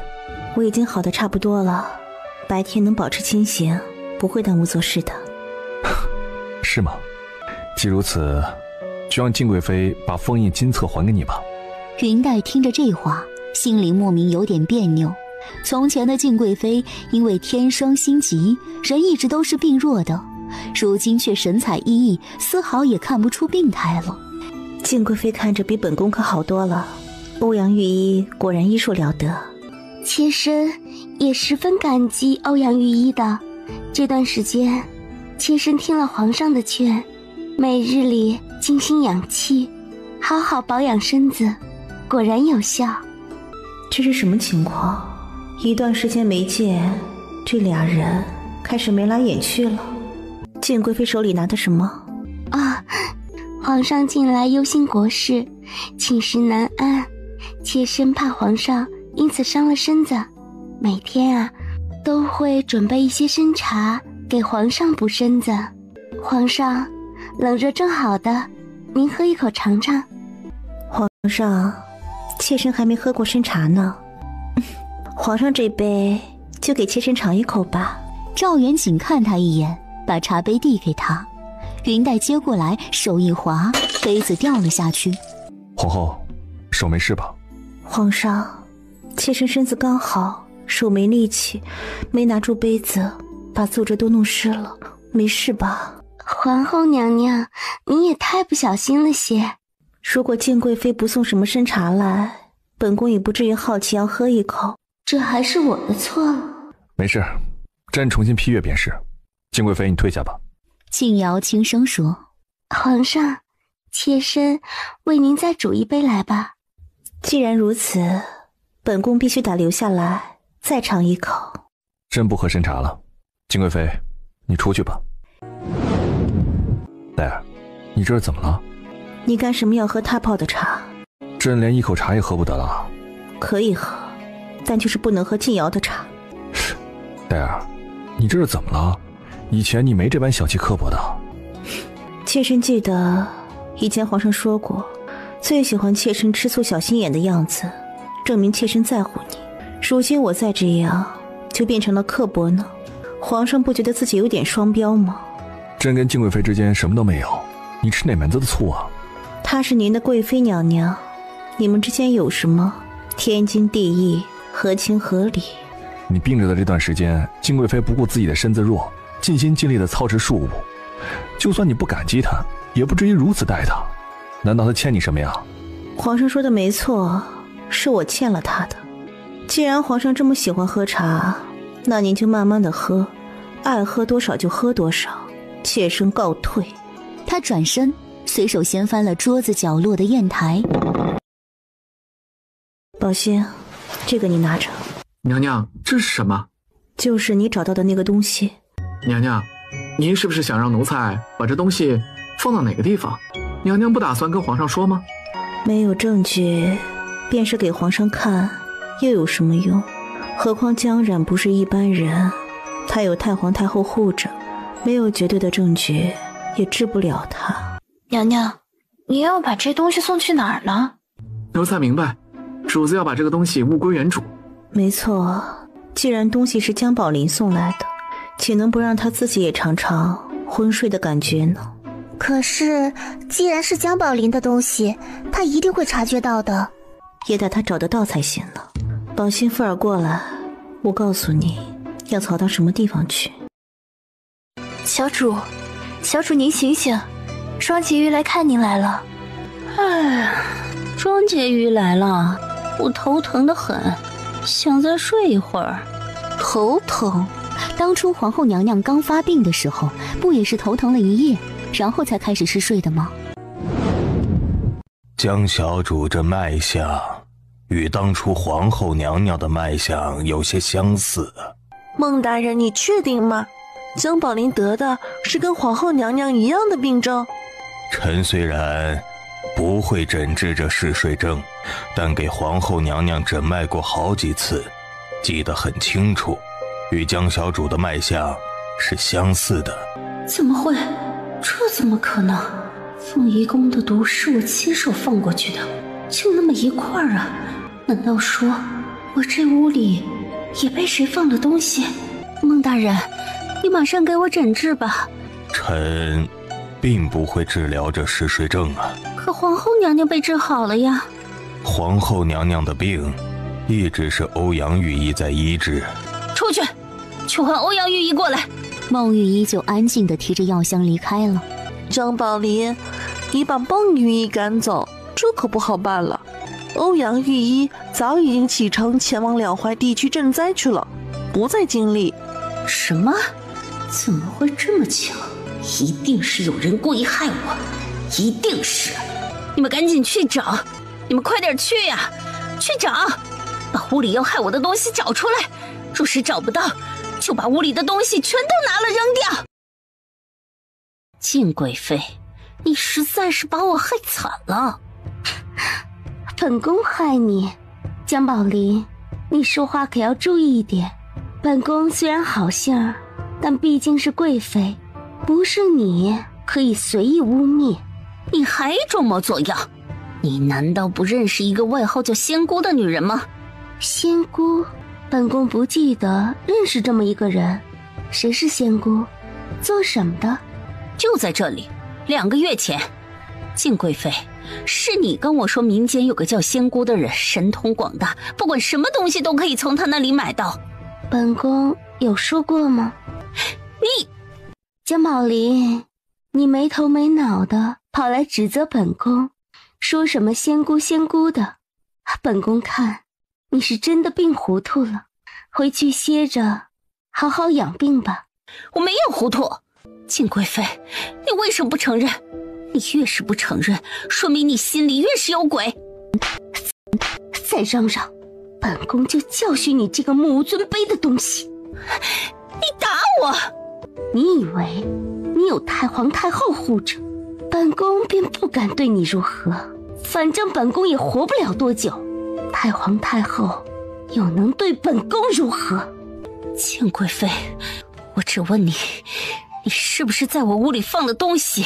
我已经好得差不多了，白天能保持清醒，不会耽误做事的。是吗？既如此，就让静贵妃把封印金册还给你吧。云黛听着这话，心里莫名有点别扭。从前的静贵妃因为天生心急，人一直都是病弱的，如今却神采奕奕，丝毫也看不出病态了。静贵妃看着比本宫可好多了，欧阳御医果然医术了得。妾身也十分感激欧阳御医的。这段时间，妾身听了皇上的劝，每日里静心养气，好好保养身子，果然有效。这是什么情况？一段时间没见，这俩人开始眉来眼去了。静贵妃手里拿的什么？啊，皇上近来忧心国事，寝食难安，妾身怕皇上因此伤了身子，每天啊都会准备一些参茶给皇上补身子。皇上，冷热正好的，您喝一口尝尝。皇上，妾身还没喝过参茶呢。皇上这杯就给妾身尝一口吧。赵元景看他一眼，把茶杯递给他。云黛接过来，手一滑，杯子掉了下去。皇后，手没事吧？皇上，妾身身子刚好，手没力气，没拿住杯子，把奏折都弄湿了，没事吧？皇后娘娘，你也太不小心了些。如果静贵妃不送什么参茶来，本宫也不至于好奇要喝一口。这还是我的错了。没事，朕重新批阅便是。静贵妃，你退下吧。静瑶轻声说：“皇上，妾身为您再煮一杯来吧。”既然如此，本宫必须得留下来再尝一口。朕不喝参茶了。静贵妃，你出去吧。黛儿，你这是怎么了？你干什么要喝他泡的茶？朕连一口茶也喝不得了。可以喝，但就是不能喝静瑶的茶。黛儿，你这是怎么了？以前你没这般小气刻薄的。妾身记得以前皇上说过，最喜欢妾身吃醋小心眼的样子，证明妾身在乎你。如今我再这样，就变成了刻薄呢？皇上不觉得自己有点双标吗？朕跟静贵妃之间什么都没有，你吃哪门子的醋啊？她是您的贵妃娘娘，你们之间有什么？天经地义，合情合理。你病着的这段时间，静贵妃不顾自己的身子弱，尽心尽力地操持庶务，就算你不感激她，也不至于如此待她。难道她欠你什么呀？皇上说的没错，是我欠了她的。既然皇上这么喜欢喝茶，那您就慢慢的喝，爱喝多少就喝多少，妾身告退。他转身随手掀翻了桌子角落的砚台。宝星，这个你拿着。娘娘，这是什么？就是你找到的那个东西。娘娘，您是不是想让奴才把这东西放到哪个地方？娘娘不打算跟皇上说吗？没有证据，便是给皇上看，又有什么用？何况江染不是一般人，他有太皇太后护着，没有绝对的证据，也治不了他。娘娘，你要把这东西送去哪儿呢？奴才明白，主子要把这个东西物归原主。没错，既然东西是江宝林送来的，岂能不让他自己也尝尝昏睡的感觉呢？可是，既然是江宝林的东西，他一定会察觉到的。也得他找得到才行呢。宝心附耳过来，我告诉你要藏到什么地方去。小主，小主您醒醒，双节鱼来看您来了。哎，双节鱼来了，我头疼得很，想再睡一会儿。头疼？当初皇后娘娘刚发病的时候，不也是头疼了一夜，然后才开始嗜睡的吗？江小主这脉象与当初皇后娘娘的脉象有些相似。孟大人，你确定吗？江宝林得的是跟皇后娘娘一样的病症？臣虽然不会诊治这嗜睡症，但给皇后娘娘诊脉过好几次，记得很清楚，与江小主的脉象是相似的。怎么会？这怎么可能？凤仪宫的毒是我亲手放过去的，就那么一块儿啊！难道说我这屋里也被谁放了东西？孟大人，你马上给我诊治吧。臣并不会治疗这嗜睡症啊。可皇后娘娘被治好了呀。皇后娘娘的病一直是欧阳御医在医治。出去，去唤欧阳御医过来。孟玉依旧安静地提着药箱离开了。张宝林，你把孟御医赶走，这可不好办了。欧阳御医早已经启程前往两淮地区赈灾去了，不在京里。什么？怎么会这么巧？一定是有人故意害我，一定是！你们赶紧去找，你们快点去呀！去找，把屋里要害我的东西找出来。若是找不到，就把屋里的东西全都拿了扔掉。晋贵妃，你实在是把我害惨了。本宫害你？江宝林，你说话可要注意一点。本宫虽然好性儿，但毕竟是贵妃，不是你可以随意污蔑。你还装模作样？你难道不认识一个外号叫仙姑的女人吗？仙姑？本宫不记得认识这么一个人。谁是仙姑？做什么的？就在这里，2个月前。晋贵妃，是你跟我说民间有个叫仙姑的人，神通广大，不管什么东西都可以从他那里买到。本宫有说过吗？你，江宝林，你没头没脑的跑来指责本宫，说什么仙姑仙姑的。本宫看你是真的病糊涂了，回去歇着，好好养病吧。我没有糊涂。晋贵妃，你为什么不承认？你越是不承认，说明你心里越是有鬼。再嚷嚷，本宫就教训你这个目无尊卑的东西。你打我！你以为你有太皇太后护着，本宫便不敢对你如何？反正本宫也活不了多久，太皇太后又能对本宫如何？晋贵妃，我只问你，你是不是在我屋里放的东西？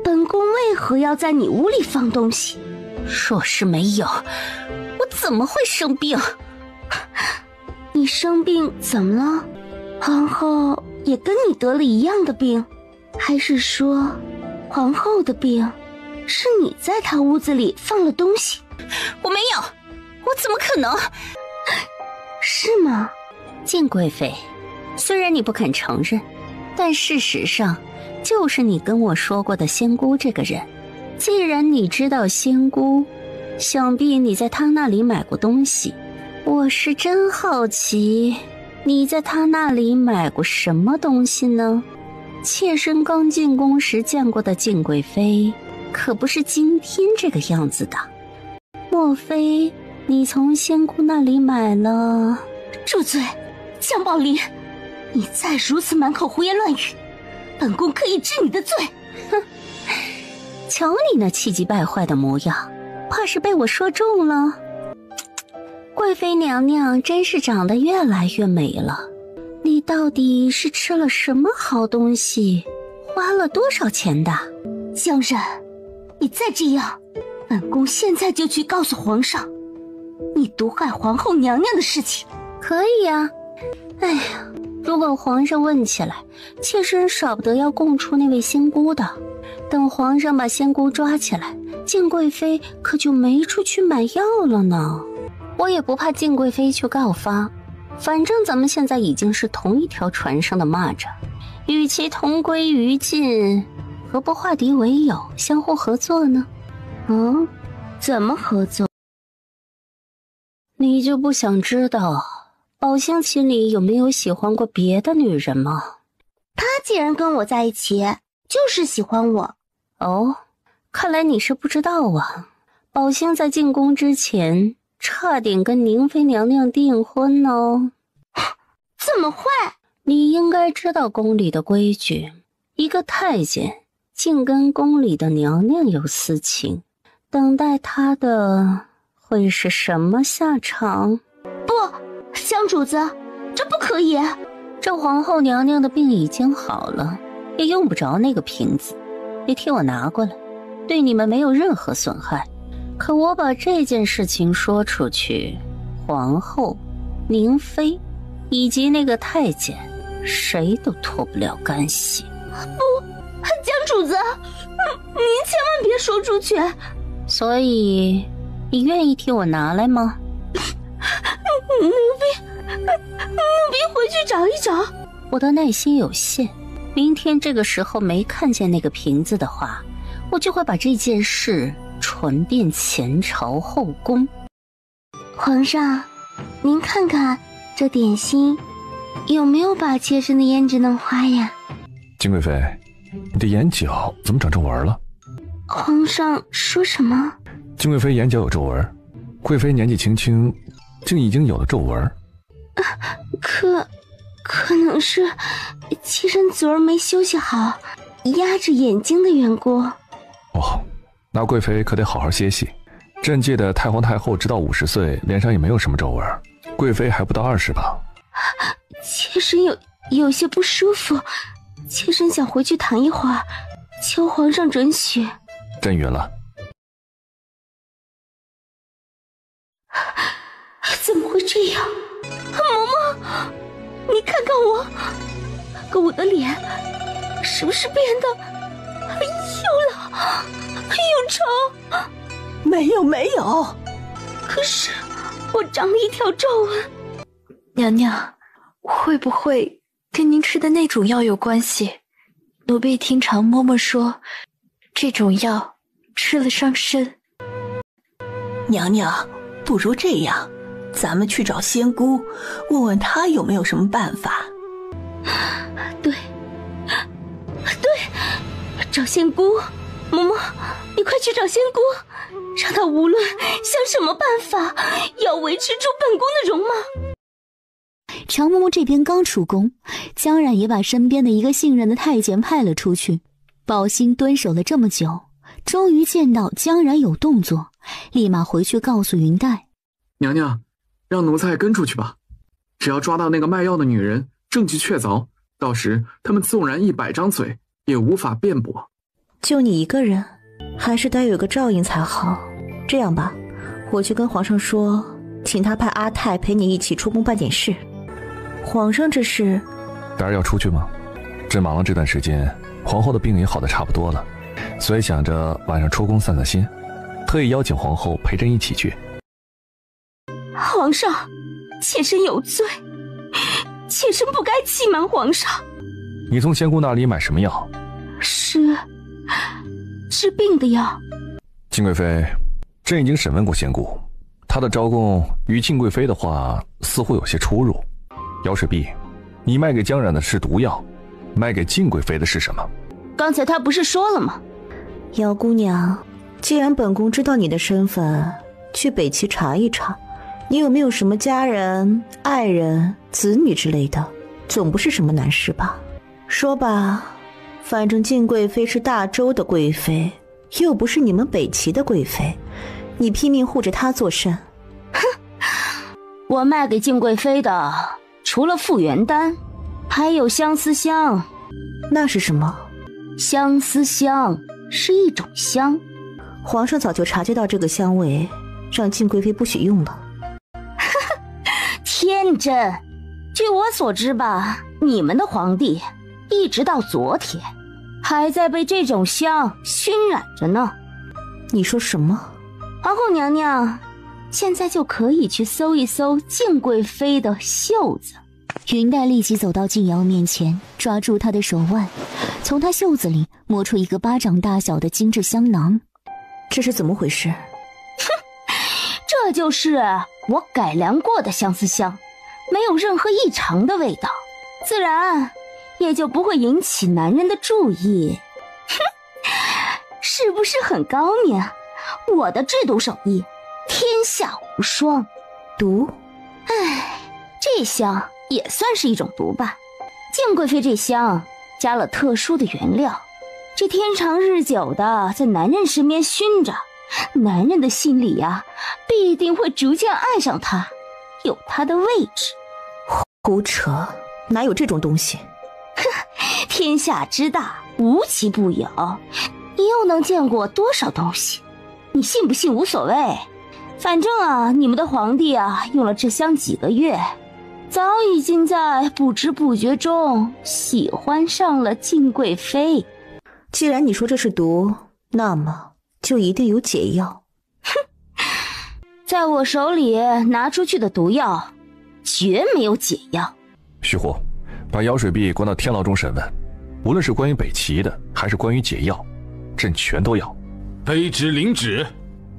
本宫为何要在你屋里放东西？若是没有，我怎么会生病？你生病怎么了？皇后也跟你得了一样的病？还是说皇后的病是你在她屋子里放了东西？我没有，我怎么可能？是吗？晋贵妃，虽然你不肯承认，但事实上就是你跟我说过的仙姑这个人。既然你知道仙姑，想必你在她那里买过东西。我是真好奇，你在她那里买过什么东西呢？妾身刚进宫时见过的晋贵妃，可不是今天这个样子的。莫非你从仙姑那里买了？住嘴！江宝林，你再如此满口胡言乱语，本宫可以治你的罪。哼，瞧你那气急败坏的模样，怕是被我说中了。贵妃娘娘真是长得越来越美了，你到底是吃了什么好东西，花了多少钱的？江然，你再这样，本宫现在就去告诉皇上你毒害皇后娘娘的事情。可以呀。哎呀，如果皇上问起来，妾身少不得要供出那位仙姑的。等皇上把仙姑抓起来，晋贵妃可就没处去买药了呢。我也不怕晋贵妃去告发，反正咱们现在已经是同一条船上的蚂蚱，与其同归于尽，何不化敌为友，相互合作呢？怎么合作？你就不想知道宝兴心里有没有喜欢过别的女人吗？他既然跟我在一起，就是喜欢我。哦，看来你是不知道啊。宝兴在进宫之前差点跟宁妃娘娘订婚哦。怎么会？你应该知道宫里的规矩，一个太监竟跟宫里的娘娘有私情，等待他的会是什么下场？不，江主子，这不可以。这皇后娘娘的病已经好了，也用不着那个瓶子，你替我拿过来，对你们没有任何损害。可我把这件事情说出去，皇后、宁妃以及那个太监，谁都脱不了干系。不，江主子，您千万别说出去。所以，你愿意替我拿来吗？奴婢回去找一找。我的耐心有限，明天这个时候没看见那个瓶子的话，我就会把这件事传遍前朝后宫。皇上，您看看这点心有没有把妾身的胭脂弄花呀？金贵妃，你的眼角怎么长皱纹了？皇上说什么？金贵妃眼角有皱纹，贵妃年纪轻轻竟已经有了皱纹。可能是妾身昨儿没休息好，压着眼睛的缘故。哦，那贵妃可得好好歇息。朕记得太皇太后直到50岁，脸上也没有什么皱纹，贵妃还不到20吧？妾身有些不舒服，妾身想回去躺一会儿，求皇上准许。朕允了。怎么会这样？嬷嬷，你看看我的脸是不是变得又老又丑？没有，可是我长了一条皱纹。娘娘，会不会跟您吃的那种药有关系？奴婢听常嬷嬷说，这种药吃了伤身。娘娘，不如这样，咱们去找仙姑，问问她有没有什么办法。对，找仙姑。嬷嬷，你快去找仙姑，让她无论想什么办法，要维持住本宫的容貌。常嬷嬷这边刚出宫，江冉也把身边的一个信任的太监派了出去。宝兴蹲守了这么久，终于见到江冉有动作，立马回去告诉云黛：娘娘，让奴才跟出去吧，只要抓到那个卖药的女人，证据确凿，到时他们纵然100张嘴也无法辩驳。就你一个人，还是得有个照应才好。这样吧，我去跟皇上说，请他派阿泰陪你一起出宫办点事。皇上这是……达儿要出去吗？朕忙了这段时间，皇后的病也好得差不多了，所以想着晚上出宫散散心，特意邀请皇后陪朕一起去。皇上，妾身有罪，妾身不该欺瞒皇上。你从仙姑那里买什么药？是治病的药。金贵妃，朕已经审问过仙姑，她的招供与静贵妃的话似乎有些出入。姚水碧，你卖给江冉的是毒药，卖给静贵妃的是什么？刚才他不是说了吗？姚姑娘，既然本宫知道你的身份，去北齐查一查，你有没有什么家人、爱人、子女之类的，总不是什么难事吧？说吧，反正静贵妃是大周的贵妃，又不是你们北齐的贵妃，你拼命护着她做甚？哼，我卖给静贵妃的除了复原丹，还有相思香。那是什么？相思香是一种香，皇上早就察觉到这个香味，让静贵妃不许用了。天真，据我所知吧，你们的皇帝一直到昨天还在被这种香熏染着呢。你说什么？皇后娘娘现在就可以去搜一搜静贵妃的袖子。云黛立即走到静瑶面前，抓住她的手腕，从她袖子里摸出一个巴掌大小的精致香囊。这是怎么回事？哼，这就是我改良过的相思香，没有任何异常的味道，自然也就不会引起男人的注意。哼，是不是很高明？我的制毒手艺天下无双。毒？唉，这香也算是一种毒吧。静贵妃这香加了特殊的原料，这天长日久的在男人身边熏着，男人的心里呀，必定会逐渐爱上她，有她的位置。胡扯，哪有这种东西？哼，天下之大，无奇不有，你又能见过多少东西？你信不信无所谓，反正啊，你们的皇帝啊，用了这香几个月，早已经在不知不觉中喜欢上了静贵妃。既然你说这是毒，那么就一定有解药。哼，在我手里拿出去的毒药绝没有解药。徐虎，把姚水碧关到天牢中审问，无论是关于北齐的，还是关于解药，朕全都要。卑职领旨。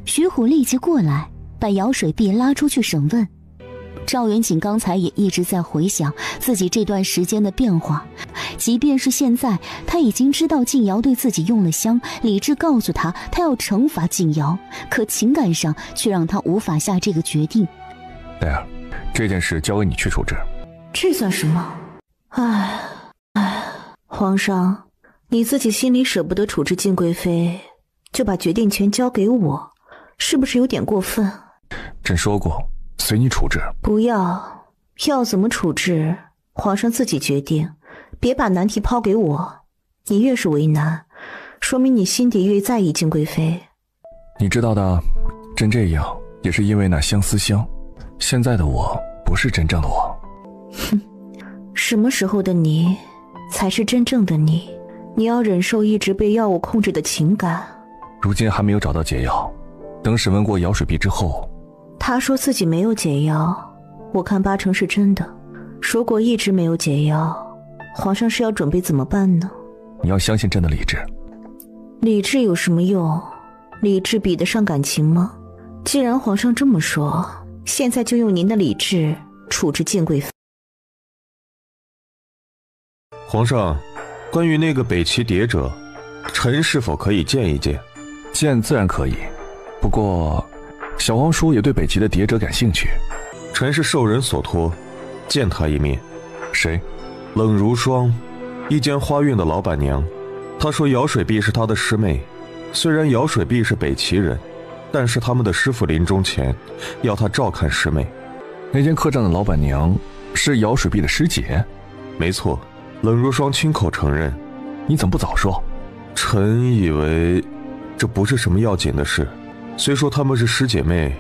徐虎立即过来，把姚水碧拉出去审问。赵元景刚才也一直在回想自己这段时间的变化，即便是现在，他已经知道静瑶对自己用了香，理智告诉他要惩罚静瑶，可情感上却让他无法下这个决定。黛儿，这件事交给你去处置。这算什么？皇上，你自己心里舍不得处置静贵妃，就把决定权交给我，是不是有点过分？朕说过，随你处置。不要，要怎么处置，皇上自己决定，别把难题抛给我。你越是为难，说明你心底越在意静贵妃。你知道的，朕这样也是因为那相思香。现在的我不是真正的我。哼，什么时候的你才是真正的你？你要忍受一直被药物控制的情感。如今还没有找到解药，等审问过姚水碧之后。他说自己没有解药，我看八成是真的。如果一直没有解药，皇上是要准备怎么办呢？你要相信朕的理智。理智有什么用？理智比得上感情吗？既然皇上这么说，现在就用您的理智处置静贵妃。皇上，关于那个北齐谍者，臣是否可以见一见？见自然可以，不过小皇叔也对北齐的谍者感兴趣。臣是受人所托，见他一面。谁？冷如霜，一间花院的老板娘。她说姚水碧是她的师妹，虽然姚水碧是北齐人，但是他们的师傅临终前要她照看师妹。那间客栈的老板娘是姚水碧的师姐？没错，冷如霜亲口承认。你怎么不早说？臣以为这不是什么要紧的事。虽说她们是师姐妹，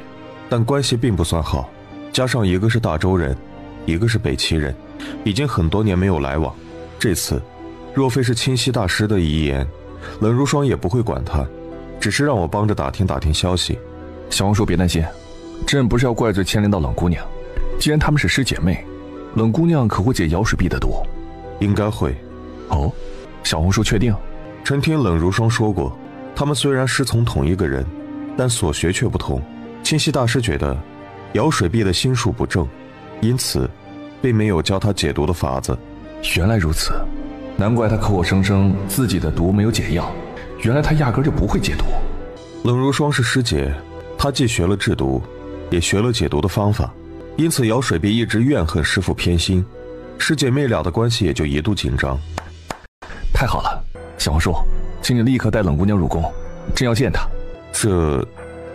但关系并不算好，加上一个是大周人，一个是北齐人，已经很多年没有来往。这次若非是清溪大师的遗言，冷如霜也不会管他，只是让我帮着打听打听消息。小皇叔别担心，朕不是要怪罪牵连到冷姑娘，既然她们是师姐妹，冷姑娘可会解姚水碧的毒？应该会。哦，小皇叔确定？臣听冷如霜说过，他们虽然师从同一个人，但所学却不同。清溪大师觉得姚水碧的心术不正，因此并没有教他解毒的法子。原来如此，难怪他口口声声自己的毒没有解药，原来他压根就不会解毒。冷如霜是师姐，她既学了制毒，也学了解毒的方法，因此姚水碧一直怨恨师父偏心，师姐妹俩的关系也就一度紧张。太好了，小皇叔，请你立刻带冷姑娘入宫，朕要见她。这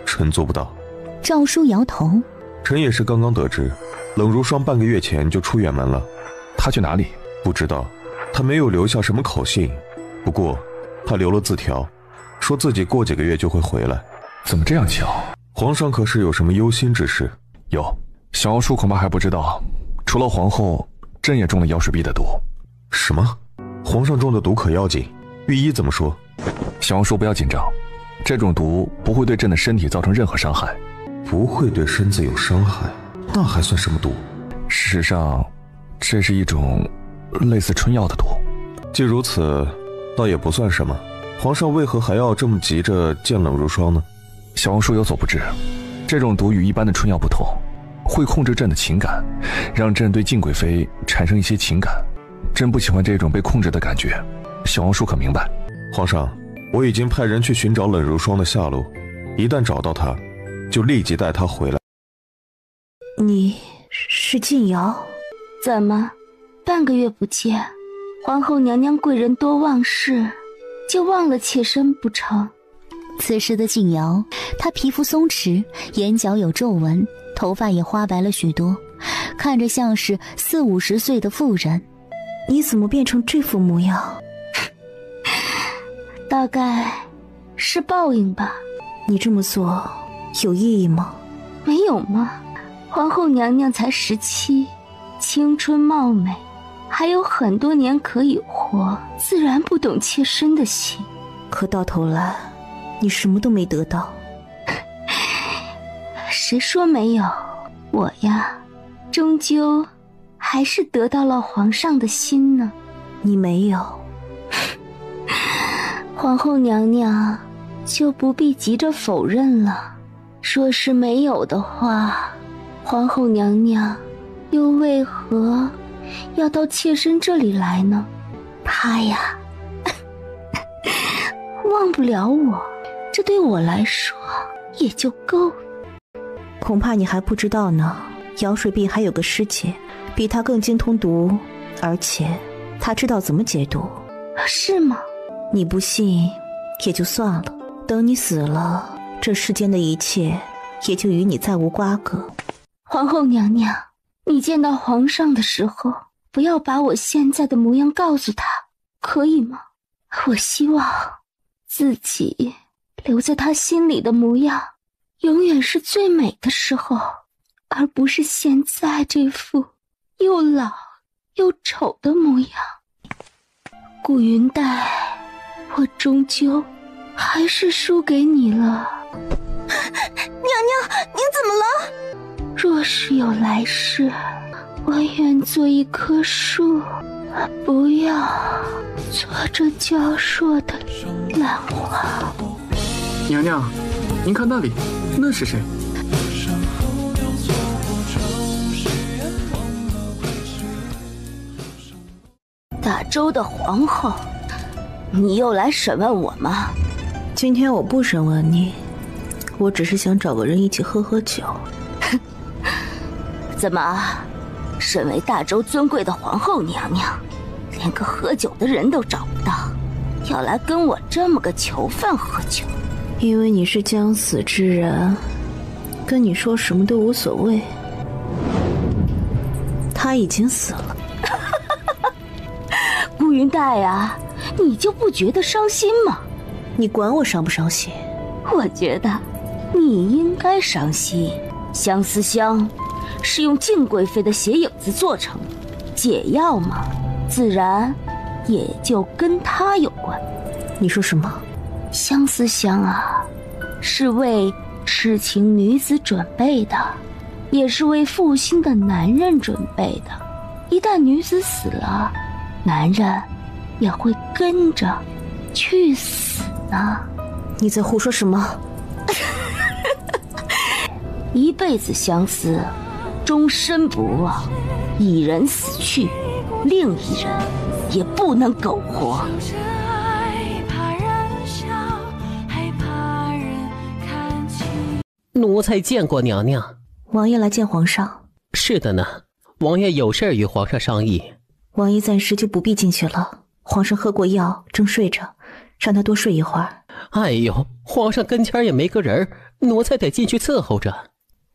臣做不到。赵叔摇头。臣也是刚刚得知，冷如霜半个月前就出远门了。她去哪里？不知道，她没有留下什么口信，不过她留了字条，说自己过几个月就会回来。怎么这样巧？皇上可是有什么忧心之事？有，小皇叔恐怕还不知道，除了皇后，朕也中了姚水碧的毒。什么？皇上中的毒可要紧？御医怎么说？小皇叔不要紧张，这种毒不会对朕的身体造成任何伤害。不会对身子有伤害，那还算什么毒？事实上，这是一种类似春药的毒。既如此，倒也不算什么。皇上为何还要这么急着见冷如霜呢？小皇叔有所不知，这种毒与一般的春药不同，会控制朕的情感，让朕对静贵妃产生一些情感。朕不喜欢这种被控制的感觉，小皇叔可明白？皇上，我已经派人去寻找冷如霜的下落，一旦找到她，就立即带她回来。你是静瑶？怎么，半个月不见，皇后娘娘贵人多忘事，就忘了妾身不成？此时的静瑶，她皮肤松弛，眼角有皱纹，头发也花白了许多，看着像是40-50岁的妇人。你怎么变成这副模样？大概是报应吧。你这么做有意义吗？没有吗？皇后娘娘才17，青春貌美，还有很多年可以活，自然不懂妾身的心。可到头来，你什么都没得到。谁说没有？我呀，终究还是得到了皇上的心呢？你没有。皇后娘娘就不必急着否认了。若是没有的话，皇后娘娘又为何要到妾身这里来呢？她呀，忘不了我，这对我来说也就够了。恐怕你还不知道呢，瑶水碧还有个师姐，比她更精通毒，而且她知道怎么解毒。是吗？你不信也就算了，等你死了，这世间的一切也就与你再无瓜葛。皇后娘娘，你见到皇上的时候，不要把我现在的模样告诉他，可以吗？我希望自己留在他心里的模样永远是最美的时候，而不是现在这副又老又丑的模样。顾云黛，我终究还是输给你了。娘娘，您怎么了？若是有来世，我愿做一棵树，不要做这娇弱的兰花。娘娘，您看那里，那是谁？大周的皇后，你又来审问我吗？今天我不审问你，我只是想找个人一起喝喝酒。怎么，身为大周尊贵的皇后娘娘，连个喝酒的人都找不到，要来跟我这么个囚犯喝酒？因为你是将死之人，跟你说什么都无所谓。他已经死了。顾云黛啊，你就不觉得伤心吗？你管我伤不伤心？我觉得你应该伤心。相思香是用静贵妃的血影子做成的，解药嘛，自然也就跟她有关。你说什么？相思香啊，是为痴情女子准备的，也是为负心的男人准备的。一旦女子死了，男人也会跟着去死呢。你在胡说什么？一辈子相思，终身不忘。一人死去，另一人也不能苟活。奴才见过娘娘。王爷来见皇上。是的呢，王爷有事与皇上商议。王爷暂时就不必进去了，皇上喝过药正睡着，让他多睡一会儿。哎呦，皇上跟前也没个人，奴才得进去伺候着。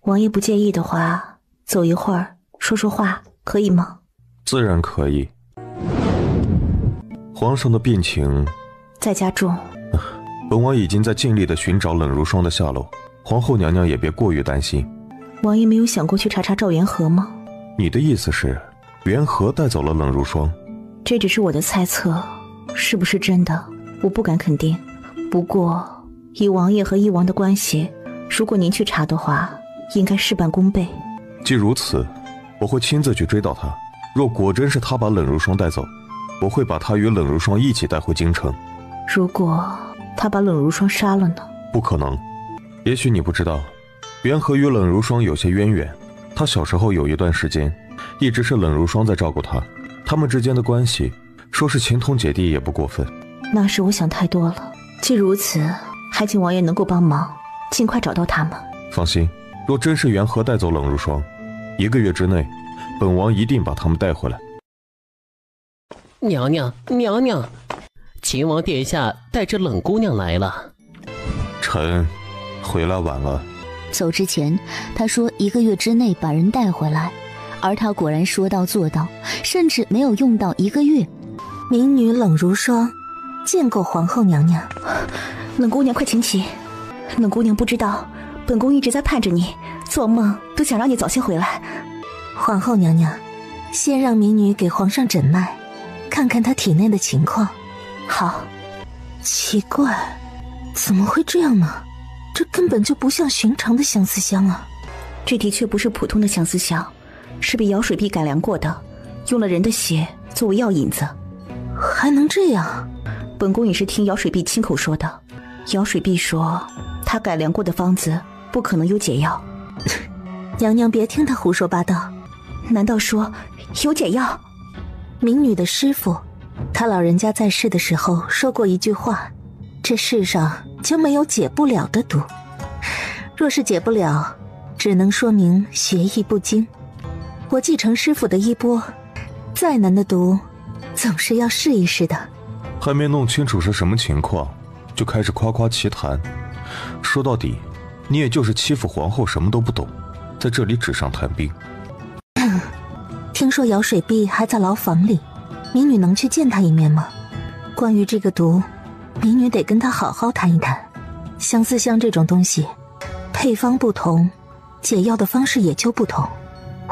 王爷不介意的话，走一会儿说说话可以吗？自然可以。皇上的病情在加重，本王已经在尽力的寻找冷如霜的下落，皇后娘娘也别过于担心。王爷没有想过去查查赵元和吗？你的意思是元和带走了冷如霜？这只是我的猜测，是不是真的我不敢肯定。不过以王爷和翼王的关系，如果您去查的话，应该事半功倍。既如此，我会亲自去追到他。若果真是他把冷如霜带走，我会把他与冷如霜一起带回京城。如果他把冷如霜杀了呢？不可能。也许你不知道，元和与冷如霜有些渊源。他小时候有一段时间，一直是冷如霜在照顾他，他们之间的关系，说是情同姐弟也不过分。那是我想太多了。既如此，还请王爷能够帮忙，尽快找到他们。放心，若真是元和带走冷如霜，1个月之内，本王一定把他们带回来。娘娘，娘娘，秦王殿下带着冷姑娘来了。臣回来晚了。走之前他说1个月之内把人带回来，而他果然说到做到，甚至没有用到1个月。民女冷如霜见过皇后娘娘。冷姑娘快请起。冷姑娘不知道，本宫一直在盼着你，做梦都想让你早些回来。皇后娘娘，先让民女给皇上诊脉，看看他体内的情况。好。奇怪，怎么会这样呢？这根本就不像寻常的相思香啊！这的确不是普通的相思香，是被瑶水碧改良过的，用了人的血作为药引子。还能这样？本宫也是听姚水碧亲口说的。姚水碧说，她改良过的方子不可能有解药。娘娘别听她胡说八道。难道说有解药？民女的师父，他老人家在世的时候说过一句话：这世上就没有解不了的毒。若是解不了，只能说明学艺不精。我继承师父的衣钵，再难的毒，总是要试一试的。还没弄清楚是什么情况，就开始夸夸其谈。说到底，你也就是欺负皇后什么都不懂，在这里纸上谈兵。听说姚水碧还在牢房里，民女能去见她一面吗？关于这个毒，民女得跟她好好谈一谈。相思香这种东西，配方不同，解药的方式也就不同。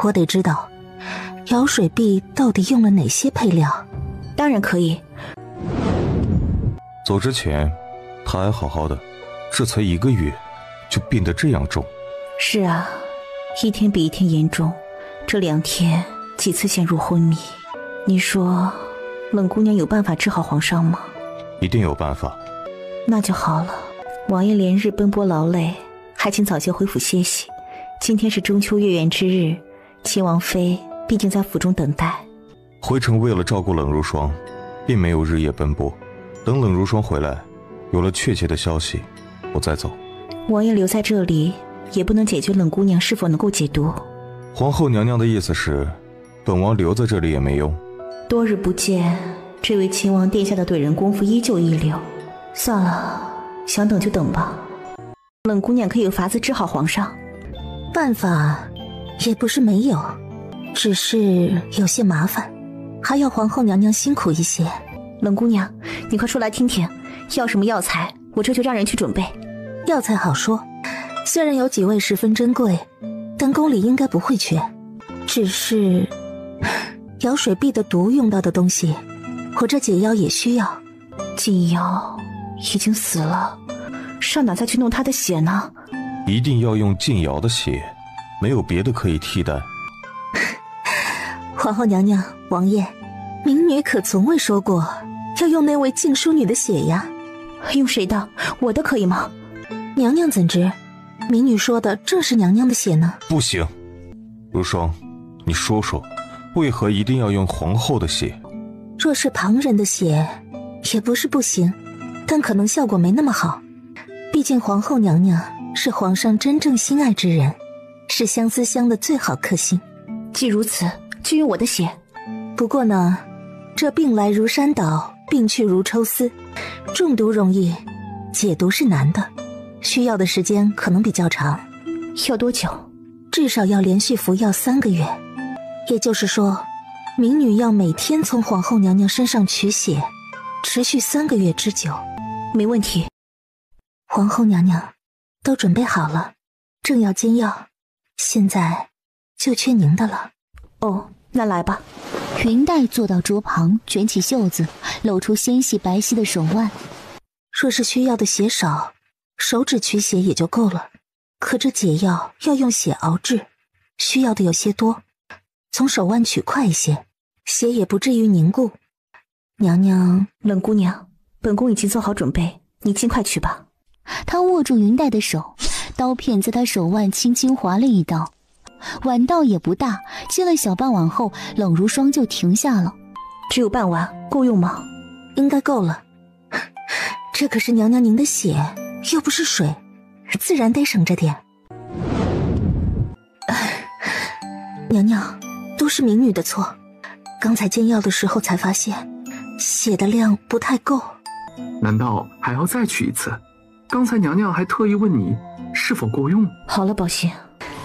我得知道姚水碧到底用了哪些配料。当然可以。走之前她还好好的，这才1个月就病得这样重。是啊，一天比一天严重，这2天几次陷入昏迷。你说冷姑娘有办法治好皇上吗？一定有办法。那就好了。王爷连日奔波劳累，还请早些回府歇息。今天是中秋月圆之日，秦王妃毕竟在府中等待。回城为了照顾冷如霜，并没有日夜奔波。等冷如霜回来，有了确切的消息，我再走。王爷留在这里，也不能解决冷姑娘是否能够解毒。皇后娘娘的意思是，本王留在这里也没用。多日不见，这位秦王殿下的怼人功夫依旧一流。算了，想等就等吧。冷姑娘可以有法子治好皇上。办法也不是没有，只是有些麻烦，还要皇后娘娘辛苦一些。冷姑娘，你快说来听听，要什么药材，我这就让人去准备。药材好说，虽然有几味十分珍贵，但宫里应该不会缺。只是姚水碧的毒用到的东西，我这解药也需要。锦瑶已经死了，上哪再去弄她的血呢？一定要用静瑶的血，没有别的可以替代。皇后娘娘，王爷，民女可从未说过要用那位静淑女的血呀。用谁的？我的可以吗？娘娘怎知？民女说的正是娘娘的血呢。不行，如霜，你说说，为何一定要用皇后的血？若是旁人的血，也不是不行，但可能效果没那么好。毕竟皇后娘娘是皇上真正心爱之人，是相思香的最好克星。既如此，就用我的血。不过呢，这病来如山倒，病去如抽丝，中毒容易，解毒是难的，需要的时间可能比较长。要多久？至少要连续服药3个月。也就是说，民女要每天从皇后娘娘身上取血，持续3个月之久。没问题。皇后娘娘都准备好了，正要煎药，现在就缺您的了。哦，那来吧。云黛坐到桌旁，卷起袖子，露出纤细白皙的手腕。若是需要的血少，手指取血也就够了，可这解药要用血熬制，需要的有些多，从手腕取快一些，血也不至于凝固。娘娘，冷姑娘，本宫已经做好准备，你尽快去吧。他握住云黛的手，刀片在他手腕轻轻划了一刀，碗倒也不大，接了小半碗后，冷如霜就停下了。只有半碗，够用吗？应该够了。这可是娘娘您的血，又不是水，自然得省着点。娘娘，都是民女的错，刚才煎药的时候才发现血的量不太够。难道还要再取一次？刚才娘娘还特意问你是否够用。好了，宝信，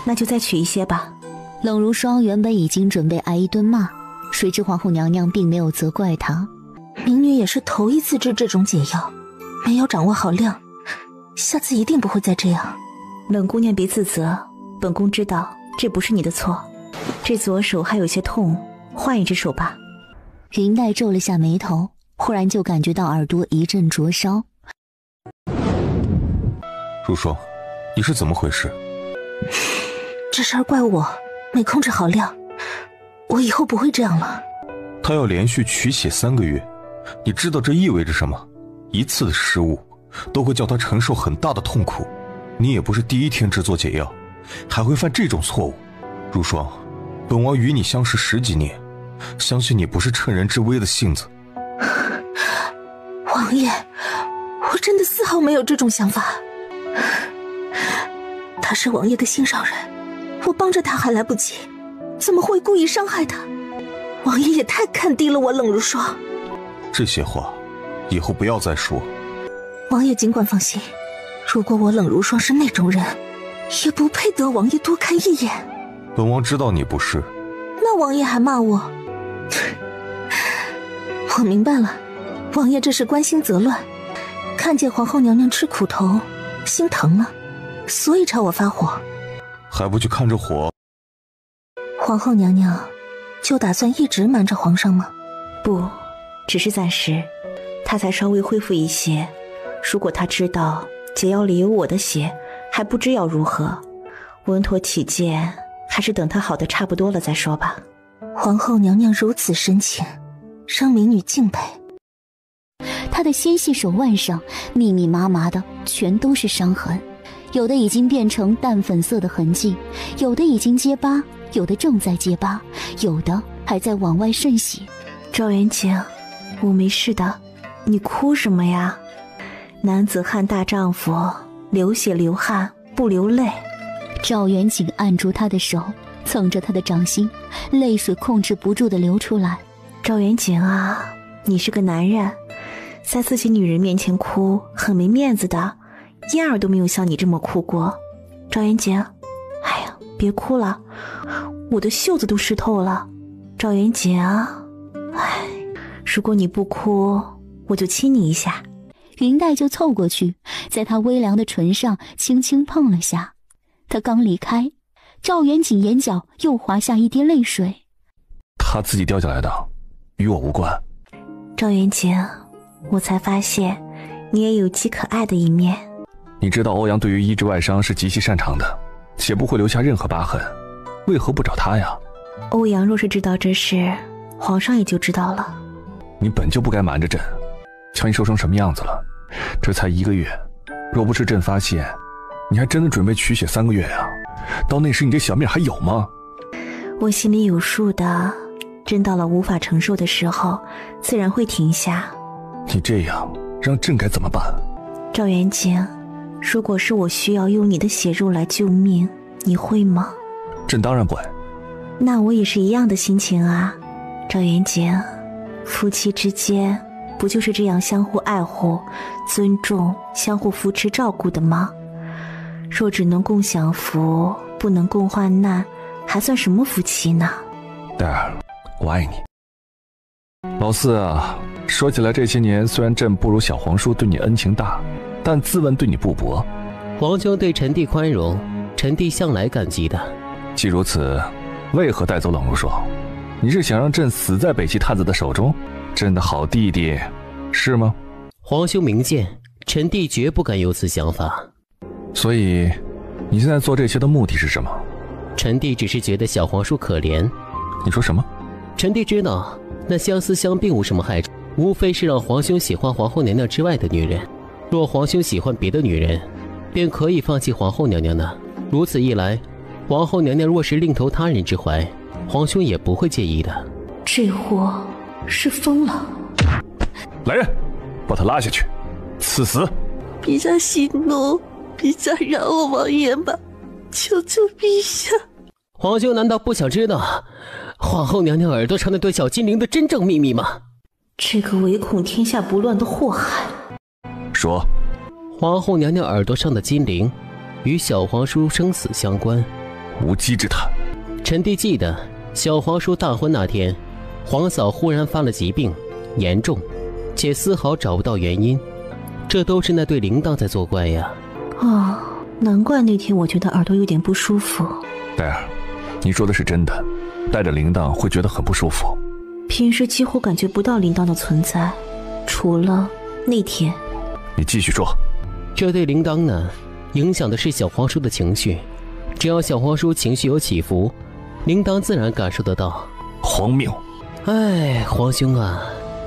那就再取一些吧。冷如霜原本已经准备挨一顿骂，谁知皇后娘娘并没有责怪她。民女也是头一次治这种解药，没有掌握好量，下次一定不会再这样。冷姑娘别自责，本宫知道这不是你的错。这左手还有些痛，换一只手吧。云黛皱了下眉头，忽然就感觉到耳朵一阵灼烧。如霜，你是怎么回事？这事儿怪我没控制好量，我以后不会这样了。他要连续取血3个月，你知道这意味着什么？一次的失误都会叫他承受很大的痛苦。你也不是第一天制作解药，还会犯这种错误。如霜，本王与你相识10几年，相信你不是趁人之危的性子。王爷，我真的丝毫没有这种想法。他是王爷的心上人，我帮着他还来不及，怎么会故意伤害他？王爷也太看低了我冷如霜。这些话以后不要再说。王爷尽管放心，如果我冷如霜是那种人，也不配得王爷多看一眼。本王知道你不是，那王爷还骂我？我明白了，王爷这是关心则乱，看见皇后娘娘吃苦头，心疼了，所以朝我发火。还不去看着火？皇后娘娘就打算一直瞒着皇上吗？不，只是暂时，她才稍微恢复一些。如果她知道解药里有我的血，还不知要如何。稳妥起见，还是等她好的差不多了再说吧。皇后娘娘如此深情，让民女敬佩。她的纤细手腕上密密麻麻的全都是伤痕，有的已经变成淡粉色的痕迹，有的已经结疤，有的正在结疤，有的还在往外渗血。赵元景，我没事的，你哭什么呀？男子汉大丈夫，流血流汗不流泪。赵元景按住她的手，蹭着她的掌心，泪水控制不住地流出来。赵元景啊，你是个男人，在自己女人面前哭很没面子的，燕儿都没有像你这么哭过。赵元景，哎呀，别哭了，我的袖子都湿透了。赵元景啊，哎，如果你不哭，我就亲你一下。云黛就凑过去，在她微凉的唇上轻轻碰了下。她刚离开，赵元景眼角又滑下一滴泪水。他自己掉下来的，与我无关。赵元景，我才发现你也有极可爱的一面。你知道欧阳对于医治外伤是极其擅长的，且不会留下任何疤痕，为何不找他呀？欧阳若是知道这事，皇上也就知道了。你本就不该瞒着朕，瞧你瘦成什么样子了，这才1个月，若不是朕发现，你还真的准备取血3个月呀？到那时你这小命还有吗？我心里有数的，朕到了无法承受的时候，自然会停下。你这样让朕该怎么办？赵元景，如果是我需要用你的血肉来救命，你会吗？朕当然不会。那我也是一样的心情啊。赵元景，夫妻之间不就是这样相互爱护、尊重、相互扶持照顾的吗？若只能共享福，不能共患难，还算什么夫妻呢？黛儿，我爱你。老四啊，说起来这些年虽然朕不如小皇叔对你恩情大，但自问对你不薄。皇兄对臣弟宽容，臣弟向来感激的。既如此，为何带走冷如霜？你是想让朕死在北齐太子的手中？朕的好弟弟，是吗？皇兄明鉴，臣弟绝不敢有此想法。所以，你现在做这些的目的是什么？臣弟只是觉得小皇叔可怜。你说什么？臣弟知道，那相思香并无什么害处，无非是让皇兄喜欢皇后娘娘之外的女人。若皇兄喜欢别的女人，便可以放弃皇后娘娘呢。如此一来，皇后娘娘若是另投他人之怀，皇兄也不会介意的。这货是疯了。来人，把他拉下去，赐死。陛下息怒，陛下饶我王爷吧，求求陛下。皇兄难道不想知道皇后娘娘耳朵上那对小精灵的真正秘密吗？这个唯恐天下不乱的祸害。说，皇后娘娘耳朵上的精灵与小皇叔生死相关。无稽之谈。臣弟记得小皇叔大婚那天，皇嫂忽然发了疾病，严重，且丝毫找不到原因，这都是那对铃铛在作怪呀。哦，难怪那天我觉得耳朵有点不舒服。黛儿，你说的是真的，带着铃铛会觉得很不舒服。平时几乎感觉不到铃铛的存在，除了那天。你继续说。这对铃铛呢，影响的是小皇叔的情绪，只要小皇叔情绪有起伏，铃铛自然感受得到。荒谬！哎，皇兄啊，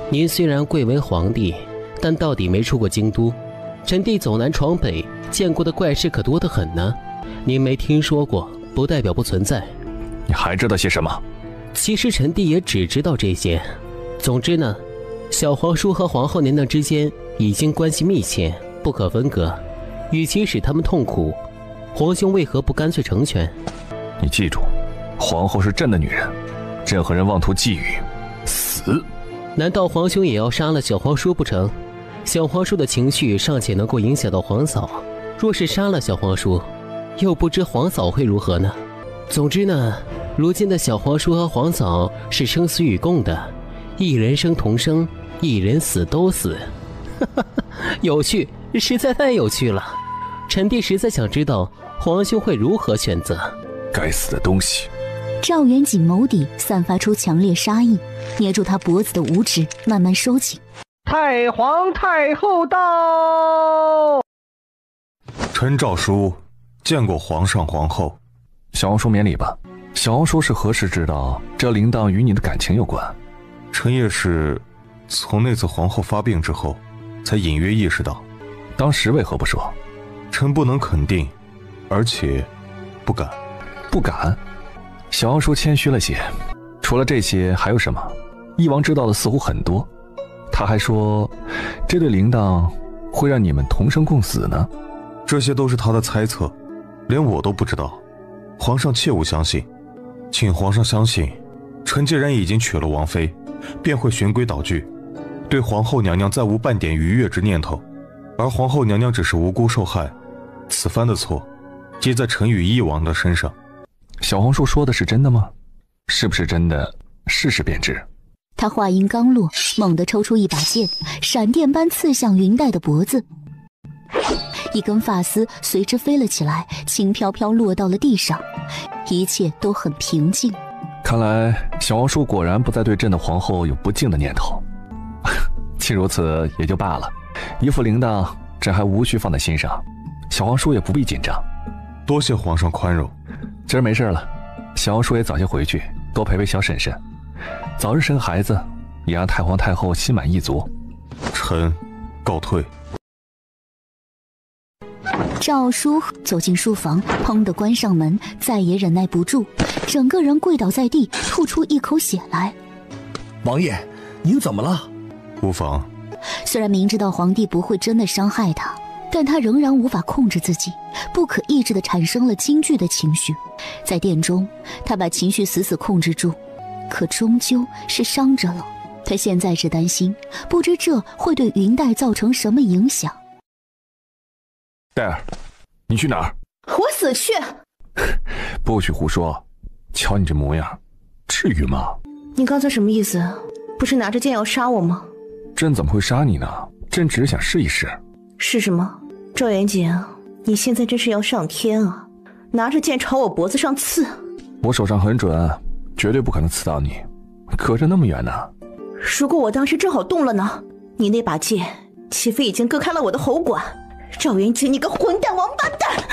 您虽然贵为皇帝，但到底没出过京都。臣弟走南闯北，见过的怪事可多得很呢。您没听说过，不代表不存在。你还知道些什么？其实臣弟也只知道这些。总之呢，小皇叔和皇后娘娘之间已经关系密切，不可分割。与其使他们痛苦，皇兄为何不干脆成全？你记住，皇后是朕的女人，任何人妄图觊觎，死！难道皇兄也要杀了小皇叔不成？小皇叔的情绪尚且能够影响到皇嫂，若是杀了小皇叔，又不知皇嫂会如何呢？总之呢，如今的小皇叔和皇嫂是生死与共的，一人生同生，一人死都死。有趣，实在太有趣了。臣弟实在想知道皇兄会如何选择。该死的东西！赵元景眸底散发出强烈杀意，捏住他脖子的五指慢慢收紧。太皇太后到！臣诏书见过皇上皇后。小皇叔免礼吧。小皇叔是何时知道这铃铛与你的感情有关？臣也是从那次皇后发病之后才隐约意识到。当时为何不说？臣不能肯定，而且不敢。不敢？小皇叔谦虚了些。除了这些还有什么？翼王知道的似乎很多。他还说这对铃铛会让你们同生共死呢。这些都是他的猜测，连我都不知道。皇上切勿相信，请皇上相信，臣既然已经娶了王妃，便会循规蹈矩，对皇后娘娘再无半点逾越之念头。而皇后娘娘只是无辜受害，此番的错皆在臣与翼王的身上。小皇叔说的是真的吗？是不是真的，试试便知。他话音刚落，猛地抽出一把剑，闪电般刺向云黛的脖子。一根发丝随之飞了起来，轻飘飘落到了地上。一切都很平静。看来小皇叔果然不再对朕的皇后有不敬的念头。既如此也就罢了，一副铃铛朕还无需放在心上，小皇叔也不必紧张。多谢皇上宽容。今儿没事了，小皇叔也早些回去，多陪陪小婶婶，早日生孩子，也让太皇太后心满意足。臣告退。赵叔走进书房，砰地关上门，再也忍耐不住，整个人跪倒在地，吐出一口血来。王爷，您怎么了？无妨。虽然明知道皇帝不会真的伤害他，但他仍然无法控制自己，不可抑制地产生了惊惧的情绪。在殿中，他把情绪死死控制住，可终究是伤着了。他现在只担心，不知这会对云黛造成什么影响。黛儿，你去哪儿？我死去！不许胡说！瞧你这模样，至于吗？你刚才什么意思？不是拿着剑要杀我吗？朕怎么会杀你呢？朕只是想试一试。是什么？赵元景，你现在真是要上天啊！拿着剑朝我脖子上刺。我手上很准，绝对不可能刺到你，隔着那么远呢。如果我当时正好动了呢？你那把剑岂非已经割开了我的喉管？赵元景，你个混蛋王八蛋！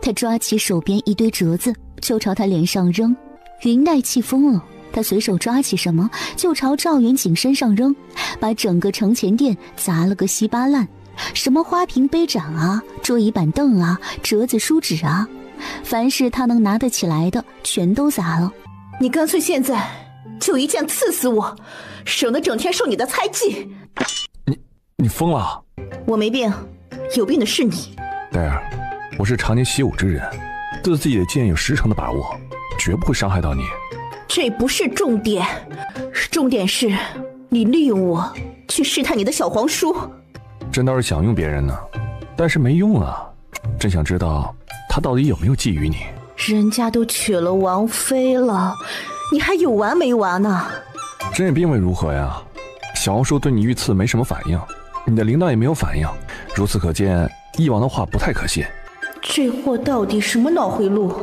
他抓起手边一堆折子就朝他脸上扔。云黛气疯了，他随手抓起什么就朝赵元景身上扔，把整个承前殿砸了个稀巴烂。什么花瓶杯盏啊，桌椅板凳啊，折子书纸啊，凡是他能拿得起来的全都砸了。你干脆现在就一剑刺死我，省得整天受你的猜忌。你疯了？我没病，有病的是你。黛儿，我是常年习武之人，对自己的剑有10成的把握，绝不会伤害到你。这不是重点，重点是你利用我去试探你的小皇叔。朕倒是想用别人呢，但是没用啊。朕想知道他到底有没有觊觎你。人家都娶了王妃了，你还有完没完呢？朕也并未如何呀。小皇叔对你遇刺没什么反应，你的铃铛也没有反应，如此可见翼王的话不太可信。这货到底什么脑回路？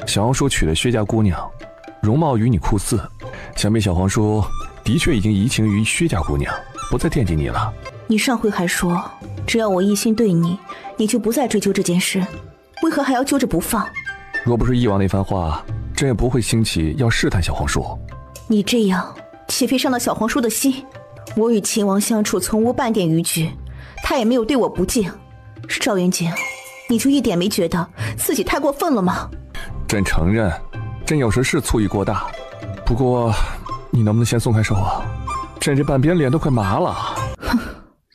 小皇叔娶了薛家姑娘，容貌与你酷似，想必小皇叔的确已经移情于薛家姑娘，不再惦记你了。你上回还说只要我一心对你，你就不再追究这件事，为何还要揪着不放？若不是翼王那番话，朕也不会兴起要试探小皇叔。你这样岂非伤了小皇叔的心？我与秦王相处从无半点逾矩，他也没有对我不敬。赵云锦，你就一点没觉得自己太过分了吗？朕承认，朕有时是醋意过大。不过，你能不能先松开手啊？朕这半边脸都快麻了。哼，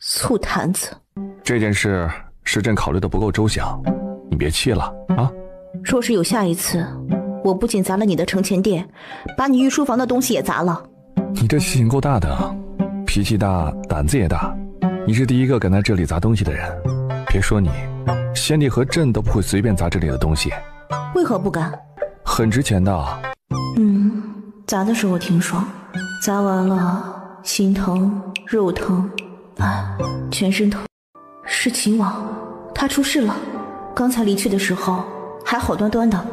醋坛子。这件事是朕考虑的不够周详，你别气了啊。若是有下一次，我不仅砸了你的承前殿，把你御书房的东西也砸了。你这气性够大的啊，脾气大，胆子也大。你是第一个敢在这里砸东西的人。别说你，先帝和朕都不会随便砸这里的东西。为何不敢？很值钱的。砸的时候挺爽，砸完了心疼肉疼，全身疼。是秦王，他出事了。刚才离去的时候还好端端的。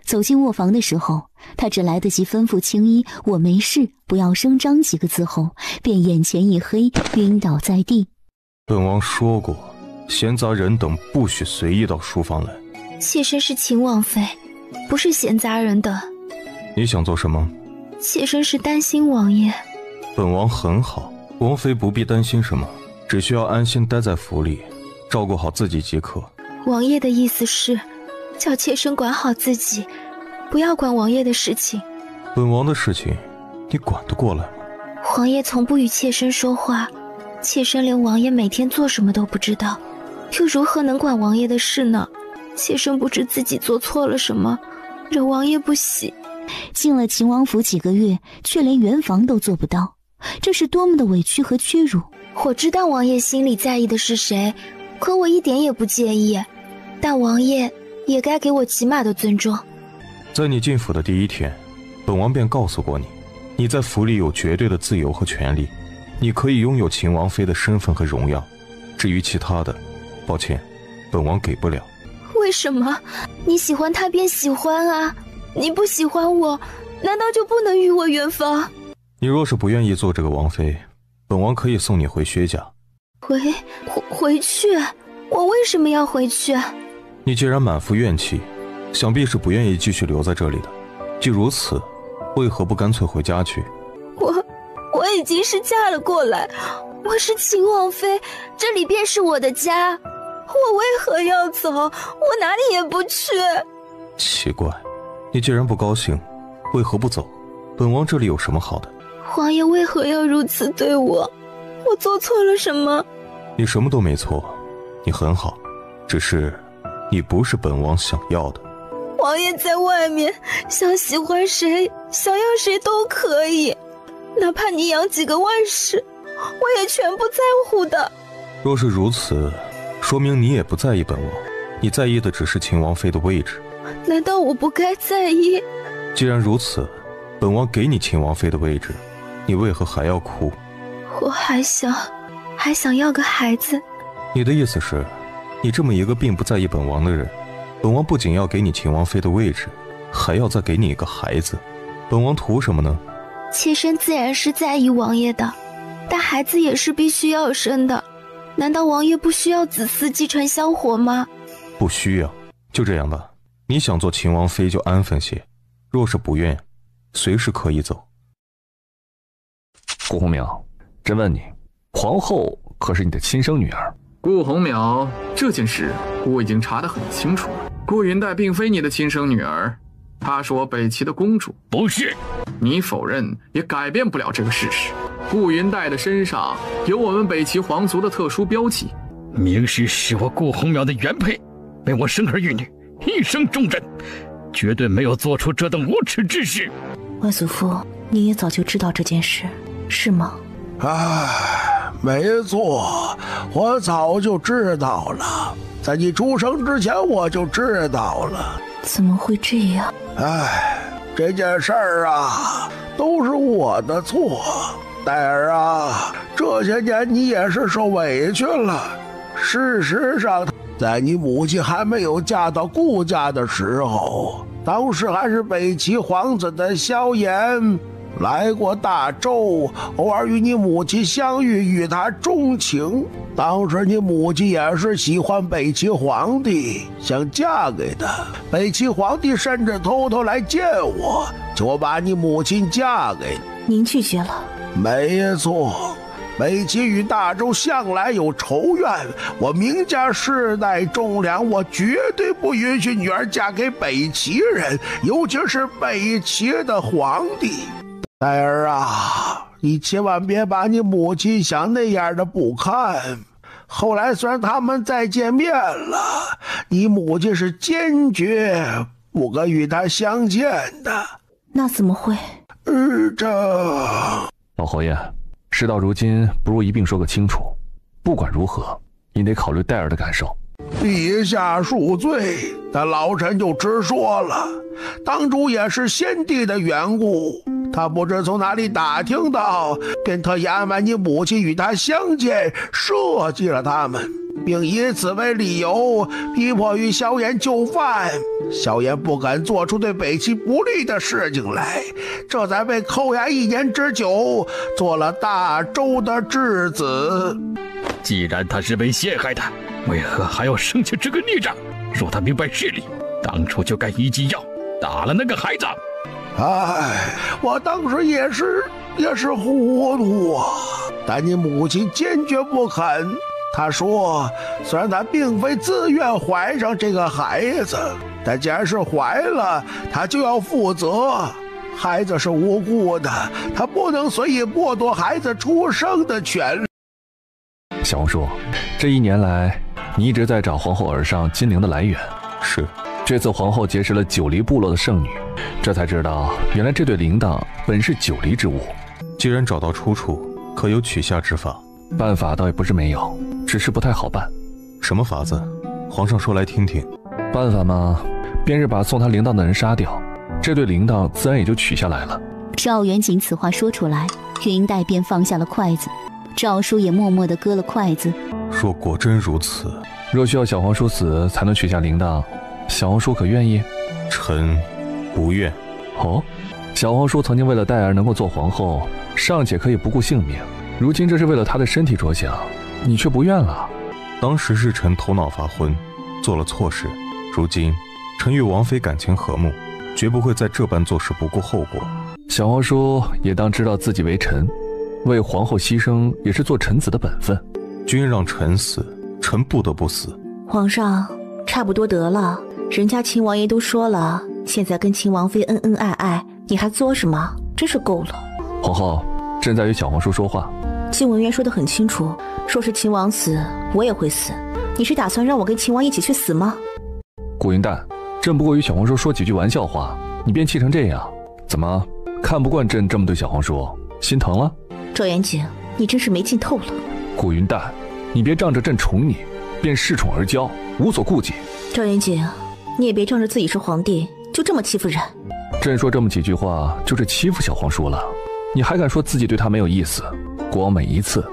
走进卧房的时候，他只来得及吩咐青衣我没事不要声张几个字后，便眼前一黑，晕倒在地。本王说过，闲杂人等不许随意到书房来。妾身是秦王妃，不是闲杂人等。你想做什么？妾身是担心王爷。本王很好，王妃不必担心什么，只需要安心待在府里，照顾好自己即可。王爷的意思是叫妾身管好自己，不要管王爷的事情。本王的事情你管得过来吗？王爷从不与妾身说话，妾身连王爷每天做什么都不知道，又如何能管王爷的事呢？妾身不知自己做错了什么，惹王爷不喜。进了秦王府几个月，却连圆房都做不到，这是多么的委屈和屈辱。我知道王爷心里在意的是谁，可我一点也不介意，但王爷也该给我起码的尊重。在你进府的第一天，本王便告诉过你，你在府里有绝对的自由和权利，你可以拥有秦王妃的身份和荣耀。至于其他的，抱歉，本王给不了。为什么？你喜欢他便喜欢啊，你不喜欢我，难道就不能与我圆房？你若是不愿意做这个王妃，本王可以送你回薛家。回去？我为什么要回去？你既然满腹怨气，想必是不愿意继续留在这里的。既如此，为何不干脆回家去？我已经是嫁了过来，我是秦王妃，这里便是我的家，我为何要走？我哪里也不去。奇怪，你既然不高兴，为何不走？本王这里有什么好的？王爷为何要如此对我？我做错了什么？你什么都没错，你很好，只是你不是本王想要的。王爷在外面，想喜欢谁，想要谁都可以，哪怕你养几个万氏，我也全不在乎的。若是如此，说明你也不在意本王，你在意的只是秦王妃的位置。难道我不该在意？既然如此，本王给你秦王妃的位置，你为何还要哭？我还想要个孩子。你的意思是，你这么一个并不在意本王的人，本王不仅要给你秦王妃的位置，还要再给你一个孩子，本王图什么呢？妾身自然是在意王爷的，但孩子也是必须要生的。难道王爷不需要子嗣继承香火吗？不需要，就这样吧。你想做秦王妃就安分些，若是不愿，随时可以走。顾红淼，朕问你，皇后可是你的亲生女儿？顾红淼，这件事我已经查得很清楚了。顾云黛并非你的亲生女儿，她是我北齐的公主。不是，你否认也改变不了这个事实。顾云黛的身上有我们北齐皇族的特殊标记。明氏是我顾红淼的原配，为我生儿育女，一生忠贞，绝对没有做出这等无耻之事。外祖父，你也早就知道这件事，是吗？没错，我早就知道了，在你出生之前我就知道了。怎么会这样？这件事儿啊，都是我的错。黛儿啊，这些年你也是受委屈了。事实上，在你母亲还没有嫁到顾家的时候，当时还是北齐皇子的萧衍来过大周，偶尔与你母亲相遇，与她钟情。当时你母亲也是喜欢北齐皇帝，想嫁给他。北齐皇帝甚至偷偷来见我，就把你母亲嫁给你。您拒绝了？没错。北齐与大周向来有仇怨，我明家世代忠良，我绝对不允许女儿嫁给北齐人，尤其是北齐的皇帝。戴儿啊，你千万别把你母亲想那样的不堪。后来虽然他们再见面了，你母亲是坚决不可与他相见的。那怎么会？老侯爷，事到如今，不如一并说个清楚。不管如何，你得考虑戴儿的感受。陛下恕罪，但老臣就直说了，当初也是先帝的缘故，他不知从哪里打听到，便特意安排你母亲与他相见，设计了他们，并以此为理由逼迫与萧衍就范。萧衍不敢做出对北齐不利的事情来，这才被扣押1年之久，做了大周的质子。既然他是被陷害的，为何还要生起这个孽障？若他明白事理，当初就该一剂药打了那个孩子。哎，我当时也是糊涂啊，但你母亲坚决不肯。她说，虽然她并非自愿怀上这个孩子，但既然是怀了，她就要负责。孩子是无辜的，她不能随意剥夺孩子出生的权利。小红书，这1年来，你一直在找皇后耳上金铃的来源。是，这次皇后结识了九黎部落的圣女，这才知道原来这对铃铛本是九黎之物。既然找到出处，可有取下之法？办法倒也不是没有，只是不太好办。什么法子？皇上说来听听。办法嘛，便是把送他铃铛的人杀掉，这对铃铛自然也就取下来了。赵元景此话说出来，云黛便放下了筷子，赵叔也默默地割了筷子。若果真如此，若需要小皇叔死才能取下铃铛，小皇叔可愿意？臣不愿。哦，小皇叔曾经为了戴儿能够做皇后，尚且可以不顾性命，如今这是为了她的身体着想，你却不愿了。当时是臣头脑发昏，做了错事。如今臣与王妃感情和睦，绝不会在这般做事不顾后果。小皇叔也当知道自己为臣，为皇后牺牲也是做臣子的本分。君让臣死，臣不得不死。皇上，差不多得了，人家秦王爷都说了，现在跟秦王妃恩恩爱爱，你还作什么？真是够了。皇后，朕在与小皇叔说话。晋文渊说得很清楚，说是秦王死，我也会死。你是打算让我跟秦王一起去死吗？顾云淡，朕不过与小皇叔说几句玩笑话，你便气成这样，怎么看不惯朕这么对小皇叔，心疼了？赵元景，你真是没劲透了。顾云淡，你别仗着朕宠你，便恃宠而骄，无所顾忌。赵元景，你也别仗着自己是皇帝，就这么欺负人。朕说这么几句话，就是欺负小皇叔了，你还敢说自己对他没有意思？国王每一次，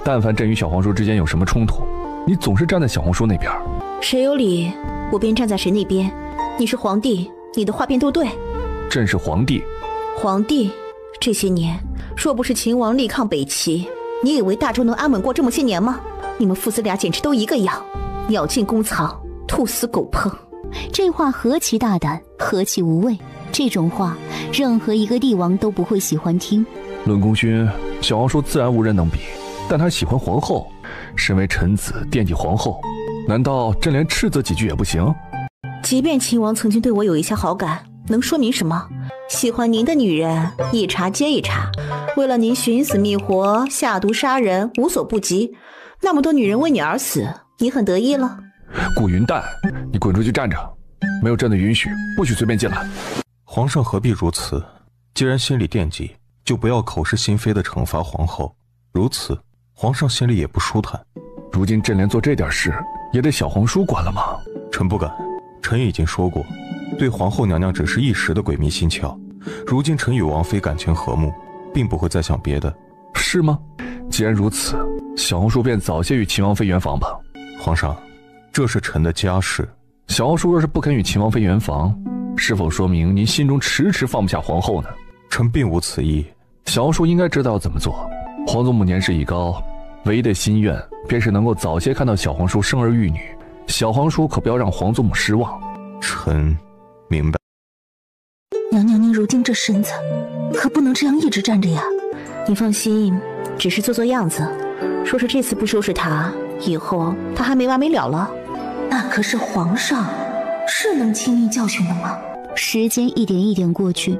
但凡朕与小皇叔之间有什么冲突，你总是站在小皇叔那边。谁有理，我便站在谁那边。你是皇帝，你的话便都对。朕是皇帝。皇帝，这些年若不是秦王力抗北齐，你以为大周能安稳过这么些年吗？你们父子俩简直都一个样，鸟尽弓藏，兔死狗烹。这话何其大胆，何其无畏！这种话，任何一个帝王都不会喜欢听。论功勋，小皇叔自然无人能比，但他喜欢皇后，身为臣子惦记皇后，难道朕连斥责几句也不行？即便秦王曾经对我有一些好感，能说明什么？喜欢您的女人一茬接一茬，为了您寻死觅活、下毒杀人，无所不及。那么多女人为你而死，你很得意了？顾云淡，你滚出去站着，没有朕的允许，不许随便进来。皇上何必如此？既然心里惦记，就不要口是心非的惩罚皇后，如此皇上心里也不舒坦。如今朕连做这点事也得小皇叔管了吗？臣不敢，臣已经说过，对皇后娘娘只是一时的鬼迷心窍。如今臣与王妃感情和睦，并不会再想别的。是吗？既然如此，小皇叔便早些与秦王妃圆房吧。皇上，这是臣的家事。小皇叔若是不肯与秦王妃圆房，是否说明您心中迟迟放不下皇后呢？臣并无此意。小皇叔应该知道怎么做。皇祖母年事已高，唯一的心愿便是能够早些看到小皇叔生儿育女。小皇叔可不要让皇祖母失望。臣明白。娘娘，您如今这身子，可不能这样一直站着呀。你放心，只是做做样子。说是这次不收拾他，以后他还没完没了了。那可是皇上，是能轻易教训的吗？时间一点一点过去，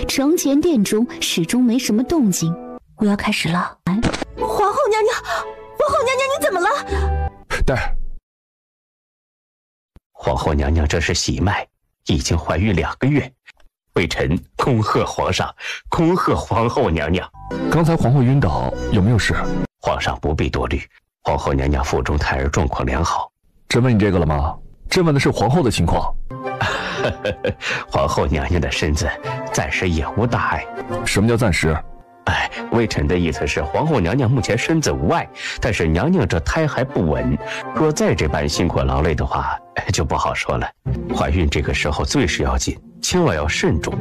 承前殿中始终没什么动静。我要开始了。皇后娘娘，皇后娘娘，你怎么了？戴儿，皇后娘娘这是喜脉，已经怀孕2个月。微臣恭贺皇上，恭贺皇后娘娘。刚才皇后晕倒，有没有事？皇上不必多虑，皇后娘娘腹中胎儿状况良好。朕问你这个了吗？朕问的是皇后的情况。皇后娘娘的身子暂时也无大碍。什么叫暂时？微臣的意思是，皇后娘娘目前身子无碍，但是娘娘这胎还不稳，若再这般辛苦劳累的话，就不好说了。怀孕这个时候最是要紧，千万要慎重。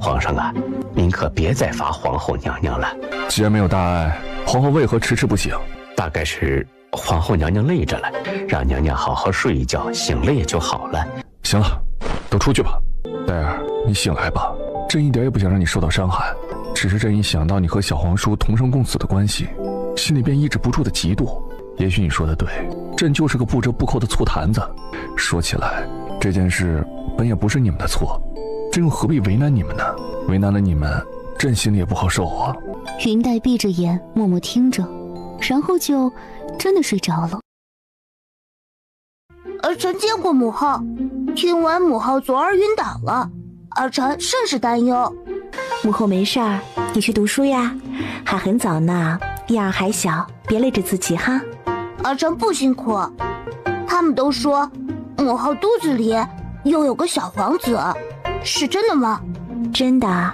皇上啊，您可别再罚皇后娘娘了。既然没有大碍，皇后为何迟迟不醒？大概是皇后娘娘累着了，让娘娘好好睡一觉，醒了也就好了。行了，都出去吧。戴儿，你醒来吧，朕一点也不想让你受到伤害。只是朕一想到你和小皇叔同生共死的关系，心里便抑制不住的嫉妒。也许你说的对，朕就是个不折不扣的醋坛子。说起来，这件事本也不是你们的错，朕又何必为难你们呢？为难了你们，朕心里也不好受啊。云黛闭着眼默默听着，然后就真的睡着了。儿臣见过母后，听闻母后昨儿晕倒了，儿臣甚是担忧。母后没事儿，你去读书呀，还很早呢，燕儿还小，别累着自己哈。儿臣不辛苦，他们都说母后肚子里又有个小皇子，是真的吗？真的，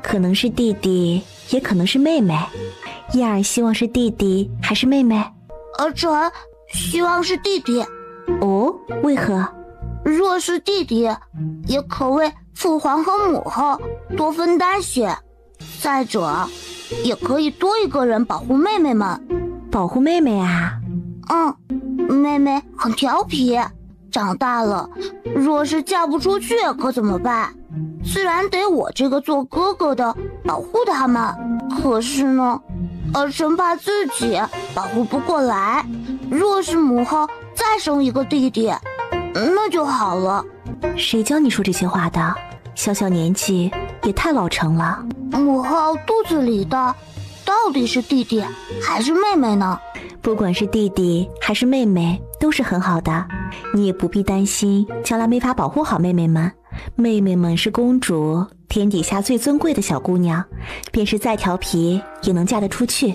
可能是弟弟，也可能是妹妹。燕儿希望是弟弟还是妹妹？儿臣希望是弟弟。哦，为何？若是弟弟，也可为父皇和母后多分担些。再者，也可以多一个人保护妹妹们。保护妹妹啊？妹妹很调皮，长大了若是嫁不出去可怎么办？自然得我这个做哥哥的保护他们。可是呢，儿臣怕自己保护不过来。若是母后再生一个弟弟，那就好了。谁教你说这些话的？小小年纪也太老成了。母后肚子里的到底是弟弟还是妹妹呢？不管是弟弟还是妹妹都是很好的，你也不必担心将来没法保护好妹妹们。妹妹们是公主，天底下最尊贵的小姑娘，便是再调皮也能嫁得出去。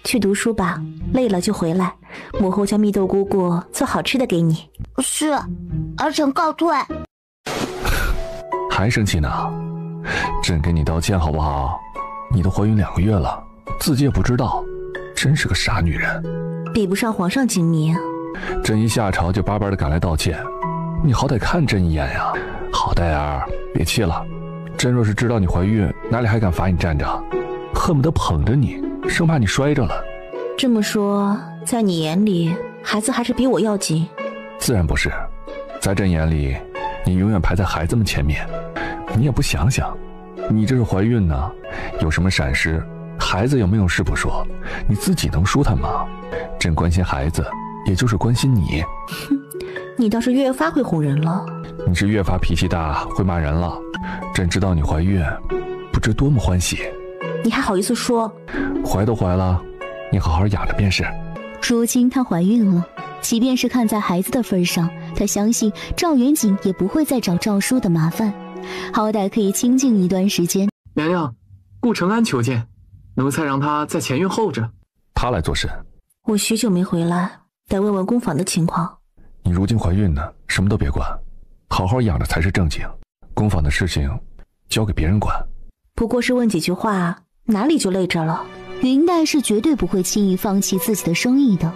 去读书吧，累了就回来，母后叫蜜豆姑姑做好吃的给你。是，儿臣告退。还生气呢？朕给你道歉好不好？你都怀孕2个月了，自己也不知道，真是个傻女人。比不上皇上精明。朕一下朝就巴巴的赶来道歉，你好歹看朕一眼呀。好，戴儿，别气了。朕若是知道你怀孕，哪里还敢罚你站着，恨不得捧着你，生怕你摔着了。这么说，在你眼里，孩子还是比我要紧？自然不是，在朕眼里，你永远排在孩子们前面。你也不想想，你这是怀孕呢，有什么闪失，孩子有没有事不说，你自己能舒坦吗？朕关心孩子，也就是关心你。你倒是越发会哄人了。你是越发脾气大，会骂人了。朕知道你怀孕，不知多么欢喜。你还好意思说？怀都怀了，你好好养着便是。如今她怀孕了，即便是看在孩子的份上，她相信赵元景也不会再找赵叔的麻烦，好歹可以清静一段时间。娘娘，顾承安求见，奴才让他在前院候着。他来做甚？我许久没回来，得问问宫坊的情况。你如今怀孕呢，什么都别管，好好养着才是正经。宫坊的事情交给别人管。不过是问几句话，哪里就累着了。云黛是绝对不会轻易放弃自己的生意的。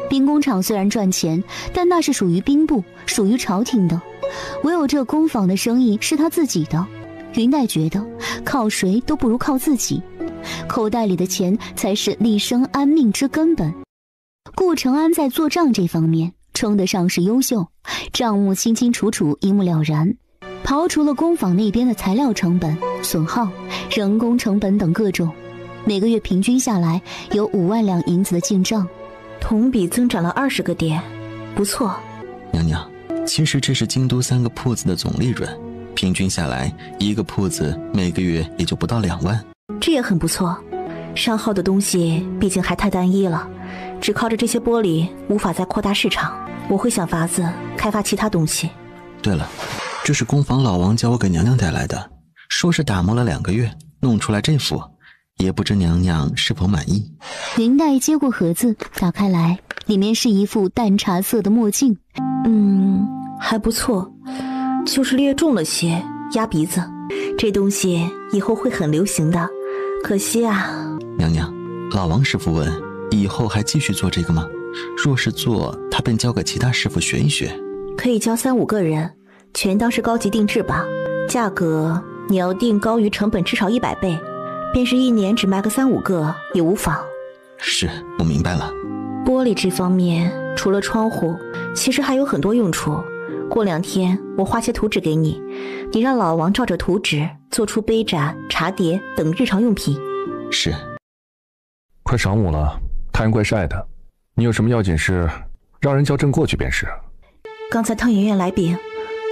兵工厂虽然赚钱，但那是属于兵部，属于朝廷的，唯有这工坊的生意是他自己的。云黛觉得靠谁都不如靠自己，口袋里的钱才是立身安命之根本。顾承安在做账这方面称得上是优秀，账目清清楚楚，一目了然。刨除了工坊那边的材料成本、损耗、人工成本等各种，每个月平均下来有5万两银子的进账，同比增长了20个点，不错。娘娘，其实这是京都3个铺子的总利润，平均下来一个铺子每个月也就不到2万，这也很不错。商号的东西毕竟还太单一了，只靠着这些玻璃无法再扩大市场，我会想法子开发其他东西。对了，这是工坊老王叫我给娘娘带来的，说是打磨了2个月弄出来这副，也不知娘娘是否满意。林黛接过盒子，打开来，里面是一副淡茶色的墨镜。还不错，就是略重了些，压鼻子。这东西以后会很流行的，可惜啊。娘娘，老王师傅问，以后还继续做这个吗？若是做，他便交给其他师傅学一学。可以教3、5个人，全当是高级定制吧。价格你要定高于成本至少100倍，便是1年只卖个3、5个也无妨。是，我明白了。玻璃这方面，除了窗户，其实还有很多用处。过2天我画些图纸给你，你让老王照着图纸做出杯盏、茶碟等日常用品。是。快晌午了，太阳怪晒的，你有什么要紧事，让人叫朕过去便是。刚才汤圆圆来禀，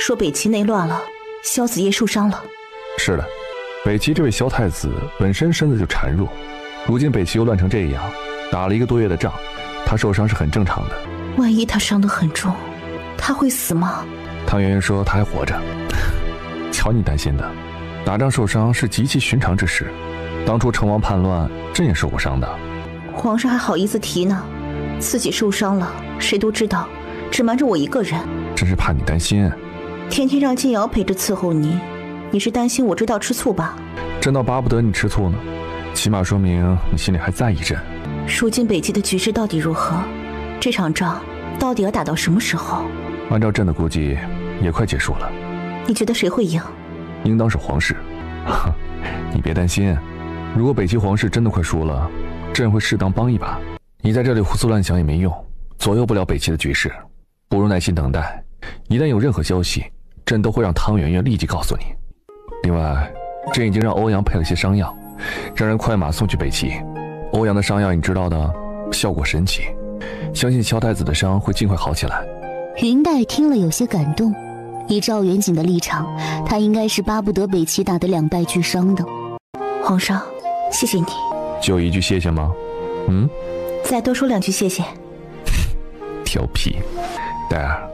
说北齐内乱了，萧子业受伤了。是的，北齐这位萧太子本身身子就孱弱，如今北齐又乱成这样，打了1个多月的仗，他受伤是很正常的。万一他伤得很重，他会死吗？汤圆圆说他还活着。瞧你担心的，打仗受伤是极其寻常之事，当初成王叛乱，朕也受过伤的。皇上还好意思提呢，自己受伤了，谁都知道，只瞒着我一个人。真是怕你担心。天天让金瑶陪着伺候你，你是担心我知道吃醋吧？朕倒巴不得你吃醋呢，起码说明你心里还在意朕。如今北齐的局势到底如何？这场仗到底要打到什么时候？按照朕的估计，也快结束了。你觉得谁会赢？应当是皇室。你别担心，如果北齐皇室真的快输了，朕会适当帮一把。你在这里胡思乱想也没用，左右不了北齐的局势，不如耐心等待。一旦有任何消息，朕都会让汤圆圆立即告诉你。另外，朕已经让欧阳配了些伤药，让人快马送去北齐。欧阳的伤药你知道的，效果神奇，相信萧太子的伤会尽快好起来。云黛听了有些感动，以赵元景的立场，他应该是巴不得北齐打得2败俱伤的。皇上，谢谢你。就一句谢谢吗？再多说2句谢谢。调皮。黛儿，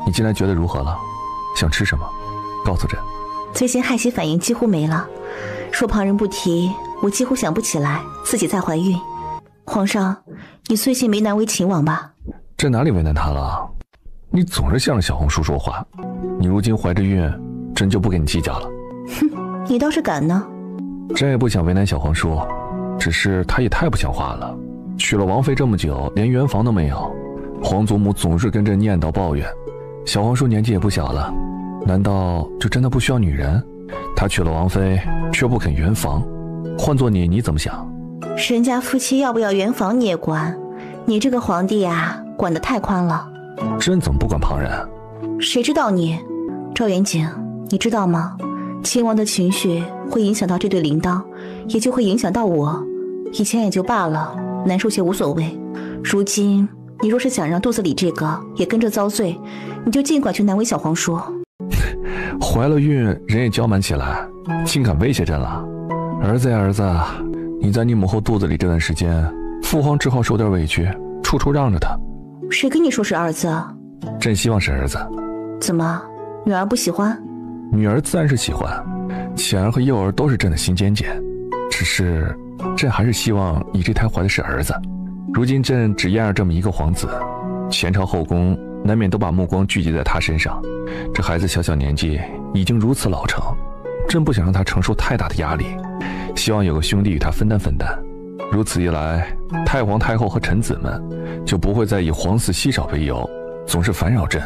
你近来觉得如何了？想吃什么？告诉朕。最近害喜反应几乎没了，说旁人不提，我几乎想不起来自己在怀孕。皇上，你最近没难为秦王吧？朕哪里为难他了？你总是向着小红书说话。你如今怀着孕，朕就不跟你计较了。哼，你倒是敢呢。朕也不想为难小皇叔，只是她也太不像话了。娶了王妃这么久，连圆房都没有，皇祖母总是跟朕念叨抱怨。小皇叔年纪也不小了，难道就真的不需要女人？他娶了王妃，却不肯圆房，换做你怎么想？人家夫妻要不要圆房你也管，你这个皇帝啊，管得太宽了。朕怎么不管旁人？谁知道你？赵元景，你知道吗？秦王的情绪会影响到这对铃铛，也就会影响到我。以前也就罢了，难受些无所谓。如今你若是想让肚子里这个也跟着遭罪，你就尽管去难为小皇叔。怀了孕，人也娇蛮起来，竟敢威胁朕了。儿子呀儿子，你在你母后肚子里这段时间，父皇只好受点委屈，处处让着他。谁跟你说是儿子？朕希望是儿子。怎么，女儿不喜欢？女儿自然是喜欢，浅儿和幼儿都是朕的心尖尖，只是朕还是希望你这胎怀的是儿子。如今朕只验着这么一个皇子，前朝后宫难免都把目光聚集在他身上。这孩子小小年纪已经如此老成，朕不想让他承受太大的压力，希望有个兄弟与他分担分担。如此一来，太皇太后和臣子们就不会再以皇嗣稀少为由，总是烦扰朕，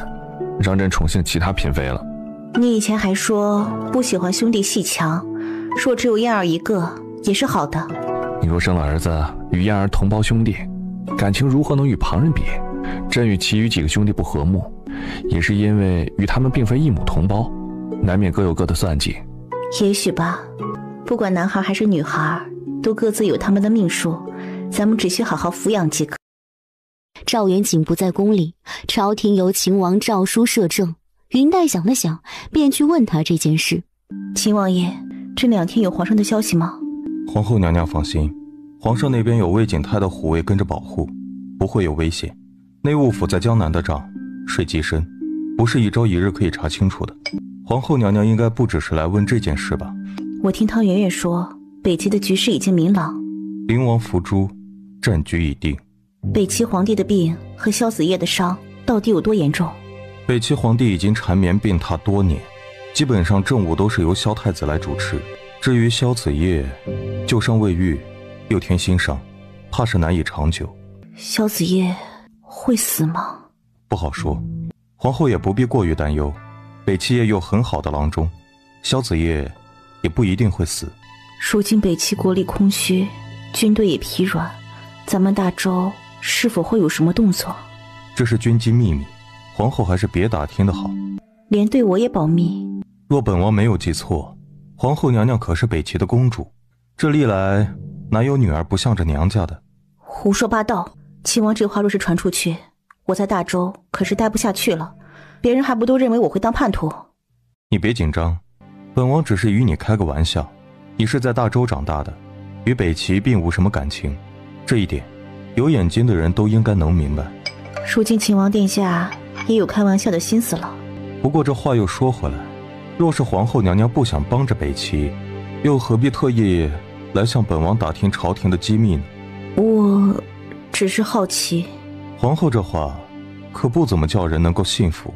让朕宠幸其他嫔妃了。你以前还说不喜欢兄弟戏强，若只有燕儿一个也是好的。你若生了儿子，与燕儿同胞兄弟，感情如何能与旁人比？朕与其余几个兄弟不和睦，也是因为与他们并非一母同胞，难免各有各的算计。也许吧，不管男孩还是女孩，都各自有他们的命数，咱们只需好好抚养即可。赵元景不在宫里，朝廷由秦王诏书摄政。云黛想了想，便去问他这件事。秦王爷，这2天有皇上的消息吗？皇后娘娘放心，皇上那边有魏景泰的护卫跟着保护，不会有危险。内务府在江南的账水极深，不是一朝一日可以查清楚的。皇后娘娘应该不只是来问这件事吧？我听汤圆圆说，北齐的局势已经明朗，灵王伏诛，战局已定。北齐皇帝的病和萧子业的伤到底有多严重？北齐皇帝已经缠绵病榻多年，基本上政务都是由萧太子来主持。至于萧子业，旧伤未愈，又添新伤，怕是难以长久。萧子业会死吗？不好说，皇后也不必过于担忧。北齐也有很好的郎中，萧子业也不一定会死。如今北齐国力空虚，军队也疲软，咱们大周是否会有什么动作？这是军机秘密，皇后还是别打听的好。连对我也保密。若本王没有记错，皇后娘娘可是北齐的公主，这历来哪有女儿不向着娘家的？胡说八道！秦王这话若是传出去，我在大周可是待不下去了，别人还不都认为我会当叛徒？你别紧张，本王只是与你开个玩笑。你是在大周长大的，与北齐并无什么感情，这一点有眼睛的人都应该能明白。如今秦王殿下也有开玩笑的心思了。不过这话又说回来，若是皇后娘娘不想帮着北齐，又何必特意来向本王打听朝廷的机密呢？我只是好奇。皇后这话可不怎么叫人能够信服。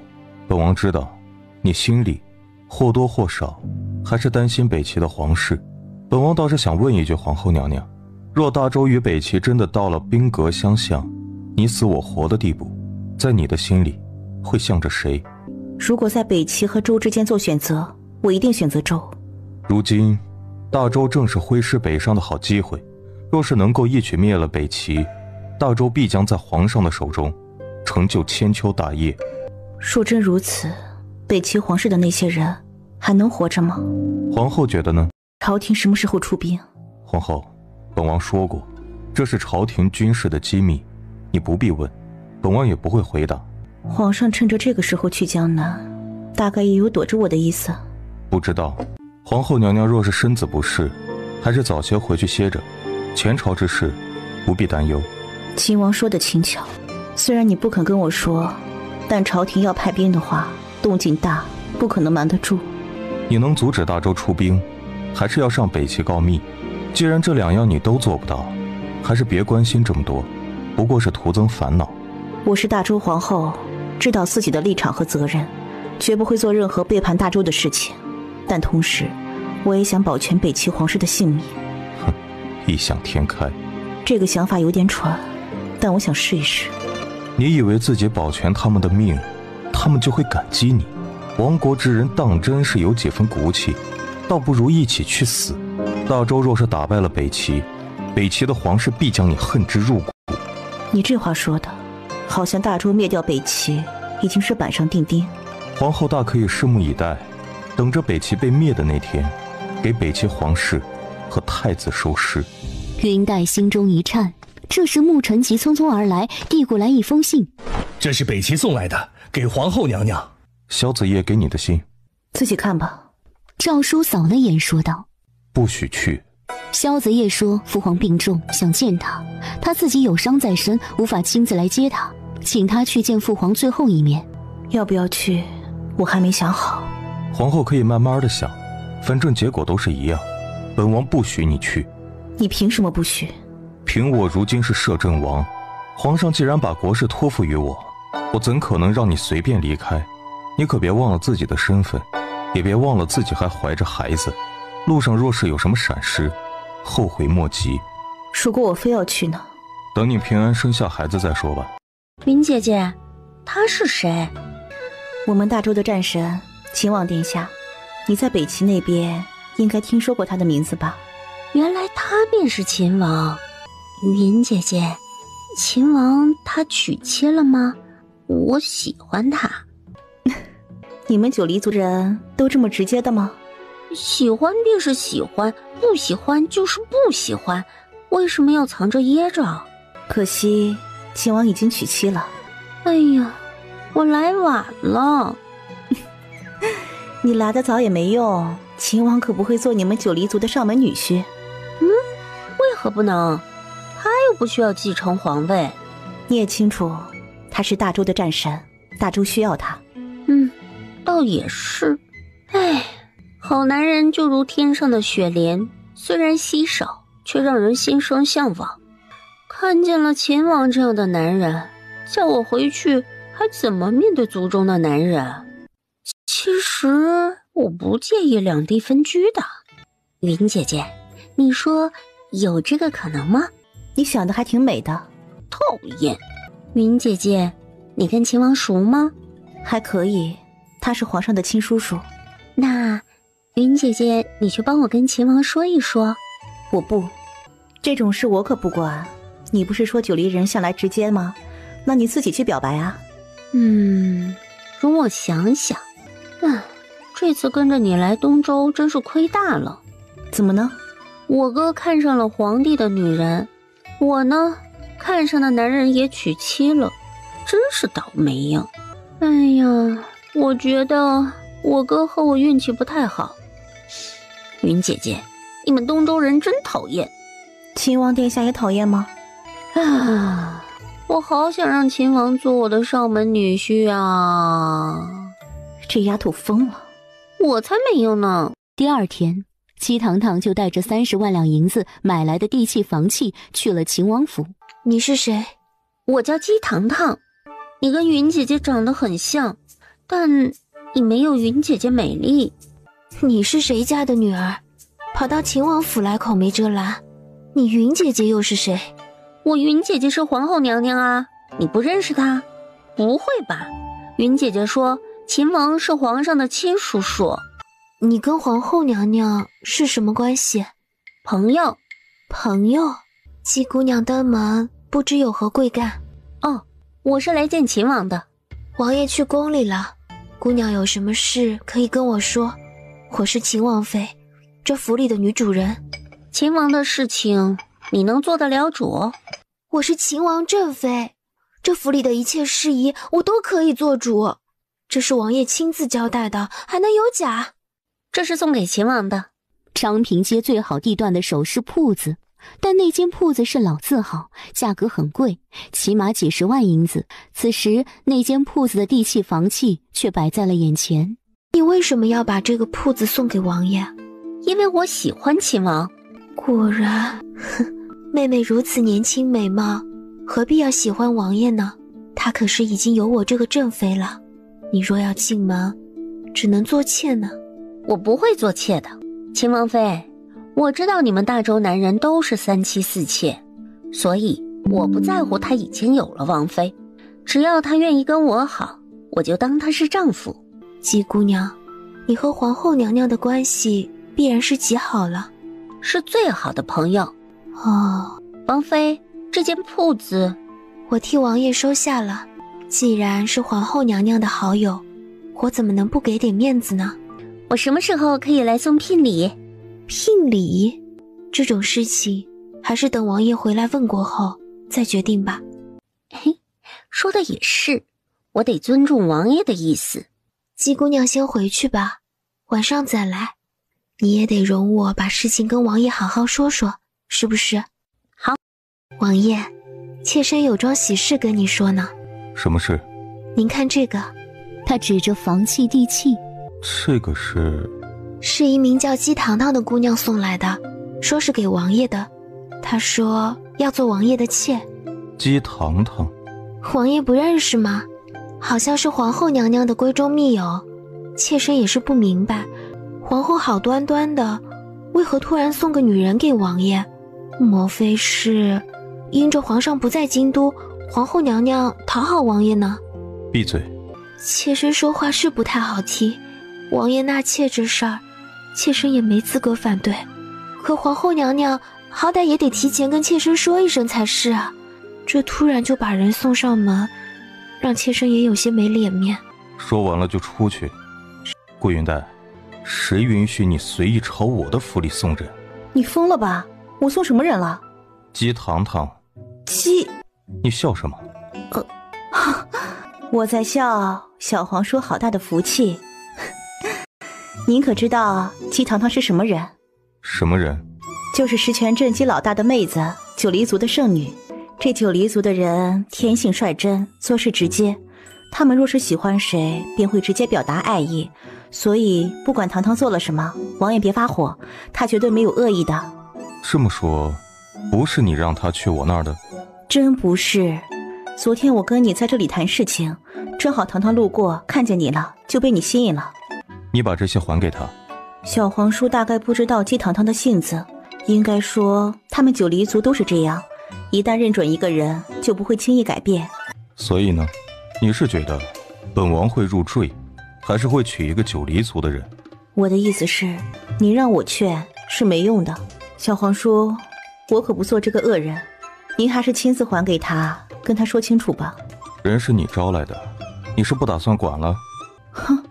本王知道你心里或多或少还是担心北齐的皇室。本王倒是想问一句，皇后娘娘，若大周与北齐真的到了兵革相向，你死我活的地步，在你的心里会向着谁？如果在北齐和周之间做选择，我一定选择周。如今大周正是挥师北上的好机会，若是能够一举灭了北齐，大周必将在皇上的手中成就千秋大业。若真如此，北齐皇室的那些人还能活着吗？皇后觉得呢？朝廷什么时候出兵？皇后，本王说过，这是朝廷军事的机密，你不必问，本王也不会回答。皇上趁着这个时候去江南，大概也有躲着我的意思。不知道，皇后娘娘若是身子不适，还是早些回去歇着。前朝之事不必担忧。秦王说的轻巧，虽然你不肯跟我说，但朝廷要派兵的话，动静大，不可能瞒得住。你能阻止大周出兵，还是要上北齐告密？既然这2样你都做不到，还是别关心这么多，不过是徒增烦恼。我是大周皇后，知道自己的立场和责任，绝不会做任何背叛大周的事情。但同时，我也想保全北齐皇室的性命。哼，异想天开。这个想法有点蠢，但我想试一试。你以为自己保全他们的命，他们就会感激你？亡国之人当真是有几分骨气，倒不如一起去死。大周若是打败了北齐，北齐的皇室必将你恨之入骨。你这话说的，好像大周灭掉北齐已经是板上钉钉。皇后大可以拭目以待，等着北齐被灭的那天，给北齐皇室和太子收尸。云黛心中一颤，这时沐尘急匆匆而来，递过来一封信。这是北齐送来的，给皇后娘娘。萧子业给你的信，自己看吧。诏书扫了眼，说道：不许去。萧子业说父皇病重，想见他，他自己有伤在身，无法亲自来接他，请他去见父皇最后一面。要不要去，我还没想好。皇后可以慢慢的想，反正结果都是一样。本王不许你去。你凭什么不许？凭我如今是摄政王，皇上既然把国事托付于我，我怎可能让你随便离开？你可别忘了自己的身份，也别忘了自己还怀着孩子，路上若是有什么闪失，后悔莫及。如果我非要去呢？等你平安生下孩子再说吧。云姐姐，他是谁？我们大周的战神秦王殿下，你在北齐那边应该听说过他的名字吧？原来他便是秦王。云姐姐，秦王他娶妻了吗？我喜欢他。你们九黎族人都这么直接的吗？喜欢便是喜欢，不喜欢就是不喜欢，为什么要藏着掖着？可惜秦王已经娶妻了。哎呀，我来晚了。你来得早也没用，秦王可不会做你们九黎族的上门女婿。为何不能？他又不需要继承皇位。你也清楚，他是大周的战神，大周需要他。倒也是。唉，好男人就如天上的雪莲，虽然稀少，却让人心生向往。看见了秦王这样的男人，叫我回去还怎么面对族中的男人？其实我不介意两地分居的。云姐姐，你说有这个可能吗？你想的还挺美的。讨厌。云姐姐，你跟秦王熟吗？还可以，他是皇上的亲叔叔。那云姐姐，你去帮我跟秦王说一说。我不，这种事我可不管。你不是说九黎人向来直接吗？那你自己去表白啊。容我想想。这次跟着你来东周真是亏大了。怎么呢？我哥看上了皇帝的女人，我呢看上的男人也娶妻了，真是倒霉呀。哎呀，我觉得我哥和我运气不太好。云姐姐，你们东周人真讨厌。秦王殿下也讨厌吗？我好想让秦王做我的上门女婿啊。这丫头疯了。我才没有呢。第二天，姬糖糖就带着30万两银子买来的地契房契去了秦王府。你是谁？我叫姬糖糖。你跟云姐姐长得很像，但你没有云姐姐美丽。你是谁家的女儿，跑到秦王府来口没遮拦？你云姐姐又是谁？我云姐姐是皇后娘娘啊，你不认识她？不会吧？云姐姐说秦王是皇上的亲叔叔。你跟皇后娘娘是什么关系？朋友。朋友？姬姑娘登门，不知有何贵干？我是来见秦王的。王爷去宫里了，姑娘有什么事可以跟我说。我是秦王妃，这府里的女主人。秦王的事情你能做得了主？我是秦王正妃，这府里的一切事宜我都可以做主。这是王爷亲自交代的，还能有假？这是送给秦王的。昌平街最好地段的首饰铺子，但那间铺子是老字号，价格很贵，起码几10万银子。此时那间铺子的地契房契却摆在了眼前。你为什么要把这个铺子送给王爷？因为我喜欢秦王。果然，妹妹如此年轻美貌，何必要喜欢王爷呢？他可是已经有我这个正妃了，你若要进门，只能做妾呢。我不会做妾的，秦王妃。我知道你们大周男人都是3妻4妾，所以我不在乎他已经有了王妃，只要他愿意跟我好，我就当他是丈夫。姬姑娘，你和皇后娘娘的关系必然是极好了，是最好的朋友。王妃，这间铺子我替王爷收下了。既然是皇后娘娘的好友，我怎么能不给点面子呢？我什么时候可以来送聘礼？聘礼？这种事情还是等王爷回来问过后再决定吧。嘿，说的也是，我得尊重王爷的意思。姬姑娘先回去吧，晚上再来。你也得容我把事情跟王爷好好说说，是不是？好。王爷，妾身有桩喜事跟你说呢。什么事？您看这个。他指着房契地契。这个是一名叫姬糖糖的姑娘送来的，说是给王爷的。她说要做王爷的妾。姬糖糖？王爷不认识吗？好像是皇后娘娘的闺中密友。妾身也是不明白，皇后好端端的，为何突然送个女人给王爷？莫非是因着皇上不在京都，皇后娘娘讨好王爷呢？闭嘴！妾身说话是不太好听，王爷纳妾这事儿，妾身也没资格反对。可皇后娘娘好歹也得提前跟妾身说一声才是啊。这突然就把人送上门，让妾身也有些没脸面。说完了就出去。顾云黛，谁允许你随意朝我的府里送人？你疯了吧？我送什么人了？姬堂堂。姬？你笑什么？我在笑小皇叔好大的福气。您可知道姬堂堂是什么人？什么人？就是石泉镇姬老大的妹子，九黎族的圣女。这九黎族的人天性率真，做事直接，他们若是喜欢谁，便会直接表达爱意。所以不管堂堂做了什么，王爷别发火，他绝对没有恶意的。这么说，不是你让他去我那儿的？真不是。昨天我跟你在这里谈事情，正好堂堂路过看见你了，就被你吸引了。你把这些还给他。小皇叔大概不知道姬堂堂的性子，应该说他们九黎族都是这样，一旦认准一个人，就不会轻易改变。所以呢，你是觉得本王会入赘，还是会娶一个九黎族的人？我的意思是，你让我劝是没用的。小皇叔，我可不做这个恶人，您还是亲自还给他，跟他说清楚吧。人是你招来的，你是不打算管了？哼，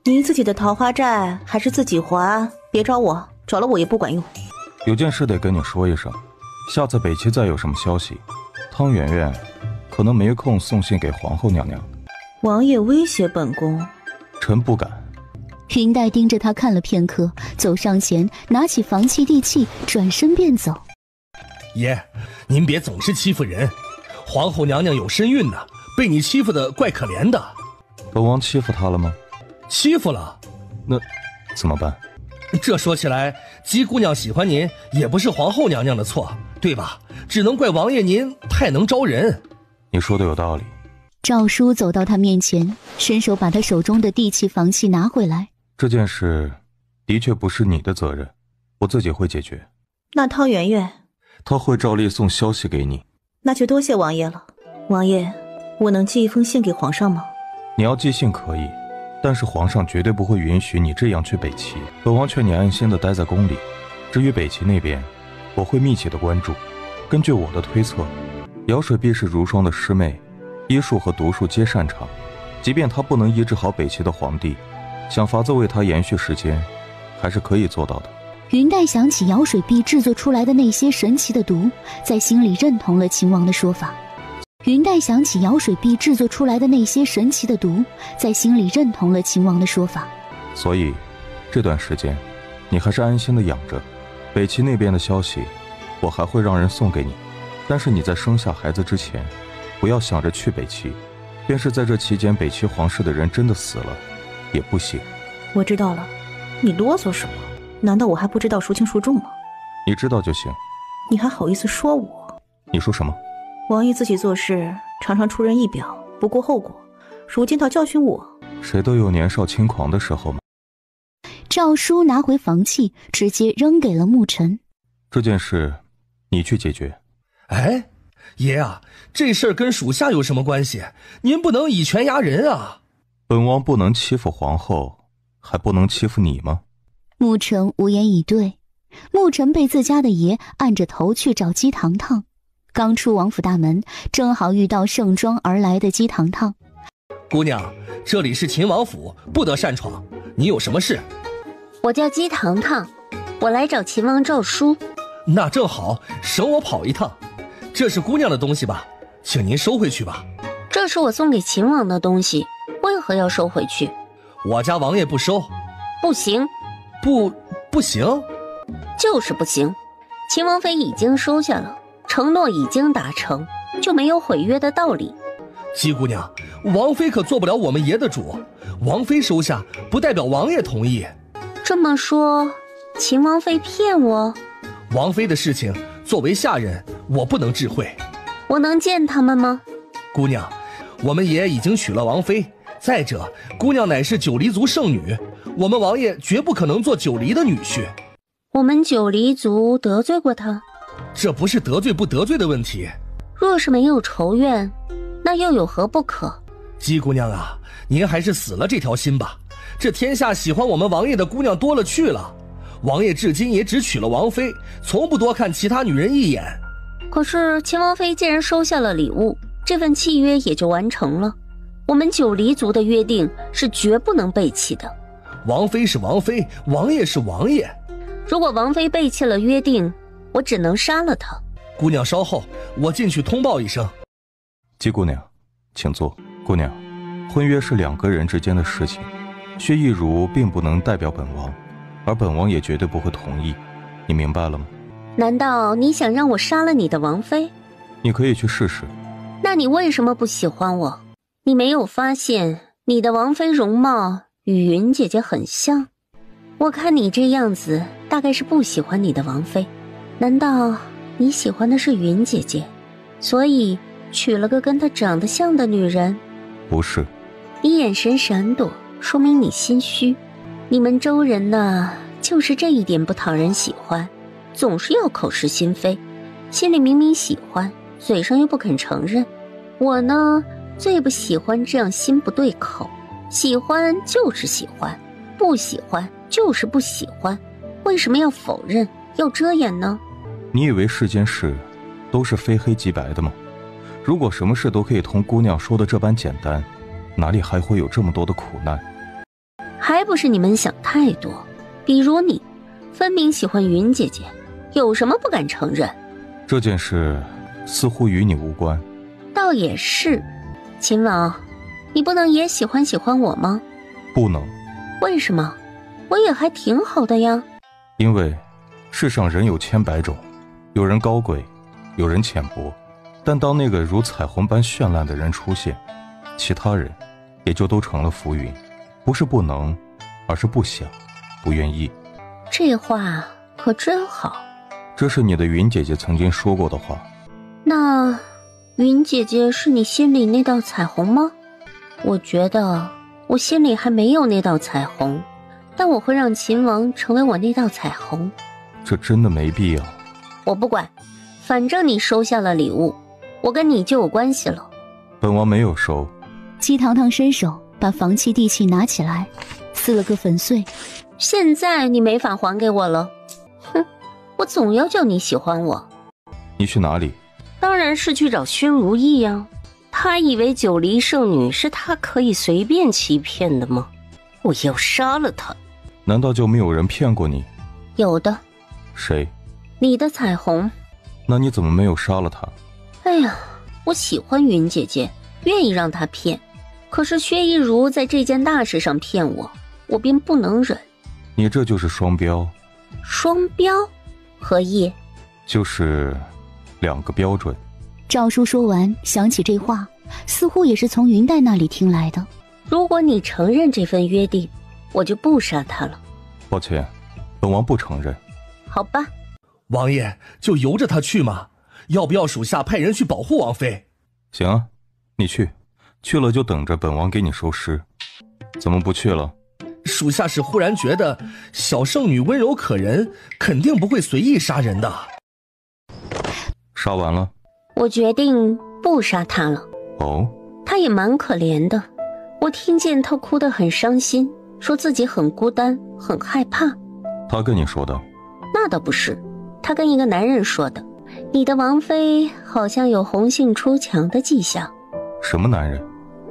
您自己的桃花债还是自己还，别找我，找了我也不管用。有件事得跟你说一声，下次北齐再有什么消息，汤圆圆可能没空送信给皇后娘娘。王爷威胁本宫，臣不敢。云黛盯着他看了片刻，走上前，拿起房契地契，转身便走。爷，您别总是欺负人，皇后娘娘有身孕呢，被你欺负的怪可怜的。本王欺负她了吗？欺负了。那怎么办？这说起来，姬姑娘喜欢您也不是皇后娘娘的错，对吧？只能怪王爷您太能招人。你说的有道理。赵叔走到他面前，伸手把他手中的地契房契拿回来。这件事的确不是你的责任，我自己会解决。那汤圆圆，他会照例送消息给你。那就多谢王爷了。王爷，我能寄一封信给皇上吗？你要寄信可以，但是皇上绝对不会允许你这样去北齐。本王劝你安心的待在宫里，至于北齐那边，我会密切的关注。根据我的推测，瑶水碧是如霜的师妹，医术和毒术皆擅长，即便她不能医治好北齐的皇帝，想法子为他延续时间，还是可以做到的。云黛想起瑶水碧制作出来的那些神奇的毒，在心里认同了秦王的说法。云黛想起瑶水碧制作出来的那些神奇的毒，在心里认同了秦王的说法。所以，这段时间，你还是安心的养着。北齐那边的消息，我还会让人送给你。但是你在生下孩子之前，不要想着去北齐。便是在这期间，北齐皇室的人真的死了，也不行。我知道了，你啰嗦什么？难道我还不知道孰轻孰重吗？你知道就行。你还好意思说我？你说什么？王爷自己做事常常出人意表，不顾后果，如今倒教训我。谁都有年少轻狂的时候嘛。赵叔拿回房契，直接扔给了沐尘。这件事，你去解决。哎，爷啊，这事儿跟属下有什么关系？您不能以权压人啊！本王不能欺负皇后，还不能欺负你吗？沐尘无言以对。沐尘被自家的爷按着头去找姬堂堂，刚出王府大门，正好遇到盛装而来的姬堂堂。姑娘，这里是秦王府，不得擅闯。你有什么事？我叫姬堂堂，我来找秦王诏书。那正好，省我跑一趟。这是姑娘的东西吧？请您收回去吧。这是我送给秦王的东西，为何要收回去？我家王爷不收。不行。不行？就是不行。秦王妃已经收下了，承诺已经达成，就没有毁约的道理。姬姑娘，王妃可做不了我们爷的主，王妃收下不代表王爷同意。这么说，秦王妃骗我？王妃的事情，作为下人，我不能智慧。我能见他们吗？姑娘，我们爷已经娶了王妃，再者，姑娘乃是九黎族圣女，我们王爷绝不可能做九黎的女婿。我们九黎族得罪过他？这不是得罪不得罪的问题。若是没有仇怨，那又有何不可？姬姑娘啊，您还是死了这条心吧。这天下喜欢我们王爷的姑娘多了去了，王爷至今也只娶了王妃，从不多看其他女人一眼。可是秦王妃既然收下了礼物，这份契约也就完成了。我们九黎族的约定是绝不能背弃的。王妃是王妃，王爷是王爷。如果王妃背弃了约定，我只能杀了她。姑娘稍后，我进去通报一声。姬姑娘，请坐。姑娘，婚约是2个人之间的事情，薛逸如并不能代表本王，而本王也绝对不会同意，你明白了吗？难道你想让我杀了你的王妃？你可以去试试。那你为什么不喜欢我？你没有发现你的王妃容貌与云姐姐很像？我看你这样子，大概是不喜欢你的王妃。难道你喜欢的是云姐姐，所以娶了个跟她长得像的女人？不是。你眼神闪躲，说明你心虚。你们周人呢，就是这一点不讨人喜欢，总是要口是心非，心里明明喜欢，嘴上又不肯承认。我呢，最不喜欢这样心不对口，喜欢就是喜欢，不喜欢就是不喜欢，为什么要否认，要遮掩呢？你以为世间事都是非黑即白的吗？如果什么事都可以同姑娘说的这般简单，哪里还会有这么多的苦难？还不是你们想太多。比如你，分明喜欢云姐姐，有什么不敢承认？这件事似乎与你无关。倒也是。秦王，你不能也喜欢我吗？不能。为什么？我也还挺好的呀。因为世上人有千百种，有人高贵，有人浅薄，但当那个如彩虹般绚烂的人出现，其他人也就都成了浮云。不是不能，而是不想，不愿意。这话可真好。这是你的云姐姐曾经说过的话。那云姐姐是你心里那道彩虹吗？我觉得我心里还没有那道彩虹，但我会让秦王成为我那道彩虹。这真的没必要。我不管，反正你收下了礼物，我跟你就有关系了。本王没有收。姬堂堂伸手把房契地契拿起来，撕了个粉碎。现在你没法还给我了。哼，我总要叫你喜欢我。你去哪里？当然是去找薛如意呀。他以为九黎圣女是他可以随便欺骗的吗？我要杀了他。难道就没有人骗过你？有的。谁？你的彩虹。那你怎么没有杀了他？哎呀，我喜欢云姐姐，愿意让她骗。可是薛逸如在这件大事上骗我，我便不能忍。你这就是双标。双标？何意？就是2个标准。赵叔说完，想起这话，似乎也是从云黛那里听来的。如果你承认这份约定，我就不杀他了。抱歉，本王不承认。好吧。王爷就由着他去嘛，要不要属下派人去保护王妃？行啊，你去了就等着本王给你收尸。怎么不去了？属下是忽然觉得小圣女温柔可人，肯定不会随意杀人的。杀完了？我决定不杀她了。哦？她也蛮可怜的，我听见她哭得很伤心，说自己很孤单，很害怕。她跟你说的？那倒不是，她跟一个男人说的。你的王妃好像有红杏出墙的迹象。什么男人？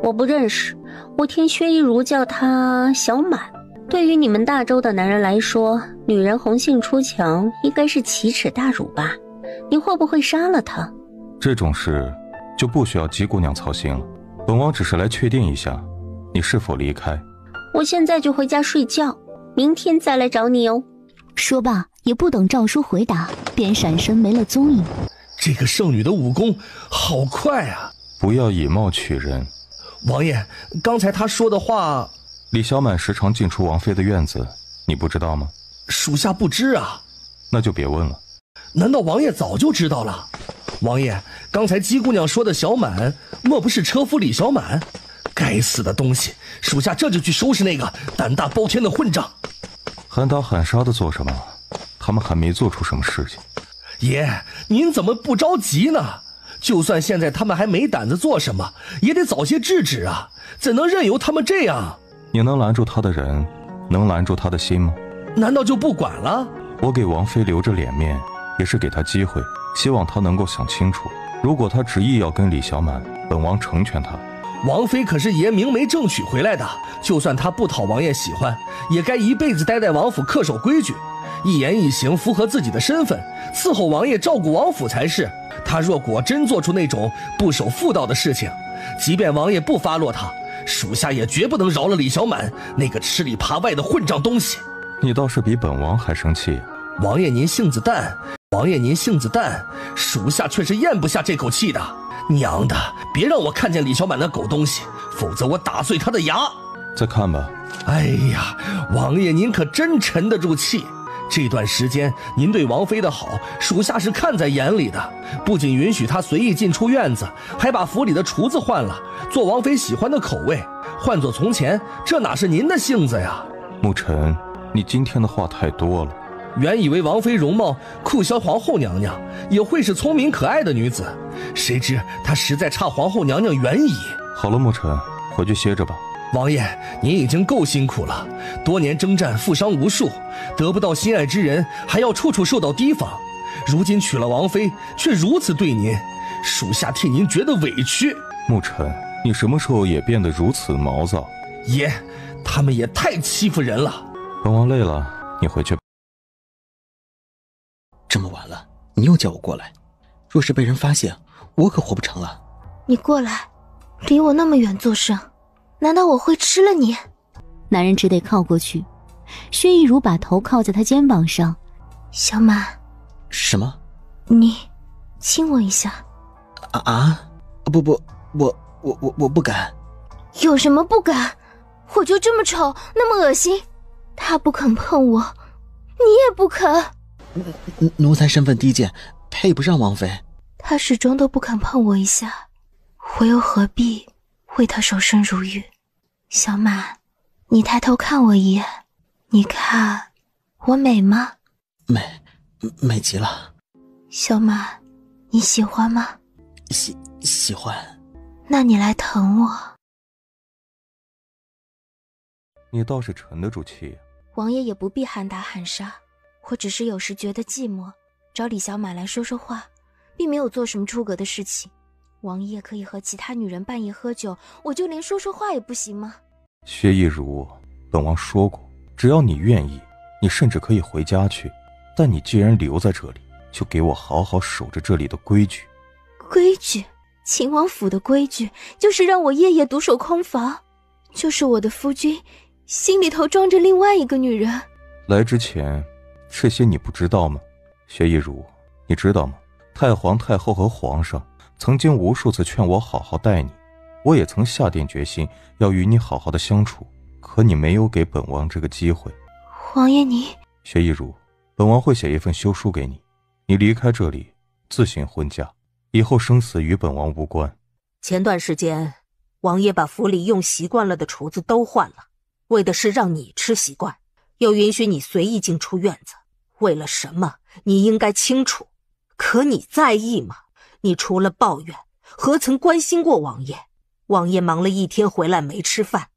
我不认识，我听薛逸如叫他小满。对于你们大周的男人来说，女人红杏出墙应该是奇耻大辱吧？你会不会杀了他？这种事就不需要姬姑娘操心了，本王只是来确定一下你是否离开。我现在就回家睡觉，明天再来找你哦。说罢，也不等赵叔回答，便闪身没了踪影。这个圣女的武功好快啊！不要以貌取人。王爷，刚才他说的话，李小满时常进出王妃的院子，你不知道吗？属下不知啊。那就别问了。难道王爷早就知道了？王爷，刚才姬姑娘说的小满，莫不是车夫李小满？该死的东西，属下这就去收拾那个胆大包天的混账。喊打喊杀的做什么？他们还没做出什么事情。爷，您怎么不着急呢？就算现在他们还没胆子做什么，也得早些制止啊！怎能任由他们这样？你能拦住他的人，能拦住他的心吗？难道就不管了？我给王妃留着脸面，也是给他机会，希望他能够想清楚。如果他执意要跟李小满，本王成全他。王妃可是爷明媒正娶回来的，就算她不讨王爷喜欢，也该一辈子待在王府恪守规矩，一言一行符合自己的身份，伺候王爷照顾王府才是。他若果真做出那种不守妇道的事情，即便王爷不发落他，属下也绝不能饶了李小满那个吃里扒外的混账东西。你倒是比本王还生气。王爷您性子淡，王爷您性子淡，属下却是咽不下这口气的。娘的，别让我看见李小满那狗东西，否则我打碎他的牙。再看吧。哎呀，王爷您可真沉得住气。这段时间您对王妃的好，属下是看在眼里的。不仅允许她随意进出院子，还把府里的厨子换了，做王妃喜欢的口味。换做从前，这哪是您的性子呀？沐晨，你今天的话太多了。原以为王妃容貌酷销皇后娘娘，也会是聪明可爱的女子，谁知她实在差皇后娘娘远矣。好了，沐晨，回去歇着吧。王爷，您已经够辛苦了，多年征战，负伤无数，得不到心爱之人，还要处处受到提防。如今娶了王妃，却如此对您，属下替您觉得委屈。沐晨，你什么时候也变得如此毛躁？爷，他们也太欺负人了。本王累了，你回去吧。这么晚了，你又叫我过来，若是被人发现，我可活不成了。你过来，离我那么远做甚？难道我会吃了你？男人只得靠过去，薛逸如把头靠在他肩膀上。小满。什么？你亲我一下。不，我不敢。有什么不敢？我就这么丑，那么恶心，他不肯碰我，你也不肯。奴才身份低贱，配不上王妃。他始终都不肯碰我一下，我又何必为他守身如玉？小满，你抬头看我一眼，你看我美吗？美极了。小满，你喜欢吗？喜欢。那你来疼我。你倒是沉得住气呀。王爷也不必喊打喊杀，我只是有时觉得寂寞，找李小满来说说话，并没有做什么出格的事情。王爷可以和其他女人半夜喝酒，我就连说说话也不行吗？薛逸如，本王说过，只要你愿意，你甚至可以回家去。但你既然留在这里，就给我好好守着这里的规矩。规矩？秦王府的规矩就是让我夜夜独守空房，就是我的夫君心里头装着另外一个女人。来之前，这些你不知道吗？薛逸如，你知道吗？太皇太后和皇上曾经无数次劝我好好待你，我也曾下定决心要与你好好的相处，可你没有给本王这个机会。王爷你……薛逸如，本王会写一份休书给你，你离开这里，自行婚嫁，以后生死与本王无关。前段时间，王爷把府里用习惯了的厨子都换了，为的是让你吃习惯，又允许你随意进出院子。为了什么，你应该清楚。可你在意吗？你除了抱怨，何曾关心过王爷？王爷忙了一天回来没吃饭，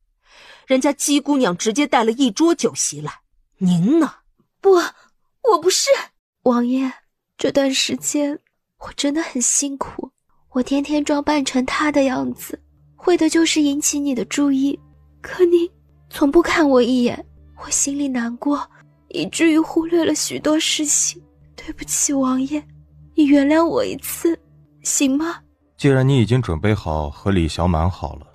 人家姬姑娘直接带了一桌酒席来，您呢？不，我不是。王爷，这段时间我真的很辛苦，我天天装扮成他的样子，为的就是引起你的注意。可你从不看我一眼，我心里难过，以至于忽略了许多事情。对不起，王爷，你原谅我一次，行吗？既然你已经准备好和李小满好了，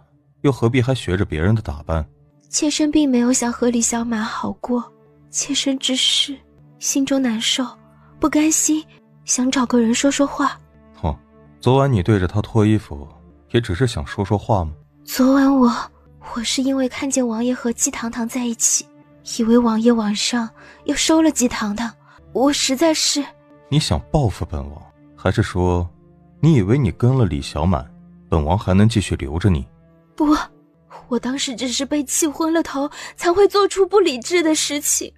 又何必还学着别人的打扮？妾身并没有想和李小满好过，妾身只是心中难受，不甘心，想找个人说说话。昨晚你对着他脱衣服，也只是想说说话吗？昨晚我是因为看见王爷和姬堂堂在一起，以为王爷晚上又收了姬堂堂，我实在是……你想报复本王，还是说你以为你跟了李小满，本王还能继续留着你？不，我当时只是被气昏了头，才会做出不理智的事情。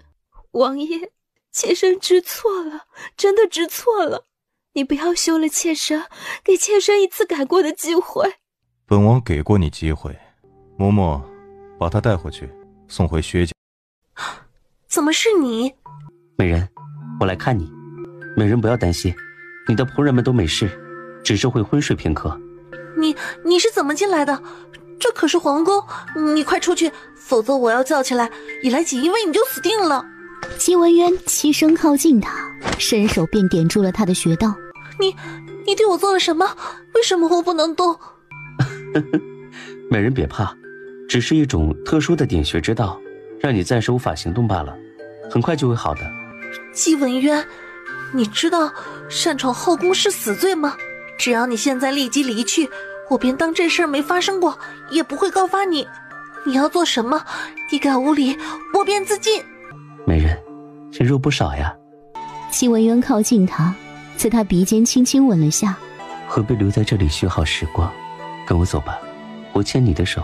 王爷，妾身知错了，真的知错了，你不要休了妾身，给妾身一次改过的机会。本王给过你机会，嬷嬷，把她带回去，送回薛家。怎么是你？美人，我来看你。美人不要担心，你的仆人们都没事，只是会昏睡片刻。你是怎么进来的？这可是皇宫，你快出去，否则我要叫起来，以来锦衣卫你就死定了。姬文渊欺身靠近他，伸手便点住了他的穴道。你对我做了什么？为什么我不能动？美人别怕，只是一种特殊的点穴之道，让你暂时无法行动罢了，很快就会好的。姬文渊，你知道擅闯后宫是死罪吗？只要你现在立即离去，我便当这事儿没发生过，也不会告发你。你要做什么？你敢无礼，我便自尽。美人，人肉不少呀。姬文渊靠近他，在他鼻尖轻轻吻了下。何必留在这里虚耗时光？跟我走吧，我牵你的手，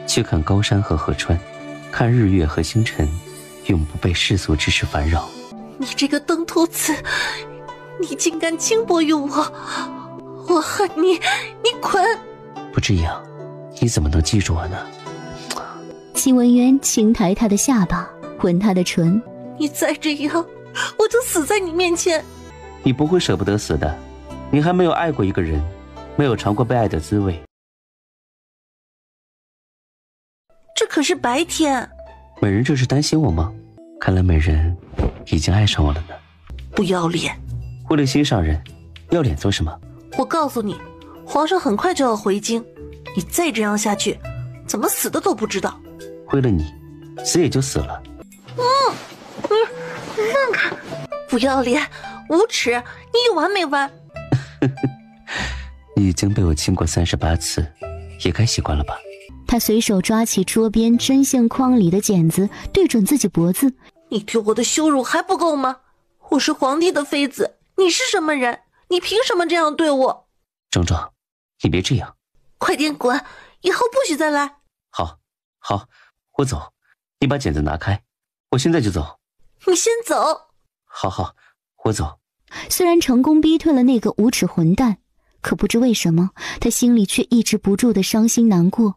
去看高山和河川，看日月和星辰，永不被世俗之事烦扰。你这个登徒子，你竟敢轻薄于我，我恨你，你滚！不这样，你怎么能记住我呢？姬文渊轻抬他的下巴，吻他的唇。你再这样，我就死在你面前。你不会舍不得死的，你还没有爱过一个人，没有尝过被爱的滋味。这可是白天。美人这是担心我吗？看来美人已经爱上我了呢。不要脸！为了心上人，要脸做什么？我告诉你，皇上很快就要回京，你再这样下去，怎么死的都不知道。为了你，死也就死了。你放开！不要脸，无耻！你有完没完？你已经被我亲过38次，也该习惯了吧？他随手抓起桌边针线筐里的剪子，对准自己脖子。你对我的羞辱还不够吗？我是皇帝的妃子，你是什么人？你凭什么这样对我？壮壮，你别这样。快点滚，以后不许再来。好，我走。你把剪子拿开，我现在就走。你先走。好，我走。虽然成功逼退了那个无耻混蛋，可不知为什么，他心里却抑制不住的伤心难过。